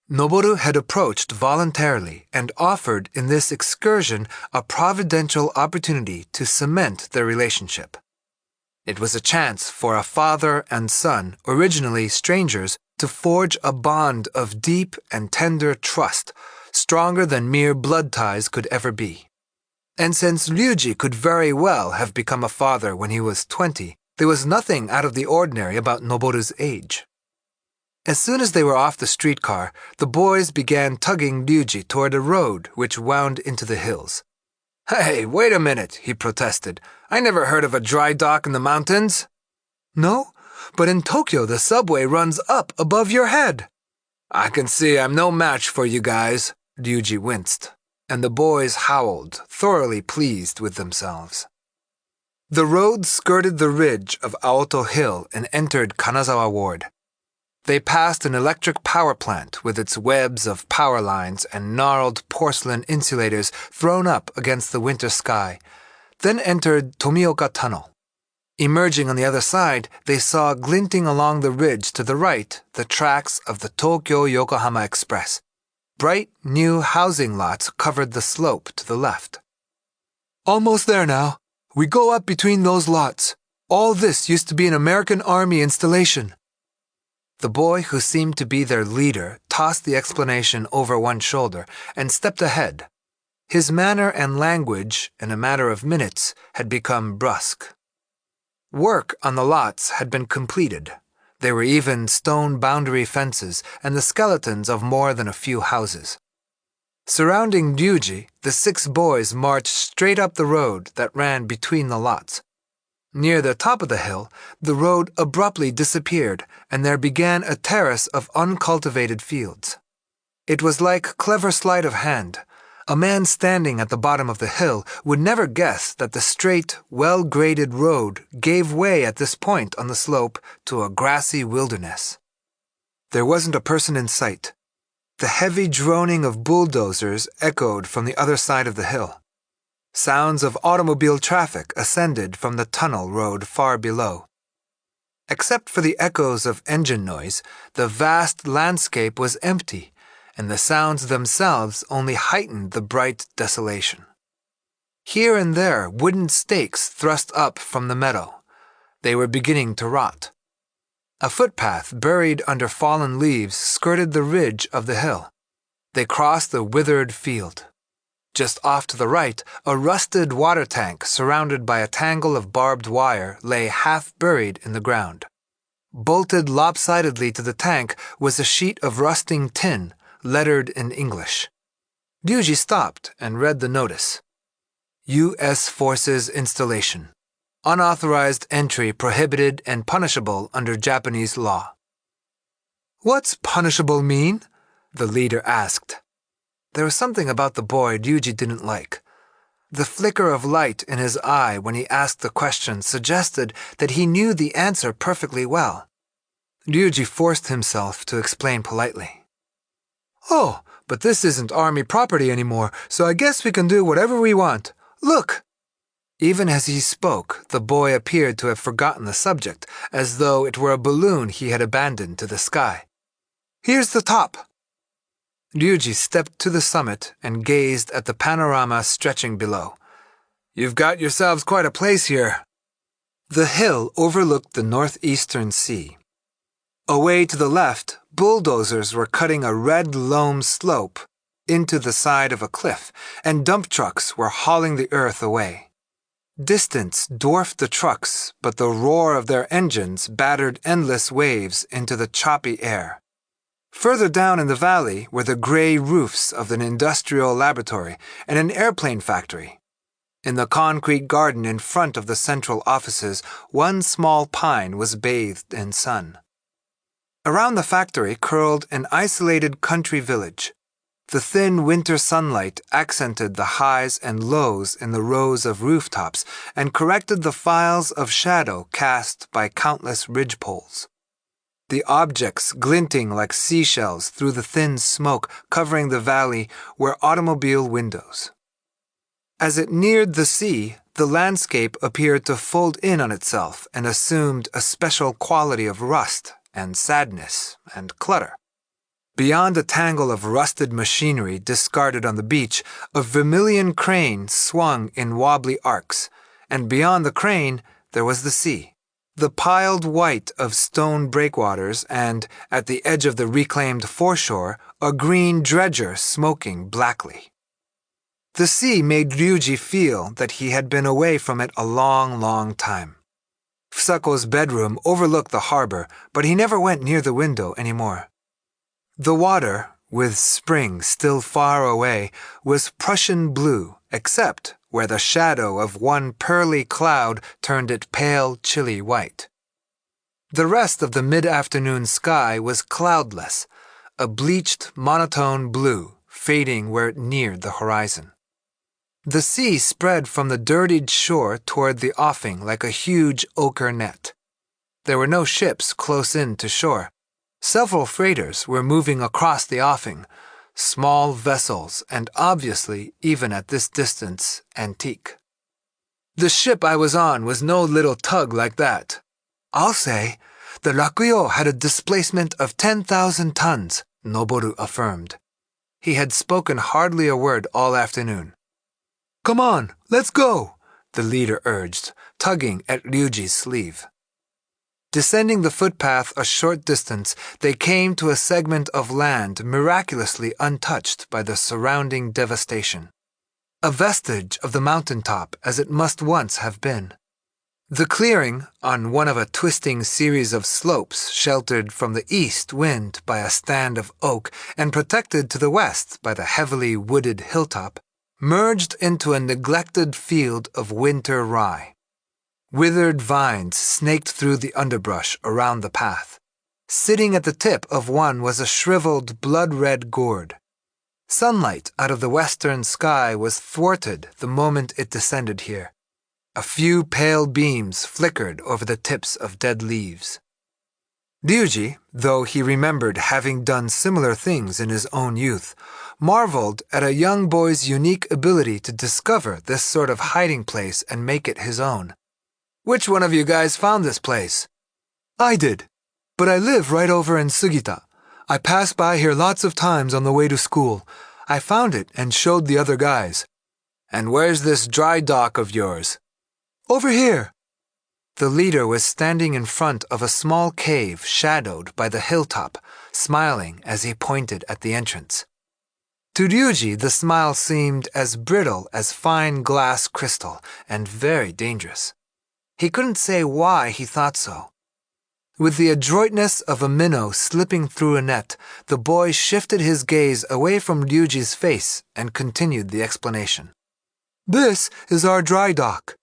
Noboru had approached voluntarily and offered in this excursion a providential opportunity to cement their relationship. It was a chance for a father and son, originally strangers, to forge a bond of deep and tender trust, stronger than mere blood ties could ever be. And since Ryuji could very well have become a father when he was 20, there was nothing out of the ordinary about Noboru's age. As soon as they were off the streetcar, the boys began tugging Ryuji toward a road which wound into the hills. "Hey, wait a minute," he protested. "I never heard of a dry dock in the mountains." "No, but in Tokyo the subway runs up above your head." "I can see I'm no match for you guys," Ryuji winced, and the boys howled, thoroughly pleased with themselves. The road skirted the ridge of Aoto Hill and entered Kanazawa Ward. They passed an electric power plant with its webs of power lines and gnarled porcelain insulators thrown up against the winter sky, then entered Tomioka Tunnel. Emerging on the other side, they saw glinting along the ridge to the right the tracks of the Tokyo-Yokohama Express. Bright, new housing lots covered the slope to the left. "Almost there now. We go up between those lots. All this used to be an American Army installation." The boy who seemed to be their leader tossed the explanation over one shoulder and stepped ahead. His manner and language, in a matter of minutes, had become brusque. Work on the lots had been completed. There were even stone boundary fences and the skeletons of more than a few houses. Surrounding Ryuji, the 6 boys marched straight up the road that ran between the lots. Near the top of the hill, the road abruptly disappeared, and there began a terrace of uncultivated fields. It was like clever sleight of hand. A man standing at the bottom of the hill would never guess that the straight, well-graded road gave way at this point on the slope to a grassy wilderness. There wasn't a person in sight. The heavy droning of bulldozers echoed from the other side of the hill. Sounds of automobile traffic ascended from the tunnel road far below. Except for the echoes of engine noise, the vast landscape was empty, and the sounds themselves only heightened the bright desolation. Here and there, wooden stakes thrust up from the meadow. They were beginning to rot. A footpath buried under fallen leaves skirted the ridge of the hill. They crossed the withered field. Just off to the right, a rusted water tank surrounded by a tangle of barbed wire lay half buried in the ground. Bolted lopsidedly to the tank was a sheet of rusting tin, lettered in English. Ryuji stopped and read the notice. U.S. Forces Installation. Unauthorized entry prohibited and punishable under Japanese law. "What's punishable mean?" the leader asked. There was something about the boy Ryuji didn't like. The flicker of light in his eye when he asked the question suggested that he knew the answer perfectly well. Ryuji forced himself to explain politely. "Oh, but this isn't army property anymore, so I guess we can do whatever we want. Look!" Even as he spoke, the boy appeared to have forgotten the subject, as though it were a balloon he had abandoned to the sky. "Here's the top." Ryuji stepped to the summit and gazed at the panorama stretching below. "You've got yourselves quite a place here." The hill overlooked the northeastern sea. Away to the left, bulldozers were cutting a red loam slope into the side of a cliff, and dump trucks were hauling the earth away. Distance dwarfed the trucks, but the roar of their engines battered endless waves into the choppy air. Further down in the valley were the gray roofs of an industrial laboratory and an airplane factory. In the concrete garden in front of the central offices, one small pine was bathed in sun. Around the factory curled an isolated country village. The thin winter sunlight accented the highs and lows in the rows of rooftops and corrected the files of shadow cast by countless ridgepoles. The objects glinting like seashells through the thin smoke covering the valley were automobile windows. As it neared the sea, the landscape appeared to fold in on itself and assumed a special quality of rust and sadness and clutter. Beyond a tangle of rusted machinery discarded on the beach, a vermilion crane swung in wobbly arcs, and beyond the crane there was the sea. The piled white of stone breakwaters and, at the edge of the reclaimed foreshore, a green dredger smoking blackly. The sea made Ryuji feel that he had been away from it a long, long time. Fusako's bedroom overlooked the harbor, but he never went near the window anymore. The water, with spring still far away, was Prussian blue, except where the shadow of one pearly cloud turned it pale, chilly white. The rest of the mid-afternoon sky was cloudless, a bleached, monotone blue, fading where it neared the horizon. The sea spread from the dirtied shore toward the offing like a huge ochre net. There were no ships close in to shore. Several freighters were moving across the offing, small vessels and obviously, even at this distance, antique. The ship I was on was no little tug like that. I'll say, the Rakuyo had a displacement of 10,000 tons, Noboru affirmed. He had spoken hardly a word all afternoon. "Come on, let's go," the leader urged, tugging at Ryuji's sleeve. Descending the footpath a short distance, they came to a segment of land miraculously untouched by the surrounding devastation. A vestige of the mountaintop as it must once have been. The clearing, on one of a twisting series of slopes sheltered from the east wind by a stand of oak and protected to the west by the heavily wooded hilltop, merged into a neglected field of winter rye. Withered vines snaked through the underbrush around the path. Sitting at the tip of one was a shriveled, blood-red gourd. Sunlight out of the western sky was thwarted the moment it descended here. A few pale beams flickered over the tips of dead leaves. Ryuji, though he remembered having done similar things in his own youth, marveled at a young boy's unique ability to discover this sort of hiding place and make it his own. "Which one of you guys found this place?" "I did, but I live right over in Sugita. I pass by here lots of times on the way to school. I found it and showed the other guys." "And where's this dry dock of yours?" "Over here." The leader was standing in front of a small cave shadowed by the hilltop, smiling as he pointed at the entrance. To Ryuji, the smile seemed as brittle as fine glass crystal and very dangerous. He couldn't say why he thought so. With the adroitness of a minnow slipping through a net, the boy shifted his gaze away from Ryuji's face and continued the explanation. "This is our dry dock.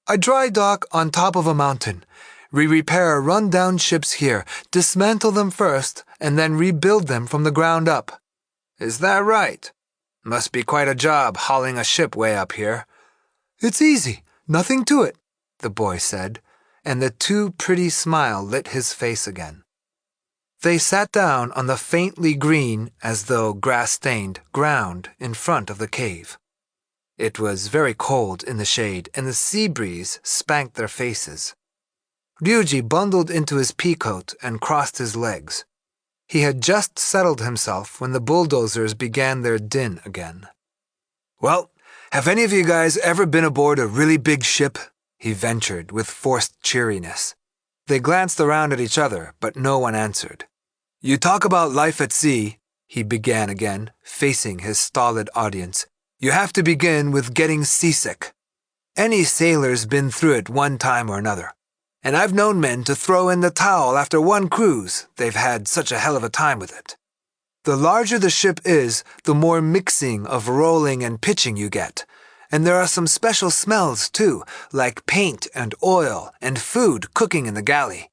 A dry dock on top of a mountain. We repair run-down ships here, dismantle them first, and then rebuild them from the ground up." "Is that right? Must be quite a job hauling a ship way up here." "It's easy. Nothing to it," the boy said, and the too pretty smile lit his face again. They sat down on the faintly green, as though grass-stained, ground in front of the cave. It was very cold in the shade, and the sea breeze spanked their faces. Ryuji bundled into his pea-coat and crossed his legs. He had just settled himself when the bulldozers began their din again. "Well, have any of you guys ever been aboard a really big ship?" he ventured with forced cheeriness. They glanced around at each other, but no one answered. "You talk about life at sea," he began again, facing his stolid audience. "You have to begin with getting seasick. Any sailor's been through it one time or another. And I've known men to throw in the towel after one cruise, they've had such a hell of a time with it. The larger the ship is, the more mixing of rolling and pitching you get. And there are some special smells, too, like paint and oil and food cooking in the galley."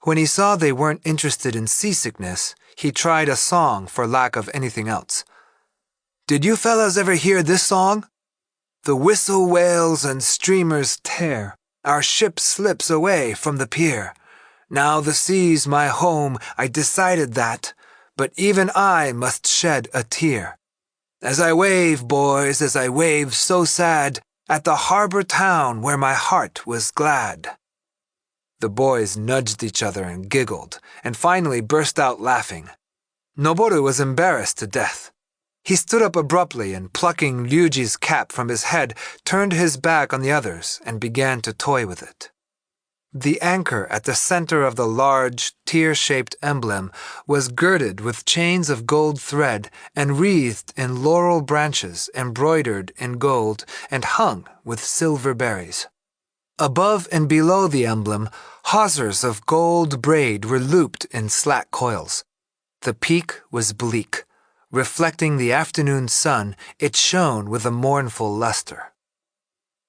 When he saw they weren't interested in seasickness, he tried a song for lack of anything else. "Did you fellas ever hear this song? The whistle wails and streamers tear. Our ship slips away from the pier. Now the sea's my home, I decided that, but even I must shed a tear. As I wave, boys, as I wave so sad, at the harbor town where my heart was glad." The boys nudged each other and giggled, and finally burst out laughing. Noboru was embarrassed to death. He stood up abruptly and, plucking Ryuji's cap from his head, turned his back on the others and began to toy with it. The anchor at the center of the large, tear-shaped emblem was girded with chains of gold thread and wreathed in laurel branches embroidered in gold and hung with silver berries. Above and below the emblem, hawsers of gold braid were looped in slack coils. The peak was bleak. Reflecting the afternoon sun, it shone with a mournful luster.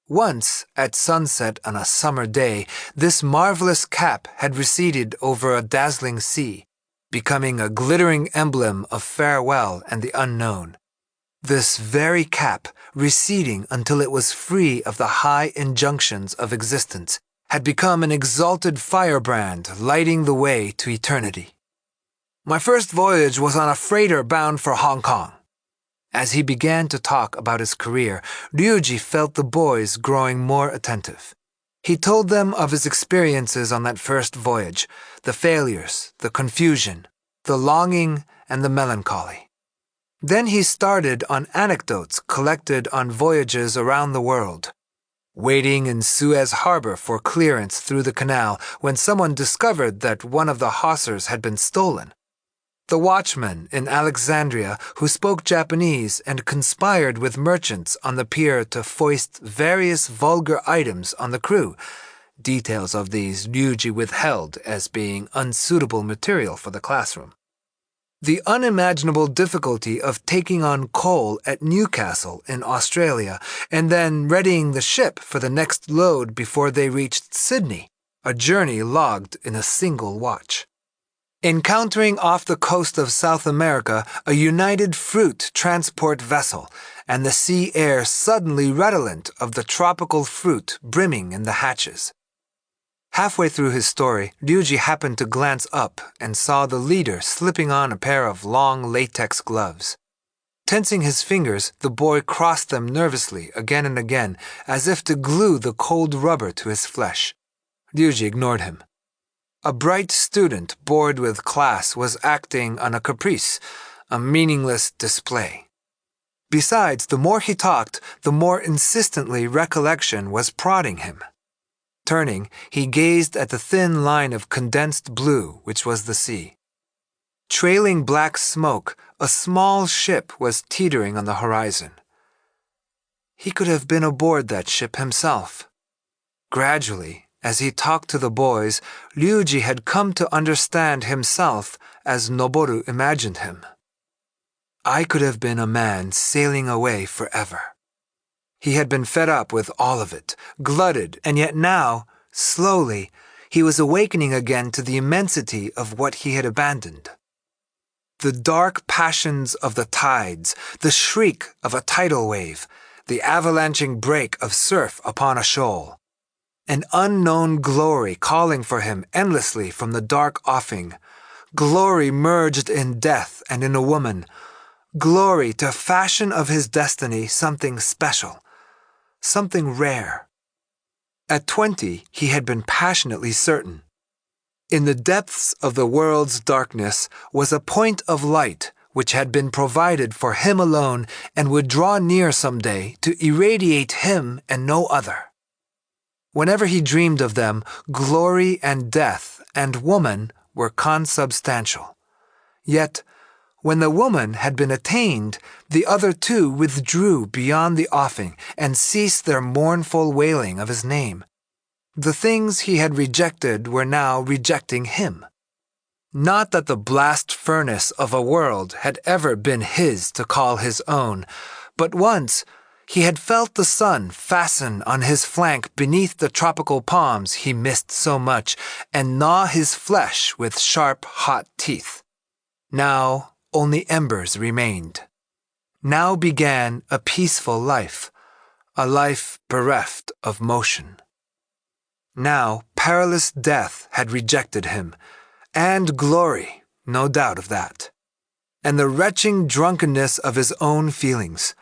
Once, at sunset on a summer day, this marvelous cap had receded over a dazzling sea, becoming a glittering emblem of farewell and the unknown. This very cap, receding until it was free of the high injunctions of existence, had become an exalted firebrand lighting the way to eternity. "My first voyage was on a freighter bound for Hong Kong." As he began to talk about his career, Ryuji felt the boys growing more attentive. He told them of his experiences on that first voyage, the failures, the confusion, the longing, and the melancholy. Then he started on anecdotes collected on voyages around the world. waiting in Suez Harbor for clearance through the canal when someone discovered that one of the hawsers had been stolen. The watchman in Alexandria who spoke Japanese and conspired with merchants on the pier to foist various vulgar items on the crew. Details of these Ryuji withheld as being unsuitable material for the classroom. The unimaginable difficulty of taking on coal at Newcastle in Australia and then readying the ship for the next load before they reached Sydney, a journey logged in a single watch. Encountering off the coast of South America a United Fruit transport vessel and the sea air suddenly redolent of the tropical fruit brimming in the hatches. Halfway through his story, Ryuji happened to glance up and saw the leader slipping on a pair of long latex gloves. Tensing his fingers, the boy crossed them nervously again and again, as if to glue the cold rubber to his flesh. Ryuji ignored him. A bright student bored with class was acting on a caprice, a meaningless display. Besides, the more he talked, the more insistently recollection was prodding him. Turning, he gazed at the thin line of condensed blue which was the sea. Trailing black smoke, a small ship was teetering on the horizon. He could have been aboard that ship himself. Gradually, as he talked to the boys, Ryuji had come to understand himself as Noboru imagined him. I could have been a man sailing away forever. He had been fed up with all of it, glutted, and yet now, slowly, he was awakening again to the immensity of what he had abandoned. The dark passions of the tides, the shriek of a tidal wave, the avalanching break of surf upon a shoal. An unknown glory calling for him endlessly from the dark offing. Glory merged in death and in a woman. Glory to fashion of his destiny something special. Something rare. At 20, he had been passionately certain. In the depths of the world's darkness was a point of light which had been provided for him alone and would draw near someday to irradiate him and no other. Whenever he dreamed of them, glory and death and woman were consubstantial. Yet, when the woman had been attained, the other two withdrew beyond the offing and ceased their mournful wailing of his name. The things he had rejected were now rejecting him. Not that the blast furnace of a world had ever been his to call his own, but once he had felt the sun fasten on his flank beneath the tropical palms he missed so much and gnaw his flesh with sharp, hot teeth. Now only embers remained. Now began a peaceful life, a life bereft of motion. Now perilous death had rejected him, and glory, no doubt of that, and the retching drunkenness of his own feelings,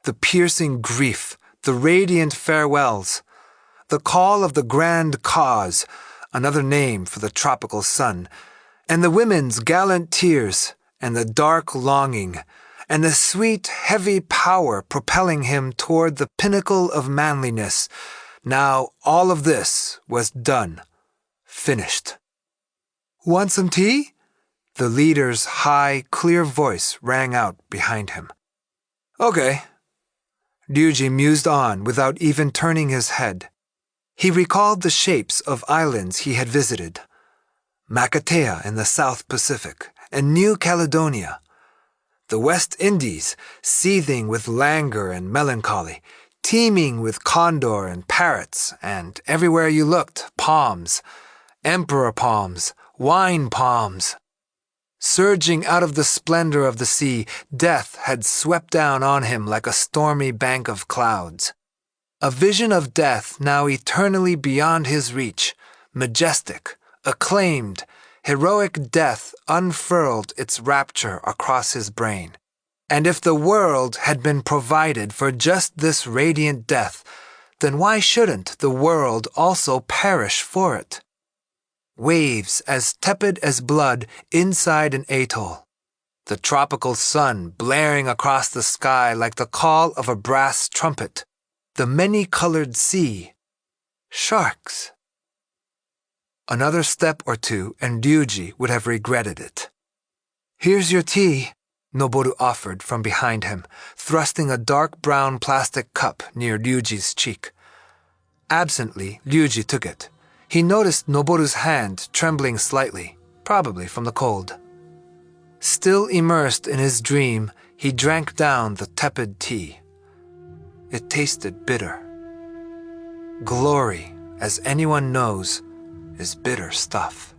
the piercing grief, the radiant farewells, the call of the grand cause, another name for the tropical sun, and the women's gallant tears, and the dark longing, and the sweet, heavy power propelling him toward the pinnacle of manliness. Now all of this was done, finished. Want some tea? The leader's high, clear voice rang out behind him. Okay. Ryuji mused on without even turning his head. He recalled the shapes of islands he had visited. Makatea in the South Pacific and New Caledonia. The West Indies, seething with languor and melancholy, teeming with condor and parrots, and everywhere you looked, palms, emperor palms, wine palms. Surging out of the splendor of the sea, death had swept down on him like a stormy bank of clouds. A vision of death now eternally beyond his reach, majestic, acclaimed, heroic death unfurled its rapture across his brain. And if the world had been provided for just this radiant death, then why shouldn't the world also perish for it? Waves as tepid as blood inside an atoll. The tropical sun blaring across the sky like the call of a brass trumpet. The many-colored sea. Sharks. Another step or two and Ryuji would have regretted it. "Here's your tea," Noboru offered from behind him, thrusting a dark brown plastic cup near Ryuji's cheek. Absently, Ryuji took it. He noticed Noboru's hand trembling slightly, probably from the cold. Still immersed in his dream, he drank down the tepid tea. It tasted bitter. Glory, as anyone knows, is bitter stuff.